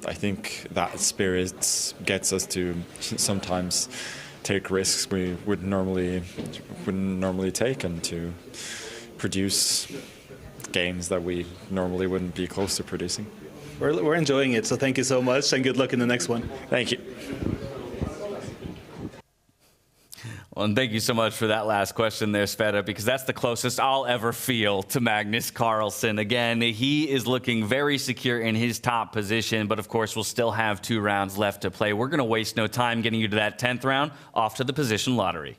I think that spirit gets us to sometimes take risks we wouldn't normally take, and to produce games that we normally wouldn't be close to producing. We're enjoying it, so thank you so much, and good luck in the next one. Thank you. Well, and thank you so much for that last question there, Sveta, because that's the closest I'll ever feel to Magnus Carlsen. Again, he is looking very secure in his top position, but of course we'll still have 2 rounds left to play. We're going to waste no time getting you to that 10th round. Off to the position lottery.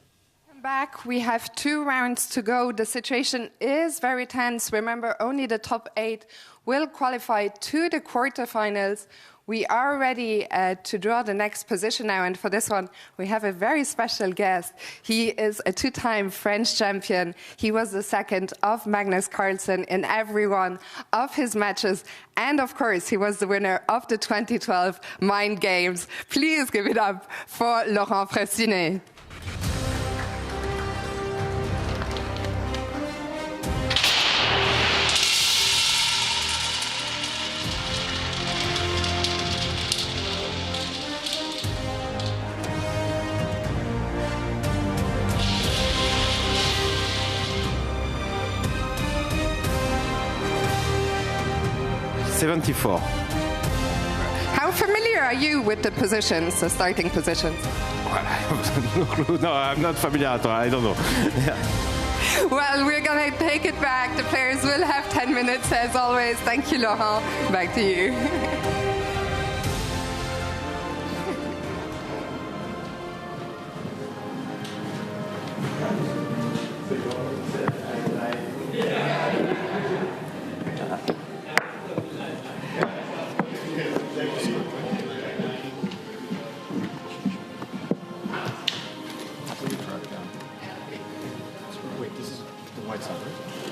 Back, we have 2 rounds to go. The situation is very tense. Remember, only the top 8 will qualify to the quarterfinals. We are ready to draw the next position now, and for this one, we have a very special guest. He is a 2-time French champion. He was the second of Magnus Carlsen in every one of his matches, and of course, he was the winner of the 2012 Mind Games. Please give it up for Laurent Fressinet. How familiar are you with the positions, the starting positions? No, I'm not familiar at all. I don't know. Yeah. Well, we're going to take it back. The players will have 10 minutes as always. Thank you, Laurent. Back to you.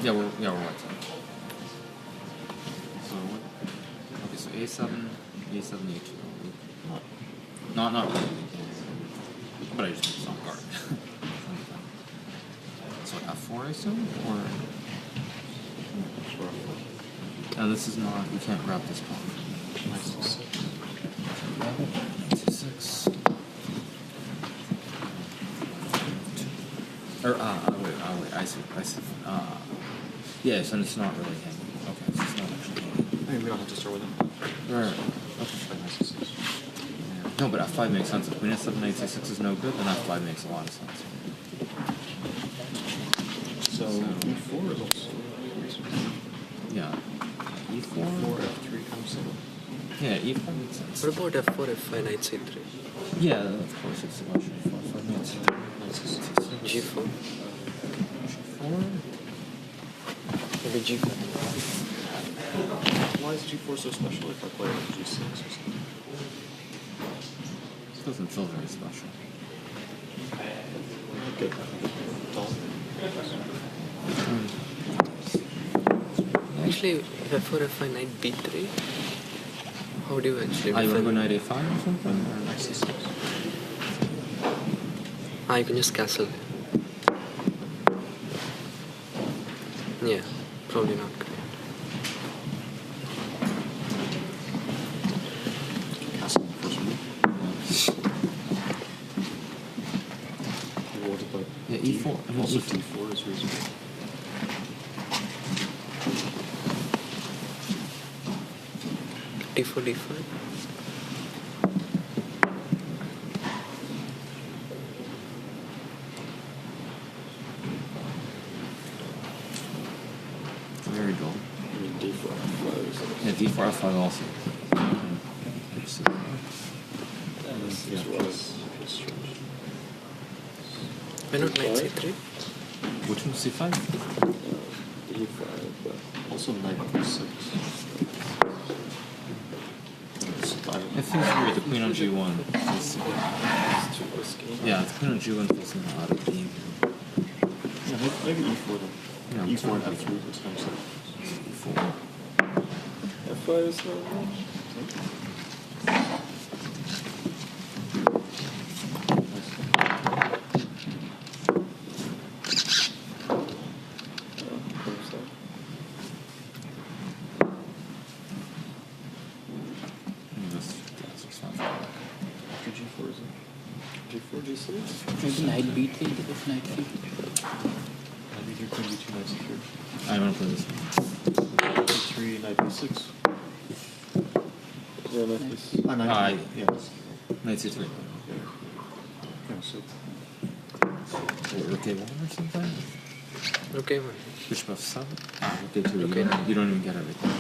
Yeah, we're white side. So what? Okay, so A7, A7, A2. Not really. But I just need some guard. So F4, I assume, or. And this is not. We can't grab this pawn. C6. Or wait. I see. Yeah, so it's not really hanging. Okay, so it's not actually hanging. I mean, we don't have to start with it. Right. Okay. No, but F5 makes sense. If Queen S7, Knight C6 is no good, then F5 makes a lot of sense. So E4 is also. Yeah. E4. F3 comes in. Yeah, E4 makes sense. What about F4, F5, Knight C3? Yeah, of course it's a question. F5, Knight C3. G4? G4? Maybe G4. Why is G4 so special if I play like G6 or something? It doesn't feel very special. Okay. Actually, F4, F5, Knight B3. How do you actually? You want to go Knight A5 or something? Or Knight C6? You can just castle. Yeah, probably not great. Castle first move. Yeah, E4. Also D4 is reasonable. D4, D5. Very dull. D4, F5. Yeah, D4, F5 also. Why not Knight C3? Which one? C5? E5, but also Knight B6. It feels weird, the Queen on G1. It's too risky. Yeah, the Queen on G1 feels somehow out of game. Yeah, maybe E4 then. Yeah, E4 and F3 this time. E4. F5 is not wrong. Maybe Knight B3 because Knight C3. Knight B3, Queen B2, Knight C3. I want to play this one. B3, Knight B6. Yeah, Knight B6. Knight yeah. Knight C3. Yeah, so. Rook A1 or something? Rook A1. Bishop F7? Rook A2. You don't even get everything.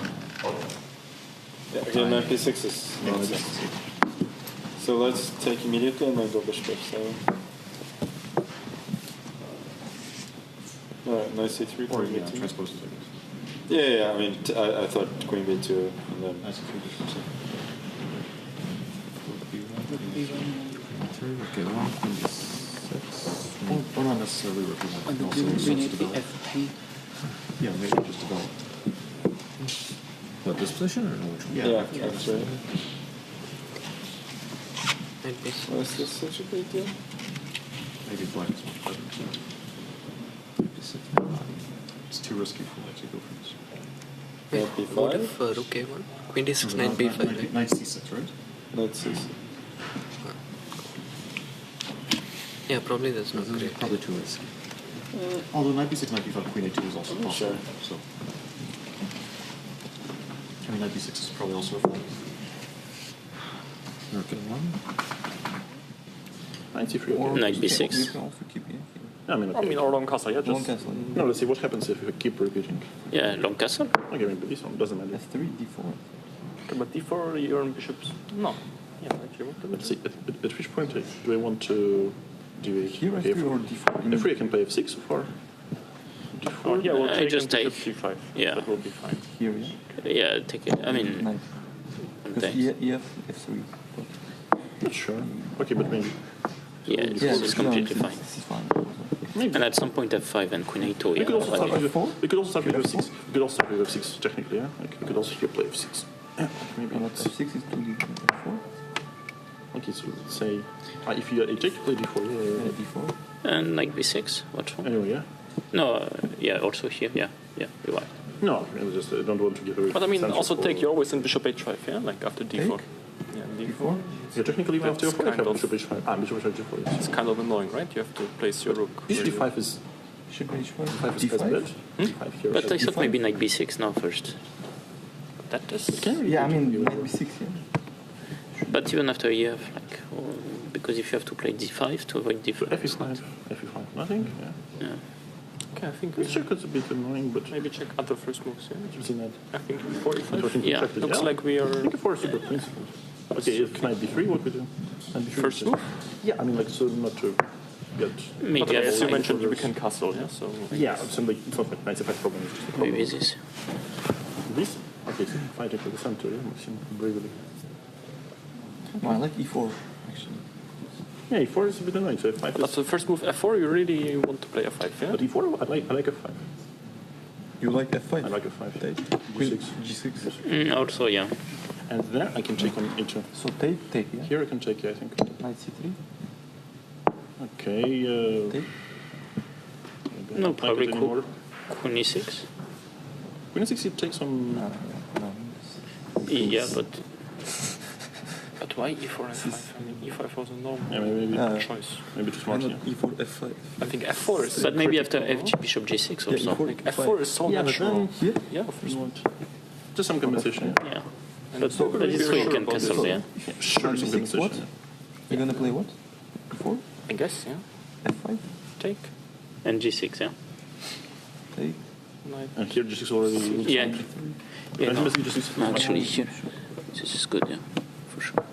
Yeah, again, Knight B6 is not necessary. So let's take immediately and then go Bishop F7. Alright, Knight C3, Queen B2. Transposes, I guess. Yeah, I mean, I thought Queen B2 and then Knight C3, Bishop F7. Rook A1, Queen B6. Or not necessarily Rook A1. And Also Queen starts to develop. F3. Yeah, maybe just develop. What, this position or no? Which one? Yeah, that's right. Why is this such a big deal? Maybe black is much better. It's too risky for white to go for this. Wait, what if Rook A1? Queen D6, Knight B5, right? Knight C6, right? Knight C6. Yeah, probably that's not great. Probably too risky. Although Knight B6, Knight B5, Queen A2 is also possible. Sure. So, I mean, Knight B6 is probably also a fold. Rook A1. Knight C3. Or Knight B6. You can also keep it. I mean, or long castle. Yeah, just Long castle. No, let's see what happens if we keep repeating. Yeah, long castle. Okay, maybe this one doesn't matter. F3, D4. Okay, but D4, you earn bishops. No. Yeah, actually, let's see. At which point do I want to do here F3 or D4? F3 I can play F6 so far. D4. Yeah, we'll I take just take. C5. Yeah. That will be fine. Here, yeah. Yeah, take it. I mean, Nice. Because EF, F3. Not sure. Okay, but maybe. yeah, it's completely fine. This is fine. And at some point f5 and queen a2. We could also start with f4. We could also start with f6. We could also start with f6 technically. Yeah, like we could also here play f6. Yeah, maybe not. f6 is 2d f4. Okay, so let's say if you had a take, you play d4. Yeah, d4. And knight b6. What's wrong? Anyway, yeah. No, yeah, also here. Yeah, you're right. No, I just don't want to give away. But I mean, also take. You're always in bishop h5. Yeah, like after d4. Take? Yeah, d4. Yeah, technically we have to kind of bishop h5. Bishop h5 d4. Yes. It's kind of annoying, right? You have to place your rook. Bishop d5 is. Bishop h5. D5 is best bet. D5 here. But I thought maybe knight b6 now first. That is. Yeah, I mean knight b6. Yeah. But even after you have like, because if you have to play d5 to avoid d4. f5. f5. Nothing. Yeah. Okay, I think this check is a bit annoying, but maybe check other first moves. Yeah, you've seen that. I think 45. Yeah, looks like we are. I think 4 is super principled. Okay, knight b3. What we do? First move. Yeah, I mean like so not to get. Maybe as you mentioned, we can castle. Yeah, so. Yeah, so like it's not like knight f5 problem. It's just a problem. Maybe this. This? Okay, so if I take the center, yeah, Maxime bravely. No, I like e4 actually. Yeah, e4 is a bit annoying. So f5 That's the first move. f4. You really want to play f5, yeah? But e4, I like f5. You like f5? I like f5. Take. G6. G6. Also, yeah. And there I can take on e2. So take, yeah? Here I can take, yeah, I think. Knight c3. Okay. Take. No, probably queen e6. Queen e6, it takes some. No. Yeah, but why e4 and f5? I mean, e5 was a normal choice. Maybe too smart. Yeah. e4, f5. I think f4 is. But maybe after bishop g6 also. Yeah, like f4 is so natural. Here? Yeah, of course. Just some compensation. Yeah. But this way you can cancel, yeah? Sure, some compensation. What? You're gonna play what? e4? I guess, yeah. f5? Take. And g6, yeah? Take. And here g6 already. Yeah. Yeah, no. Actually, here. This is good, yeah. For sure.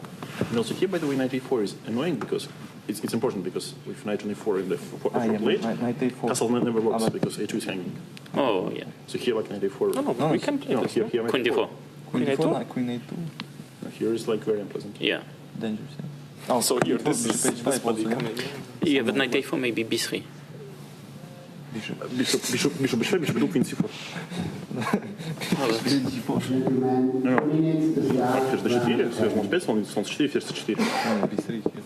And also here, by the way, knight e4 is annoying because it's important because with knight on e4 in the front late, knight a4. castle never works because a2 is hanging. Oh, yeah. So here, like knight a4. No, we can play this. Here, Queen d4. Queen a2? Queen a2. No, here is like very unpleasant. Yeah. Dangerous, yeah. Oh, so here, this is body coming in. Yeah, but knight a4 maybe b3. Bishop b2, queen c4. No. Ферзь d4, связано с 5, слон c4, ферзь c4. b3 here.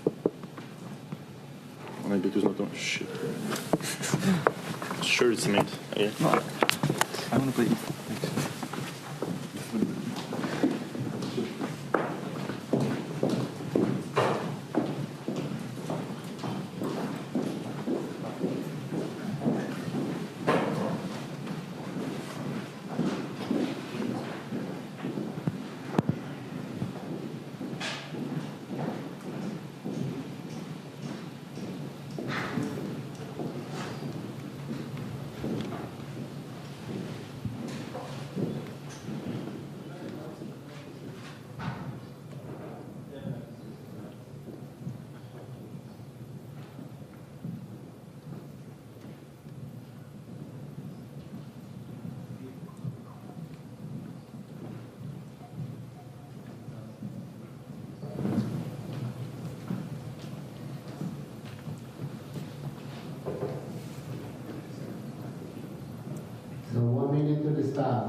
Maybe it was not. Shit. Sure, it's a mate. Yeah. No, I want to play e4. So 1 minute to the start.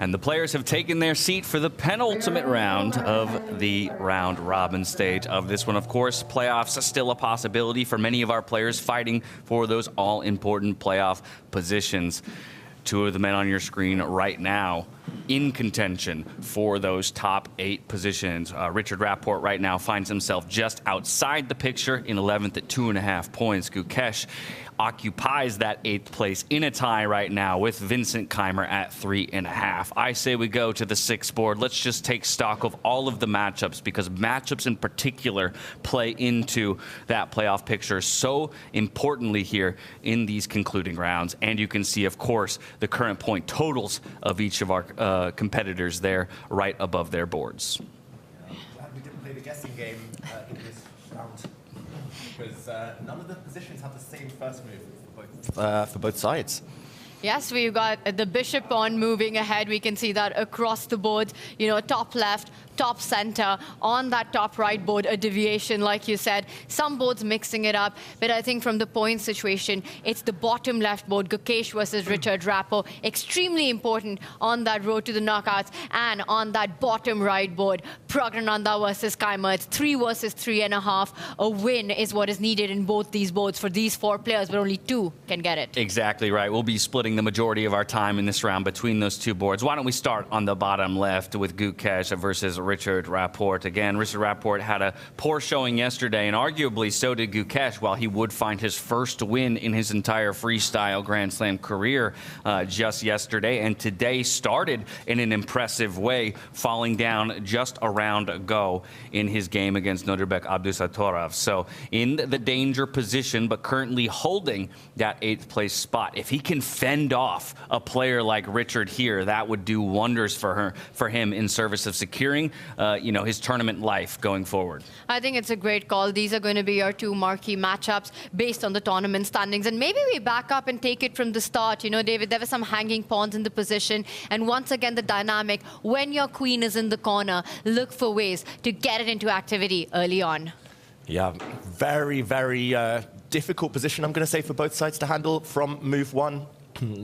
And the players have taken their seat for the penultimate round of the round robin stage of this one. Of course, playoffs are still a possibility for many of our players fighting for those all-important playoff positions. Two of the men on your screen right now in contention for those top 8 positions. Richard Rapport right now finds himself just outside the picture in 11th at 2.5 points. Gukesh occupies that 8th place in a tie right now with Vincent Keymer at 3.5. I say we go to the 6th board. Let's just take stock of all of the matchups, because matchups in particular play into that playoff picture so importantly here in these concluding rounds. And you can see, of course, the current point totals of each of our competitors there right above their boards. Glad we didn't play the guessing game in this round, because none of the positions have the same first move for both sides. Yes, we've got the bishop pawn moving ahead. We can see that across the board, you know, top left, top center, on that top right board, a deviation, like you said. Some boards mixing it up, but I think from the point situation, it's the bottom left board, Gukesh versus Richard Rapport, extremely important on that road to the knockouts, and on that bottom right board, Praggnanandhaa versus Keymer. It's 3 versus 3.5. A win is what is needed in both these boards for these 4 players, but only 2 can get it. Exactly right. We'll be splitting the majority of our time in this round between those 2 boards. Why don't we start on the bottom left with Gukesh versus Richard Rapport. Again, Richard Rapport had a poor showing yesterday, and arguably so did Gukesh, while he would find his first win in his entire freestyle Grand Slam career just yesterday, and today started in an impressive way, falling down just a round ago in his game against Nodirbek Abdusattorov. So in the danger position, but currently holding that 8th place spot. If he can fend off a player like Richard here, that would do wonders for him in service of securing you know, his tournament life going forward. I think it's a great call. These are going to be your 2 marquee matchups based on the tournament standings. And maybe we back up and take it from the start. You know, David, there were some hanging pawns in the position. And once again, the dynamic, when your queen is in the corner, look for ways to get it into activity early on. Yeah, very, very difficult position, I'm going to say, for both sides to handle from move 1.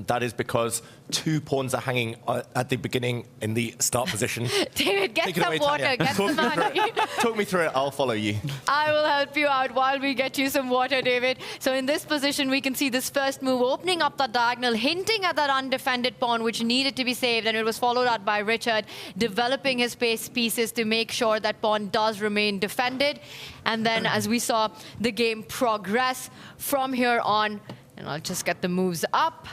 That is because 2 pawns are hanging at the beginning in the start position. David, get some water, get some money. Talk me through it, I'll follow you. I will help you out while we get you some water, David. So in this position, we can see this first move opening up the diagonal, hinting at that undefended pawn, which needed to be saved, and it was followed out by Richard, developing his space pieces to make sure that pawn does remain defended. And then, as we saw the game progress from here on, and I'll just get the moves up.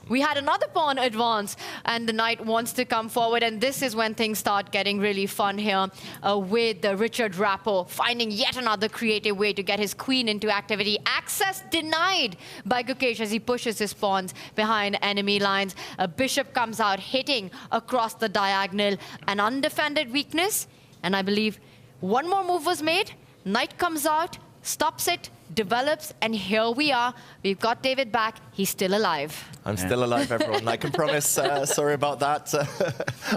We had another pawn advance, and the knight wants to come forward, and this is when things start getting really fun here with Richard Rapport finding yet another creative way to get his queen into activity. Access denied by Gukesh as he pushes his pawns behind enemy lines. A bishop comes out, hitting across the diagonal, an undefended weakness, and I believe one more move was made. Knight comes out, stops it, develops, and here we are. We've got David back. He's still alive. I'm still alive, everyone. I can promise. Sorry about that.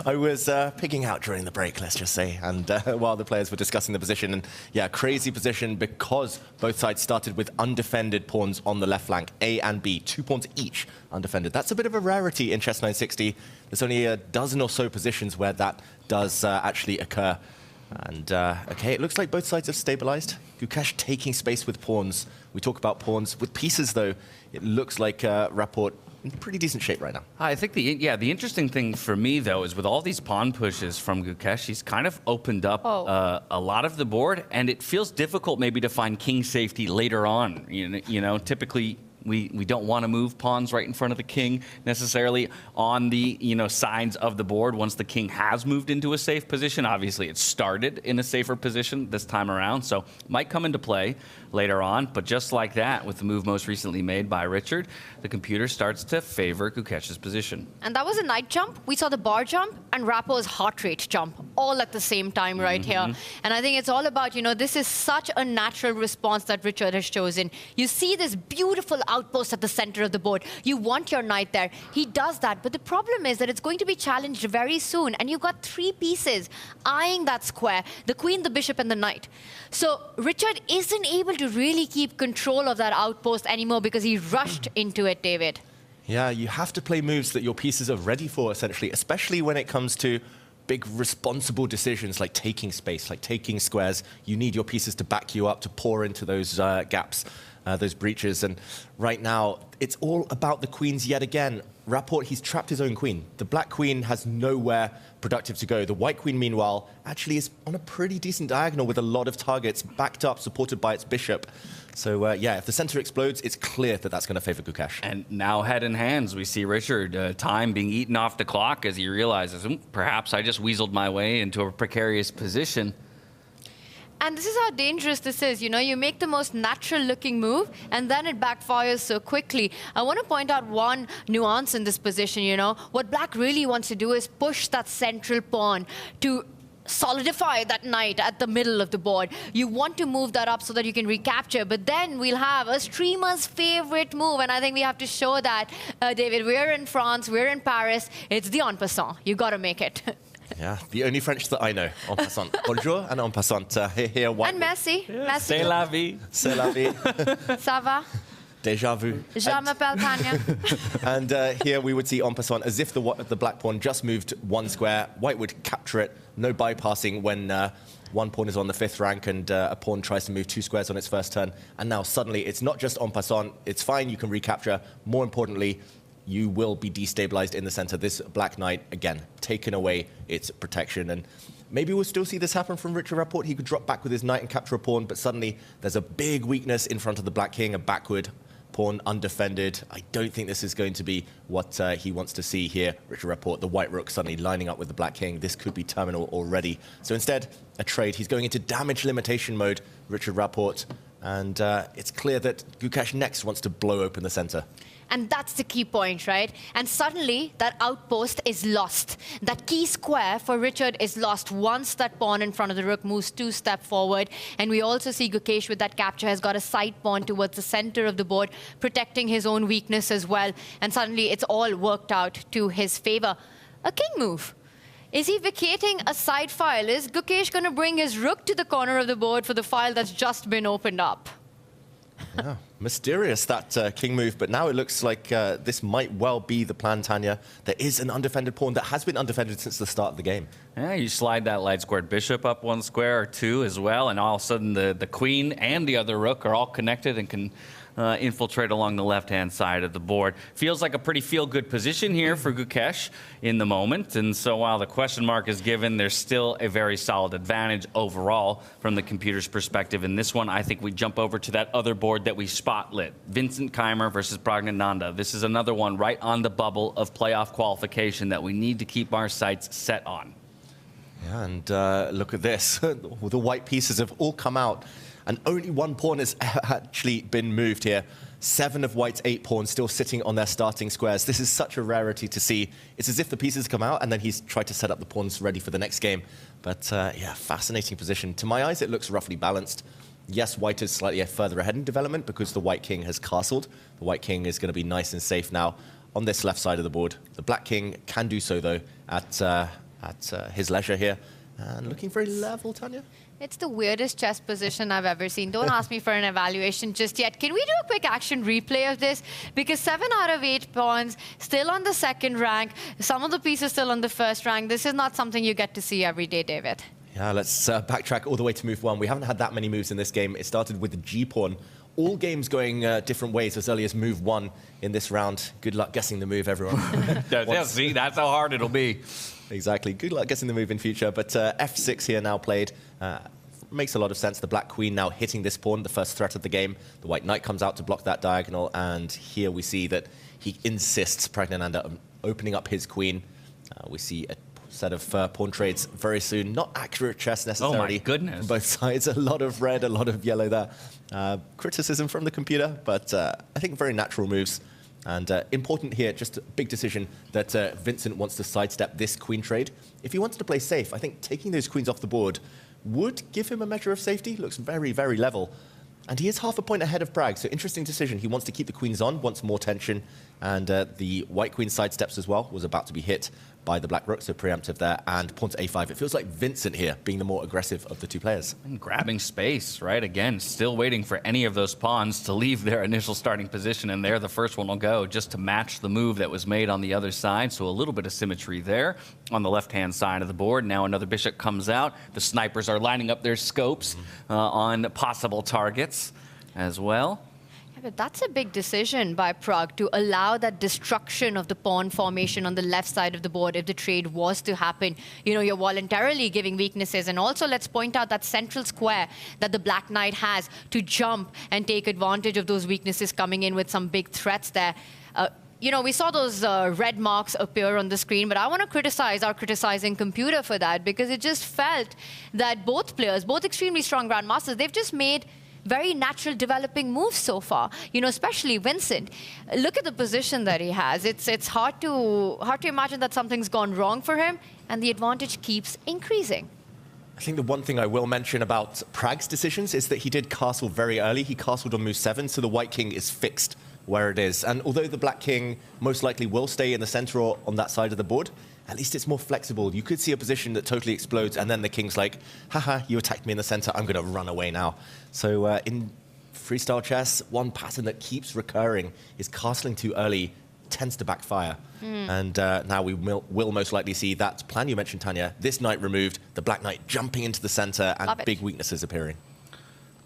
I was pigging out during the break, let's just say, and while the players were discussing the position. And yeah, crazy position because both sides started with undefended pawns on the left flank, A and B, 2 pawns each undefended. That's a bit of a rarity in Chess 960. There's only a dozen or so positions where that does actually occur. And, okay, it looks like both sides have stabilized. Gukesh taking space with pawns. We talk about pawns. With pieces, though, it looks like Rapport in pretty decent shape right now. I think the interesting thing for me, though, is with all these pawn pushes from Gukesh, he's kind of opened up a lot of the board, and it feels difficult maybe to find king safety later on. You know, typically we don't want to move pawns right in front of the king necessarily on the sides of the board once the king has moved into a safe position. Obviously, it started in a safer position this time around, so might come into play later on. But just like that, with the move most recently made by Richard, the computer starts to favor Gukesh's position. And that was a knight jump. We saw the bar jump and Rapport's heart rate jump all at the same time right here. And I think it's all about, this is such a natural response that Richard has chosen. You see this beautiful outpost at the center of the board. You want your knight there. He does that. But the problem is that it's going to be challenged very soon. And you've got 3 pieces eyeing that square, the queen, the bishop, and the knight. So Richard isn't able to really keep control of that outpost anymore because he rushed into it, David. Yeah, you have to play moves that your pieces are ready for, essentially, especially when it comes to big responsible decisions like taking space, like taking squares. You need your pieces to back you up, to pour into those gaps. those breaches. And right now, it's all about the queens yet again. Rapport, he's trapped his own queen. The black queen has nowhere productive to go. The white queen, meanwhile, actually is on a pretty decent diagonal with a lot of targets backed up, supported by its bishop. So, yeah, if the center explodes, it's clear that that's going to favor Gukesh. And now head in hands, we see Richard, time being eaten off the clock as he realizes, perhaps I just weaseled my way into a precarious position. And this is how dangerous this is. You know, you make the most natural-looking move, and then it backfires so quickly. I want to point out one nuance in this position, you know. What black really wants to do is push that central pawn to solidify that knight at the middle of the board. You want to move that up so that you can recapture, but then we'll have a streamer's favorite move, and I think we have to show that, David. We're in France, we're in Paris. It's the en passant. You got to make it. Yeah, the only French that I know. En passant. Bonjour and en passant. Here, and merci. Yeah. Merci. C'est la vie. C'est la vie. Ça va? Déjà vu. Je m'appelle Tanya. And here we would see en passant as if the black pawn just moved one square. White would capture it. No bypassing when one pawn is on the 5th rank and a pawn tries to move 2 squares on its first turn. And now suddenly it's not just en passant. It's fine. You can recapture. More importantly, you will be destabilized in the center. This black knight, again, taken away its protection. And maybe we'll still see this happen from Richard Rapport. He could drop back with his knight and capture a pawn, but suddenly there's a big weakness in front of the black king, a backward pawn, undefended. I don't think this is going to be what he wants to see here. Richard Rapport, the white rook suddenly lining up with the black king. This could be terminal already. So instead, a trade. He's going into damage limitation mode, Richard Rapport. And it's clear that Gukesh next wants to blow open the center. And that's the key point, right? And suddenly, that outpost is lost. That key square for Richard is lost once that pawn in front of the rook moves 2 steps forward. And we also see Gukesh with that capture has got a side pawn towards the center of the board, protecting his own weakness as well. And suddenly, it's all worked out to his favor. A king move. Is he vacating a side file? Is Gukesh going to bring his rook to the corner of the board for the file that's just been opened up? Yeah, mysterious, that king move, but now it looks like this might well be the plan, Tanya. There is an undefended pawn that has been undefended since the start of the game. Yeah, you slide that light-squared bishop up 1 square or 2 as well, and all of a sudden the queen and the other rook are all connected and can infiltrate along the left-hand side of the board. Feels like a pretty feel-good position here for Gukesh in the moment, and so while the question mark is given, there's still a very solid advantage overall from the computer's perspective. In this one, I think we jump over to that other board that we spotlit. Vincent Keymer versus Praggnanandhaa. This is another one right on the bubble of playoff qualification that we need to keep our sights set on. Yeah, and look at this. The white pieces have all come out, and only 1 pawn has actually been moved here. 7 of white's 8 pawns still sitting on their starting squares. This is such a rarity to see. It's as if the pieces come out, and then he's tried to set up the pawns ready for the next game. But yeah, fascinating position. To my eyes, it looks roughly balanced. Yes, white is slightly further ahead in development because the white king has castled. The white king is going to be nice and safe now on this left side of the board. The black king can do so, though, at his leisure here. And looking very level, Tanya. It's the weirdest chess position I've ever seen. Don't ask me for an evaluation just yet. Can we do a quick action replay of this? Because 7 out of 8 pawns still on the 2nd rank. Some of the pieces still on the 1st rank. This is not something you get to see every day, David. Yeah, let's backtrack all the way to move 1. We haven't had that many moves in this game. It started with the G-pawn. All games going different ways as early as move 1 in this round. Good luck guessing the move, everyone. Yeah, see, that's how hard it'll be. Exactly. Good luck guessing the move in future. But F6 here now played. Makes a lot of sense. The black queen now hitting this pawn, the first threat of the game. The white knight comes out to block that diagonal. And here we see that he insists, Praggnanandhaa, on opening up his queen. We see a set of pawn trades very soon. Not accurate chess necessarily. Oh my goodness. On both sides. A lot of red, a lot of yellow there. Criticism from the computer, but I think very natural moves. And important here, just a big decision that Vincent wants to sidestep this queen trade. If he wants to play safe, I think taking those queens off the board would give him a measure of safety. Looks very, very level. And he is half a point ahead of Pragg, so interesting decision. He wants to keep the queens on, wants more tension. And the white queen sidesteps as well, was about to be hit by the black rook, so preemptive there, and pawn to a5. It feels like Vincent here being the more aggressive of the 2 players. And grabbing space, right? Again, still waiting for any of those pawns to leave their initial starting position, and there the first one will go just to match the move that was made on the other side. So a little bit of symmetry there on the left-hand side of the board. Now another bishop comes out. The snipers are lining up their scopes on possible targets as well. But that's a big decision by Pragg to allow that destruction of the pawn formation on the left side of the board if the trade was to happen. You know, you're voluntarily giving weaknesses. And also, let's point out that central square that the Black Knight has to jump and take advantage of those weaknesses coming in with some big threats there. You know, we saw those red marks appear on the screen, but I want to criticize our criticizing computer for that, because it just felt that both players, both extremely strong grandmasters, they've just made very natural developing moves so far. You know, especially Vincent. Look at the position that he has. It's hard to imagine that something's gone wrong for him, and the advantage keeps increasing. I think the one thing I will mention about Pragg's decisions is that he did castle very early. He castled on move 7, so the white king is fixed where it is. And although the black king most likely will stay in the center or on that side of the board, at least it's more flexible. You could see a position that totally explodes, and then the king's like, haha, you attacked me in the center, I'm going to run away now. So in freestyle chess, one pattern that keeps recurring is castling too early tends to backfire. And now we will most likely see that plan you mentioned, Tanya, this knight removed, the black knight jumping into the center, and big weaknesses appearing.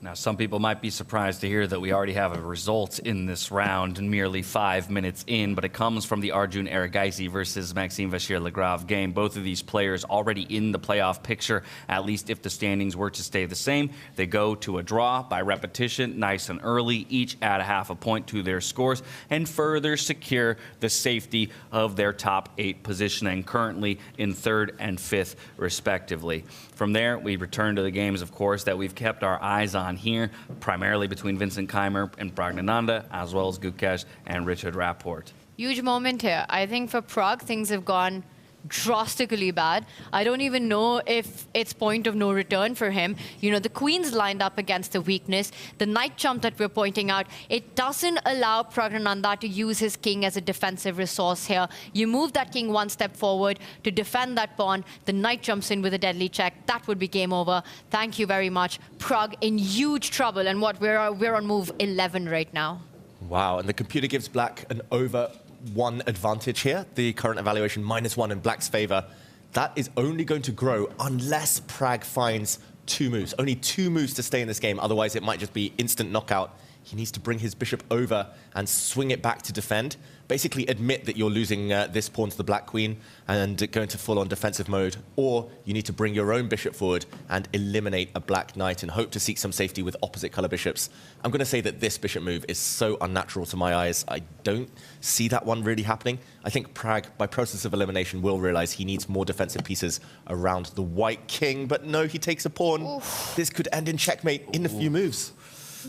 Now, some people might be surprised to hear that we already have a result in this round, merely 5 minutes in, but it comes from the Arjun Erigaisi versus Maxime Vachier-Lagrave game. Both of these players already in the playoff picture, at least if the standings were to stay the same. They go to a draw by repetition, nice and early, each add ½ a point to their scores, and further secure the safety of their top 8 positioning, currently in 3rd and 5th, respectively. From there, we return to the games, of course, that we've kept our eyes on here, primarily between Vincent Keymer and Praggnanandhaa, as well as Gukesh and Richard Rapport. Huge moment here. I think for Pragg, things have gone drastically bad. I don't even know if it's point of no return for him. You know, the queen's lined up against the weakness. The knight jump that we're pointing out, it doesn't allow Praggnanandhaa to use his king as a defensive resource here. You move that king 1 step forward to defend that pawn. The knight jumps in with a deadly check. That would be game over. Thank you very much. Pragg in huge trouble. And what, we're on move 11 right now. Wow, and the computer gives black an over 1 advantage here. The current evaluation -1 in black's favor. That is only going to grow unless Pragg finds 2 moves. Only 2 moves to stay in this game. Otherwise, it might just be instant knockout. He needs to bring his bishop over and swing it back to defend. Basically admit that you're losing this pawn to the black queen and go into full-on defensive mode. Or you need to bring your own bishop forward and eliminate a black knight and hope to seek some safety with opposite color bishops. I'm going to say that this bishop move is so unnatural to my eyes. I don't see that one really happening. I think Pragg, by process of elimination, will realize he needs more defensive pieces around the white king. But no, he takes a pawn. Oof. This could end in checkmate in a few moves.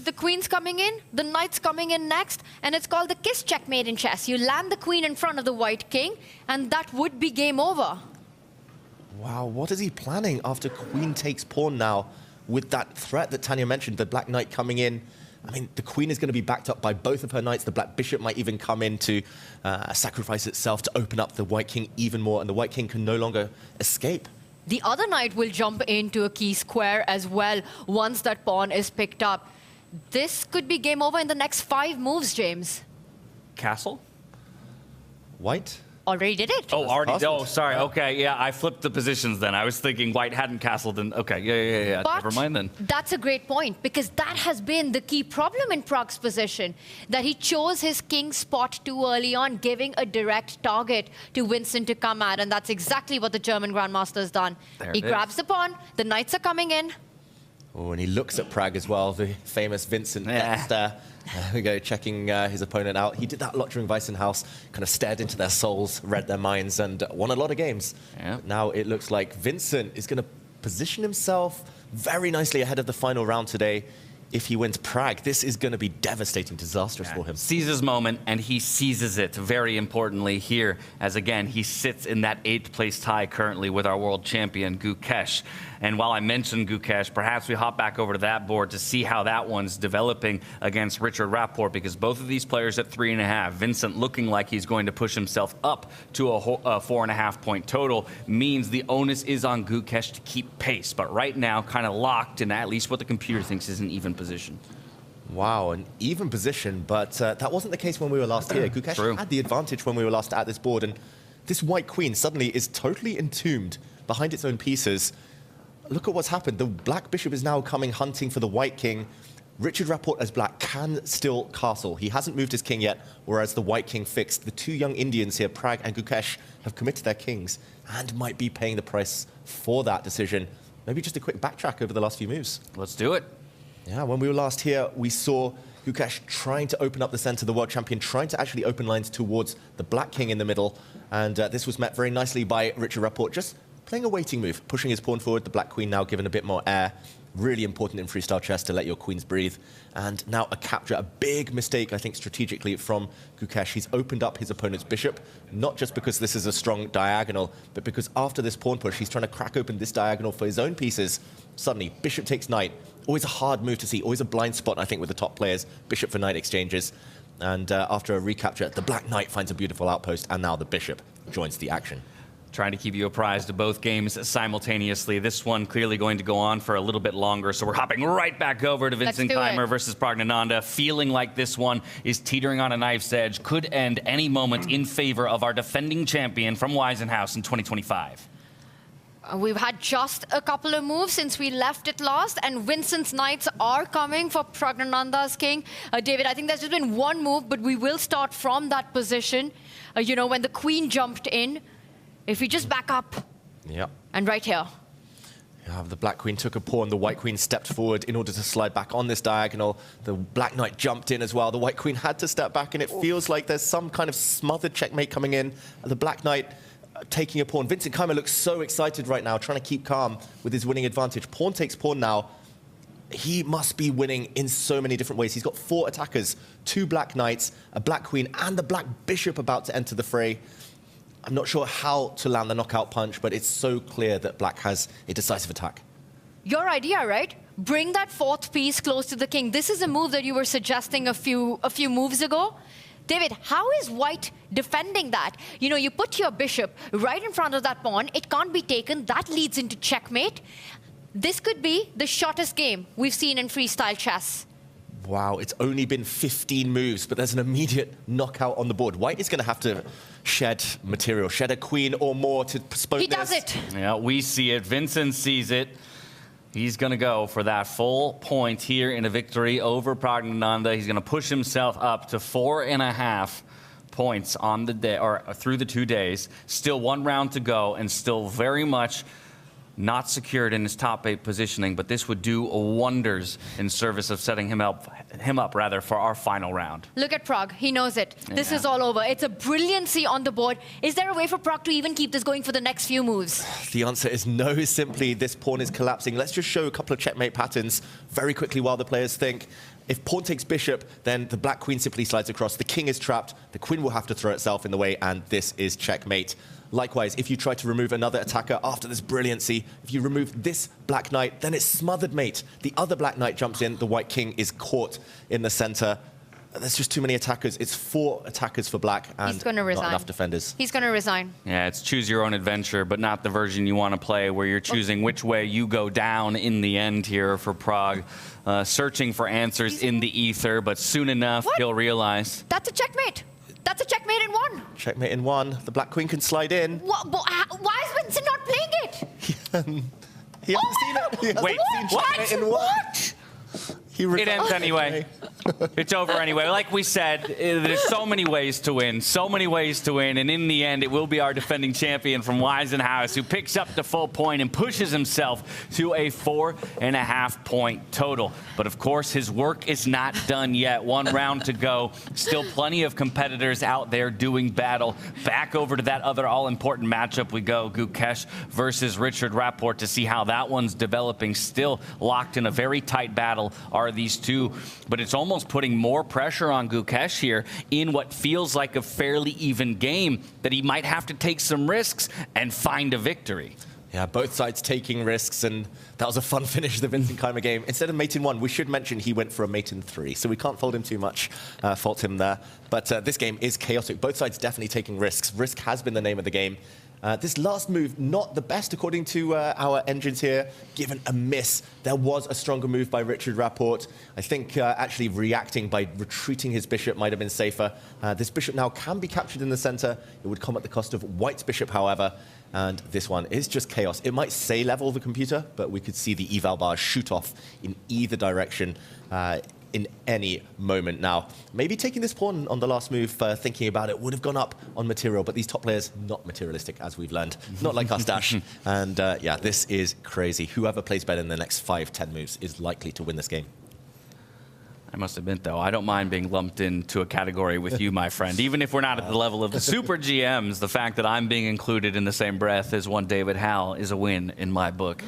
The queen's coming in, the knight's coming in next, and it's called the kiss checkmate in chess. You land the queen in front of the white king, and that would be game over. Wow, what is he planning after queen takes pawn now with that threat that Tanya mentioned, the black knight coming in? I mean, the queen is going to be backed up by both of her knights. The black bishop might even come in to sacrifice itself to open up the white king even more, and the white king can no longer escape. The other knight will jump into a key square as well once that pawn is picked up. This could be game over in the next 5 moves, James. Castle? White? Already did it. Oh, already. Oh, sorry. Okay, yeah, I flipped the positions then. I was thinking white hadn't castled. And okay, yeah. But never mind then. That's a great point, because that has been the key problem in Pragg's position, that he chose his king spot too early on, giving a direct target to Vincent to come at, and that's exactly what the German Grandmaster has done. He grabs the pawn, the knights are coming in. Oh, and he looks at Pragg as well, the famous Vincent Dexter. There we go, checking his opponent out. He did that a lot during Weissenhaus, kind of stared into their souls, read their minds, and won a lot of games. Yeah. Now it looks like Vincent is going to position himself very nicely ahead of the final round today. If he wins Pragg, this is going to be devastating, disastrous for him. Seize his moment, and he seizes it very importantly here, as again, he sits in that 8th place tie currently with our world champion, Gukesh. And while I mentioned Gukesh, perhaps we hop back over to that board to see how that one's developing against Richard Rapport, because both of these players at 3.5, Vincent looking like he's going to push himself up to a 4.5 point total, means the onus is on Gukesh to keep pace. But right now, kind of locked in at least what the computer thinks is an even position. Wow, an even position, but that wasn't the case when we were last here. Gukesh had the advantage when we were last at this board, and this white queen suddenly is totally entombed behind its own pieces. Look at what's happened. The black bishop is now coming hunting for the white king. Richard Rapport as black can still castle. He hasn't moved his king yet, whereas the white king fixed. The two young Indians here, Pragg and Gukesh, have committed their kings and might be paying the price for that decision. Maybe just a quick backtrack over the last few moves. Let's do it. Yeah, when we were last here, we saw Gukesh trying to open up the center, the world champion, trying to actually open lines towards the black king in the middle. And this was met very nicely by Richard Rapport, just playing a waiting move, pushing his pawn forward, the black queen now given a bit more air. Really important in freestyle chess to let your queens breathe. And now a capture, a big mistake, I think, strategically from Gukesh. He's opened up his opponent's bishop, not just because this is a strong diagonal, but because after this pawn push, he's trying to crack open this diagonal for his own pieces. Suddenly, bishop takes knight. Always a hard move to see, always a blind spot, I think, with the top players. Bishop for knight exchanges. And after a recapture, the black knight finds a beautiful outpost, and now the bishop joins the action. Trying to keep you apprised of both games simultaneously. This one clearly going to go on for a little bit longer, so we're hopping right back over to Vincent Keymer versus Praggnanandhaa, feeling like this one is teetering on a knife's edge, could end any moment in favor of our defending champion from Waisenhaus in 2025. We've had just a couple of moves since we left it last, and Vincent's knights are coming for Praggnanandhaa's king. David, I think there's just been one move, but we will start from that position. You know, when the queen jumped in, if we just back up, and right here. Yeah, the black queen took a pawn, the white queen stepped forward in order to slide back on this diagonal. The black knight jumped in as well. The white queen had to step back, and it feels like there's some kind of smothered checkmate coming in. The black knight taking a pawn. Vincent Keymer looks so excited right now, trying to keep calm with his winning advantage. Pawn takes pawn now. He must be winning in so many different ways. He's got 4 attackers, 2 black knights, a black queen, and the black bishop about to enter the fray. I'm not sure how to land the knockout punch, but it's so clear that black has a decisive attack. Your idea, right? Bring that 4th piece close to the king. This is a move that you were suggesting a few moves ago. David, how is white defending that? You know, you put your bishop right in front of that pawn. It can't be taken. That leads into checkmate. This could be the shortest game we've seen in freestyle chess. Wow, it's only been 15 moves, but there's an immediate knockout on the board. White is going to have to shed material, shed a queen or more to postpone this. He does it. Yeah, we see it. Vincent sees it. He's going to go for that full point here in a victory over Praggnanandhaa. He's going to push himself up to 4.5 points on the day, or through the 2 days. Still 1 round to go, and still very much not secured in his top 8 positioning, but this would do wonders in service of setting him up for our final round. Look at Pragg. He knows it. This is all over. It's a brilliancy on the board. Is there a way for Pragg to even keep this going for the next few moves? The answer is no. Simply, this pawn is collapsing. Let's just show a couple of checkmate patterns very quickly while the players think. If pawn takes bishop, then the black queen simply slides across. The king is trapped. The queen will have to throw itself in the way, and this is checkmate. Likewise, if you try to remove another attacker after this brilliancy, if you remove this black knight, then it's smothered mate. The other black knight jumps in, the white king is caught in the center. There's just too many attackers. It's 4 attackers for black and not enough defenders. He's going to resign. Yeah, it's choose your own adventure, but not the version you want to play where you're choosing which way you go down in the end here for Pragg. Searching for answers in the ether, but soon enough he'll realize. That's a checkmate. That's a checkmate in 1. Checkmate in 1. The black queen can slide in. Why is Vincent not playing it? He hasn't seen it. He hasn't seen checkmate in 1. What? It ends anyway. It's over anyway. Like we said, there's so many ways to win, and in the end, it will be our defending champion from Waisenhaus who picks up the full point and pushes himself to a 4.5 point total. But of course, his work is not done yet. 1 round to go. Still plenty of competitors out there doing battle. Back over to that other all-important matchup we go, Gukesh versus Richard Rapport, to see how that one's developing. Still locked in a very tight battle are these two, but it's almost putting more pressure on Gukesh here in what feels like a fairly even game, that he might have to take some risks and find a victory. Yeah, both sides taking risks, and that was a fun finish of the Vincent Keymer game. Instead of mate in 1, we should mention he went for a mate in 3, so we can't fault him too much, fault him there. But this game is chaotic. Both sides definitely taking risks. Risk has been the name of the game. This last move, not the best according to our engines here, given a miss. There was a stronger move by Richard Rapport. I think actually reacting by retreating his bishop might have been safer. This bishop now can be captured in the center. It would come at the cost of white's bishop, however. And this one is just chaos. It might say level the computer, but we could see the eval bars shoot off in either direction in any moment now. Maybe taking this pawn on the last move, thinking about it, would have gone up on material, but these top players, not materialistic, as we've learned. Not like us, Dash. And yeah, this is crazy. Whoever plays better in the next 5-10 moves is likely to win this game. I must admit, though, I don't mind being lumped into a category with you, my friend. Even if we're not at the level of the super GMs, the fact that I'm being included in the same breath as one David Howell is a win in my book.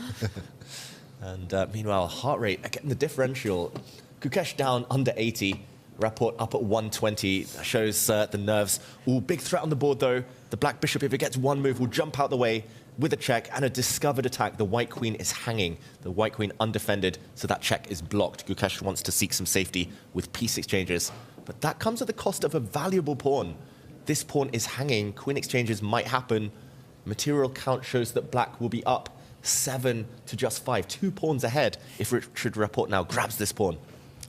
And meanwhile, heart rate, again, the differential. Gukesh down under 80. Rapport up at 120. That shows the nerves. Ooh, big threat on the board, though. The black bishop, if it gets one move, will jump out the way with a check and a discovered attack. The white queen is hanging. The white queen undefended, so that check is blocked. Gukesh wants to seek some safety with piece exchanges, but that comes at the cost of a valuable pawn. This pawn is hanging. Queen exchanges might happen. Material count shows that black will be up 7 to just 5. 2 pawns ahead if Richard Rapport now grabs this pawn.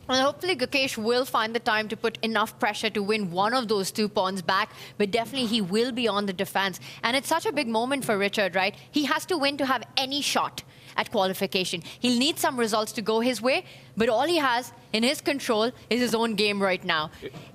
And hopefully Gukesh will find the time to put enough pressure to win one of those 2 pawns back, but definitely he will be on the defense. And it's such a big moment for Richard, right? He has to win to have any shot at qualification. He'll need some results to go his way, but all he has in his control is his own game right now.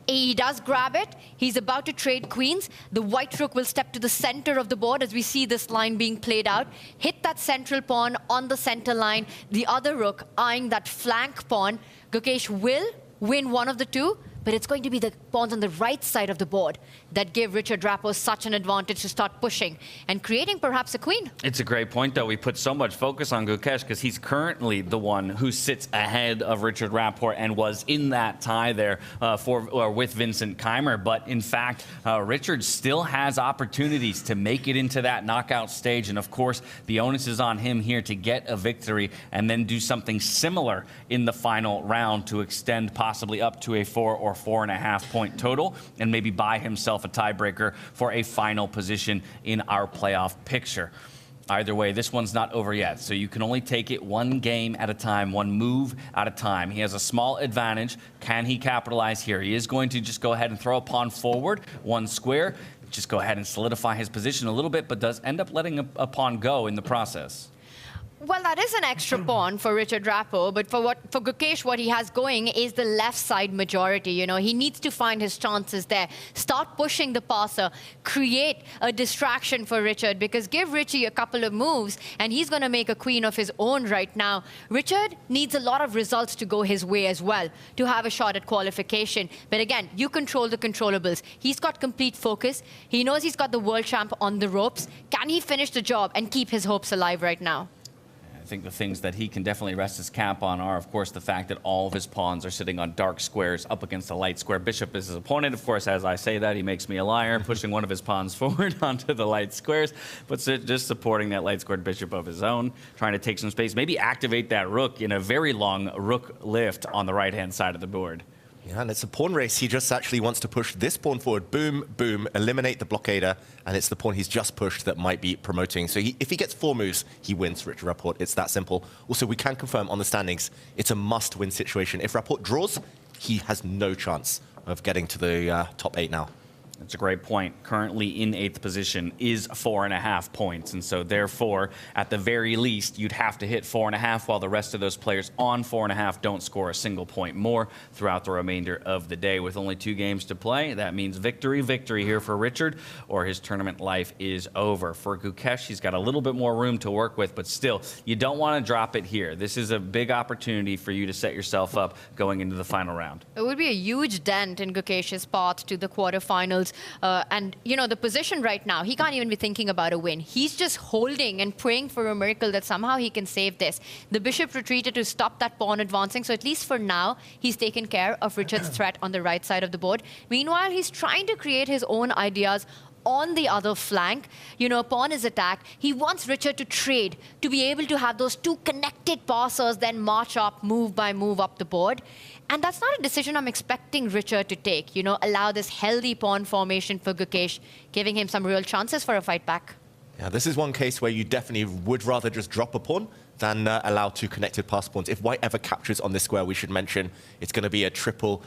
He does grab it. He's about to trade queens. The white rook will step to the center of the board as we see this line being played out. Hit that central pawn on the center line. The other rook eyeing that flank pawn. Gukesh will win one of the 2, but it's going to be the pawns on the right side of the board that give Richard Rapport such an advantage to start pushing and creating perhaps a queen. It's a great point, though. We put so much focus on Gukesh because he's currently the one who sits ahead of Richard Rapport and was in that tie there with Vincent Keymer. But in fact, Richard still has opportunities to make it into that knockout stage. And of course, the onus is on him here to get a victory and then do something similar in the final round to extend possibly up to a 4 or 4.5 point total and maybe buy himself a tiebreaker for a final position in our playoff picture. Either way, this one's not over yet, so you can only take it one game at a time, one move at a time. He has a small advantage. Can he capitalize here? He is going to just go ahead and throw a pawn forward, 1 square, just go ahead and solidify his position a little bit, but does end up letting a pawn go in the process. Well, that is an extra pawn for Richard Rapport, but for Gukesh, what he has going is the left side majority. You know, he needs to find his chances there. Start pushing the passer, create a distraction for Richard, because give Richie a couple of moves, and he's going to make a queen of his own right now. Richard needs a lot of results to go his way as well, to have a shot at qualification. But again, you control the controllables. He's got complete focus. He knows he's got the world champ on the ropes. Can he finish the job and keep his hopes alive right now? I think the things that he can definitely rest his cap on are, of course, the fact that all of his pawns are sitting on dark squares up against a light square. Bishop is his opponent. Of course, as I say that, he makes me a liar, pushing one of his pawns forward onto the light squares, but just supporting that light squared bishop of his own, trying to take some space, maybe activate that rook in a very long rook lift on the right-hand side of the board. Yeah, and it's a pawn race. He just actually wants to push this pawn forward. Boom, boom, eliminate the blockader. And it's the pawn he's just pushed that might be promoting. So if he gets 4 moves, he wins Richard Rapport. It's that simple. Also, we can confirm on the standings, it's a must-win situation. If Rapport draws, he has no chance of getting to the top 8 now. That's a great point. Currently in 8th position is 4.5 points. And so therefore, at the very least, you'd have to hit 4.5 while the rest of those players on 4.5 don't score a single point more throughout the remainder of the day. With only 2 games to play, that means victory here for Richard, or his tournament life is over. For Gukesh, he's got a little bit more room to work with, but still, you don't want to drop it here. This is a big opportunity for you to set yourself up going into the final round. It would be a huge dent in Gukesh's path to the quarterfinals. And, you know, the position right now, he can't even be thinking about a win. He's just holding and praying for a miracle that somehow he can save this. The bishop retreated to stop that pawn advancing, so at least for now, he's taken care of Richard's threat on the right side of the board. Meanwhile, he's trying to create his own ideas on the other flank. You know, pawn is attacked. He wants Richard to trade, to be able to have those 2 connected passers then march up, move by move up the board. And that's not a decision I'm expecting Richard to take, you know, allow this healthy pawn formation for Gukesh, giving him some real chances for a fight back. Yeah, this is one case where you definitely would rather just drop a pawn than allow 2 connected pass pawns. If white ever captures on this square, we should mention it's going to be a triple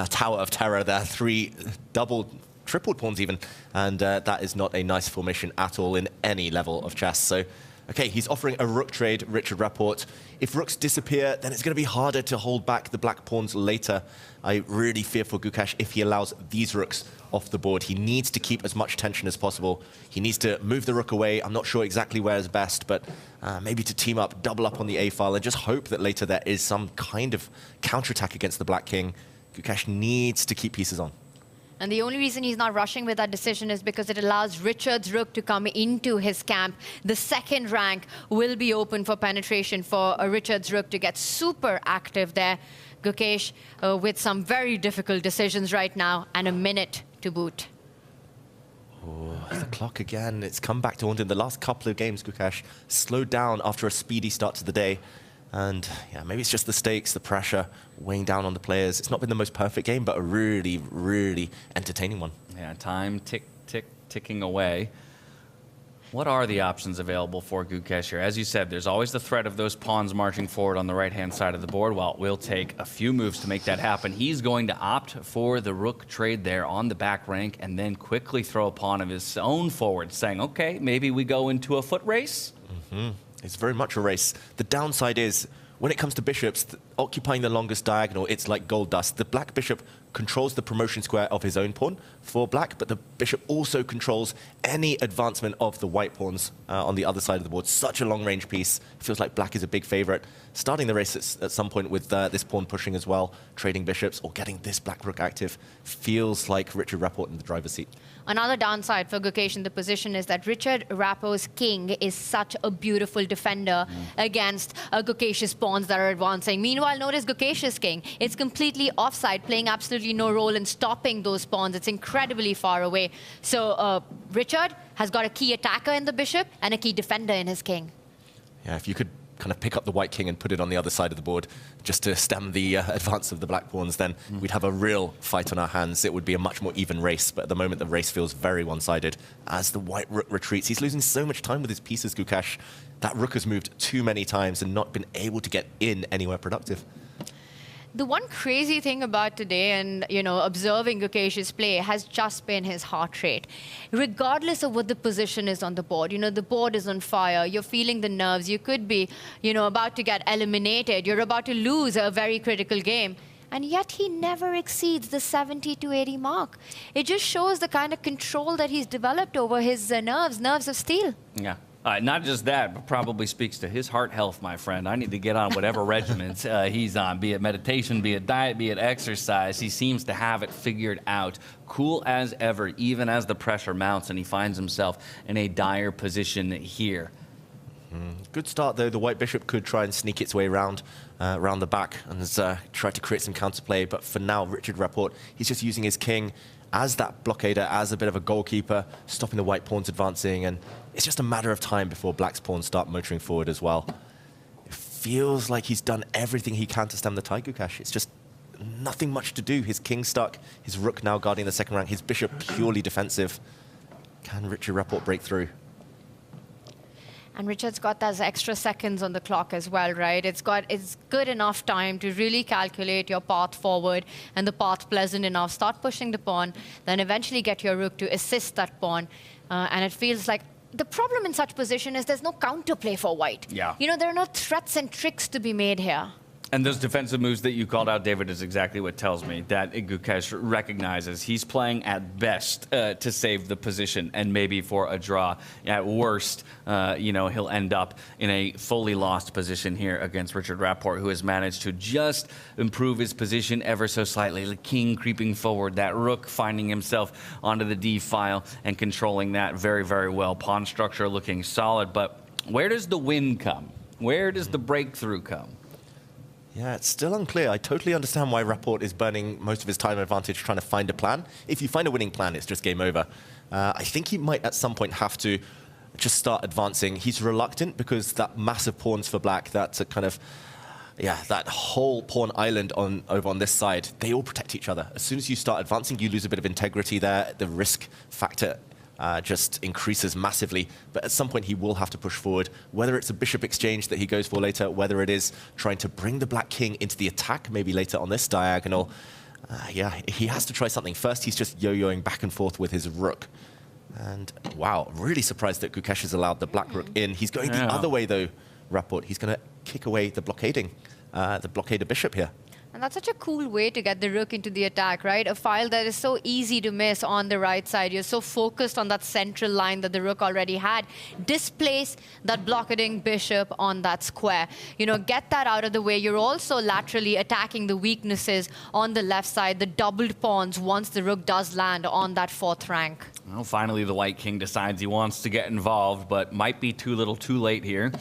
tower of terror there. 3 double tripled pawns even, and that is not a nice formation at all in any level of chess. So, okay, he's offering a rook trade, Richard Rapport. If rooks disappear, then it's going to be harder to hold back the black pawns later. I really fear for Gukesh if he allows these rooks off the board. He needs to keep as much tension as possible. He needs to move the rook away. I'm not sure exactly where is best, but maybe to team up, double up on the A file, and just hope that later there is some kind of counterattack against the black king. Gukesh needs to keep pieces on. And the only reason he's not rushing with that decision is because it allows Richard's rook to come into his camp. The second rank will be open for penetration for Richard's rook to get super active there. Gukesh with some very difficult decisions right now, and a minute to boot. Oh, the clock again. It's come back to haunt him. The last couple of games, Gukesh slowed down after a speedy start to the day. And yeah, maybe it's just the stakes, the pressure weighing down on the players. It's not been the most perfect game, but a really, really entertaining one. Yeah, time ticking away. What are the options available for Gukesh here? As you said, there's always the threat of those pawns marching forward on the right-hand side of the board. Well, it will take a few moves to make that happen. He's going to opt for the rook trade there on the back rank and then quickly throw a pawn of his own forward, saying, okay, maybe we go into a foot race? Mm-hmm. It's very much a race. The downside is, when it comes to bishops, occupying the longest diagonal, it's like gold dust. The black bishop controls the promotion square of his own pawn for black, but the bishop also controls any advancement of the white pawns on the other side of the board. Such a long-range piece. It feels like black is a big favorite. Starting the race at some point with this pawn pushing as well, trading bishops, or getting this black rook active, feels like Richard Rapport in the driver's seat. Another downside for Gukesh in the position is that Richard Rapport's king is such a beautiful defender against Gukesh's pawns that are advancing. Meanwhile, notice Gukesh's king. It's completely offside, playing absolutely no role in stopping those pawns. It's incredibly far away. So Richard has got a key attacker in the bishop and a key defender in his king. Yeah, if you could kind of pick up the white king and put it on the other side of the board just to stem the advance of the black pawns, then we'd have a real fight on our hands. It would be a much more even race, but at the moment the race feels very one-sided. As the white rook retreats, he's losing so much time with his pieces, Gukesh. That rook has moved too many times and not been able to get in anywhere productive. The one crazy thing about today and, observing Gukesh's play has just been his heart rate. Regardless of what the position is on the board, the board is on fire, you're feeling the nerves, you could be, about to get eliminated, you're about to lose a very critical game. And yet he never exceeds the 70 to 80 mark. It just shows the kind of control that he's developed over his nerves of steel. Yeah. Not just that, but probably speaks to his heart health, my friend. I need to get on whatever regimens he's on, be it meditation, be it diet, be it exercise. He seems to have it figured out. Cool as ever, even as the pressure mounts and he finds himself in a dire position here. Good start, though. The white bishop could try and sneak its way around the back and try to create some counterplay. But for now, Richard Rapport, he's just using his king as that blockader, as a bit of a goalkeeper, stopping the white pawns advancing, and it's just a matter of time before black's pawns start motoring forward as well. It feels like he's done everything he can to stem the tide, Gukesh. It's just nothing much to do. His king stuck, his rook now guarding the second rank, his bishop purely defensive. Can Richard Rapport break through? And Richard's got those extra seconds on the clock as well, right? It's good enough time to really calculate your path forward and the path pleasant enough. Start pushing the pawn, then eventually get your rook to assist that pawn. And it feels like the problem in such position is there's no counterplay for white. Yeah. There are no threats and tricks to be made here. And those defensive moves that you called out, David, is exactly what tells me that Gukesh recognizes he's playing at best to save the position and maybe for a draw. At worst, he'll end up in a fully lost position here against Richard Rapport, who has managed to just improve his position ever so slightly. The king creeping forward, that rook finding himself onto the D file and controlling that very, very well. Pawn structure looking solid, but where does the win come? Where does the breakthrough come? Yeah, it's still unclear. I totally understand why Rapport is burning most of his time and advantage trying to find a plan. If you find a winning plan, it's just game over. I think he might at some point have to just start advancing. He's reluctant because that massive pawns for black, that's a kind of, that whole pawn island over on this side, they all protect each other. As soon as you start advancing, you lose a bit of integrity there. The risk factor just increases massively. But at some point, he will have to push forward, whether it's a bishop exchange that he goes for later, whether it is trying to bring the black king into the attack, maybe later on this diagonal. Yeah, he has to try something. First, he's just yo-yoing back and forth with his rook. And wow, really surprised that Gukesh has allowed the black rook in. He's going the other way, though, Rapport. He's going to kick away the blockader bishop here. And that's such a cool way to get the rook into the attack, right? A file that is so easy to miss on the right side. You're so focused on that central line that the rook already had. Displace that blockading bishop on that square. You know, get that out of the way. You're also laterally attacking the weaknesses on the left side, the doubled pawns once the rook does land on that 4th rank. Well, finally, the White King decides he wants to get involved, but might be too little too late here,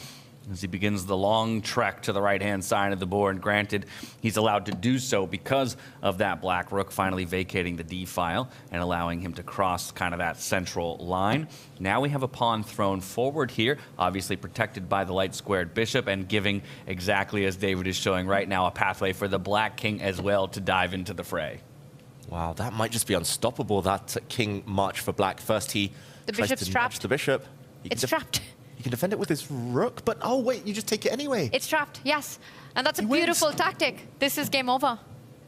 as he begins the long trek to the right-hand side of the board. Granted, he's allowed to do so because of that black rook finally vacating the d-file and allowing him to cross kind of that central line. Now we have a pawn thrown forward here, obviously protected by the light-squared bishop and giving, exactly as David is showing right now, a pathway for the black king as well to dive into the fray. Wow, that might just be unstoppable, that king march for black. First he tries to nudge the bishop. It's trapped. You can defend it with his rook, but oh wait, you just take it anyway. It's trapped, yes. And that's a beautiful tactic. This is game over.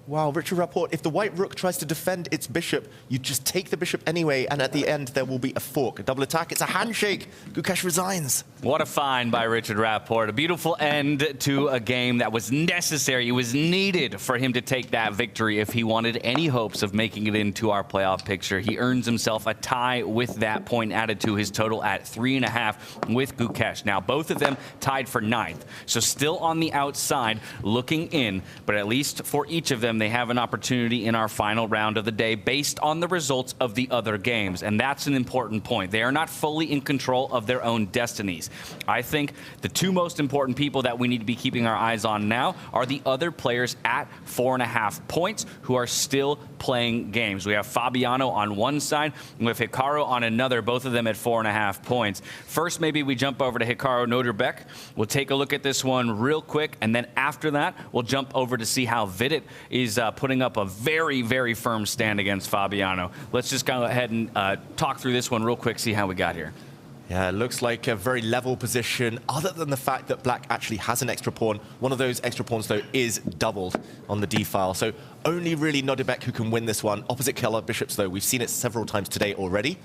Wow, Richard Rapport, if the white rook tries to defend its bishop, you just take the bishop anyway, and at the end there will be a fork, a double attack. It's a handshake. Gukesh resigns. What a find by Richard Rapport. A beautiful end to a game that was necessary. It was needed for him to take that victory if he wanted any hopes of making it into our playoff picture. He earns himself a tie with that point added to his total at 3.5 with Gukesh. Now, both of them tied for 9th, so still on the outside looking in, but at least for each of them, they have an opportunity in our final round of the day based on the results of the other games. And that's an important point. They are not fully in control of their own destinies. I think the 2 most important people that we need to be keeping our eyes on now are the other players at 4.5 points who are still playing games. We have Fabiano on one side and with Hikaru on another, both of them at 4.5 points. First, maybe we jump over to Hikaru Nodirbek. We'll take a look at this one real quick, and then after that, we'll jump over to see how Vidit is putting up a very, very firm stand against Fabiano. Let's just go ahead and talk through this one real quick, see how we got here. Yeah, it looks like a very level position, other than the fact that black actually has an extra pawn. One of those extra pawns, though, is doubled on the d-file. So only really Nodirbek who can win this one. Opposite color bishops, though, we've seen it several times today already.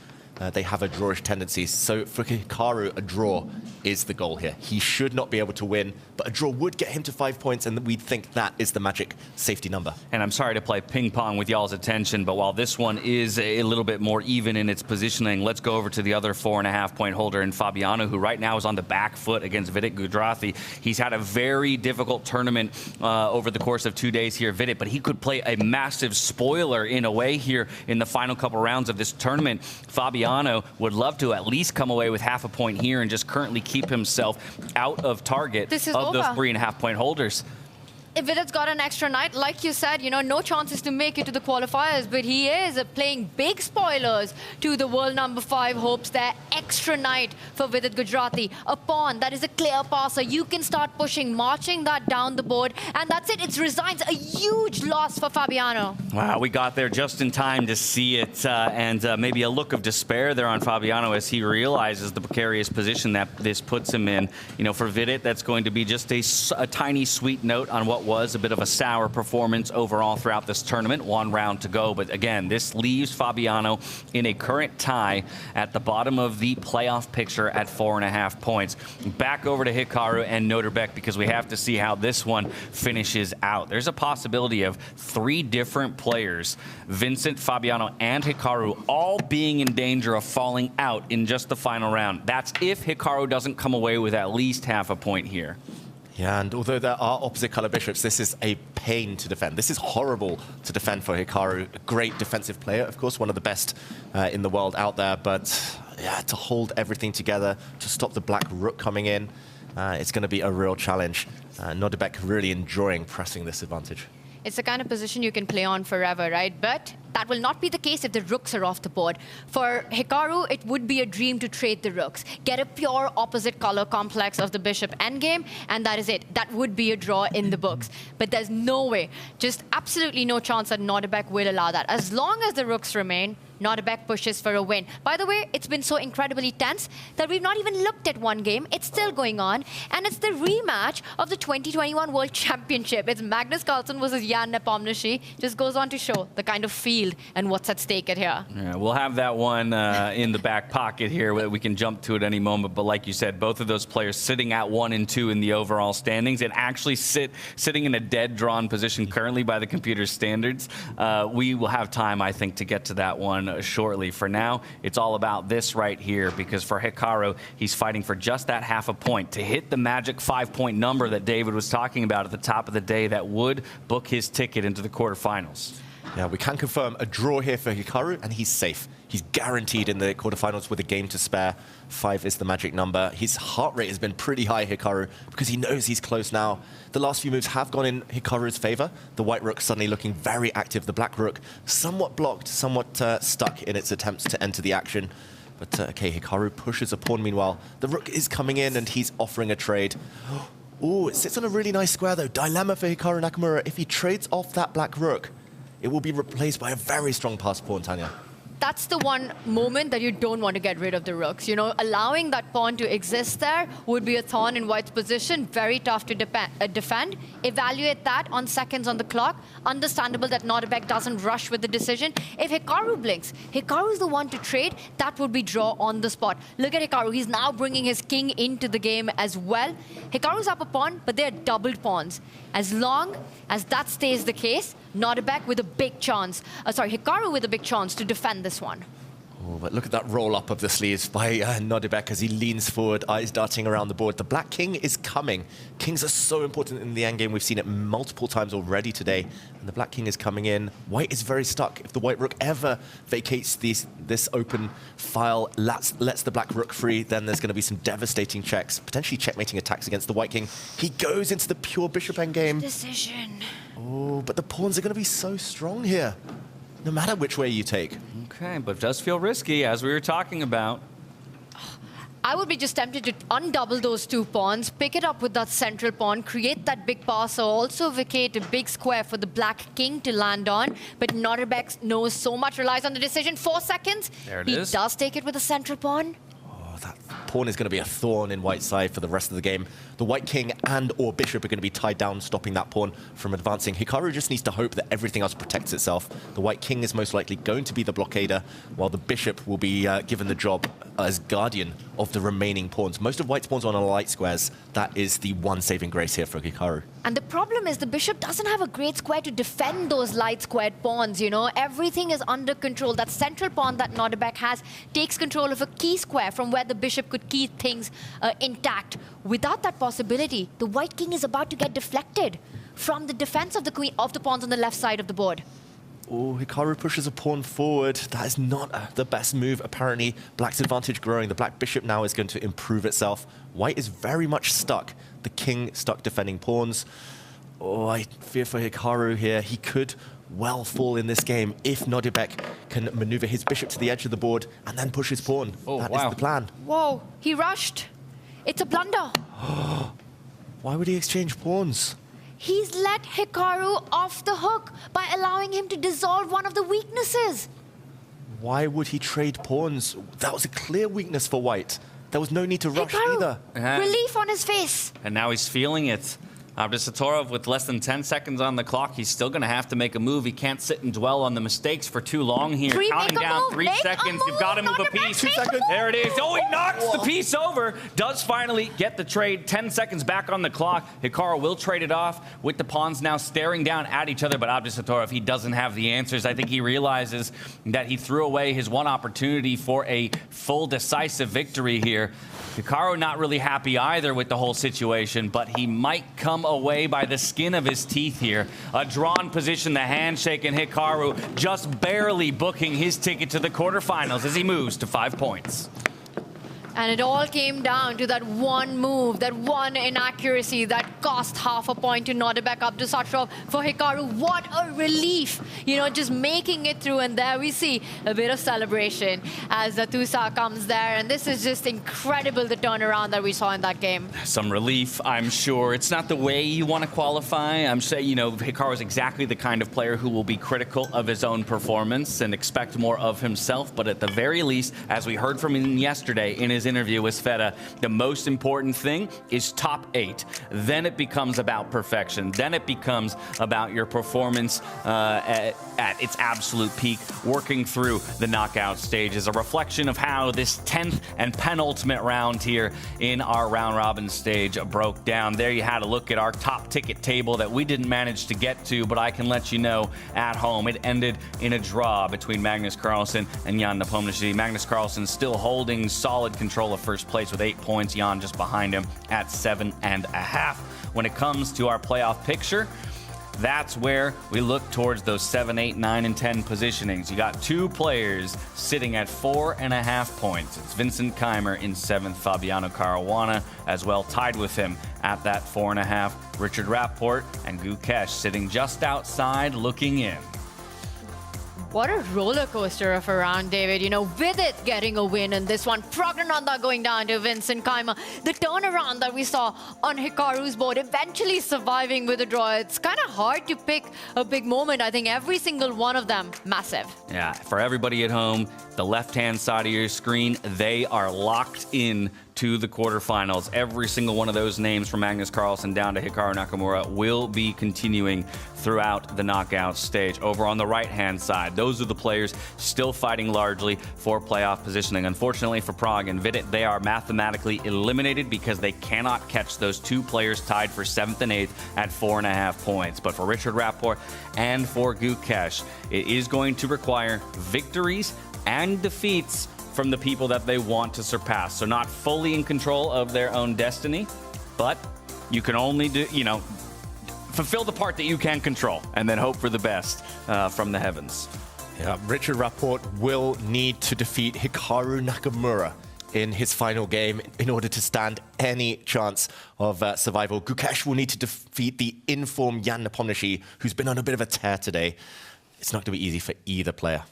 They have a drawish tendency. So for Hikaru, a draw is the goal here. He should not be able to win, but a draw would get him to 5 points, and we'd think that is the magic safety number. And I'm sorry to play ping pong with y'all's attention, but while this one is a little bit more even in its positioning, let's go over to the other 4.5 point holder in Fabiano, who right now is on the back foot against Vidit Gujrathi. He's had a very difficult tournament over the course of 2 days here, Vidit, but he could play a massive spoiler in a way here in the final couple rounds of this tournament. Fabiano would love to at least come away with half a point here and just currently keep himself out of target of those 3.5 point holders. If Vidit's got an extra night, like you said, you know, no chances to make it to the qualifiers, but he is playing big spoilers to the world number 5 hopes there. Extra night for Vidit Gujrathi. A pawn that is a clear passer. You can start pushing, marching that down the board, and that's it. It resigns. A huge loss for Fabiano. Wow, we got there just in time to see it, and maybe a look of despair there on Fabiano as he realizes the precarious position that this puts him in. You know, for Vidit, that's going to be just a tiny sweet note on what was a bit of a sour performance overall throughout this tournament. 1 round to go, but again, this leaves Fabiano in a current tie at the bottom of the playoff picture at 4.5 points. Back over to Hikaru and Nodirbek because we have to see how this one finishes out. There's a possibility of 3 different players, Vincent, Fabiano, and Hikaru, all being in danger of falling out in just the final round. That's if Hikaru doesn't come away with at least half a point here. Yeah, and although there are opposite color bishops, this is a pain to defend. This is horrible to defend for Hikaru. A great defensive player, of course, one of the best in the world out there. But yeah, to hold everything together, to stop the black rook coming in, it's going to be a real challenge. Nodirbek really enjoying pressing this advantage. It's the kind of position you can play on forever, right? But That will not be the case if the rooks are off the board. For Hikaru, it would be a dream to trade the rooks, get a pure opposite color complex of the bishop endgame, and that is it. That would be a draw in the books. But there's no way, just absolutely no chance that Nodirbek will allow that. As long as the rooks remain, Nodirbek pushes for a win. By the way, it's been so incredibly tense that we've not even looked at one game. It's still going on, and it's the rematch of the 2021 World Championship. It's Magnus Carlsen versus Jan Nepomniachtchi. Just goes on to show the kind of field and what's at stake at here. Yeah, we'll have that one in the back pocket here. We can jump to it any moment. But like you said, both of those players sitting at 1 and 2 in the overall standings, and actually sitting in a dead drawn position currently by the computer's standards. We will have time, I think, to get to that one shortly. For now, it's all about this right here, because for Hikaru, he's fighting for just that half a point to hit the magic 5-point number that David was talking about at the top of the day that would book his ticket into the quarterfinals. Yeah, we can confirm a draw here for Hikaru, and he's safe. He's guaranteed in the quarterfinals with a game to spare. 5 is the magic number. His heart rate has been pretty high, Hikaru, because he knows he's close now. The last few moves have gone in Hikaru's favor. The white rook suddenly looking very active. The black rook somewhat blocked, somewhat stuck in its attempts to enter the action. But okay, Hikaru pushes a pawn meanwhile. The rook is coming in, and he's offering a trade. Oh, it sits on a really nice square, though. Dilemma for Hikaru Nakamura. If he trades off that black rook, it will be replaced by a very strong passed pawn, Tanya. That's the one moment that you don't want to get rid of the rooks. You know, allowing that pawn to exist there would be a thorn in white's position, very tough to defend. Evaluate that on seconds on the clock. Understandable that Nodirbek doesn't rush with the decision. If Hikaru blinks, Hikaru's the one to trade, that would be draw on the spot. Look at Hikaru, he's now bringing his king into the game as well. Hikaru's up a pawn, but they're doubled pawns. As long as that stays the case, Nodirbek with a big chance, Hikaru with a big chance to defend this one. Oh, but look at that roll-up of the sleeves by Nodirbek as he leans forward, eyes darting around the board. The black king is coming. Kings are so important in the endgame. We've seen it multiple times already today. And the black king is coming in. White is very stuck. If the white rook ever vacates this open file, lets the black rook free, then there's going to be some devastating checks, potentially checkmating attacks against the white king. He goes into the pure bishop endgame. Decision. Oh, but the pawns are going to be so strong here, no matter which way you take. Okay, but it does feel risky, as we were talking about. I would be just tempted to undouble those 2 pawns, pick it up with that central pawn, create that big passer, also vacate a big square for the black king to land on. But Nodirbek knows so much, relies on the decision. 4 seconds. There it is. He does take it with a central pawn. That pawn is going to be a thorn in white's side for the rest of the game. The white king and or bishop are going to be tied down, stopping that pawn from advancing. Hikaru just needs to hope that everything else protects itself. The white king is most likely going to be the blockader, while the bishop will be given the job as guardian of the remaining pawns. Most of white's pawns are on light squares. That is the one saving grace here for Hikaru. And the problem is the bishop doesn't have a great square to defend those light squared pawns, you know. Everything is under control. That central pawn that Nodirbek has takes control of a key square from where the bishop could keep things intact. Without that possibility, the white king is about to get deflected from the defense of the queen of the pawns on the left side of the board. Oh, Hikaru pushes a pawn forward. That is not the best move, apparently. Black's advantage growing. The black bishop now is going to improve itself. White is very much stuck. The king stuck defending pawns. Oh, I fear for Hikaru here. He could well fall in this game if Nodirbek can maneuver his bishop to the edge of the board and then push his pawn. That is the plan. Whoa, he rushed. It's a blunder. Why would he exchange pawns? He's let Hikaru off the hook by allowing him to dissolve one of the weaknesses. Why would he trade pawns? That was a clear weakness for white. There was no need to rush either. Relief on his face. And now he's feeling it. Abdusattorov with less than 10 seconds on the clock. He's still going to have to make a move. He can't sit and dwell on the mistakes for too long here. Counting down 3 seconds. You've got to move a piece. 2 seconds. There it is. Oh, he knocks the piece over. Does finally get the trade. 10 seconds back on the clock. Hikaru will trade it off with the pawns now staring down at each other. But Abdusattorov, he doesn't have the answers. I think he realizes that he threw away his one opportunity for a full decisive victory here. Hikaru not really happy either with the whole situation, but he might come away by the skin of his teeth here. A drawn position, the handshake, and Hikaru just barely booking his ticket to the quarterfinals as he moves to 5 points. And it all came down to that one move, that one inaccuracy that cost half a point to Nodirbek Abdusattorov. For Hikaru, what a relief, just making it through. And there we see a bit of celebration as the Tusa comes there. And this is just incredible, the turnaround that we saw in that game. Some relief, I'm sure. It's not the way you want to qualify. I'm saying, Hikaru is exactly the kind of player who will be critical of his own performance and expect more of himself. But at the very least, as we heard from him yesterday in his interview with Sveta, the most important thing is top 8. Then it becomes about perfection. Then it becomes about your performance at its absolute peak, working through the knockout stage is a reflection of how this 10th and penultimate round here in our round robin stage broke down. There you had a look at our top ticket table that we didn't manage to get to, but I can let you know at home it ended in a draw between Magnus Carlsen and Jan Nepomniachtchi. Magnus Carlsen still holding solid control of first place with 8 points. Jan just behind him at 7.5. When it comes to our playoff picture, that's where we look towards those 7, 8, 9, and 10 positionings. You got 2 players sitting at 4.5 points. It's Vincent Keymer in 7th, Fabiano Caruana as well, tied with him at that 4.5. Richard Rapport and Gukesh sitting just outside looking in. What a roller coaster of a round, David. Vidit getting a win in this one. Praggnanandhaa going down to Vincent Keymer. The turnaround that we saw on Hikaru's board, eventually surviving with a draw. It's kind of hard to pick a big moment. I think every single one of them, massive. Yeah, for everybody at home, the left-hand side of your screen, they are locked in to the quarterfinals. Every single one of those names from Magnus Carlsen down to Hikaru Nakamura will be continuing throughout the knockout stage. Over on the right-hand side, those are the players still fighting largely for playoff positioning. Unfortunately for Prague and Vidit, they are mathematically eliminated because they cannot catch those 2 players tied for 7th and 8th at 4.5 points. But for Richard Rapport and for Gukesh, it is going to require victories and defeats from the people that they want to surpass. So not fully in control of their own destiny, but you can only do, fulfill the part that you can control and then hope for the best from the heavens. Yeah, Richard Rapport will need to defeat Hikaru Nakamura in his final game in order to stand any chance of survival. Gukesh will need to defeat the informed Jan Nepomniachtchi, who's been on a bit of a tear today. It's not going to be easy for either player.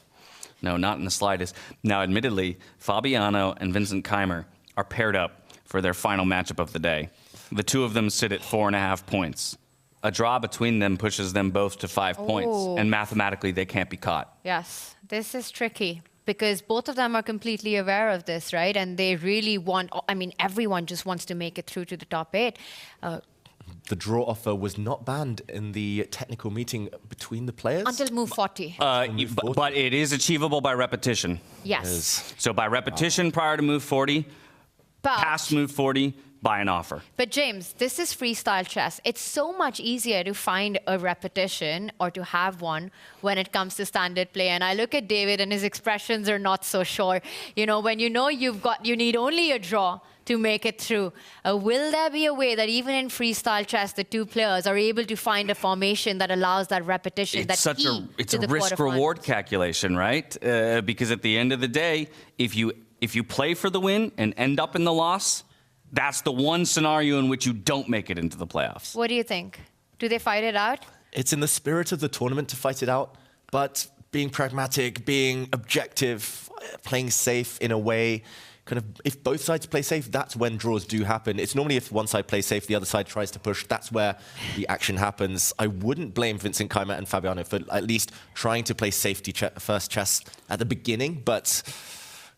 No, not in the slightest. Now, admittedly, Fabiano and Vincent Keymer are paired up for their final matchup of the day. The 2 of them sit at 4.5 points. A draw between them pushes them both to 5 points, and mathematically they can't be caught. Yes, this is tricky because both of them are completely aware of this, right? And they really want, everyone just wants to make it through to the top 8. The draw offer was not banned in the technical meeting between the players? Until move 40. But it is achievable by repetition. Yes. So by repetition prior to move 40, past move 40, by an offer. But James, this is freestyle chess. It's so much easier to find a repetition or to have one when it comes to standard play. And I look at David and his expressions are not so sure. When you need only a draw to make it through. Will there be a way that even in freestyle chess, the 2 players are able to find a formation that allows that repetition? It's a risk-reward calculation, right? Because at the end of the day, if you play for the win and end up in the loss, that's the one scenario in which you don't make it into the playoffs. What do you think? Do they fight it out? It's in the spirit of the tournament to fight it out, but being pragmatic, being objective, playing safe in a way. If both sides play safe, that's when draws do happen. It's normally if one side plays safe, the other side tries to push. That's where the action happens. I wouldn't blame Vincent Keymer and Fabiano for at least trying to play safety first chess at the beginning, but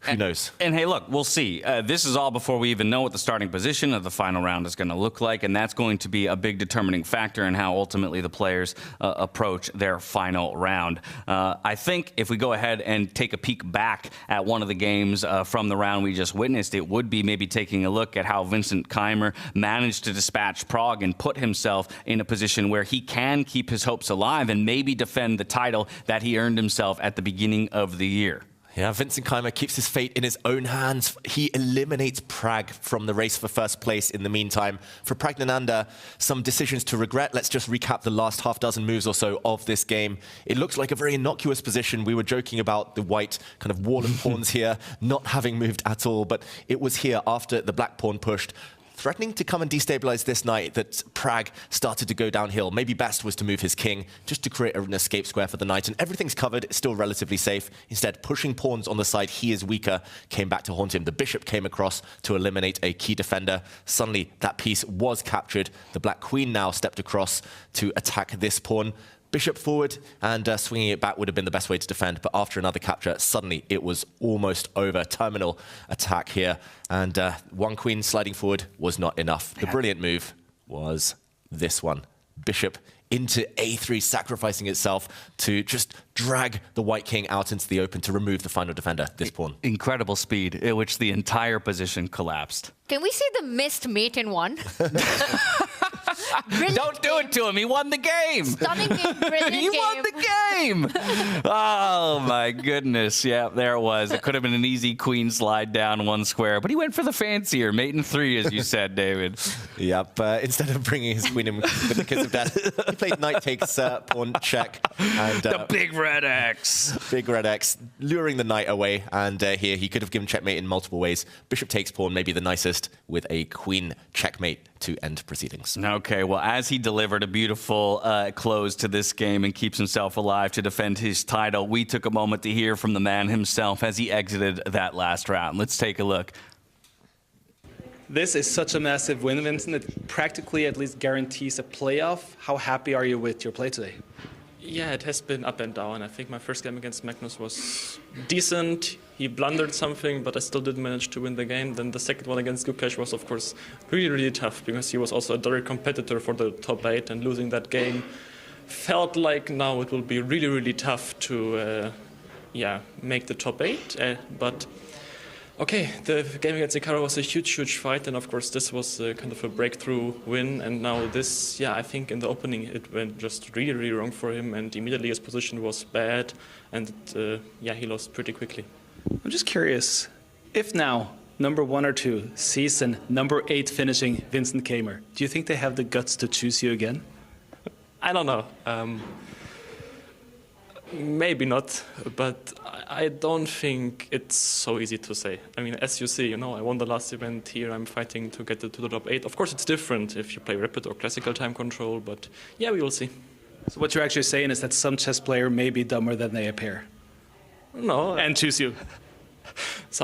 who knows? And hey, look, we'll see. This is all before we even know what the starting position of the final round is going to look like, and that's going to be a big determining factor in how ultimately the players approach their final round. I think if we go ahead and take a peek back at one of the games from the round we just witnessed, it would be maybe taking a look at how Vincent Keymer managed to dispatch Prague and put himself in a position where he can keep his hopes alive and maybe defend the title that he earned himself at the beginning of the year. Yeah, Vincent Keymer keeps his fate in his own hands. He eliminates Pragg from the race for first place in the meantime. For Praggnanandhaa, some decisions to regret. Let's just recap the last half dozen moves or so of this game. It looks like a very innocuous position. We were joking about the white kind of wall of pawns here not having moved at all, but it was here after the black pawn pushed, threatening to come and destabilize this knight, that Pragg started to go downhill. Maybe best was to move his king just to create an escape square for the knight, and everything's covered. It's still relatively safe. Instead, pushing pawns on the side he is weaker came back to haunt him. The bishop came across to eliminate a key defender. Suddenly, that piece was captured. The black queen now stepped across to attack this pawn. Bishop forward, and swinging it back would have been the best way to defend, but after another capture, suddenly it was almost over. Terminal attack here, and one queen sliding forward was not enough. The brilliant move was this one. Bishop into a3, sacrificing itself to just drag the white king out into the open to remove the final defender, this pawn. Incredible speed at which the entire position collapsed. Can we see the missed mate in one? Don't do it to him. He won the game. Stunning game, brilliant He won the game. Oh, my goodness. Yeah, there it was. It could have been an easy queen slide down one square, but he went for the fancier. Mate in 3, as you said, David. Yep. Instead of bringing his queen in with the kiss of death, he played knight takes pawn check. And, the big red X. Big red X, luring the knight away. And here he could have given checkmate in multiple ways. Bishop takes pawn, maybe the nicest, with a queen checkmate to end proceedings. Okay, well, as he delivered a beautiful close to this game and keeps himself alive to defend his title, we took a moment to hear from the man himself as he exited that last round. Let's take a look. This is such a massive win, Vincent. It practically at least guarantees a playoff. How happy are you with your play today? Yeah, it has been up and down. I think my first game against Magnus was decent. He blundered something, but I still did manage to win the game. Then the second one against Gukesh was, of course, really, really tough because he was also a direct competitor for the top 8, and losing that game felt like now it will be really, really tough to make the top 8. But okay, the game against Hikaru was a huge, huge fight, and of course this was kind of a breakthrough win. And now this, I think in the opening it went just really, really wrong for him, and immediately his position was bad, and he lost pretty quickly. I'm just curious, if now number 1 or 2 season number 8 finishing Vincent Keymer, do you think they have the guts to choose you again? I don't know. Maybe not, but I don't think it's so easy to say. I mean, as you see, I won the last event here. I'm fighting to get to the top 8. Of course, it's different if you play rapid or classical time control, but we will see. So what you're actually saying is that some chess player may be dumber than they appear. No. And choose you.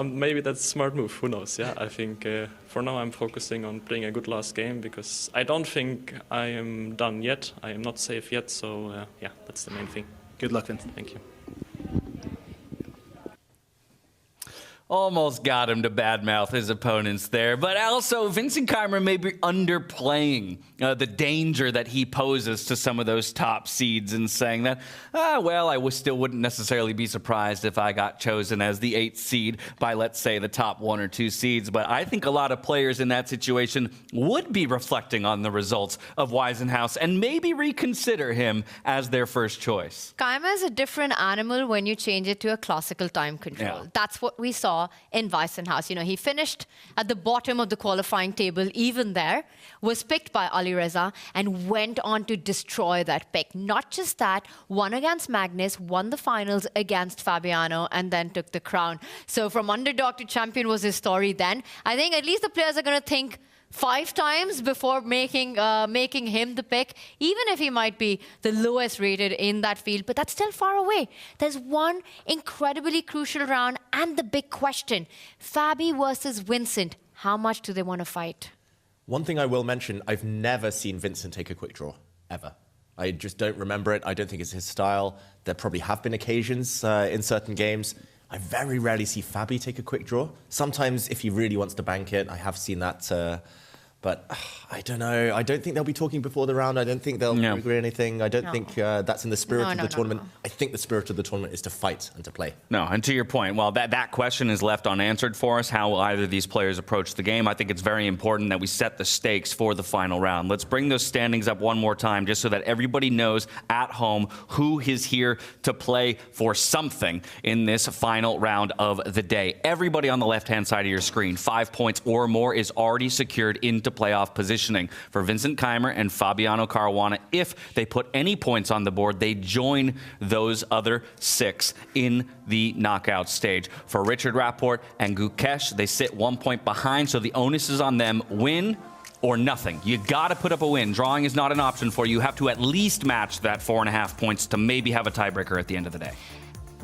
Maybe that's a smart move. Who knows? Yeah, I think for now I'm focusing on playing a good last game because I don't think I am done yet. I am not safe yet. So that's the main thing. Good luck, Vincent. Thank you. Almost got him to badmouth his opponents there, but also Vincent Keymer may be underplaying the danger that he poses to some of those top seeds and saying that, I still wouldn't necessarily be surprised if I got chosen as the 8th seed by, let's say, the top 1 or 2 seeds. But I think a lot of players in that situation would be reflecting on the results of Weisenhaus and maybe reconsider him as their first choice. Keymer is a different animal when you change it to a classical time control. Yeah. That's what we saw in Weisenhaus. He finished at the bottom of the qualifying table, even there, was picked by Alireza and went on to destroy that pick. Not just that, won against Magnus, won the finals against Fabiano, and then took the crown. So from underdog to champion was his story then. I think at least the players are going to think 5 times before making him the pick, even if he might be the lowest rated in that field. But that's still far away. There's one incredibly crucial round and the big question. Fabi versus Vincent. How much do they want to fight? One thing I will mention, I've never seen Vincent take a quick draw, ever. I just don't remember it. I don't think it's his style. There probably have been occasions in certain games. I very rarely see Fabi take a quick draw. Sometimes if he really wants to bank it, I have seen that But I don't know. I don't think they'll be talking before the round. I don't think they'll agree anything. I don't think that's in the spirit of the tournament. I think the spirit of the tournament is to fight and to play. No, and to your point, well, that question is left unanswered for us. How will either of these players approach the game? I think it's very important that we set the stakes for the final round. Let's bring those standings up one more time just so that everybody knows at home who is here to play for something in this final round of the day. Everybody on the left-hand side of your screen, 5 points or more, is already secured into playoff positioning. For Vincent Keymer and Fabiano Caruana, if they put any points on the board, they join those other 6 in the knockout stage. For Richard Rapport and Gukesh, they sit 1 point behind, so the onus is on them. Win or nothing. You got to put up a win. Drawing is not an option for you. You have to at least match that 4.5 points to maybe have a tiebreaker at the end of the day.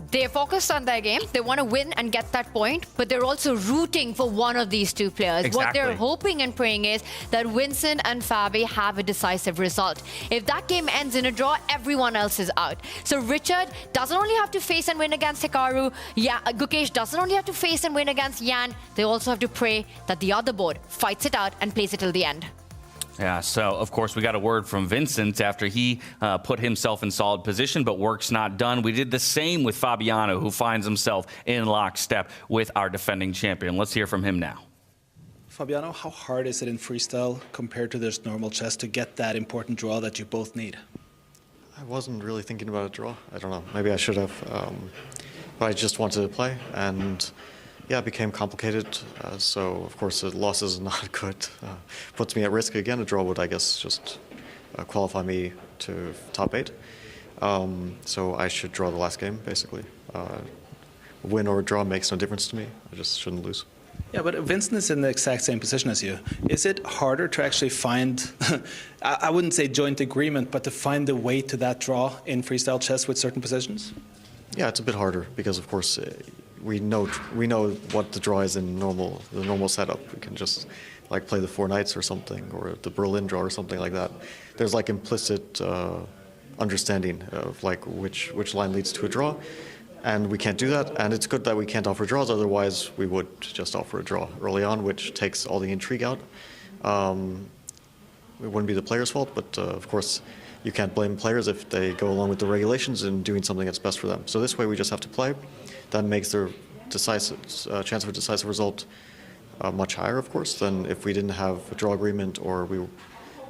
They're focused on their game. They want to win and get that point, but they're also rooting for one of these two players. Exactly. What they're hoping and praying is that Vincent and Fabi have a decisive result. If that game ends in a draw, everyone else is out. So Richard doesn't only have to face and win against Hikaru. Gukesh doesn't only have to face and win against Jan. They also have to pray that the other board fights it out and plays it till the end. Yeah, so of course we got a word from Vincent after he put himself in solid position, but work's not done. We did the same with Fabiano, who finds himself in lockstep with our defending champion. Let's hear from him now. Fabiano, how hard is it in freestyle compared to this normal chess to get that important draw that you both need? I wasn't really thinking about a draw. I don't know. Maybe I should have. But I just wanted to play, and yeah, it became complicated. So, of course, a loss is not good. Puts me at risk again. A draw would, I guess, just qualify me to top 8. So I should draw the last game, basically. Win or draw makes no difference to me. I just shouldn't lose. Yeah, but Vincent is in the exact same position as you. Is it harder to actually find, I wouldn't say joint agreement, but to find the way to that draw in freestyle chess with certain positions? Yeah, it's a bit harder because, of course, we know what the draw is in the normal setup. We can just like play the 4 knights or something, or the Berlin draw or something like that. There's like implicit understanding of like which line leads to a draw, and we can't do that. And it's good that we can't offer draws. Otherwise, we would just offer a draw early on, which takes all the intrigue out. It wouldn't be the player's fault, but of course, you can't blame players if they go along with the regulations and doing something that's best for them. So this way, we just have to play. That makes their chance of a decisive result much higher, of course, than if we didn't have a draw agreement or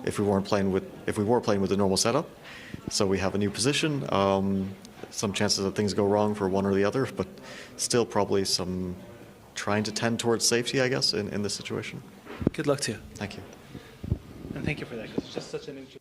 if we were playing with the normal setup. So we have a new position. Some chances that things go wrong for one or the other, but still probably some trying to tend towards safety, I guess, in this situation. Good luck to you. Thank you. And thank you for that, because it's just such an interesting...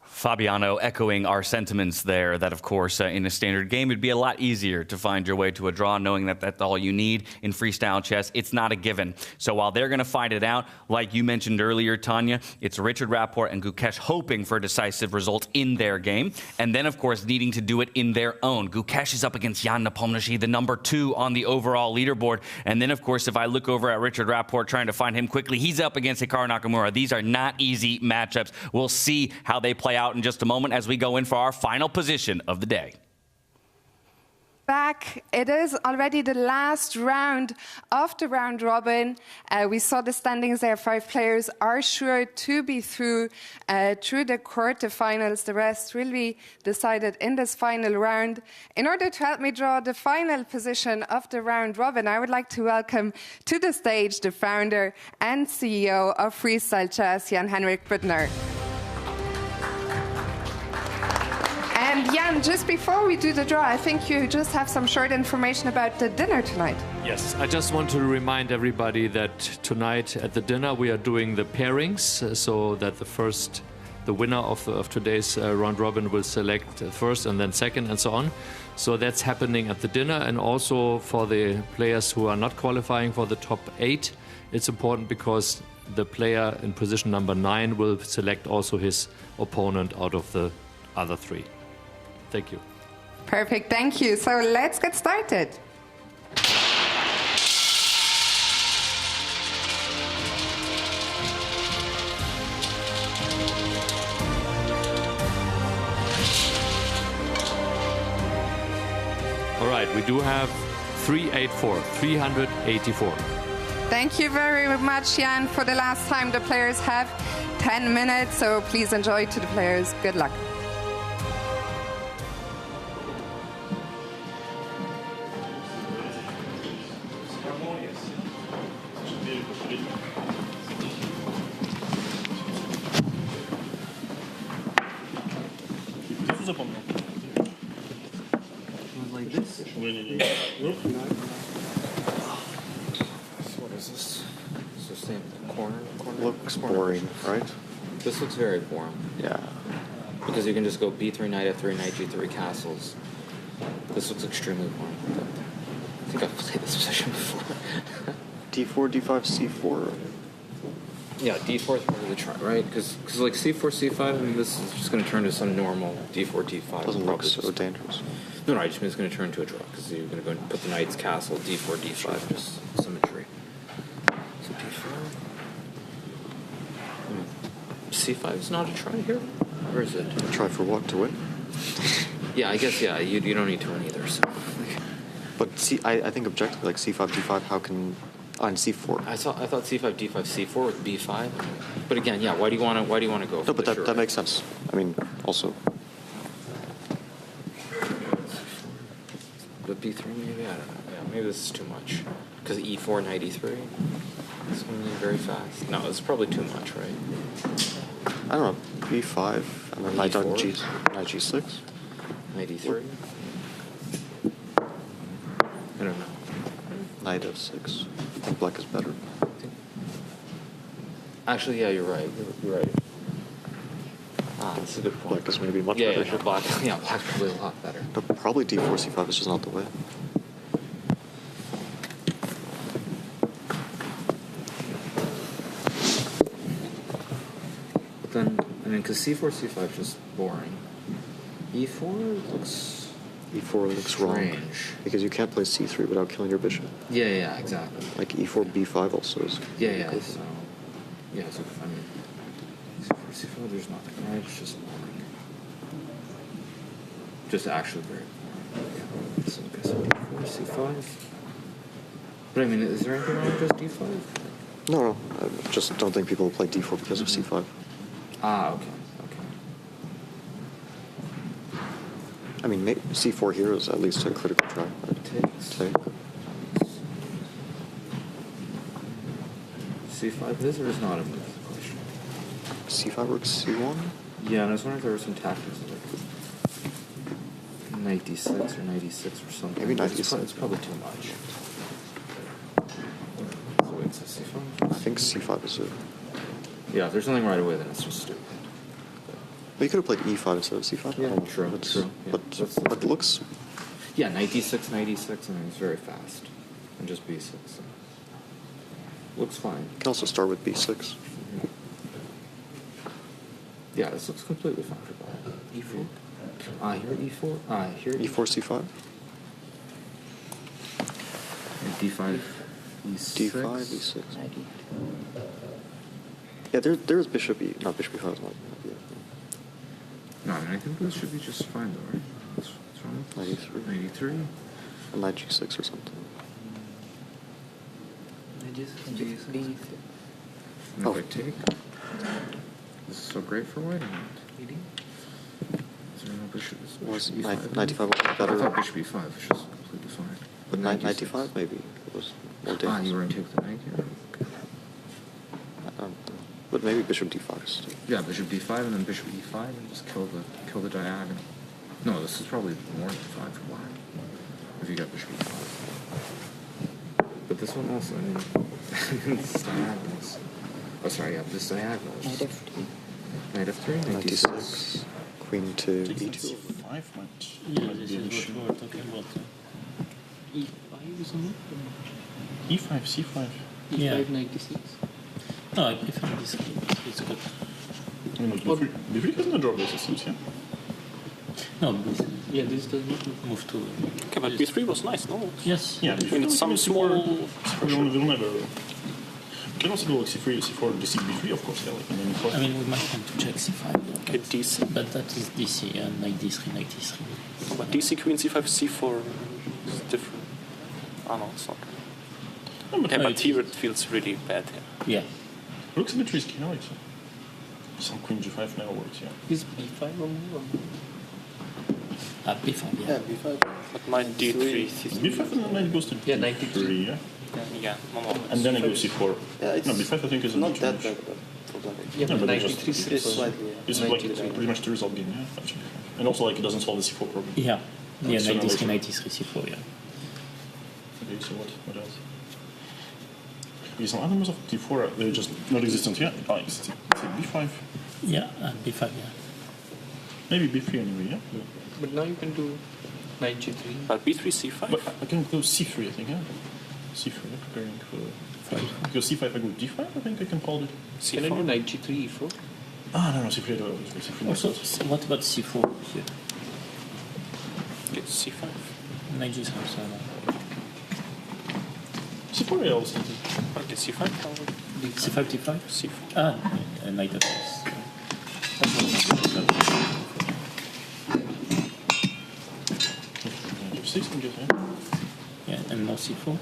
Fabiano echoing our sentiments there that, of course, in a standard game, it'd be a lot easier to find your way to a draw, knowing that that's all you need. In freestyle chess, it's not a given. So while they're going to fight it out, like you mentioned earlier, Tanya, it's Richard Rapport and Gukesh hoping for a decisive result in their game, and then, of course, needing to do it in their own. Gukesh is up against Jan Nepomniachtchi, the number 2 on the overall leaderboard. And then, of course, if I look over at Richard Rapport trying to find him quickly, he's up against Hikaru Nakamura. These are not easy matchups. We'll see how they play out in just a moment as we go in for our final position of the day. Back. It is already the last round of the round robin. We saw the standings there. 5 players are sure to be through the quarterfinals. The rest will be decided in this final round. In order to help me draw the final position of the round robin, I would like to welcome to the stage the founder and CEO of Freestyle Chess, Jan-Henrik Brüttner. And Jan, just before we do the draw, I think you just have some short information about the dinner tonight. Yes, I just want to remind everybody that tonight at the dinner we are doing the pairings, so that the winner of today's round robin will select first and then second and so on. So that's happening at the dinner, and also for the players who are not qualifying for the top 8, it's important because the player in position number 9 will select also his opponent out of the other 3. Thank you. Perfect, thank you. So let's get started. All right, we do have 384. Thank you very much, Jan. For the last time, the players have 10 minutes, so please enjoy to the players. Good luck. Like this. What is this? It's the same corner. Looks boring, right? This looks very boring. Yeah. Because you can just go b3, knight f3, knight g3, castles. This looks extremely boring. I think I've played this position before. d4, d5, c4. Yeah, d4 is part of the try, right? Because like c4, c5, I mean, this is just going to turn to some normal d4, d5. Doesn't look so dangerous. No, I just mean it's going to turn into a draw because you're going to go and put the knight's castle, d4, d5, just symmetry. So d4. C5 is not a try here? Or is it? A try for what? To win? Yeah, I guess, yeah, you don't need to win either, so. But I think objectively, like c5, d5, how can... On c4. I thought c5, d5, c4 with b5. But again, yeah, why do you want to go for No, but the that makes sense. I mean, also... But b3 maybe? I don't know. Yeah, maybe this is too much. Because e4, knight e3. It's going to be very fast. No, it's probably too much, right? I don't know. b5, and then knight on knight g6. Knight e3. I don't know. Knight f6. I think black is better. Actually, yeah, you're right. You're right. Ah, that's a good point. Black is maybe much better. Yeah, black's probably a lot better. But probably d4, c5 is just not the way. But then, I mean, because c4, c5 is just boring. e4 looks... e4 looks wrong. Because you can't play c3 without killing your bishop. Yeah, exactly. Like e4, b5 also is... Yeah, so... Yeah, so, I mean... c4, c5, there's nothing, right? It's just boring. Just actually very boring. Yeah. So, okay, so d4, c5... But I mean, is there anything wrong with just d5? No. I just don't think people will play d4 because of c5. Ah, okay. I mean, c4 here is at least a critical try. Take. c5 is or is not a move? Question. c5 works c1? Yeah, and I was wondering if there were some tactics like knight d6 or knight e6 or something. Maybe knight e6. It's probably too much. So wait, so c5? I think c5 is it. Yeah, if there's nothing right away, then it's just stupid. But you could have played e5 instead of c5. Yeah, true. Yeah. But it looks... Yeah, knight d6, knight e6, I mean, it's very fast. And just b6. So. Looks fine. You can also start with b6. Mm-hmm. Yeah, this looks completely fine for black. e4. Here e4. Here e4, c5. And d5, e6. d5, e6. Yeah, there's bishop e... Not bishop e5 is not... No, I mean, I think this should be just fine, though, right? What's wrong with this? knight e3. 93. And knight g6 or something. And if I take... This is so great for white, or not? Is there no bishop? Was knight e5 was better? I thought bishop e5 was just completely fine. But knight e5 maybe it was more dangerous. You were going to take the knight here? Okay. But maybe bishop d5 is still... Yeah, bishop d5 and then bishop e5 and just kill the diagonal. No, this is probably more than 5 for black. If you got bishop e5. But this one also, I mean, this diagonals. Oh, sorry, yeah, this diagonal is just... Knight f3, knight d6. Queen to e2. e5 might Yeah, this is what we were talking about. E5 is on it? e5, c5. E5, knight d6. No, e5 is good. b3 has no drawbacks, it seems, yeah? No, this does not move to... Okay, but b3 was nice, no? Yes. Yeah, I mean, it's some small... Will never... You can also do like c3, c4, d6, b3, of course, yeah. Like, and then I mean, we might want to check c5. Okay, dc. But that is dc, and knight d3, knight d3. But dc, queen c5, c4 is different. Oh no, it's not. but here it feels really bad. Yeah. Looks a bit risky, no? Some queen g5 never works, yeah. Is b5 or more? B5, yeah. Yeah, b5. But knight d3. b5 and then knight goes to d3, yeah? Yeah, and then it goes c4. Yeah, no, b5 I think is not that bad. Yeah, but knight d3 is slightly. It's like pretty much the result game, yeah? Actually. And also, like, it doesn't solve the c4 problem. Yeah. Yeah, knight d3, knight d3, c4, yeah. Okay, so what else? Okay, some other moves of d4, they're just not existent here. Ah, it's b5. Yeah, b5, yeah. Maybe b3 anyway, yeah? But now you can do knight g3. But b3, c5? But I can go c3, I think, yeah? C3, preparing for... Because c5 I go d5, I think I can hold it. Can I do knight g3, e4? Ah, no, c3 I don't. C3 also, what about c4 here? It's c5. Knight g3, c4 I also think. Okay, c5 probably. C5, d5? c4. Ah, knight f6. f6 I'm guessing. Yeah, and now c4.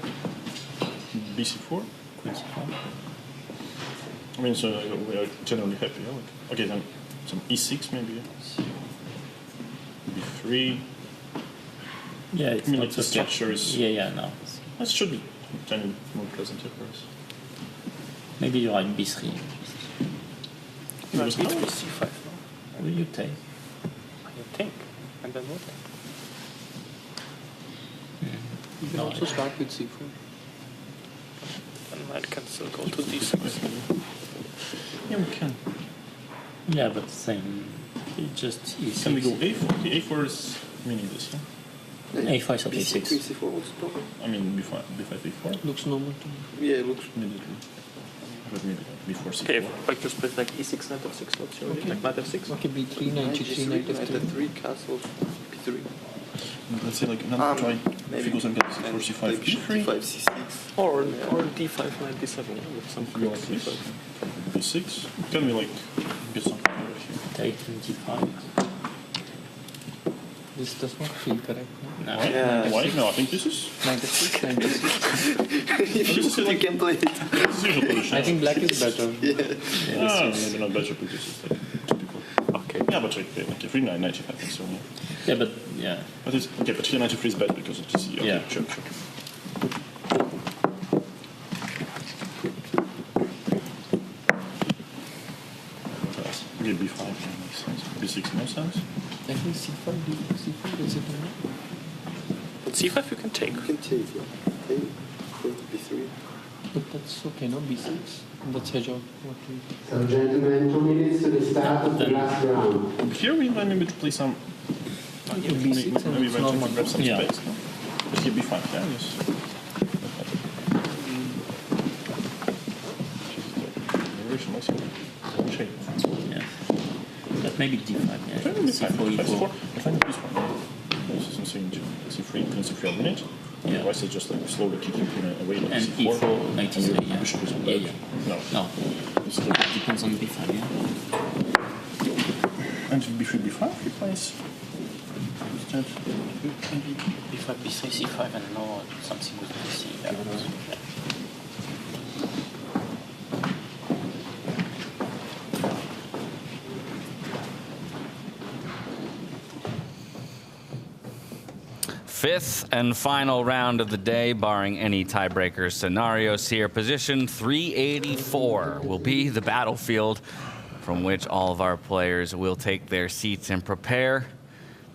bc4. Queen c4. I mean, so we are generally happy. Yeah? Like, okay, then some e6 maybe. b3. Yeah, it's I mean, not like the structure is. Yeah, no. That should be kind of more pleasant here for us. Maybe you're right, b3. You are b3, c5, no? What will you take? You think. And then what? You can No, also start with c4. And knight can still go to d6. Yeah, we can. Yeah, but same. It just e6. Can we go a4? Okay, a4 is meaningless, yeah? a5 is at b6. a6. c4 what's the problem? I mean, b5, a4. Looks normal to me. Yeah, it looks immediately. But maybe before c4. Okay, if I just play like e6, knight f6, what's your like knight f6? Okay, b3, knight g3, knight f3, castle, b3. Let's say like another try. If he goes and gets c4, c5, b3. d5, c6. Or d5, knight d7 with some quick c5. b6. Can we like get something over here? Take d5. This does not feel correct. No. Why? Yeah, Why? No, I think this is. Knight f6, knight d6. You can play it. This is usual position. I think black is better. Yeah, maybe not better because it's like typical. Okay. Yeah, but like if we knight f5 and so on. Yeah, but yeah. But it's okay. But here knight f3 is bad because it's just okay, yeah. Sure. Okay, b5 makes sense. b6 no sense. I think c5, c5 is it or not? But c5 you can take. You can take, yeah. Take b3. But that's okay, no b6. That's hedge out. So, gentlemen, 2 minutes to the start of the last round. Here we might maybe to play some. b6 maybe we might grab some yeah. space. No? But here b5, yeah, yes. Yeah. But maybe d5, yeah. c4, e4. I find this one. This is something to c3, queen c3 eliminate. Yeah. Otherwise, it's just like slowly kicking away like and c4. e4, knight e3, yeah. Bishop is back. Yeah. No. It's like, it depends on b5, yeah. And b3, b5, he plays. Instead. b5, b3, c5, and no something with bc. Yeah. Fifth and final round of the day, barring any tiebreaker scenarios here. Position 384 will be the battlefield from which all of our players will take their seats and prepare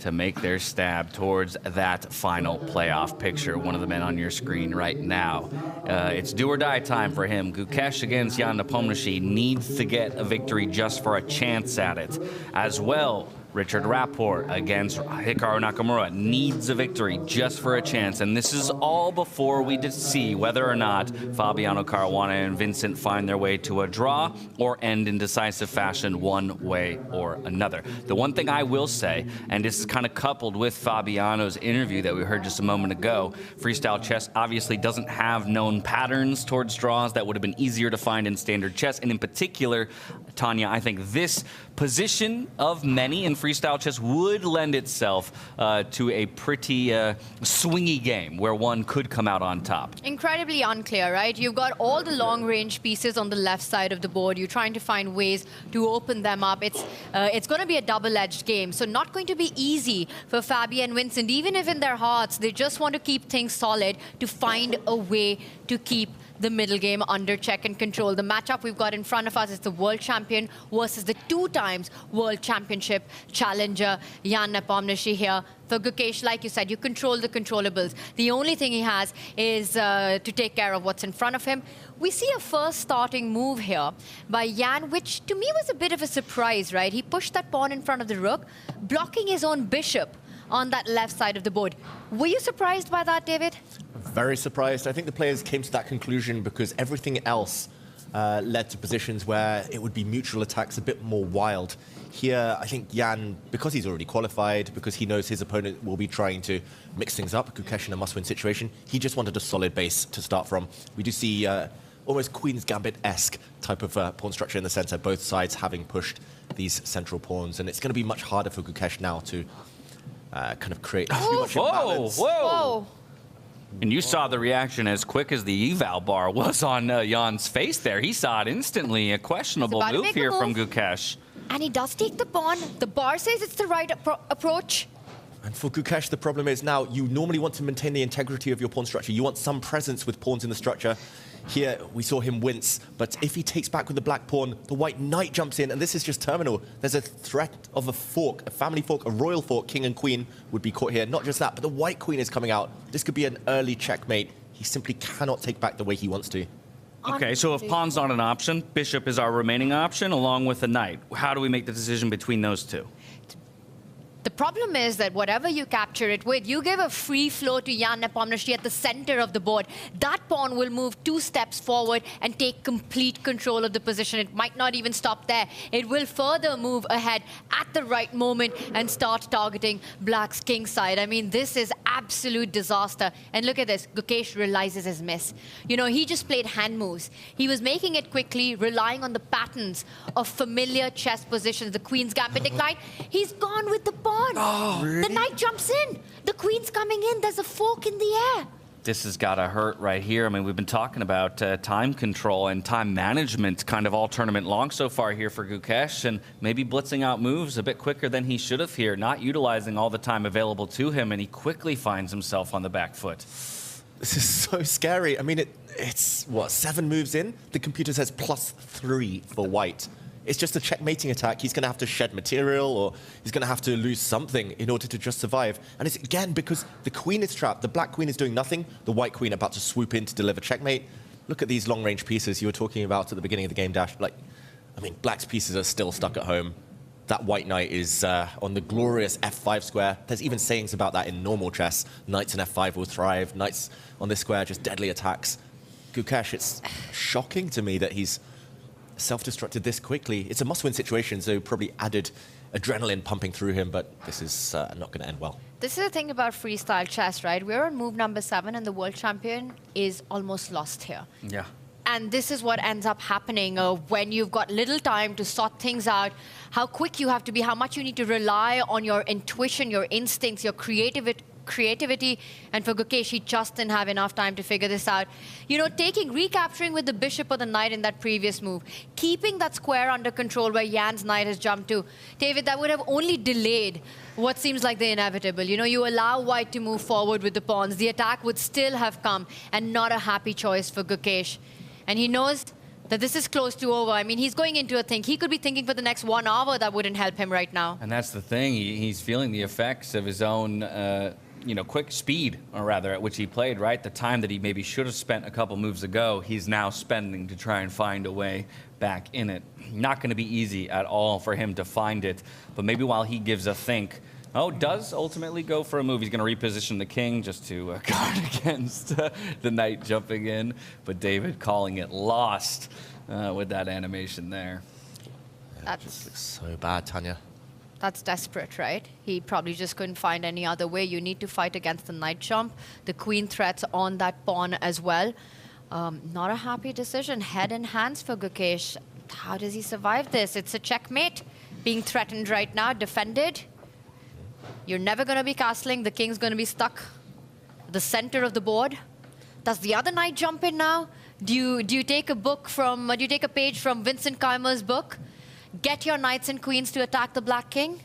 to make their stab towards that final playoff picture. One of the men on your screen right now. It's do or die time for him. Gukesh against Jan Nepomniachtchi needs to get a victory just for a chance at it. As well, Richard Rapport against Hikaru Nakamura needs a victory just for a chance. And this is all before we see whether or not Fabiano Caruana and Vincent find their way to a draw or end in decisive fashion one way or another. The one thing I will say, and this is kind of coupled with Fabiano's interview that we heard just a moment ago, freestyle chess obviously doesn't have known patterns towards draws that would have been easier to find in standard chess. And in particular, Tanya, I think this position of many in freestyle chess would lend itself to a pretty swingy game where one could come out on top. Incredibly unclear, right? You've got all the long-range pieces on the left side of the board. You're trying to find ways to open them up. It's going to be a double-edged game, so not going to be easy for Fabi and Vincent, even if in their hearts they just want to keep things solid, to find a way to keep the middle game under check and control. The matchup we've got in front of us is the world champion versus the 2 times world championship challenger, Jan Nepomniachtchi here. For Gukesh, like you said, you control the controllables. The only thing he has is to take care of what's in front of him. We see a first starting move here by Jan, which to me was a bit of a surprise, right? He pushed that pawn in front of the rook, blocking his own bishop on that left side of the board. Were you surprised by that, David? Very surprised. I think the players came to that conclusion because everything else led to positions where it would be mutual attacks a bit more wild. Here, I think Jan, because he's already qualified, because he knows his opponent will be trying to mix things up, Gukesh in a must-win situation, he just wanted a solid base to start from. We do see almost Queen's Gambit-esque type of pawn structure in the center, both sides having pushed these central pawns, and it's going to be much harder for Gukesh now to kind of create too much imbalance. Whoa! And you saw the reaction as quick as the eval bar was on Jan's face there. He saw it instantly. A questionable move here from Gukesh. And he does take the pawn. The bar says it's the right approach. And for Gukesh, the problem is now you normally want to maintain the integrity of your pawn structure. You want some presence with pawns in the structure. Here, we saw him wince, but if he takes back with the black pawn, the white knight jumps in, and this is just terminal. There's a threat of a fork, a family fork, a royal fork. King and queen would be caught here. Not just that, but the white queen is coming out. This could be an early checkmate. He simply cannot take back the way he wants to. Okay, so if pawn's not an option, bishop is our remaining option, along with the knight. How do we make the decision between those two? The problem is that whatever you capture it with, you give a free flow to Jan Nepomniachtchi at the center of the board. That pawn will move 2 steps forward and take complete control of the position. It might not even stop there. It will further move ahead at the right moment and start targeting Black's king side. I mean, this is absolute disaster. And look at this. Gukesh realizes his miss. You know, he just played hand moves. He was making it quickly, relying on the patterns of familiar chess positions. The Queen's Gambit decline. He's gone with the pawn. Oh, really? The knight jumps in. The queen's coming in. There's a fork in the air. This has got to hurt right here. I mean, we've been talking about time control and time management kind of all tournament long so far here for Gukesh, and maybe blitzing out moves a bit quicker than he should have here, not utilizing all the time available to him, and he quickly finds himself on the back foot. This is so scary. I mean, it's what, 7 moves in? The computer says +3 for white. It's just a checkmating attack. He's going to have to shed material, or he's going to have to lose something in order to just survive. And it's, again, because the queen is trapped. The black queen is doing nothing. The white queen about to swoop in to deliver checkmate. Look at these long-range pieces you were talking about at the beginning of the game, Dash. Like, I mean, black's pieces are still stuck at home. That white knight is on the glorious f5 square. There's even sayings about that in normal chess. Knights in f5 will thrive. Knights on this square, just deadly attacks. Gukesh, it's shocking to me that he's self-destructed this quickly. It's a must-win situation, so probably added adrenaline pumping through him, but this is not going to end well. This is the thing about freestyle chess, right? We're on move number 7, and the world champion is almost lost here. Yeah. And this is what ends up happening when you've got little time to sort things out, how quick you have to be, how much you need to rely on your intuition, your instincts, your creativity, and for Gukesh, he just didn't have enough time to figure this out. You know, recapturing with the bishop or the knight in that previous move, keeping that square under control where Jan's knight has jumped to. David, that would have only delayed what seems like the inevitable. You know, you allow white to move forward with the pawns. The attack would still have come, and not a happy choice for Gukesh. And he knows that this is close to over. I mean, he's going into a think. He could be thinking for the next 1 hour. That wouldn't help him right now. And that's the thing. He's feeling the effects of his own quick speed, or rather, at which he played, right? The time that he maybe should have spent a couple moves ago, he's now spending to try and find a way back in it. Not going to be easy at all for him to find it, but maybe while he gives a think, does ultimately go for a move. He's going to reposition the king just to guard against the knight jumping in, but David calling it lost with that animation there. That just looks so bad, Tanya. That's desperate, right? He probably just couldn't find any other way. You need to fight against the knight jump. The queen threats on that pawn as well. Not a happy decision. Head and hands for Gukesh. How does he survive this? It's a checkmate. being threatened right now, defended. You're never going to be castling. The king's going to be stuck at the center of the board. Does the other knight jump in now? Do you take a page from Vincent Keymer's book? Get your knights and queens to attack the Black King?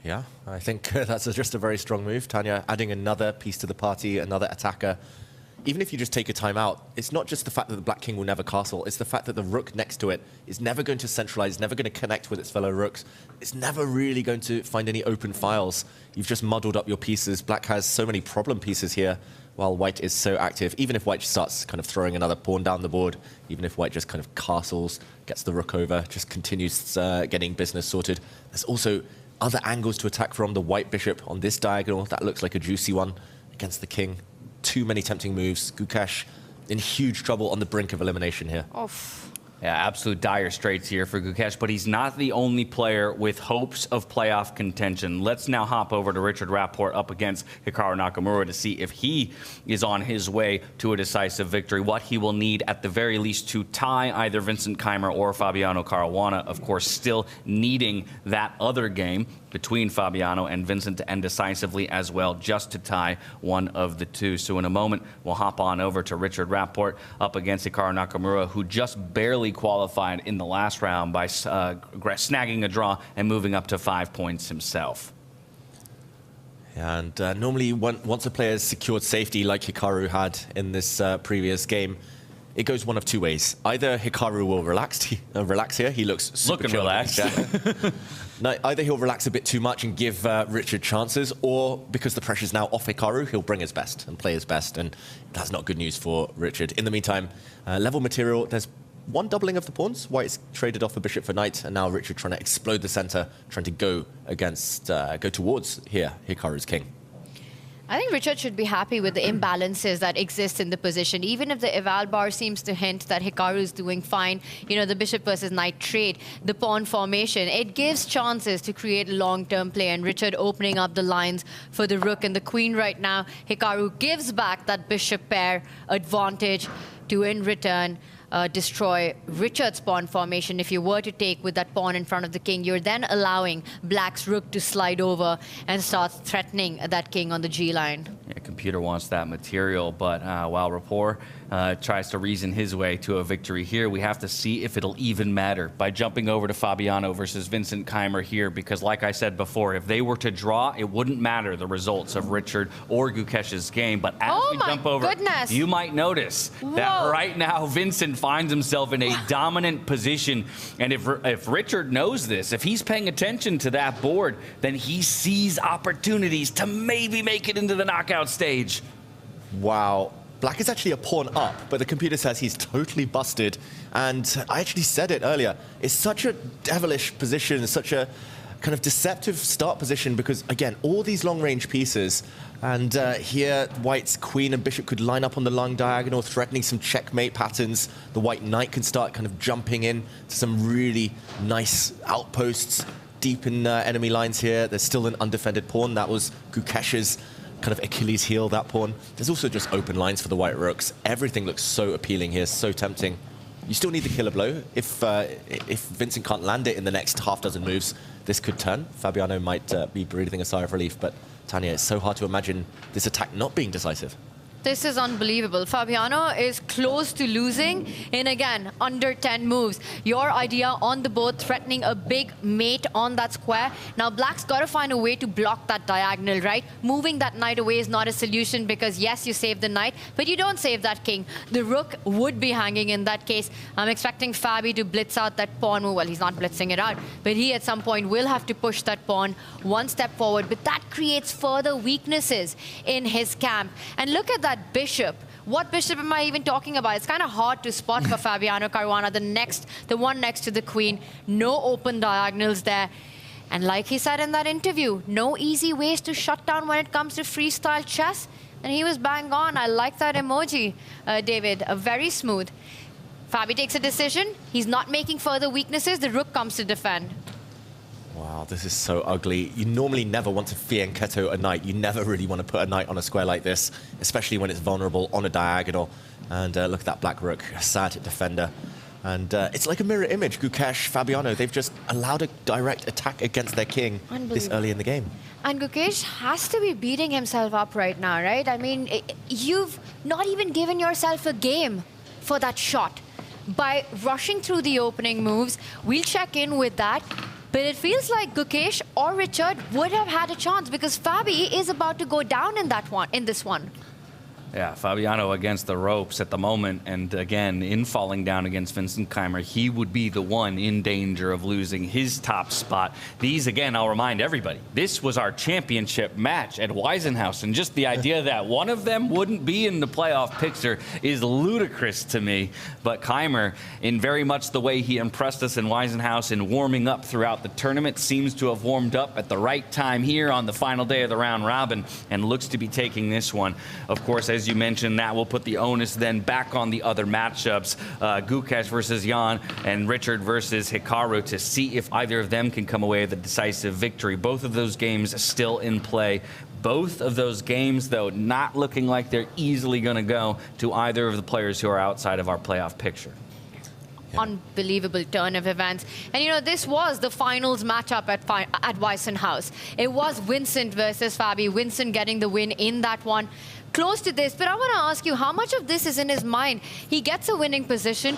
Yeah, I think that's just a very strong move. Tanya adding another piece to the party, another attacker. Even if you just take a time out, it's not just the fact that the Black King will never castle, it's the fact that the rook next to it is never going to centralize, never going to connect with its fellow rooks. It's never really going to find any open files. You've just muddled up your pieces. Black has so many problem pieces here, while White is so active. Even if White starts kind of throwing another pawn down the board, even if White just kind of castles, gets the rook over, just continues getting business sorted. There's also other angles to attack from. The White bishop on this diagonal, that looks like a juicy one against the king. Too many tempting moves. Gukesh in huge trouble on the brink of elimination here. Yeah, absolute dire straits here for Gukesh, but he's not the only player with hopes of playoff contention. Let's now hop over to Richard Rapport up against Hikaru Nakamura to see if he is on his way to a decisive victory, what he will need at the very least to tie either Vincent Keymer or Fabiano Caruana. Of course, still needing that other game between Fabiano and Vincent to end decisively as well, just to tie one of the two. So in a moment, we'll hop on over to Richard Rapport up against Hikaru Nakamura, who just barely qualified in the last round by snagging a draw and moving up to 5 points himself. And normally, once a player has secured safety like Hikaru had in this previous game, it goes one of two ways. Either Hikaru will relax here. He looks super looking relaxed. No, either he'll relax a bit too much and give Richard chances, or because the pressure's now off Hikaru, he'll bring his best and play his best, and that's not good news for Richard. In the meantime, level material, there's one doubling of the pawns. White's traded off a bishop for knight, and now Richard trying to explode the center, trying to go towards here, Hikaru's king. I think Richard should be happy with the imbalances that exist in the position. Even if the eval bar seems to hint that Hikaru is doing fine, you know, the bishop versus knight trade, the pawn formation, it gives chances to create long-term play, and Richard opening up the lines for the rook and the queen right now. Hikaru gives back that bishop pair advantage to, in return, destroy Richard's pawn formation. If you were to take with that pawn in front of the king, you're then allowing Black's rook to slide over and start threatening that king on the G line. Yeah, computer wants that material, but while Rapport tries to reason his way to a victory here, we have to see if it'll even matter by jumping over to Fabiano versus Vincent Keymer here, because like I said before, if they were to draw, it wouldn't matter the results of Richard or Gukesh's game. But as we jump over, you might notice that right now Vincent finds himself in a dominant position, and if Richard knows this, if he's paying attention to that board, then he sees opportunities to maybe make it into the knockout stage. Wow. Black is actually a pawn up, but the computer says he's totally busted. And I actually said it earlier. It's such a devilish position, such a kind of deceptive start position, because, again, all these long-range pieces, and here White's queen and bishop could line up on the long diagonal, threatening some checkmate patterns. The White knight can start kind of jumping in to some really nice outposts deep in enemy lines here. There's still an undefended pawn. That was Gukesh's kind of Achilles heel, that pawn. There's also just open lines for the White rooks. Everything looks so appealing here, so tempting. You still need the killer blow. If Vincent can't land it in the next half dozen moves, this could turn. Fabiano might be breathing a sigh of relief, but Tanya, it's so hard to imagine this attack not being decisive. This is unbelievable. Fabiano is close to losing in, again, under 10 moves. Your idea on the board, threatening a big mate on that square. Now, Black's got to find a way to block that diagonal, right? Moving that knight away is not a solution because, yes, you save the knight, but you don't save that king. The rook would be hanging in that case. I'm expecting Fabi to blitz out that pawn move. Well, he's not blitzing it out, but he at some point will have to push that pawn one step forward. But that creates further weaknesses in his camp. And look at that bishop. What bishop am I even talking about? It's kind of hard to spot for Fabiano Caruana. The one next to the queen. No open diagonals there. And like he said in that interview, no easy ways to shut down when it comes to freestyle chess. And he was bang on. I like that emoji, David. Very smooth. Fabi takes a decision. He's not making further weaknesses. The rook comes to defend. Wow, this is so ugly. You normally never want to fianchetto a knight. You never really want to put a knight on a square like this, especially when it's vulnerable on a diagonal. And look at that black rook, a sad defender. And it's like a mirror image. Gukesh, Fabiano, they've just allowed a direct attack against their king this early in the game. And Gukesh has to be beating himself up right now, right? I mean, you've not even given yourself a game for that shot. By rushing through the opening moves, we'll check in with that. But it feels like Gukesh or Richard would have had a chance because Fabi is about to go down in this one. Yeah, Fabiano against the ropes at the moment, and again, in falling down against Vincent Keymer, he would be the one in danger of losing his top spot. These, again, I'll remind everybody, this was our championship match at Waisenhaus, and just the idea that one of them wouldn't be in the playoff picture is ludicrous to me. But Keymer, in very much the way he impressed us in Waisenhaus in warming up throughout the tournament, seems to have warmed up at the right time here on the final day of the round robin, and looks to be taking this one. Of course, as you mentioned, that will put the onus then back on the other matchups, Gukesh versus Jan and Richard versus Hikaru, to see if either of them can come away with a decisive victory. Both of those games still in play. Both of those games, though, not looking like they're easily going to go to either of the players who are outside of our playoff picture. Unbelievable turn of events. And, you know, this was the finals matchup at Waisenhaus. It was Vincent versus Fabi. Vincent getting the win in that one. Close to this, but I want to ask you, how much of this is in his mind? He gets a winning position,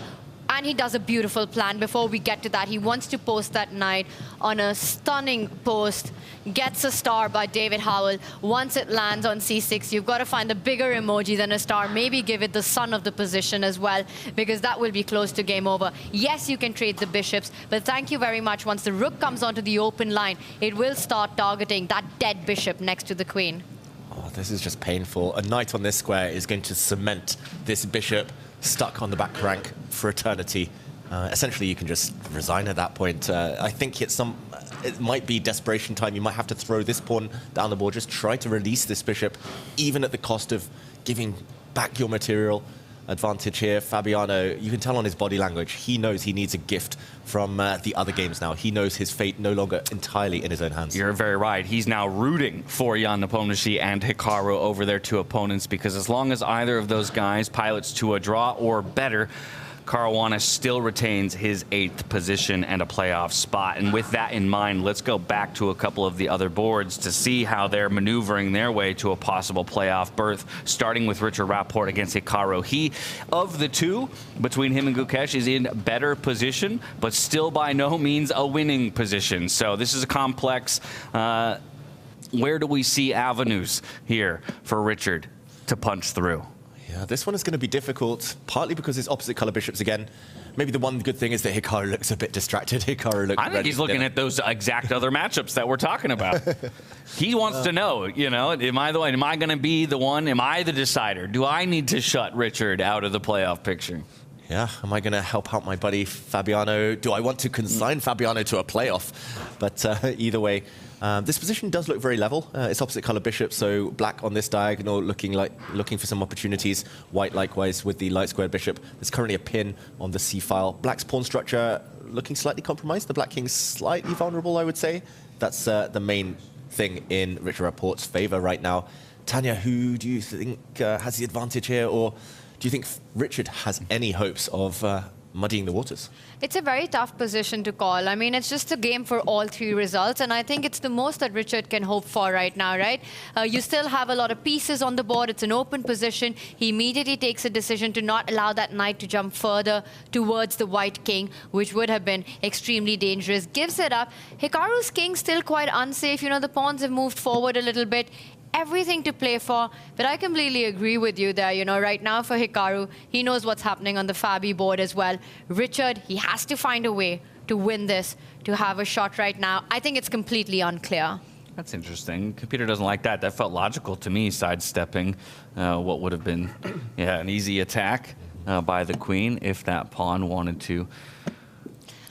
and he does a beautiful plan. Before we get to that, he wants to post that knight on a stunning post, gets a star by David Howell. Once it lands on c6, you've got to find a bigger emoji than a star. Maybe give it the son of the position as well, because that will be close to game over. Yes, you can trade the bishops, but thank you very much. Once the rook comes onto the open line, it will start targeting that dead bishop next to the queen. Oh, this is just painful. A knight on this square is going to cement this bishop stuck on the back rank for eternity. Essentially, you can just resign at that point. I think it might be desperation time. You might have to throw this pawn down the board. Just try to release this bishop, even at the cost of giving back your material advantage here. Fabiano, you can tell on his body language, he knows he needs a gift from the other games now. He knows his fate no longer entirely in his own hands. You're very right. He's now rooting for Jan Nepomniachtchi and Hikaru over their two opponents, because as long as either of those guys pilots to a draw or better, Caruana still retains his 8th position and a playoff spot. And with that in mind, let's go back to a couple of the other boards to see how they're maneuvering their way to a possible playoff berth, starting with Richard Rapport against Hikaru. He, of the two, between him and Gukesh, is in better position, but still by no means a winning position. So this is a complex. Where do we see avenues here for Richard to punch through? Yeah, this one is going to be difficult, partly because it's opposite color bishops again. Maybe the one good thing is that Hikaru looks a bit distracted. Hikaru looks I think he's looking at those exact other matchups that we're talking about. He wants to know, you know, am I the one? Am I going to be the one? Am I the decider? Do I need to shut Richard out of the playoff picture? Yeah, am I going to help out my buddy Fabiano? Do I want to consign Fabiano to a playoff? But either way, this position does look very level. It's opposite color bishop, so black on this diagonal looking for some opportunities. White likewise with the light squared bishop. There's currently a pin on the c-file. Black's pawn structure looking slightly compromised. The black king's slightly vulnerable, I would say. That's the main thing in Richard Rapport's favor right now. Tanya, who do you think has the advantage here, or do you think Richard has any hopes of muddying the waters? It's a very tough position to call. I mean, it's just a game for all three results, and I think it's the most that Richard can hope for right now, right? You still have a lot of pieces on the board. It's an open position. He immediately takes a decision to not allow that knight to jump further towards the white king, which would have been extremely dangerous. Gives it up. Hikaru's king still quite unsafe. You know, the pawns have moved forward a little bit. Everything to play for, but I completely agree with you there. You know, right now for Hikaru, he knows what's happening on the Fabi board as well. Richard, he has to find a way to win this, to have a shot right now. I think it's completely unclear. That's interesting. Computer doesn't like that. That felt logical to me, sidestepping what would have been an easy attack by the queen if that pawn wanted to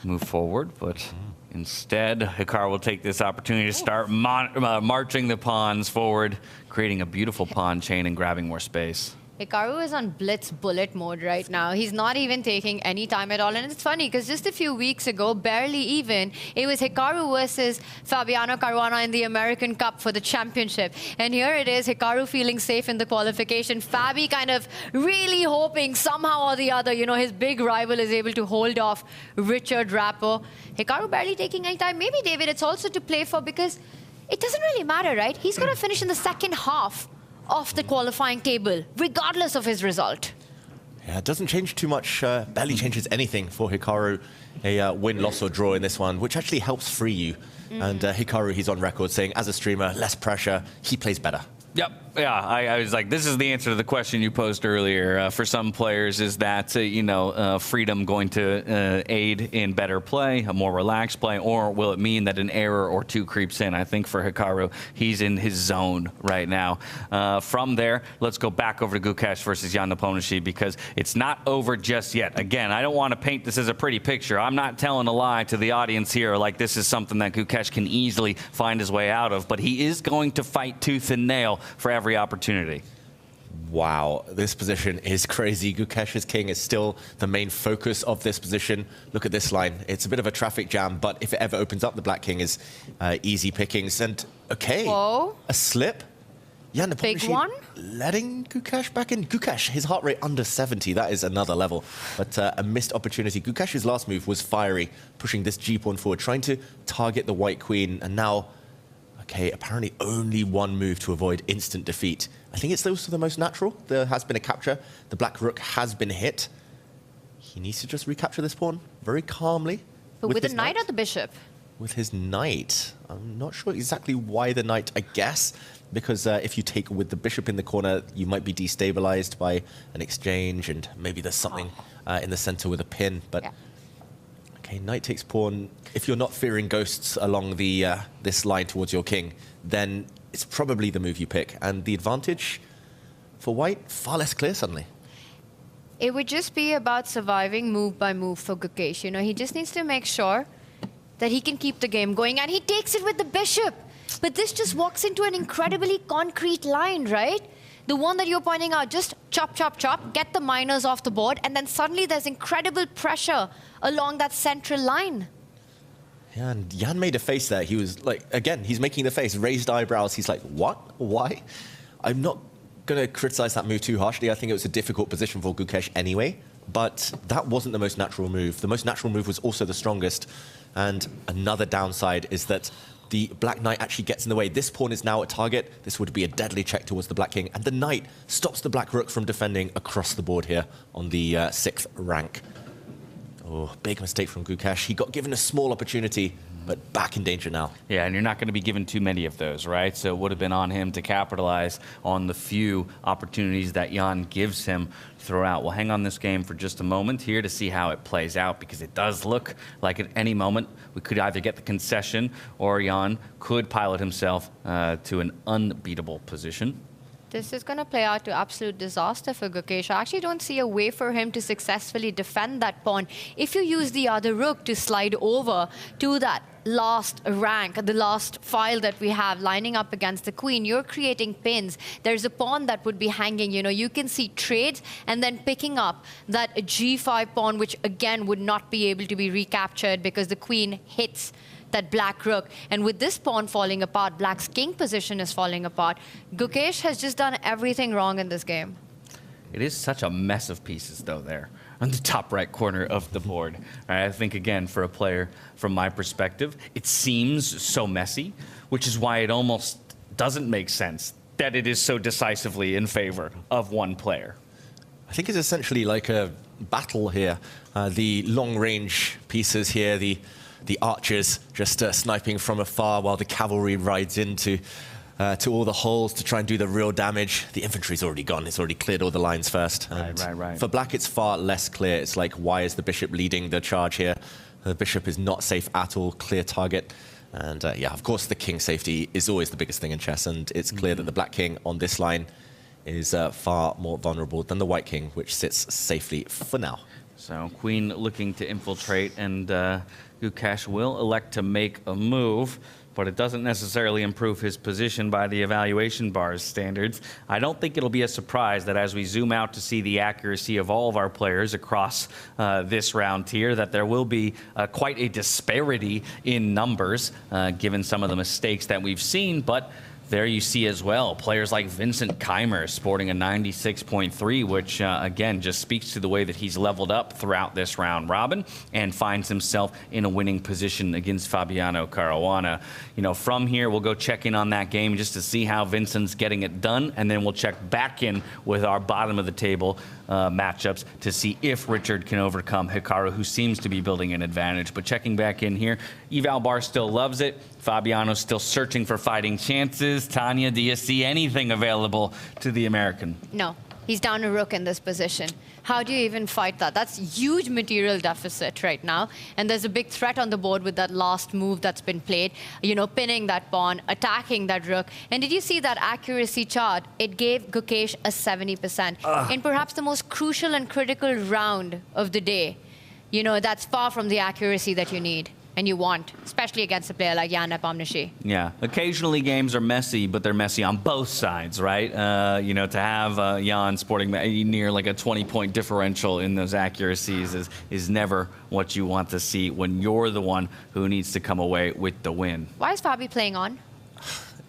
move forward, but instead, Hikaru will take this opportunity to start marching the pawns forward, creating a beautiful pawn chain and grabbing more space. Hikaru is on blitz bullet mode right now. He's not even taking any time at all. And it's funny because just a few weeks ago, barely even, it was Hikaru versus Fabiano Caruana in the American Cup for the championship. And here it is, Hikaru feeling safe in the qualification. Fabi kind of really hoping somehow or the other, you know, his big rival is able to hold off Richard Rapport. Hikaru barely taking any time. Maybe, David, it's also to play for because it doesn't really matter, right? He's going to finish in the second half off the qualifying table, regardless of his result. Yeah, it doesn't change too much, barely changes anything for Hikaru. A win, loss or draw in this one, which actually helps free you. And Hikaru, he's on record saying, as a streamer, less pressure, he plays better. Yep. Yeah, I was like, this is the answer to the question you posed earlier. For some players, is that, freedom going to aid in better play, a more relaxed play, or will it mean that an error or two creeps in? I think for Hikaru, he's in his zone right now. From there, let's go back over to Gukesh versus Jan Nepomniachtchi because it's not over just yet. Again, I don't want to paint this as a pretty picture. I'm not telling a lie to the audience here like this is something that Gukesh can easily find his way out of, but he is going to fight tooth and nail for every opportunity. Wow, this position is crazy. Gukesh's king is still the main focus of this position. Look at this line. It's a bit of a traffic jam, but if it ever opens up, the black king is easy pickings. And okay, whoa, a slip. Yeah, big one. Letting Gukesh back in. Gukesh, his heart rate under 70. That is another level. But a missed opportunity. Gukesh's last move was fiery, pushing this G pawn forward, trying to target the white queen. And now, okay, apparently only one move to avoid instant defeat. I think it's also the most natural. There has been a capture. The black rook has been hit. He needs to just recapture this pawn very calmly. But with the knight or the bishop? With his knight. I'm not sure exactly why the knight, I guess. Because if you take with the bishop in the corner, you might be destabilized by an exchange, and maybe there's something in the center with a pin. But okay, knight takes pawn. If you're not fearing ghosts along the this line towards your king, then it's probably the move you pick. And the advantage for white, far less clear suddenly. It would just be about surviving move by move for Gukesh. You know, he just needs to make sure that he can keep the game going. And he takes it with the bishop. But this just walks into an incredibly concrete line, right? The one that you're pointing out, just chop, chop, chop, get the minors off the board, and then suddenly there's incredible pressure along that central line. Yeah, and Jan made a face there. He was like, again, he's making the face, raised eyebrows. He's like, what? Why? I'm not going to criticize that move too harshly. I think it was a difficult position for Gukesh anyway, but that wasn't the most natural move. The most natural move was also the strongest. And another downside is that the black knight actually gets in the way. This pawn is now a target. This would be a deadly check towards the black king. And the knight stops the black rook from defending across the board here on the 6th rank. Oh, big mistake from Gukesh. He got given a small opportunity, but back in danger now. Yeah, and you're not going to be given too many of those, right? So it would have been on him to capitalize on the few opportunities that Jan gives him throughout. We'll hang on this game for just a moment here to see how it plays out, because it does look like at any moment we could either get the concession or Jan could pilot himself to an unbeatable position. This is going to play out to absolute disaster for Gukesh. I actually don't see a way for him to successfully defend that pawn. If you use the other rook to slide over to that last rank, the last file that we have lining up against the queen, you're creating pins. There's a pawn that would be hanging. You know, you can see trades and then picking up that G5 pawn, which again would not be able to be recaptured because the queen hits that black rook. And with this pawn falling apart, black's king position is falling apart. Gukesh has just done everything wrong in this game. It is such a mess of pieces, though, there on the top right corner of the board. I think, again, for a player, from my perspective, it seems so messy, which is why it almost doesn't make sense that it is so decisively in favor of one player. I think it's essentially like a battle here. The long-range pieces here, the archers just sniping from afar while the cavalry rides into to all the holes to try and do the real damage. The infantry's already gone. It's already cleared all the lines first. Right. For black, it's far less clear. It's like, why is the bishop leading the charge here? The bishop is not safe at all. Clear target. And yeah, of course, the king's safety is always the biggest thing in chess. And it's clear that the black king on this line is far more vulnerable than the white king, which sits safely for now. So Queen looking to infiltrate, and Gukesh will elect to make a move, but it doesn't necessarily improve his position by the evaluation bar's standards. I don't think it'll be a surprise that as we zoom out to see the accuracy of all of our players across this round tier, that there will be quite a disparity in numbers, given some of the mistakes that we've seen. But there you see as well players like Vincent Keymer sporting a 96.3, which again just speaks to the way that he's leveled up throughout this round robin and finds himself in a winning position against Fabiano Caruana. You know, from here we'll go check in on that game just to see how Vincent's getting it done, and then we'll check back in with our bottom of the table matchups to see if Richard can overcome Hikaru, who seems to be building an advantage. But checking back in here, eval bar still loves it. Fabiano's still searching for fighting chances. Tanya, do you see anything available to the American? No, he's down a rook in this position. How do you even fight that? That's huge material deficit right now. And there's a big threat on the board with that last move that's been played. You know, pinning that pawn, attacking that rook. And did you see that accuracy chart? It gave Gukesh a 70% in perhaps the most crucial and critical round of the day. You know, that's far from the accuracy that you need and you want, especially against a player like Jan Nepomniachtchi. Yeah, occasionally games are messy, but they're messy on both sides, right? You know, to have Jan sporting near like a 20-point differential in those accuracies is never what you want to see when you're the one who needs to come away with the win. Why is Fabi playing on?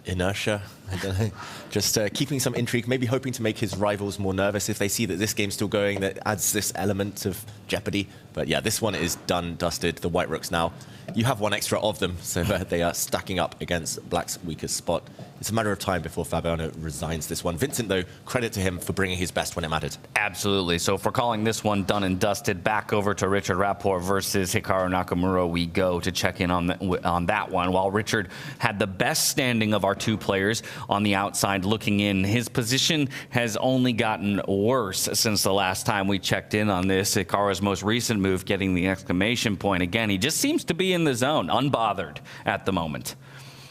Inertia, I don't know. Just keeping some intrigue, maybe hoping to make his rivals more nervous. If they see that this game's still going, that adds this element of jeopardy. But yeah, this one is done, dusted. The white rooks now, you have one extra of them, so they are stacking up against Black's weakest spot. It's a matter of time before Fabiano resigns this one. Vincent, though, credit to him for bringing his best when it mattered. Absolutely. So for calling this one done and dusted, back over to Richard Rapport versus Hikaru Nakamura we go to check in on that one. While Richard had the best standing of our two players on the outside looking in, his position has only gotten worse since the last time we checked in on this. Hikaru's most recent move getting the exclamation point again. He just seems to be in the zone, unbothered at the moment.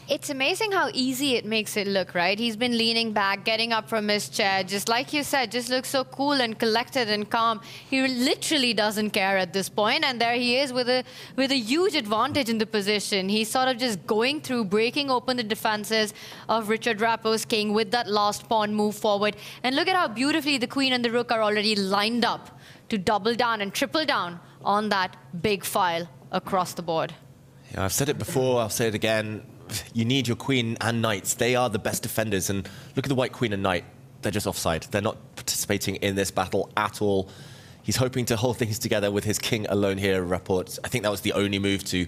It's amazing how easy it makes it look, right? He's been leaning back, getting up from his chair, just like you said, just looks so cool and collected and calm. He literally doesn't care at this point, and there he is with a huge advantage in the position. He's sort of just going through, breaking open the defenses of Richard Rapport's king with that last pawn move forward. And look at how beautifully the queen and the rook are already lined up to double down and triple down on that big file across the board. Yeah, I've said it before, I'll say it again. You need your queen and knights. They are the best defenders. And look at the white queen and knight. They're just offside. They're not participating in this battle at all. He's hoping to hold things together with his king alone here, Rapport. I think that was the only move to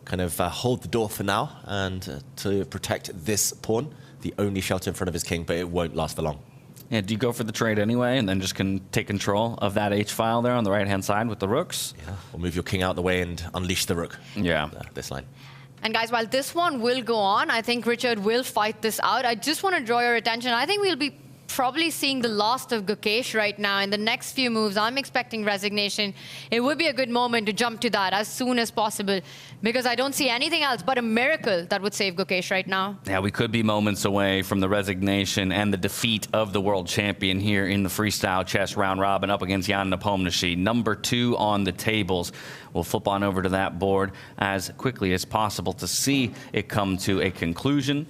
kind of hold the door for now and to protect this pawn, the only shelter in front of his king, but it won't last for long. Yeah, do you go for the trade anyway and then just can take control of that H-file there on the right-hand side with the rooks? Yeah, or move your king out the way and unleash the rook. Yeah. This line. And guys, while this one will go on, I think Richard will fight this out. I just want to draw your attention. I think we'll be probably seeing the last of Gukesh right now. In the next few moves, I'm expecting resignation. It would be a good moment to jump to that as soon as possible, because I don't see anything else but a miracle that would save Gukesh right now. Yeah, we could be moments away from the resignation and the defeat of the world champion here in the freestyle chess round robin up against Jan Nepomniachtchi, number 2 on the tables. We'll flip on over to that board as quickly as possible to see it come to a conclusion.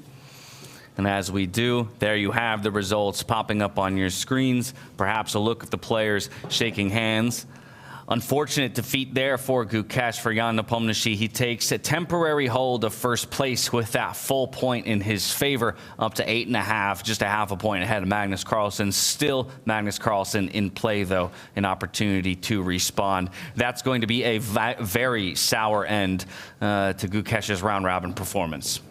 And as we do, there you have the results popping up on your screens. Perhaps a look at the players shaking hands. Unfortunate defeat there for Gukesh. For Jan Nepomniachtchi, he takes a temporary hold of first place with that full point in his favor, up to 8.5, just a half a point ahead of Magnus Carlsen. Still Magnus Carlsen in play, though, an opportunity to respond. That's going to be a very sour end to Gukesh's round-robin performance.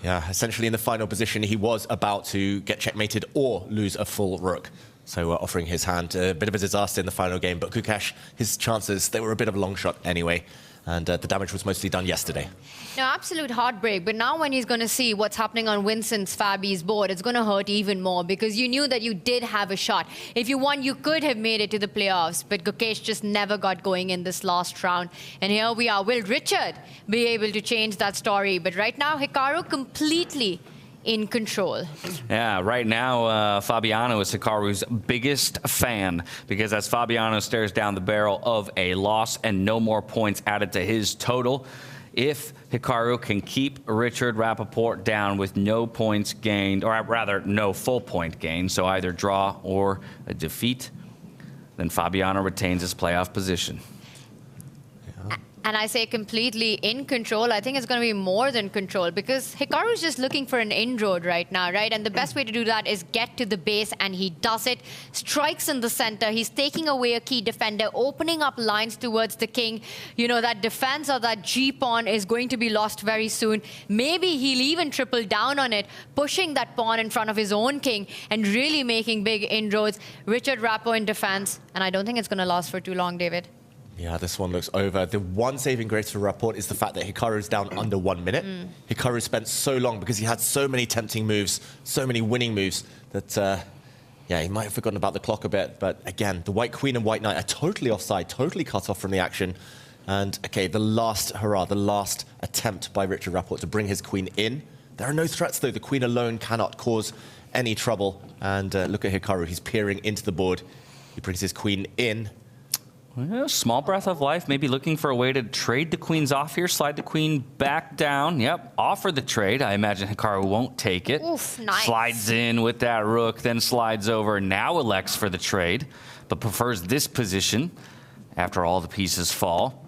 Yeah, essentially in the final position, he was about to get checkmated or lose a full rook. So offering his hand, a bit of a disaster in the final game. But Gukesh, his chances, they were a bit of a long shot anyway. And the damage was mostly done yesterday. No, absolute heartbreak. But now when he's going to see what's happening on Vincent's Fabi's board, it's going to hurt even more, because you knew that you did have a shot. If you won, you could have made it to the playoffs. But Gukesh just never got going in this last round. And here we are. Will Richard be able to change that story? But right now, Hikaru completely in control. Yeah, right now, Fabiano is Hikaru's biggest fan, because as Fabiano stares down the barrel of a loss and no more points added to his total, if Hikaru can keep Richard Rapport down with no points gained, or rather no full point gain, so either draw or a defeat, then Fabiano retains his playoff position. And I say completely in control. I think it's going to be more than control, because Hikaru is just looking for an inroad right now, right? And the best way to do that is get to the base, and he does it. Strikes in the center. He's taking away a key defender, opening up lines towards the king. You know, that defense of that G-pawn is going to be lost very soon. Maybe he'll even triple down on it, pushing that pawn in front of his own king and really making big inroads. Richard Rapport in defense, and I don't think it's going to last for too long, David. Yeah, this one looks over. The one saving grace for Rapport is the fact that Hikaru is down under 1 minute. Hikaru spent so long because he had so many tempting moves, so many winning moves, that, yeah, he might have forgotten about the clock a bit. But again, the white queen and white knight are totally offside, totally cut off from the action. And, okay, the last hurrah, the last attempt by Richard Rapport to bring his queen in. There are no threats, though. The queen alone cannot cause any trouble. And look at Hikaru. He's peering into the board. He brings his queen in. Well, small breath of life, maybe looking for a way to trade the queens off here, slide the queen back down. Yep, offer the trade. I imagine Hikaru won't take it. Oof, nice. Slides in with that rook, then slides over, now elects for the trade, but prefers this position after all the pieces fall.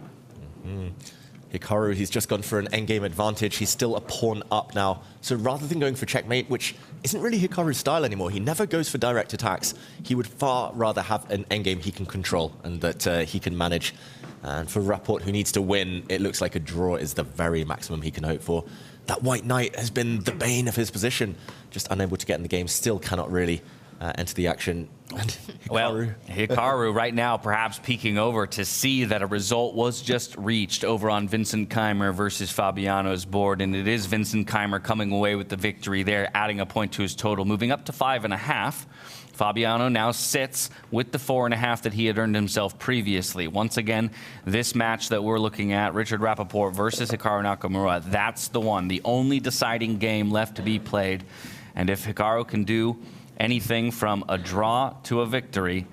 Hikaru, he's just gone for an endgame advantage. He's still a pawn up now. So rather than going for checkmate, which isn't really Hikaru's style anymore, he never goes for direct attacks. He would far rather have an endgame he can control and that he can manage. And for Rapport, who needs to win, it looks like a draw is the very maximum he can hope for. That white knight has been the bane of his position. Just unable to get in the game, still cannot really enter the action. And Hikaru. Well, Hikaru right now perhaps peeking over to see that a result was just reached over on Vincent Keymer versus Fabiano's board, and it is Vincent Keymer coming away with the victory there, adding a point to his total, moving up to 5.5. Fabiano now sits with the 4.5 that he had earned himself previously. Once again, this match that we're looking at, Richard Rapport versus Hikaru Nakamura, that's the one, the only deciding game left to be played. And if Hikaru can do anything from a draw to a victory,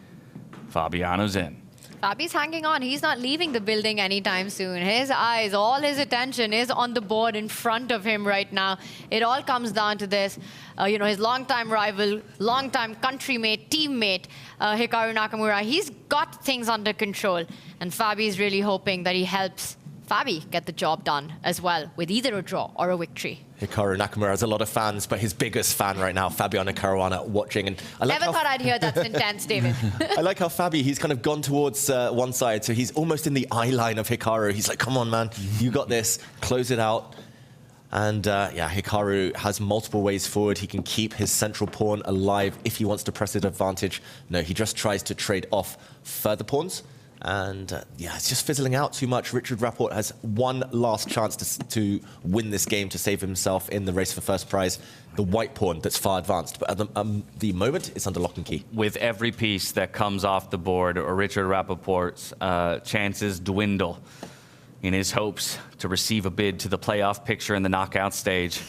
Fabiano's in. Fabi's hanging on. He's not leaving the building anytime soon. His eyes, all his attention is on the board in front of him right now. It all comes down to this. You know, his longtime rival, longtime countrymate, teammate, Hikaru Nakamura, he's got things under control. And Fabi's really hoping that he helps Fabi get the job done as well, with either a draw or a victory. Hikaru Nakamura has a lot of fans, but his biggest fan right now, Fabiano Caruana, watching. And I like Never thought I'd hear that sentence, David. I like how Fabi, he's kind of gone towards one side, so he's almost in the eye line of Hikaru. He's like, come on, man, you got this, close it out. And yeah, Hikaru has multiple ways forward. He can keep his central pawn alive if he wants to press his advantage. No, he just tries to trade off further pawns. And yeah, it's just fizzling out too much. Richard Rapport has one last chance to win this game, to save himself in the race for first prize, the white pawn that's far advanced. But at the moment, it's under lock and key. With every piece that comes off the board, Richard Rapport's chances dwindle in his hopes to receive a bid to the playoff picture in the knockout stage.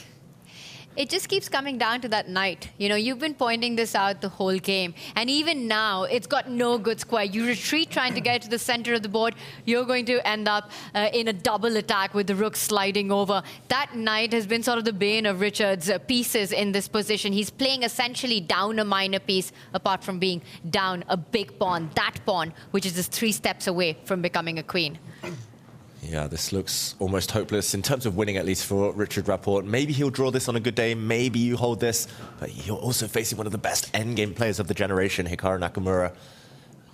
It just keeps coming down to that knight. You know, you've been pointing this out the whole game. And even now, it's got no good square. You retreat trying to get to the center of the board, you're going to end up in a double attack with the rook sliding over. That knight has been sort of the bane of Richard's pieces in this position. He's playing essentially down a minor piece, apart from being down a big pawn. That pawn, which is just 3 steps away from becoming a queen. Yeah, this looks almost hopeless in terms of winning, at least for Richard Rapport. Maybe he'll draw this on a good day. Maybe you hold this. But you're also facing one of the best endgame players of the generation, Hikaru Nakamura.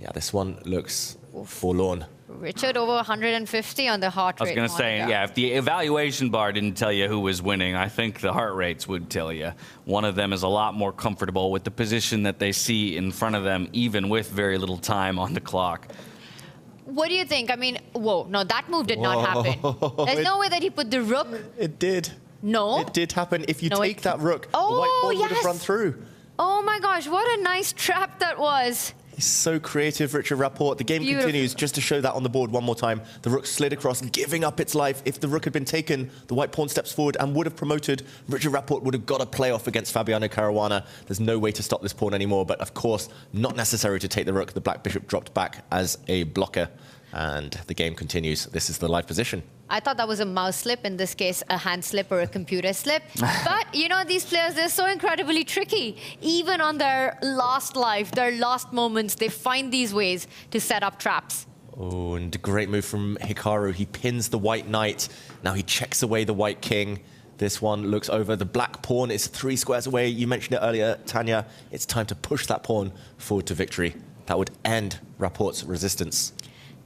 Yeah, this one looks forlorn. Richard over 150 on the heart rate. I was going to say, yeah, if the evaluation bar didn't tell you who was winning, I think the heart rates would tell you. One of them is a lot more comfortable with the position that they see in front of them, even with very little time on the clock. What do you think? I mean, whoa, no, that move did not happen. There's no way that he put the rook. It did. No? It did happen. If you take that rook, oh, the white pawn yes. would have run through. Oh my gosh, what a nice trap that was. He's so creative, Richard Rapport. The game continues. Just to show that on the board one more time. The rook slid across, giving up its life. If the rook had been taken, the white pawn steps forward and would have promoted. Richard Rapport would have got a playoff against Fabiano Caruana. There's no way to stop this pawn anymore, but of course, not necessary to take the rook. The black bishop dropped back as a blocker, and the game continues. This is the live position. I thought that was a mouse slip, in this case a hand slip or a computer slip. But, you know, these players, they're so incredibly tricky. Even on their last life, their last moments, they find these ways to set up traps. Oh, and a great move from Hikaru. He pins the white knight. Now he checks away the white king. This one looks over. The black pawn is 3 squares away. You mentioned it earlier, Tanya. It's time to push that pawn forward to victory. That would end Rapport's resistance.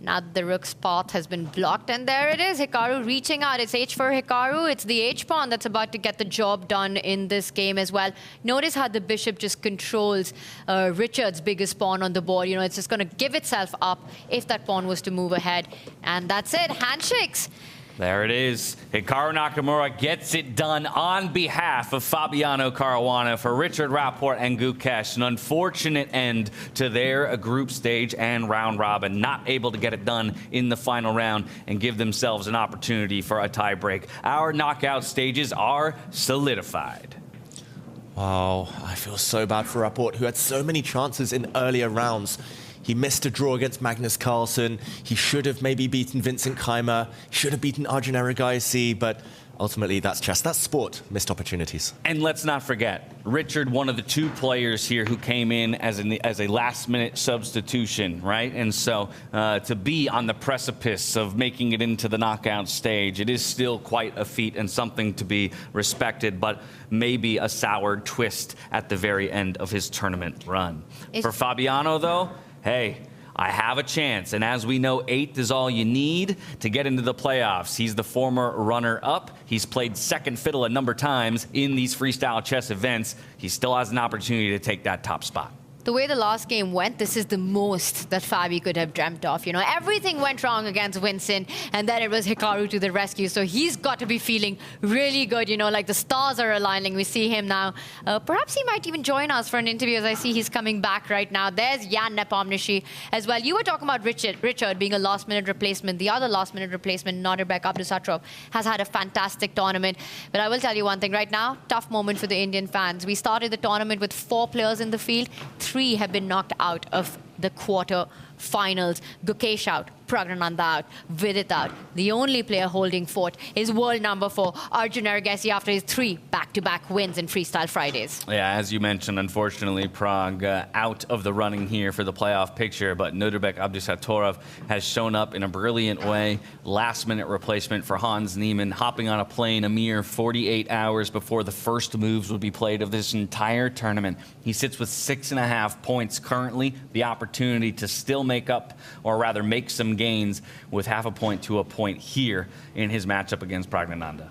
Now the rook's path has been blocked, and there it is, Hikaru reaching out. It's H for Hikaru. It's the H-pawn that's about to get the job done in this game as well. Notice how the bishop just controls Richard's biggest pawn on the board. You know, it's just going to give itself up if that pawn was to move ahead. And that's it, handshakes. There it is. Hikaru Nakamura gets it done on behalf of Fabiano Caruana for Richard Rapport and Gukesh. An unfortunate end to their group stage and round robin. Not able to get it done in the final round and give themselves an opportunity for a tiebreak. Our knockout stages are solidified. Wow, I feel so bad for Rapport, who had so many chances in earlier rounds. He missed a draw against Magnus Carlsen. He should have maybe beaten Vincent Keymer. He should have beaten Arjun Erigaisi, but ultimately that's chess, that's sport, missed opportunities. And let's not forget, Richard, one of the 2 players here who came in as a last-minute substitution, right? And so to be on the precipice of making it into the knockout stage, it is still quite a feat and something to be respected, but maybe a sour twist at the very end of his tournament run. For Fabiano, though, hey, I have a chance. And as we know, 8th is all you need to get into the playoffs. He's the former runner-up. He's played second fiddle a number of times in these freestyle chess events. He still has an opportunity to take that top spot. The way the last game went, this is the most that Fabi could have dreamt of. You know, everything went wrong against Vincent, and then it was Hikaru to the rescue. So he's got to be feeling really good. You know, like the stars are aligning. We see him now. Perhaps he might even join us for an interview, as I see he's coming back right now. There's Jan Nepomniachtchi as well. You were talking about Richard being a last-minute replacement. The other last-minute replacement, Nodirbek Abdusattorov, has had a fantastic tournament. But I will tell you one thing right now, tough moment for the Indian fans. We started the tournament with 4 players in the field. 3 have been knocked out of the quarter-finals. Gukesh out, Praggnanandhaa out, Vidit out. The only player holding fort is world number 4, Arjun Erigaisi, after his 3 back-to-back wins in Freestyle Fridays. Yeah, as you mentioned, unfortunately, Pragg out of the running here for the playoff picture, but Nodirbek Abdusattorov has shown up in a brilliant way. Last-minute replacement for Hans Niemann, hopping on a plane a mere 48 hours before the first moves would be played of this entire tournament. He sits with 6.5 points currently, the opportunity to still make up, or rather make some gains with half a point to a point here in his matchup against Praggnanandhaa.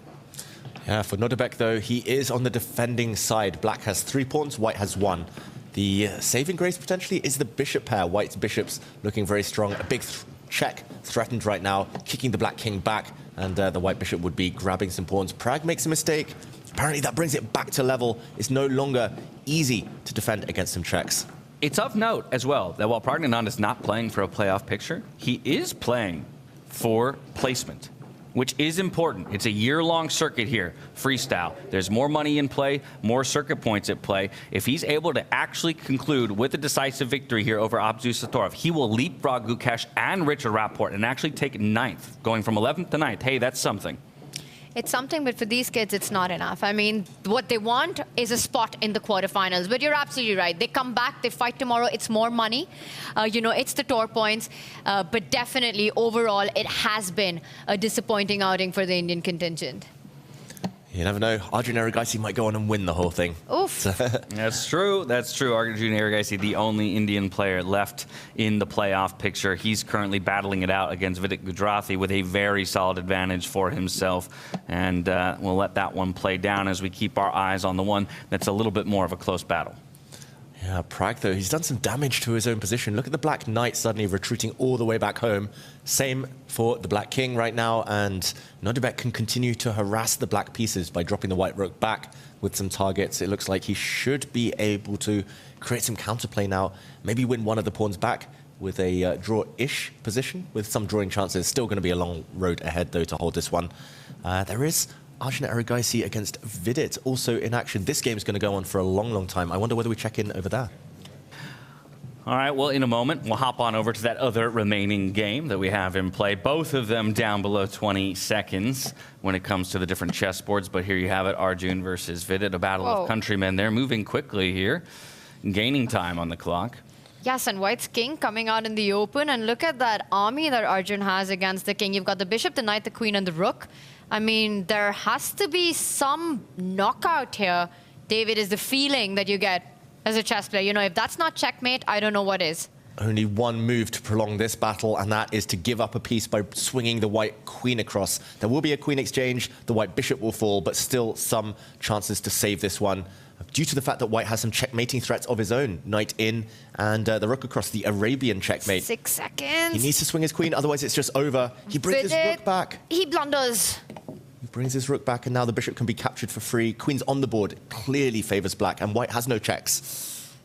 Yeah, for Nodirbek, though, he is on the defending side. Black has 3 pawns, white has 1. The saving grace, potentially, is the bishop pair. White's bishops looking very strong. A big check threatened right now, kicking the black king back, and the white bishop would be grabbing some pawns. Pragg makes a mistake. Apparently, that brings it back to level. It's no longer easy to defend against some checks. It's of note as well that while Praggnanandhaa is not playing for a playoff picture, he is playing for placement, which is important. It's a year-long circuit here, freestyle. There's more money in play, more circuit points at play. If he's able to actually conclude with a decisive victory here over Abdusattorov, he will leapfrog Gukesh and Richard Rapport and actually take 9th, going from 11th to 9th. Hey, that's something. It's something, but for these kids, it's not enough. I mean, what they want is a spot in the quarterfinals. But you're absolutely right. They come back, they fight tomorrow. It's more money. You know, it's the tour points. But definitely, overall, it has been a disappointing outing for the Indian contingent. You never know. Arjun Erigaisi might go on and win the whole thing. Oof. That's true. That's true. Arjun Erigaisi, the only Indian player left in the playoff picture. He's currently battling it out against Vidit Gujrathi with a very solid advantage for himself. And we'll let that one play down as we keep our eyes on the one that's a little bit more of a close battle. Yeah, Pragg, though, he's done some damage to his own position. Look at the Black Knight suddenly retreating all the way back home. Same for the Black King right now, and Nodirbek can continue to harass the Black pieces by dropping the White Rook back with some targets. It looks like he should be able to create some counterplay now, maybe win one of the pawns back with a draw-ish position, with some drawing chances. Still going to be a long road ahead, though, to hold this one. There is Arjun Erigaisi against Vidit also in action. This game is going to go on for a long, long time. I wonder whether we check in over there. All right, well, in a moment, we'll hop on over to that other remaining game that we have in play. Both of them down below 20 seconds when it comes to the different chessboards. But here you have it, Arjun versus Vidit, a battle of countrymen. They're moving quickly here, gaining time on the clock. Yes, and White's king coming out in the open. And look at that army that Arjun has against the king. You've got the bishop, the knight, the queen, and the rook. I mean, there has to be some knockout here, David, is the feeling that you get as a chess player. You know, if that's not checkmate, I don't know what is. Only one move to prolong this battle, and that is to give up a piece by swinging the white queen across. There will be a queen exchange, the white bishop will fall, but still some chances to save this one, due to the fact that white has some checkmating threats of his own. Knight in, and the rook across, the Arabian checkmate. 6 seconds. He needs to swing his queen, otherwise it's just over. He brings his rook back. He blunders. He brings his rook back, and now the bishop can be captured for free. Queen's on the board, clearly favors black, and white has no checks.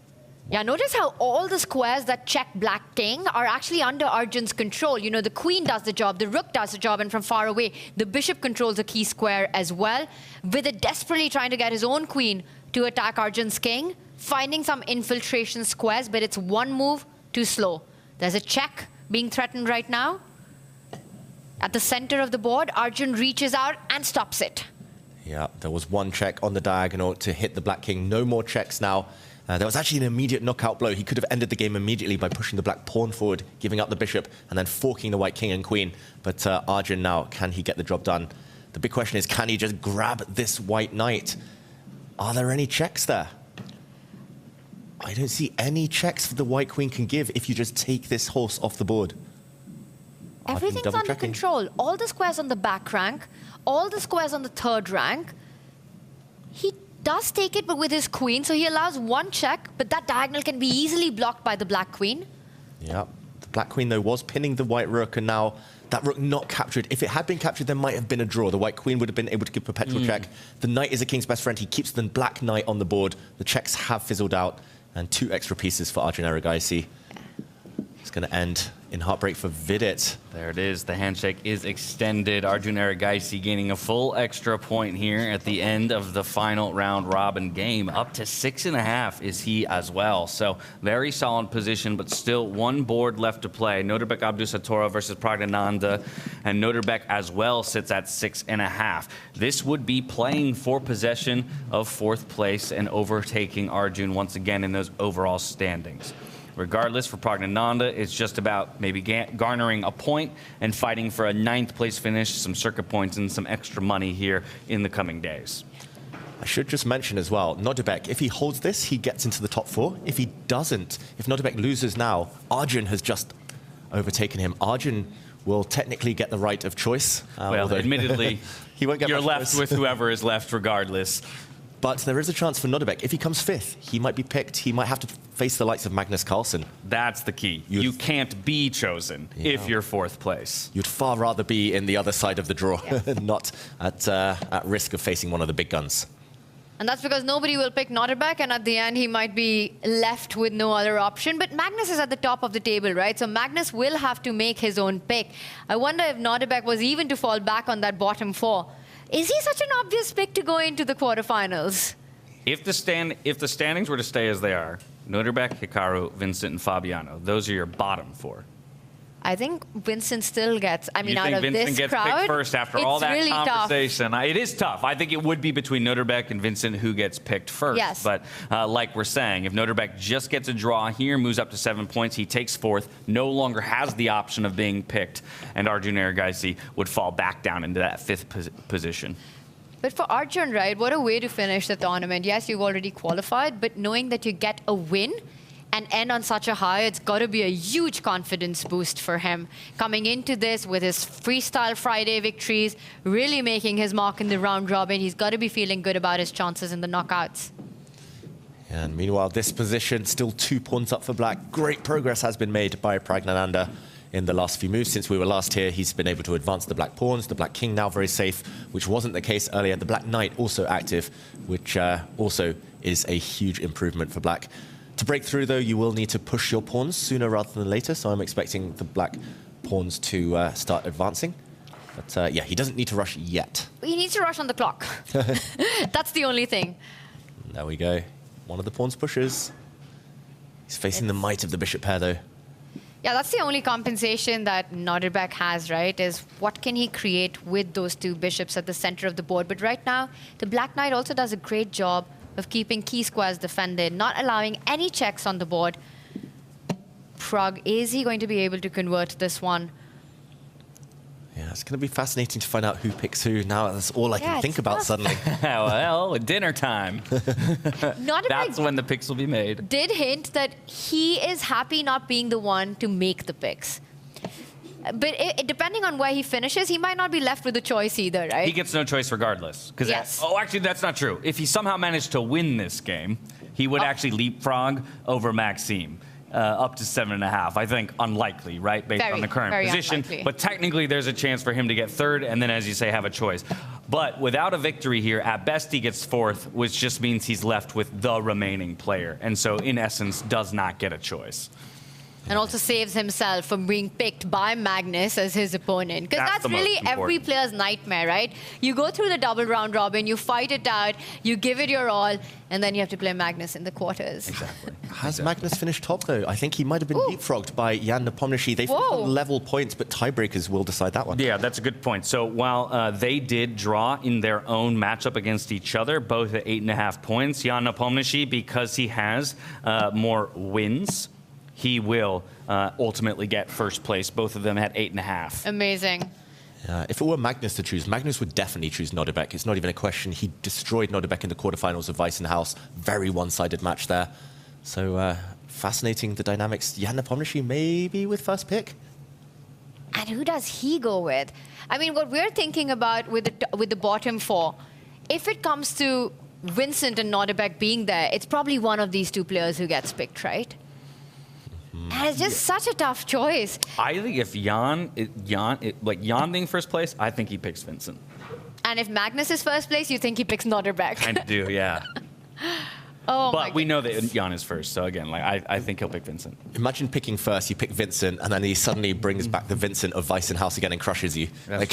Yeah, notice how all the squares that check Black King are actually under Arjun's control. You know, the queen does the job, the rook does the job, and from far away, the bishop controls a key square as well. Vidit desperately trying to get his own queen to attack Arjun's king, finding some infiltration squares, but it's one move too slow. There's a check being threatened right now. At the center of the board, Arjun reaches out and stops it. Yeah, there was one check on the diagonal to hit the Black King. No more checks now. There was actually an immediate knockout blow. He could have ended the game immediately by pushing the black pawn forward, giving up the bishop, and then forking the white king and queen. But Arjun now, can he get the job done? The big question is, can he just grab this white knight? Are there any checks there? I don't see any checks the white queen can give if you just take this horse off the board. Everything's under control. All the squares on the back rank, all the squares on the third rank. He does take it, but with his queen, so he allows one check, but that diagonal can be easily blocked by the black queen. Yeah, the black queen, though, was pinning the white rook, and now that rook not captured. If it had been captured, there might have been a draw. The white queen would have been able to give perpetual check. The knight is a king's best friend. He keeps the black knight on the board. The checks have fizzled out, and 2 extra pieces for Arjun Erigaisi. It's going to end in heartbreak for Vidit. There it is. The handshake is extended. Arjun Erigaisi gaining a full extra point here at the end of the final round robin game. Up to 6.5 is he as well. So very solid position, but still one board left to play. Nodirbek Abdusattorov versus Praggnanandhaa, and Nodirbek as well sits at 6.5. This would be playing for possession of 4th place and overtaking Arjun once again in those overall standings. Regardless, for Praggnanandhaa, it's just about maybe garnering a point and fighting for a 9th place finish, some circuit points, and some extra money here in the coming days. I should just mention as well, Nodirbek, if he holds this, he gets into the top 4. If he doesn't, if Nodirbek loses now, Arjun has just overtaken him. Arjun will technically get the right of choice. Well, admittedly, he won't get you're left with whoever is left regardless. But there is a chance for Nodirbek. If he comes 5th, he might be picked. He might have to face the likes of Magnus Carlsen. That's the key. You can't be chosen if you're 4th place. You'd far rather be in the other side of the draw, not at risk of facing one of the big guns. And that's because nobody will pick Nodirbek, and at the end he might be left with no other option. But Magnus is at the top of the table, right? So Magnus will have to make his own pick. I wonder if Nodirbek was even to fall back on that bottom 4. Is he such an obvious pick to go into the quarterfinals? If the standings were to stay as they are, Nodirbek, Hikaru, Vincent, and Fabiano, those are your bottom 4. I think Vincent still gets, I mean, out of Vincent this gets crowd, picked first after all that really conversation? It is tough. I think it would be between Nodirbek and Vincent who gets picked first. Yes. But like we're saying, if Nodirbek just gets a draw here, moves up to 7 points, he takes 4th, no longer has the option of being picked, and Arjun Erigaisi would fall back down into that 5th position. But for Arjun, right, what a way to finish the tournament. Yes, you've already qualified, but knowing that you get a win and end on such a high, it's got to be a huge confidence boost for him. Coming into this with his Freestyle Friday victories, really making his mark in the round robin, he's got to be feeling good about his chances in the knockouts. And meanwhile, this position, still 2 pawns up for black. Great progress has been made by Praggnanandhaa in the last few moves. Since we were last here, he's been able to advance the black pawns. The black king now very safe, which wasn't the case earlier. The black knight also active, which also is a huge improvement for black. To break through, though, you will need to push your pawns sooner rather than later, so I'm expecting the black pawns to start advancing. But yeah, he doesn't need to rush yet. He needs to rush on the clock. That's the only thing. There we go. One of the pawns pushes. He's facing the might of the bishop pair, though. Yeah, that's the only compensation that Nodirbek has, right? Is what can he create with those 2 bishops at the center of the board? But right now, the black knight also does a great job of keeping key squares defended, not allowing any checks on the board. Pragg, is he going to be able to convert this one? Yeah, it's going to be fascinating to find out who picks who. Now that's all I can think about suddenly. Well, dinner time. That's when the picks will be made. Did hint that he is happy not being the one to make the picks. But depending on where he finishes, he might not be left with a choice either, right? He gets no choice regardless. Yes. Actually, that's not true. If he somehow managed to win this game, he would actually leapfrog over Maxime. Up to 7.5. I think unlikely, right? Based on the current position. Unlikely. But technically, there's a chance for him to get 3rd, and then, as you say, have a choice. But without a victory here, at best he gets 4th, which just means he's left with the remaining player. And so, in essence, does not get a choice. And also saves himself from being picked by Magnus as his opponent. Because that's really every player's nightmare, right? You go through the double round robin, you fight it out, you give it your all, and then you have to play Magnus in the quarters. Exactly. Has Magnus finished top, though? I think he might have been leapfrogged by Jan Nepomniachtchi. They've level points, but tiebreakers will decide that one. Yeah, that's a good point. So while they did draw in their own matchup against each other, both at 8.5 points, Jan Nepomniachtchi, because he has more wins, he will ultimately get first place. Both of them at 8.5. Amazing. If it were Magnus to choose, Magnus would definitely choose Nodirbek. It's not even a question. He destroyed Nodirbek in the quarterfinals of Weissenhaus. Very one-sided match there. So fascinating, the dynamics. Jan Nepomniachtchi maybe with first pick. And who does he go with? I mean, what we're thinking about with the bottom 4, if it comes to Vincent and Nodirbek being there, it's probably one of these 2 players who gets picked, right? And it's just such a tough choice. I think if Jan being first place, I think he picks Vincent. And if Magnus is first place, you think he picks Nodirbek. Kind of do, yeah. Oh, but we know that Jan is first, so again, I think he'll pick Vincent. Imagine picking first, you pick Vincent, and then he suddenly brings back the Vincent of Weissenhaus again and crushes you.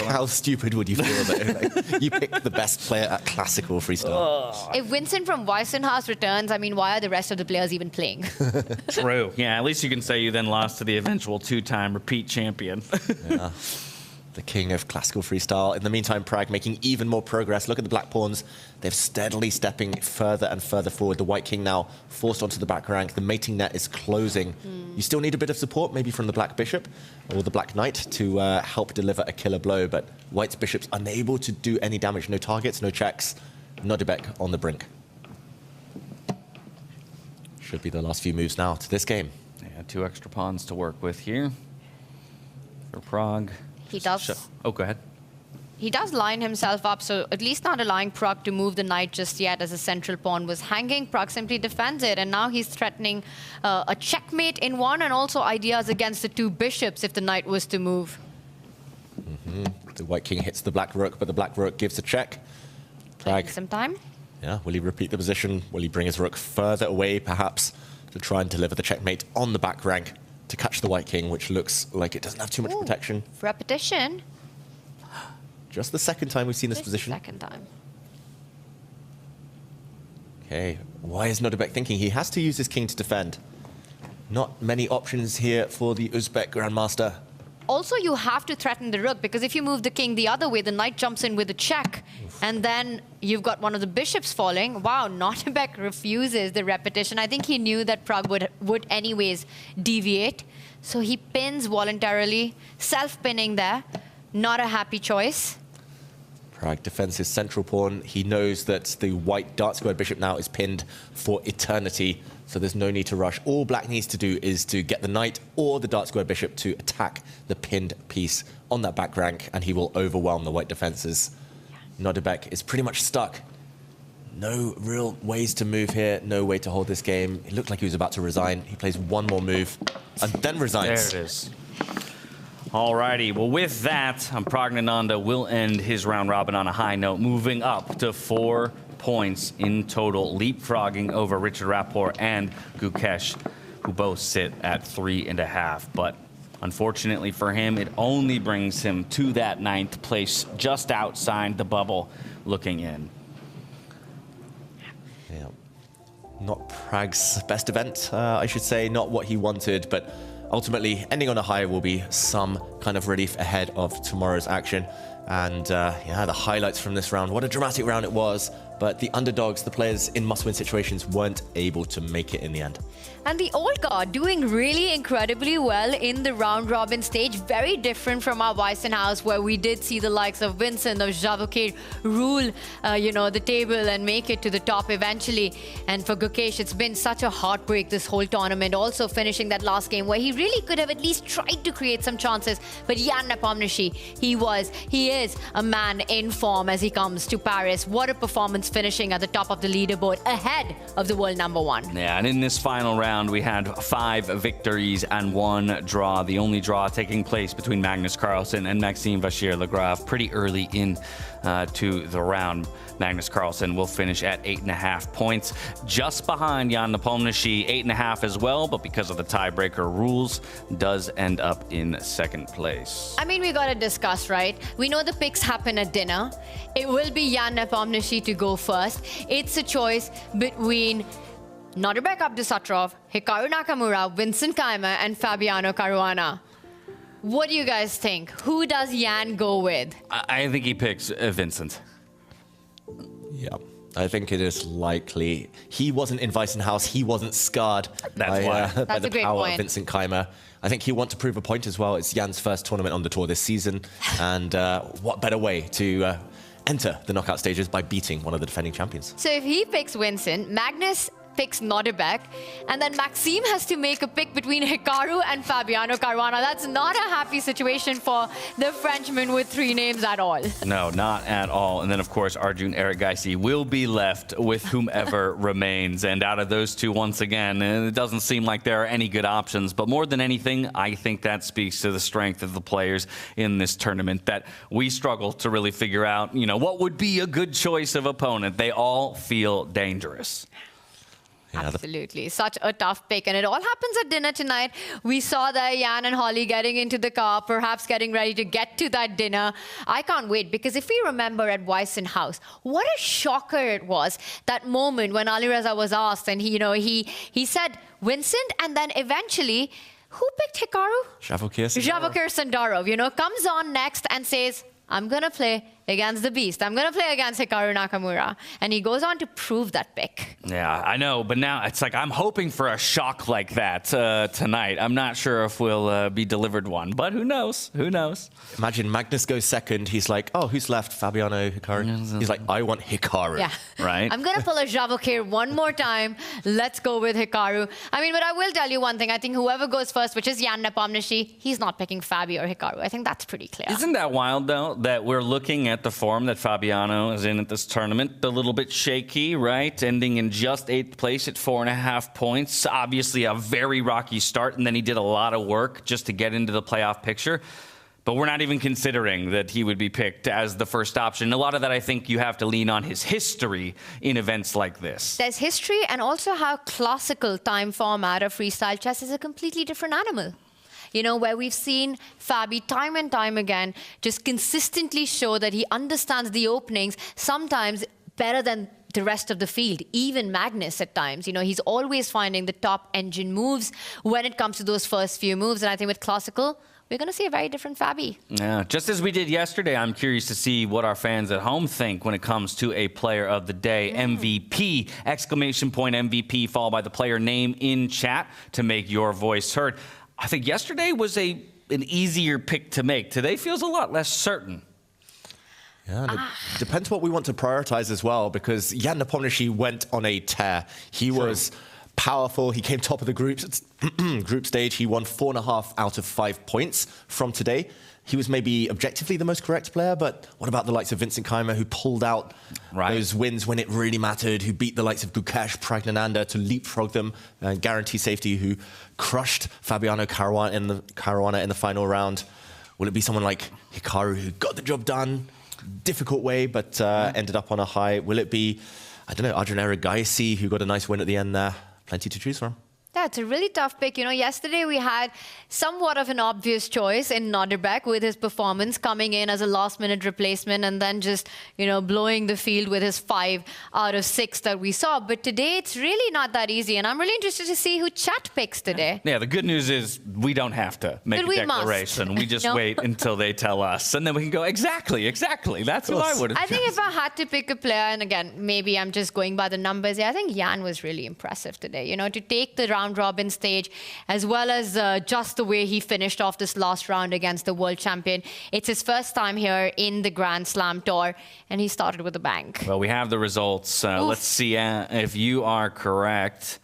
How stupid would you feel that you picked the best player at classical freestyle? If Vincent from Weissenhaus returns, I mean, why are the rest of the players even playing? True. Yeah, at least you can say you then lost to the eventual 2-time repeat champion. Yeah. The king of classical freestyle. In the meantime, Pragg making even more progress. Look at the black pawns. They're steadily stepping further and further forward. The white king now forced onto the back rank. The mating net is closing. You still need a bit of support, maybe from the black bishop or the black knight to help deliver a killer blow, but white's bishop's unable to do any damage. No targets, no checks. Nodirbek on the brink. Should be the last few moves now to this game. Yeah, 2 extra pawns to work with here for Pragg. He does. Oh, go ahead. He does line himself up, so at least not allowing Pragg to move the knight just yet as a central pawn was hanging. Pragg simply defends it, and now he's threatening a checkmate in one and also ideas against the 2 bishops if the knight was to move. The white king hits the black rook, but the black rook gives a check. Pragg. Some time. Yeah, will he repeat the position? Will he bring his rook further away, perhaps, to try and deliver the checkmate on the back rank to catch the white king, which looks like it doesn't have too much protection. Repetition. Just the second time we've seen this position. Second time. Okay, why is Nodirbek thinking he has to use his king to defend? Not many options here for the Uzbek Grandmaster. Also, you have to threaten the rook, because if you move the king the other way, the knight jumps in with a check, and then you've got one of the bishops falling. Wow, Nodirbek refuses the repetition. I think he knew that Pragg would anyways deviate, so he pins voluntarily, self-pinning there. Not a happy choice. Pragg defends his central pawn. He knows that the white dark squared bishop now is pinned for eternity, so there's no need to rush. All black needs to do is to get the knight or the dark squared bishop to attack the pinned piece on that back rank, and he will overwhelm the white defenses. Nodirbek is pretty much stuck. no real ways to move here, no way to hold this game. It looked like he was about to resign. He plays one more move and then resigns. There it is. Alrighty, well with that, Praggnanandhaa will end his round robin on a high note, moving up to 4 points in total, leapfrogging over Richard Rapport and Gukesh, who both sit at 3.5. But unfortunately for him, it only brings him to that 9th place, just outside the bubble, looking in. Yeah. Not Prag's best event, I should say, not what he wanted, but ultimately, ending on a high will be some kind of relief ahead of tomorrow's action. And yeah, the highlights from this round. What a dramatic round it was. But the underdogs, the players in must-win situations, weren't able to make it in the end. And the old guard doing really incredibly well in the round-robin stage. Very different from our Weissenhaus, where we did see the likes of Vincent, of Vachier-Lagrave rule, the table and make it to the top eventually. And for Gukesh, it's been such a heartbreak this whole tournament. Also finishing that last game where he really could have at least tried to create some chances. But Jan Nepomniachtchi, he is a man in form as he comes to Paris. What a performance, finishing at the top of the leaderboard ahead of the world #1. Yeah, and in this final round, we had 5 victories and 1 draw. The only draw taking place between Magnus Carlsen and Maxime Vachier-Lagrave pretty early in to the round. Magnus Carlsen will finish at 8.5 points, just behind Jan Nepomniachtchi, 8.5 as well, but because of the tiebreaker rules, does end up in 2nd place. I mean, we got to discuss, right? We know the picks happen at dinner. It will be Jan Nepomniachtchi to go first. It's a choice between Nodirbek Abdusattorov, Hikaru Nakamura, Vincent Keymer, and Fabiano Caruana. What do you guys think? Who does Jan go with? I think he picks Vincent. Yeah, I think it is likely. He wasn't in Weissenhaus. He wasn't scarred by the power of Vincent Keymer. I think he'll want to prove a point as well. It's Jan's first tournament on the tour this season. And what better way to enter the knockout stages by beating one of the defending champions? So if he picks Vincent, Magnus picks Nodirbek, and then Maxime has to make a pick between Hikaru and Fabiano Caruana. That's not a happy situation for the Frenchman with 3 names at all. No, not at all. And then, of course, Arjun Erigaisi will be left with whomever remains. And out of those 2, once again, it doesn't seem like there are any good options. But more than anything, I think that speaks to the strength of the players in this tournament, that we struggle to really figure out, what would be a good choice of opponent. They all feel dangerous. Yeah, absolutely. Such a tough pick. And it all happens at dinner tonight. We saw that Jan and Holly getting into the car, perhaps getting ready to get to that dinner. I can't wait, because if we remember at Weissenhaus, what a shocker it was, that moment when Alireza was asked, and he said Vincent, and then eventually, who picked Hikaru? Vachier-Lagrave Sandarov, comes on next and says, I'm going to play against the beast. I'm going to play against Hikaru Nakamura. And he goes on to prove that pick. Yeah, I know. But now it's like I'm hoping for a shock like that tonight. I'm not sure if we'll be delivered one, but who knows? Who knows? Imagine Magnus goes second. He's like, oh, who's left? Fabiano, Hikaru. He's like, I want Hikaru. Yeah. Right? I'm going to pull a Vachier one more time. Let's go with Hikaru. I mean, but I will tell you one thing. I think whoever goes first, which is Jan Nepomniachtchi, he's not picking Fabi or Hikaru. I think that's pretty clear. Isn't that wild, though, that we're looking at the form that Fabiano is in at this tournament? A little bit shaky, right? Ending in just 8th place at 4.5 points. Obviously a very rocky start, and then he did a lot of work just to get into the playoff picture. But we're not even considering that he would be picked as the first option. A lot of that, I think, you have to lean on his history in events like this. There's history, and also how classical time format of freestyle chess is a completely different animal. Where we've seen Fabi time and time again just consistently show that he understands the openings, sometimes better than the rest of the field, even Magnus at times. He's always finding the top engine moves when it comes to those first few moves. And I think with classical, we're going to see a very different Fabi. Yeah, just as we did yesterday, I'm curious to see what our fans at home think when it comes to a player of the day. MVP, exclamation point MVP, followed by the player name in chat to make your voice heard. I think yesterday was an easier pick to make. Today feels a lot less certain. Yeah, it depends what we want to prioritize as well, because Jan Nepomniachtchi went on a tear. He was powerful. He came top of the group stage. He won 4.5 out of 5 points from today. He was maybe objectively the most correct player, but what about the likes of Vincent Keymer, who pulled out those wins when it really mattered, who beat the likes of Gukesh, Praggnanandhaa to leapfrog them and guarantee safety, who crushed Fabiano Caruana in the final round? Will it be someone like Hikaru, who got the job done, difficult way, but ended up on a high? Will it be, I don't know, Arjun Erigaisi, who got a nice win at the end there? Plenty to choose from. Yeah, it's a really tough pick. You know, yesterday we had somewhat of an obvious choice in Nodirbek with his performance coming in as a last-minute replacement and then just, you know, blowing the field with his 5 out of 6 that we saw. But today it's really not that easy, and I'm really interested to see who chat picks today. Yeah, the good news is we don't have to make a declaration. We just wait until they tell us, and then we can go, exactly. That's who I would have I think if I had to pick a player, and again, maybe I'm just going by the numbers here, I think Jan was really impressive today. You know, to take the round robin stage, as well as just the way he finished off this last round against the world champion. It's his first time here in the Grand Slam Tour, and he started with a bang. Well, we have the results. Let's see if you are correct.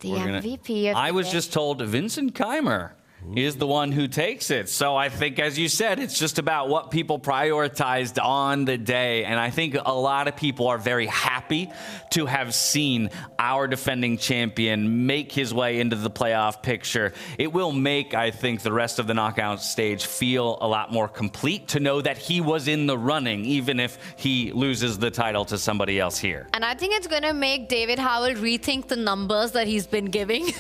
The MVP of I was just told Vincent Keymer is the one who takes it. So I think, as you said, it's just about what people prioritized on the day. And I think a lot of people are very happy to have seen our defending champion make his way into the playoff picture. It will make, I think, the rest of the knockout stage feel a lot more complete to know that he was in the running, even if he loses the title to somebody else here. And I think it's going to make David Howell rethink the numbers that he's been giving.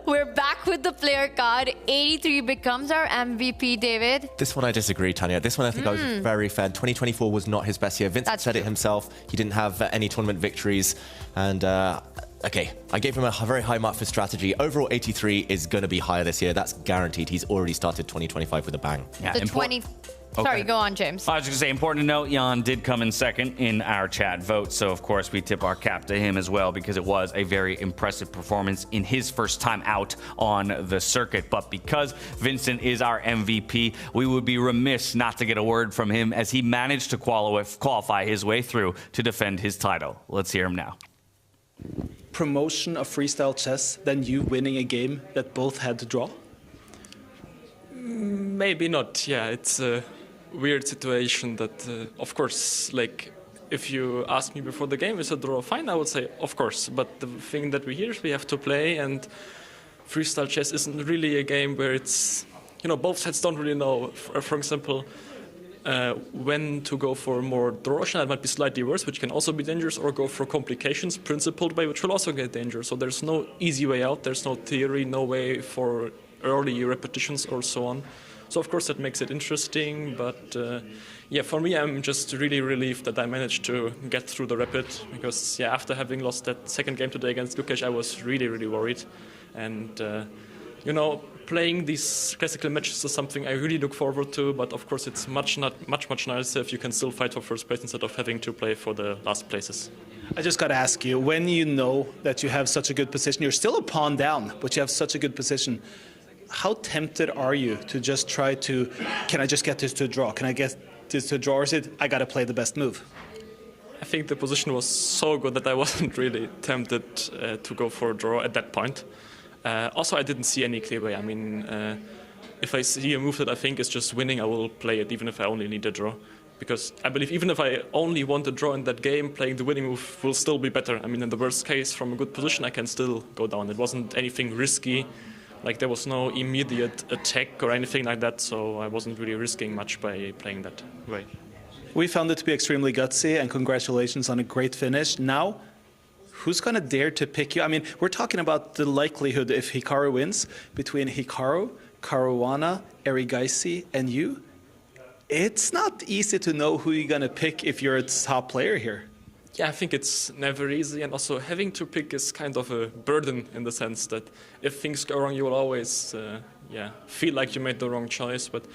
We're back with the player card. 83 becomes our MVP, David. This one I disagree, Tanya. This one I think I was very fair. 2024 was not his best year. Vincent said it himself. He didn't have any tournament victories. And, okay, I gave him a very high mark for strategy. Overall, 83 is going to be higher this year. That's guaranteed. He's already started 2025 with a bang. Yeah, the 20... Sorry, go on, James. I was going to say, important to note, Jan did come in second in our chat vote. So, of course, we tip our cap to him as well, because it was a very impressive performance in his first time out on the circuit. But because Vincent is our MVP, we would be remiss not to get a word from him as he managed to qualify his way through to defend his title. Let's hear him now. Promotion of freestyle chess, then you winning a game that both had to draw? Maybe not. Yeah, it's a weird situation that, of course, like, if you ask me before the game, is a draw fine? I would say, of course. But the thing that we hear is we have to play, and freestyle chess isn't really a game where it's, you know, both sides don't really know, for example, when to go for more draw option that might be slightly worse, which can also be dangerous, or go for complications, principled way, which will also get dangerous. So there's no easy way out. There's no theory, no way for early repetitions or so on. So of course that makes it interesting, but yeah, for me I'm just really relieved that I managed to get through the rapid, because yeah, after having lost that second game today against Gukesh, I was really worried. And you know, playing these classical matches is something I really look forward to, but of course it's much nicer if you can still fight for first place instead of having to play for the last places. I just got to ask you, when you know that you have such a good position, you're still a pawn down, but you have such a good position, how tempted are you to just try to, can I just get this to a draw? Can I get this to a draw, or is it, I got to play the best move? I think the position was so good that I wasn't really tempted to go for a draw at that point. Also, I didn't see any clear way. I mean, if I see a move that I think is just winning, I will play it, even if I only need a draw. Because I believe even if I only want a draw in that game, playing the winning move will still be better. I mean, in the worst case, from a good position, I can still go down. It wasn't anything risky. Like, there was no immediate attack or anything like that, so I wasn't really risking much by playing that way. We found it to be extremely gutsy, and congratulations on a great finish. Now, who's going to dare to pick you? I mean, we're talking about the likelihood, if Hikaru wins, between Hikaru, Caruana, Erigaisi, and you. It's not easy to know who you're going to pick if you're a top player here. Yeah, I think it's never easy, and also having to pick is kind of a burden in the sense that if things go wrong, you will always feel like you made the wrong choice. But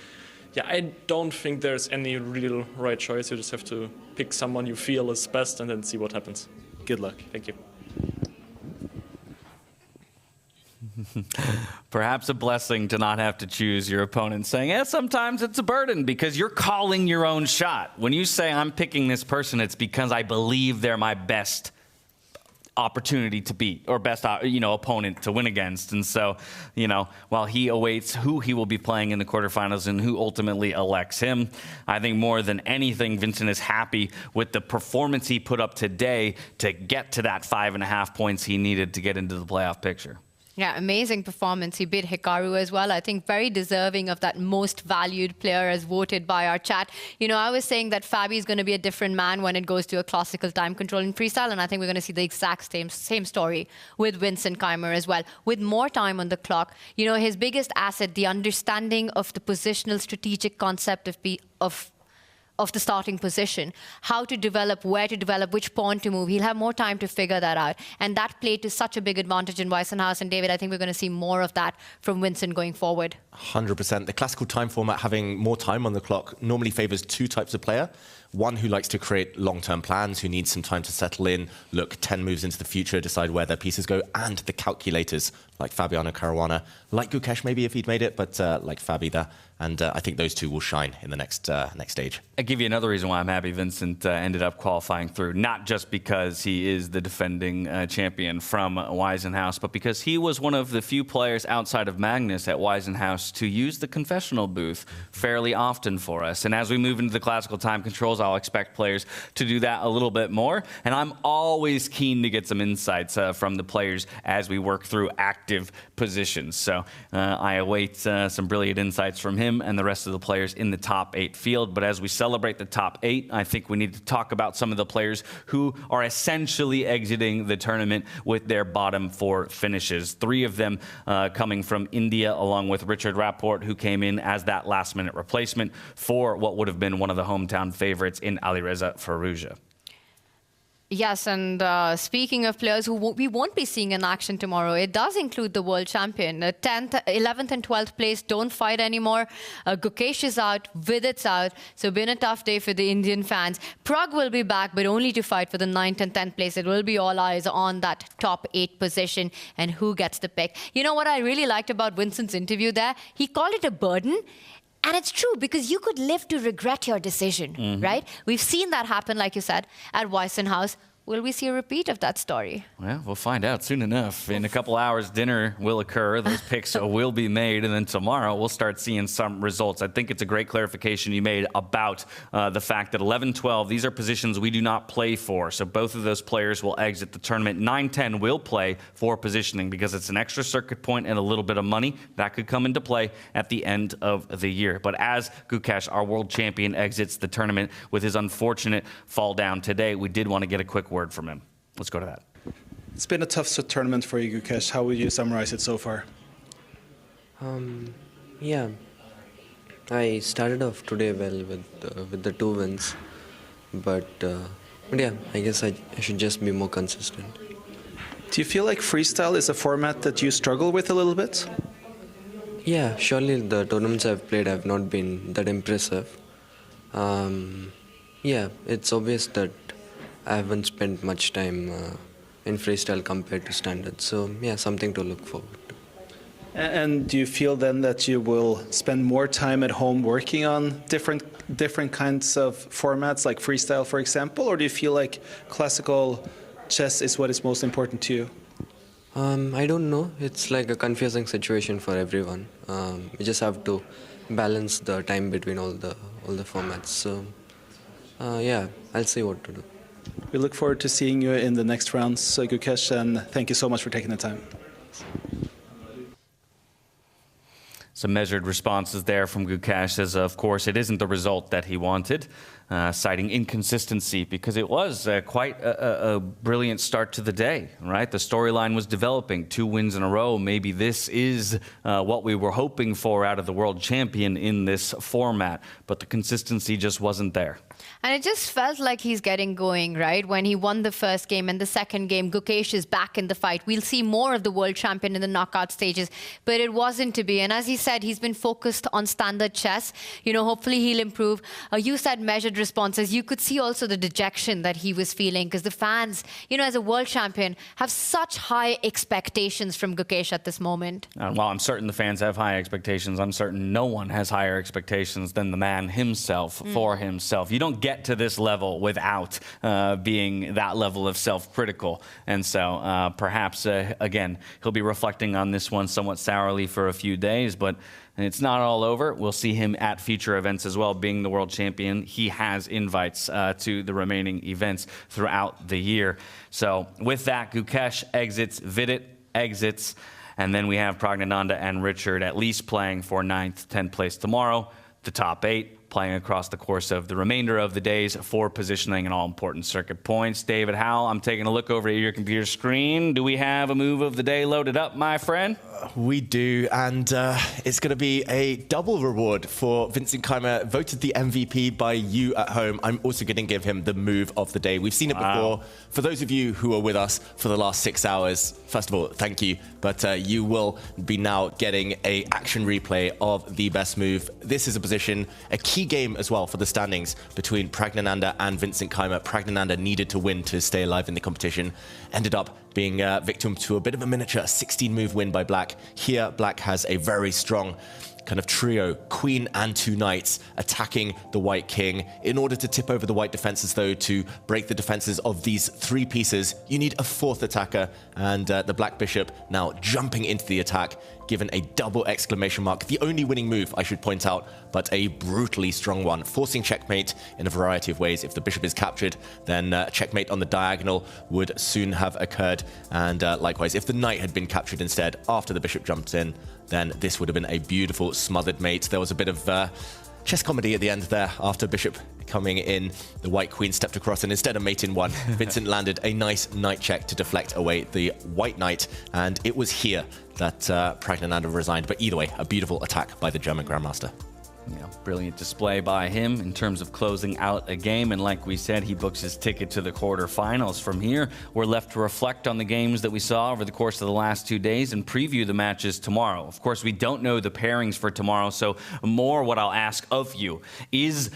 yeah, I don't think there's any real right choice. You just have to pick someone you feel is best and then see what happens. Good luck. Thank you. Perhaps a blessing to not have to choose your opponent, saying, yeah, sometimes it's a burden because you're calling your own shot. When you say I'm picking this person, it's because I believe they're my best opportunity to beat or best opponent to win against. And so, while he awaits who he will be playing in the quarterfinals and who ultimately elects him, I think more than anything, Vincent is happy with the performance he put up today to get to that 5.5 points he needed to get into the playoff picture. Yeah, amazing performance. He beat Hikaru as well. I think very deserving of that most valued player as voted by our chat. I was saying that Fabi is going to be a different man when it goes to a classical time control in freestyle, and I think we're going to see the exact same story with Vincent Keymer as well. With more time on the clock, his biggest asset, the understanding of the positional strategic concept of the starting position, how to develop, where to develop, which pawn to move. He'll have more time to figure that out. And that played to such a big advantage in Weissenhaus. And David, I think we're going to see more of that from Vincent going forward. 100%. The classical time format, having more time on the clock, normally favours two types of player. One who likes to create long-term plans, who needs some time to settle in, look 10 moves into the future, decide where their pieces go, and the calculators, like Fabiano Caruana, like Gukesh maybe if he'd made it, but like Fabi there. And I think those two will shine in the next stage. I'll give you another reason why I'm happy Vincent ended up qualifying through, not just because he is the defending champion from Weissenhaus, but because he was one of the few players outside of Magnus at Weissenhaus to use the confessional booth fairly often for us. And as we move into the classical time controls, I'll expect players to do that a little bit more. And I'm always keen to get some insights from the players as we work through active positions. So I await some brilliant insights from him and the rest of the players in the top 8 field. But as we celebrate the top 8, I think we need to talk about some of the players who are essentially exiting the tournament with their bottom 4 finishes. 3 of them coming from India, along with Richard Rapport, who came in as that last-minute replacement for what would have been one of the hometown favorites in Alireza Firouzja. Yes, and speaking of players who we won't be seeing in action tomorrow, it does include the world champion. 10th, 11th and 12th place don't fight anymore. Gukesh is out, Vidit's out, so been a tough day for the Indian fans. Pragg will be back, but only to fight for the 9th and 10th place. It will be all eyes on that top 8 position and who gets the pick. You know what I really liked about Vincent's interview there? He called it a burden. And it's true, because you could live to regret your decision, right? We've seen that happen, like you said, at Weissenhaus. Will we see a repeat of that story? Well, we'll find out soon enough. In a couple hours, dinner will occur. Those picks will be made. And then tomorrow, we'll start seeing some results. I think it's a great clarification you made about the fact that 11-12, these are positions we do not play for. So both of those players will exit the tournament. 9-10 will play for positioning because it's an extra circuit point and a little bit of money. That could come into play at the end of the year. But as Gukesh, our world champion, exits the tournament with his unfortunate fall down today, we did want to get a quick word from him. Let's go to that. It's been a tough tournament for you, Gukesh. How would you summarize it so far? Yeah, I started off today well with the 2 wins, but yeah, I guess I should just be more consistent. Do you feel like freestyle is a format that you struggle with a little bit? Yeah, surely the tournaments I've played have not been that impressive. Yeah, it's obvious that I haven't spent much time in freestyle compared to standard. So, yeah, something to look forward to. And do you feel then that you will spend more time at home working on different kinds of formats, like freestyle, for example? Or do you feel like classical chess is what is most important to you? I don't know. It's like a confusing situation for everyone. We just have to balance the time between all the formats. So, yeah, I'll see what to do. We look forward to seeing you in the next rounds, Gukesh, and thank you so much for taking the time. Some measured responses there from Gukesh, as of course it isn't the result that he wanted, citing inconsistency, because it was quite a brilliant start to the day, right? The storyline was developing, 2 wins in a row. Maybe this is what we were hoping for out of the world champion in this format, but the consistency just wasn't there. And it just felt like he's getting going, right? When he won the first game and the second game, Gukesh is back in the fight. We'll see more of the world champion in the knockout stages, but it wasn't to be. And as he said, he's been focused on standard chess. You know, hopefully he'll improve. You said measured candid responses. You could see also the dejection that he was feeling because the fans, you know, as a world champion, have such high expectations from Gukesh at this moment. While I'm certain the fans have high expectations, I'm certain no one has higher expectations than the man himself for himself. You don't get to this level without being that level of self-critical. And so perhaps, again, he'll be reflecting on this one somewhat sourly for a few days, but it's not all over. We'll see him at future events as well. Being the world champion, he has invites to the remaining events throughout the year. So with that, Gukesh exits, Vidit exits, and then we have Praggnanandhaa and Richard at least playing for 9th, 10th place tomorrow. The top 8 playing across the course of the remainder of the days for positioning and all-important circuit points. David Howell, I'm taking a look over at your computer screen. Do we have a move of the day loaded up, my friend? We do, and it's going to be a double reward for Vincent Keymer, voted the MVP by you at home. I'm also going to give him the move of the day. We've seen it before. For those of you who are with us for the last 6 hours, first of all, thank you. But you will be now getting an action replay of the best move. This is a position, a key game as well for the standings between Praggnanandhaa and Vincent Keymer. Praggnanandhaa needed to win to stay alive in the competition. Ended up being victim to a bit of a miniature 16-move win by Black. Here, Black has a very strong kind of trio, queen and 2 knights, attacking the white king. In order to tip over the white defenses, though, to break the defenses of these 3 pieces, you need a 4th attacker, and the black bishop now jumping into the attack, given a double exclamation mark. The only winning move, I should point out, but a brutally strong one, forcing checkmate in a variety of ways. If the bishop is captured, then checkmate on the diagonal would soon have occurred, and likewise, if the knight had been captured instead after the bishop jumped in, then this would have been a beautiful smothered mate. There was a bit of chess comedy at the end there after bishop coming in. The white queen stepped across, and instead of mate in 1, Vincent landed a nice knight check to deflect away the white knight, and it was here that Praggnanandhaa resigned. But either way, a beautiful attack by the German Grandmaster. Yeah, brilliant display by him in terms of closing out a game. And like we said, he books his ticket to the quarterfinals. From here, we're left to reflect on the games that we saw over the course of the last 2 days and preview the matches tomorrow. Of course, we don't know the pairings for tomorrow, so more what I'll ask of you is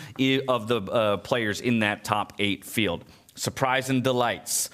of the players in that top 8 field. Surprise and delights.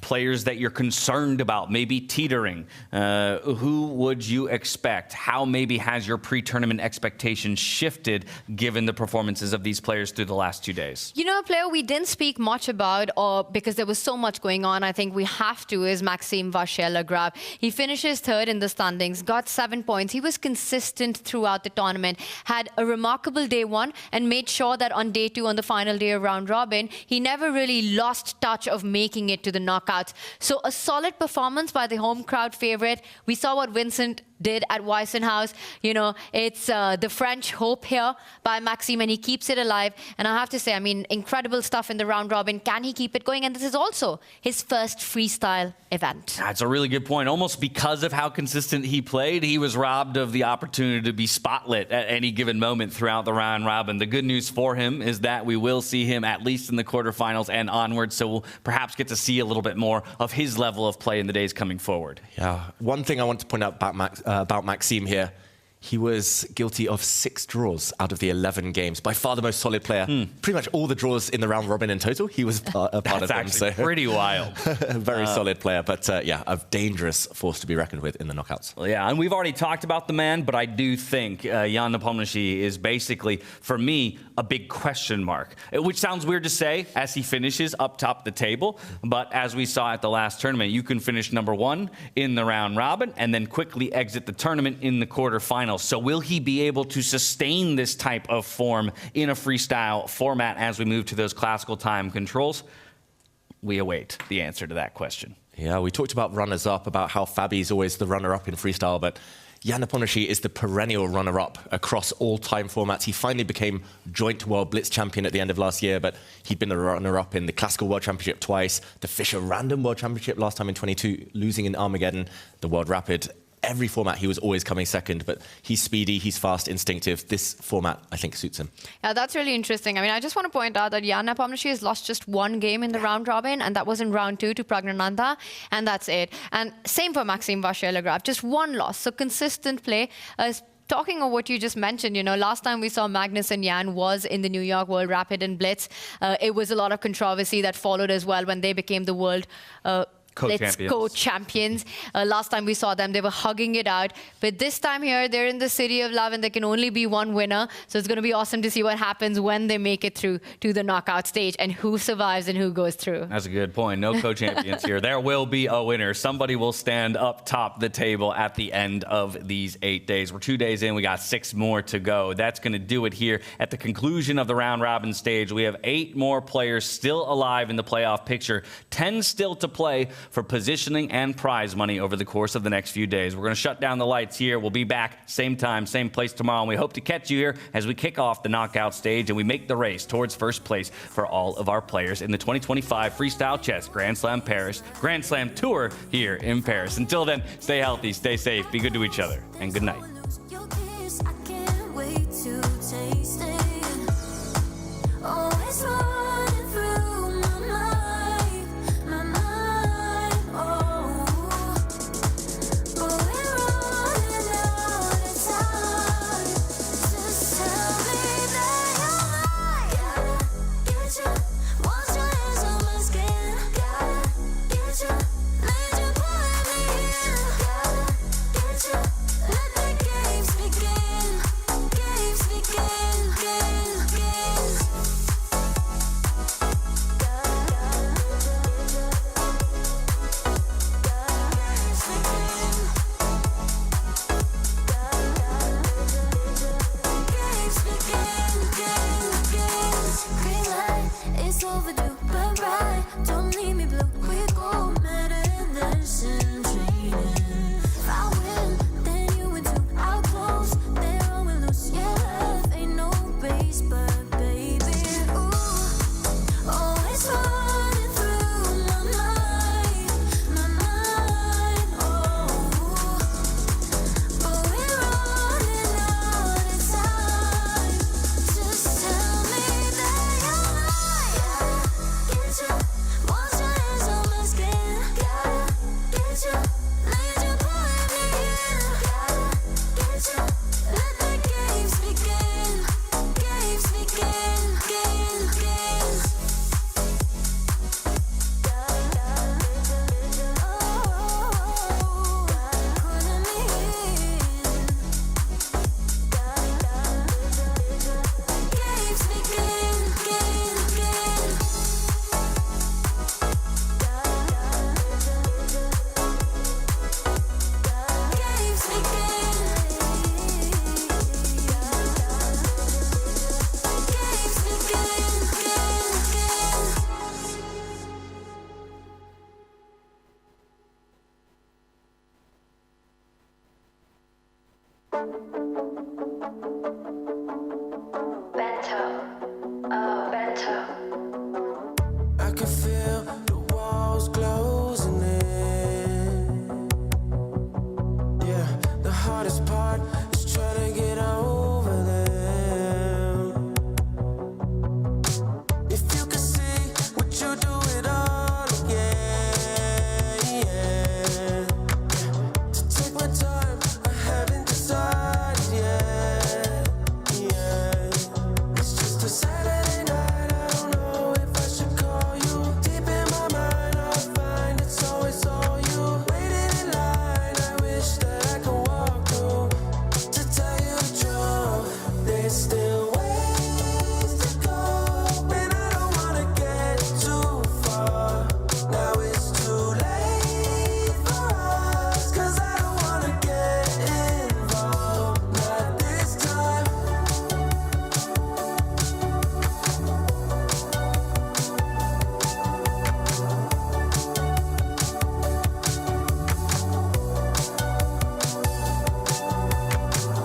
Players that you're concerned about, maybe teetering. Who would you expect? How maybe has your pre-tournament expectations shifted given the performances of these players through the last 2 days? You know, a player we didn't speak much about, or because there was so much going on, I think we have to, is Maxime Vachier-Lagrave. He finishes 3rd in the standings, got 7 points. He was consistent throughout the tournament, had a remarkable day 1, and made sure that on day 2, on the final day of round robin, he never really lost touch of making it to the knockouts. So a solid performance by the home crowd favorite. We saw what Vincent did at Weissenhaus. You know, it's the French hope here by Maxime, and he keeps it alive. And I have to say, I mean, incredible stuff in the round robin. Can he keep it going? And this is also his first freestyle event. That's a really good point. Almost because of how consistent he played, he was robbed of the opportunity to be spotlit at any given moment throughout the round robin. The good news for him is that we will see him at least in the quarterfinals and onward, so we'll perhaps get to see a little bit more of his level of play in the days coming forward. Yeah, one thing I want to point out about Maxime here, he was guilty of 6 draws out of the 11 games. By far the most solid player. Pretty much all the draws in the round robin in total, he was a part of them. That's actually pretty wild. Very solid player, but yeah, a dangerous force to be reckoned with in the knockouts. Well, yeah, and we've already talked about the man, but I do think Jan Nepomniachtchi is basically, for me, a big question mark. Which sounds weird to say as he finishes up top the table, but as we saw at the last tournament, you can finish number 1 in the round robin and then quickly exit the tournament in the quarterfinals. So will he be able to sustain this type of form in a freestyle format as we move to those classical time controls? We await the answer to that question. Yeah, we talked about runners-up, about how Fabi is always the runner-up in freestyle, but Jan Nepomniachtchi is the perennial runner-up across all time formats. He finally became joint World Blitz champion at the end of last year, but he'd been a runner-up in the Classical World Championship twice, the Fischer Random World Championship last time in 22, losing in Armageddon, the World Rapid. Every format, he was always coming second, but he's speedy, he's fast, instinctive. This format, I think, suits him. Yeah, that's really interesting. I mean, I just want to point out that Jan Nepomniachtchi has lost just 1 game in the round robin, and that was in round 2 to Praggnanandhaa, and that's it. And same for Maxime Vachier-Lagrave, just 1 loss. So consistent play. talking of what you just mentioned, last time we saw Magnus and Jan was in the New York World Rapid and Blitz. It was a lot of controversy that followed as well when they became the World co-champions. Last time we saw them, they were hugging it out. But this time here, they're in the City of Love and there can only be one winner. So it's going to be awesome to see what happens when they make it through to the knockout stage and who survives and who goes through. That's a good point. No co-champions here. There will be a winner. Somebody will stand up top the table at the end of these 8 days. We're 2 days in. We got 6 more to go. That's going to do it here at the conclusion of the round robin stage. We have 8 more players still alive in the playoff picture. 10 still to play for positioning and prize money over the course of the next few days. We're going to shut down the lights here. We'll be back same time, same place tomorrow, and we hope to catch you here as we kick off the knockout stage and we make the race towards first place for all of our players in the 2025 Freestyle Chess Grand Slam Paris Grand Slam Tour here in Paris. Until then, stay healthy, stay safe, be good to each other, and good night. Thank you.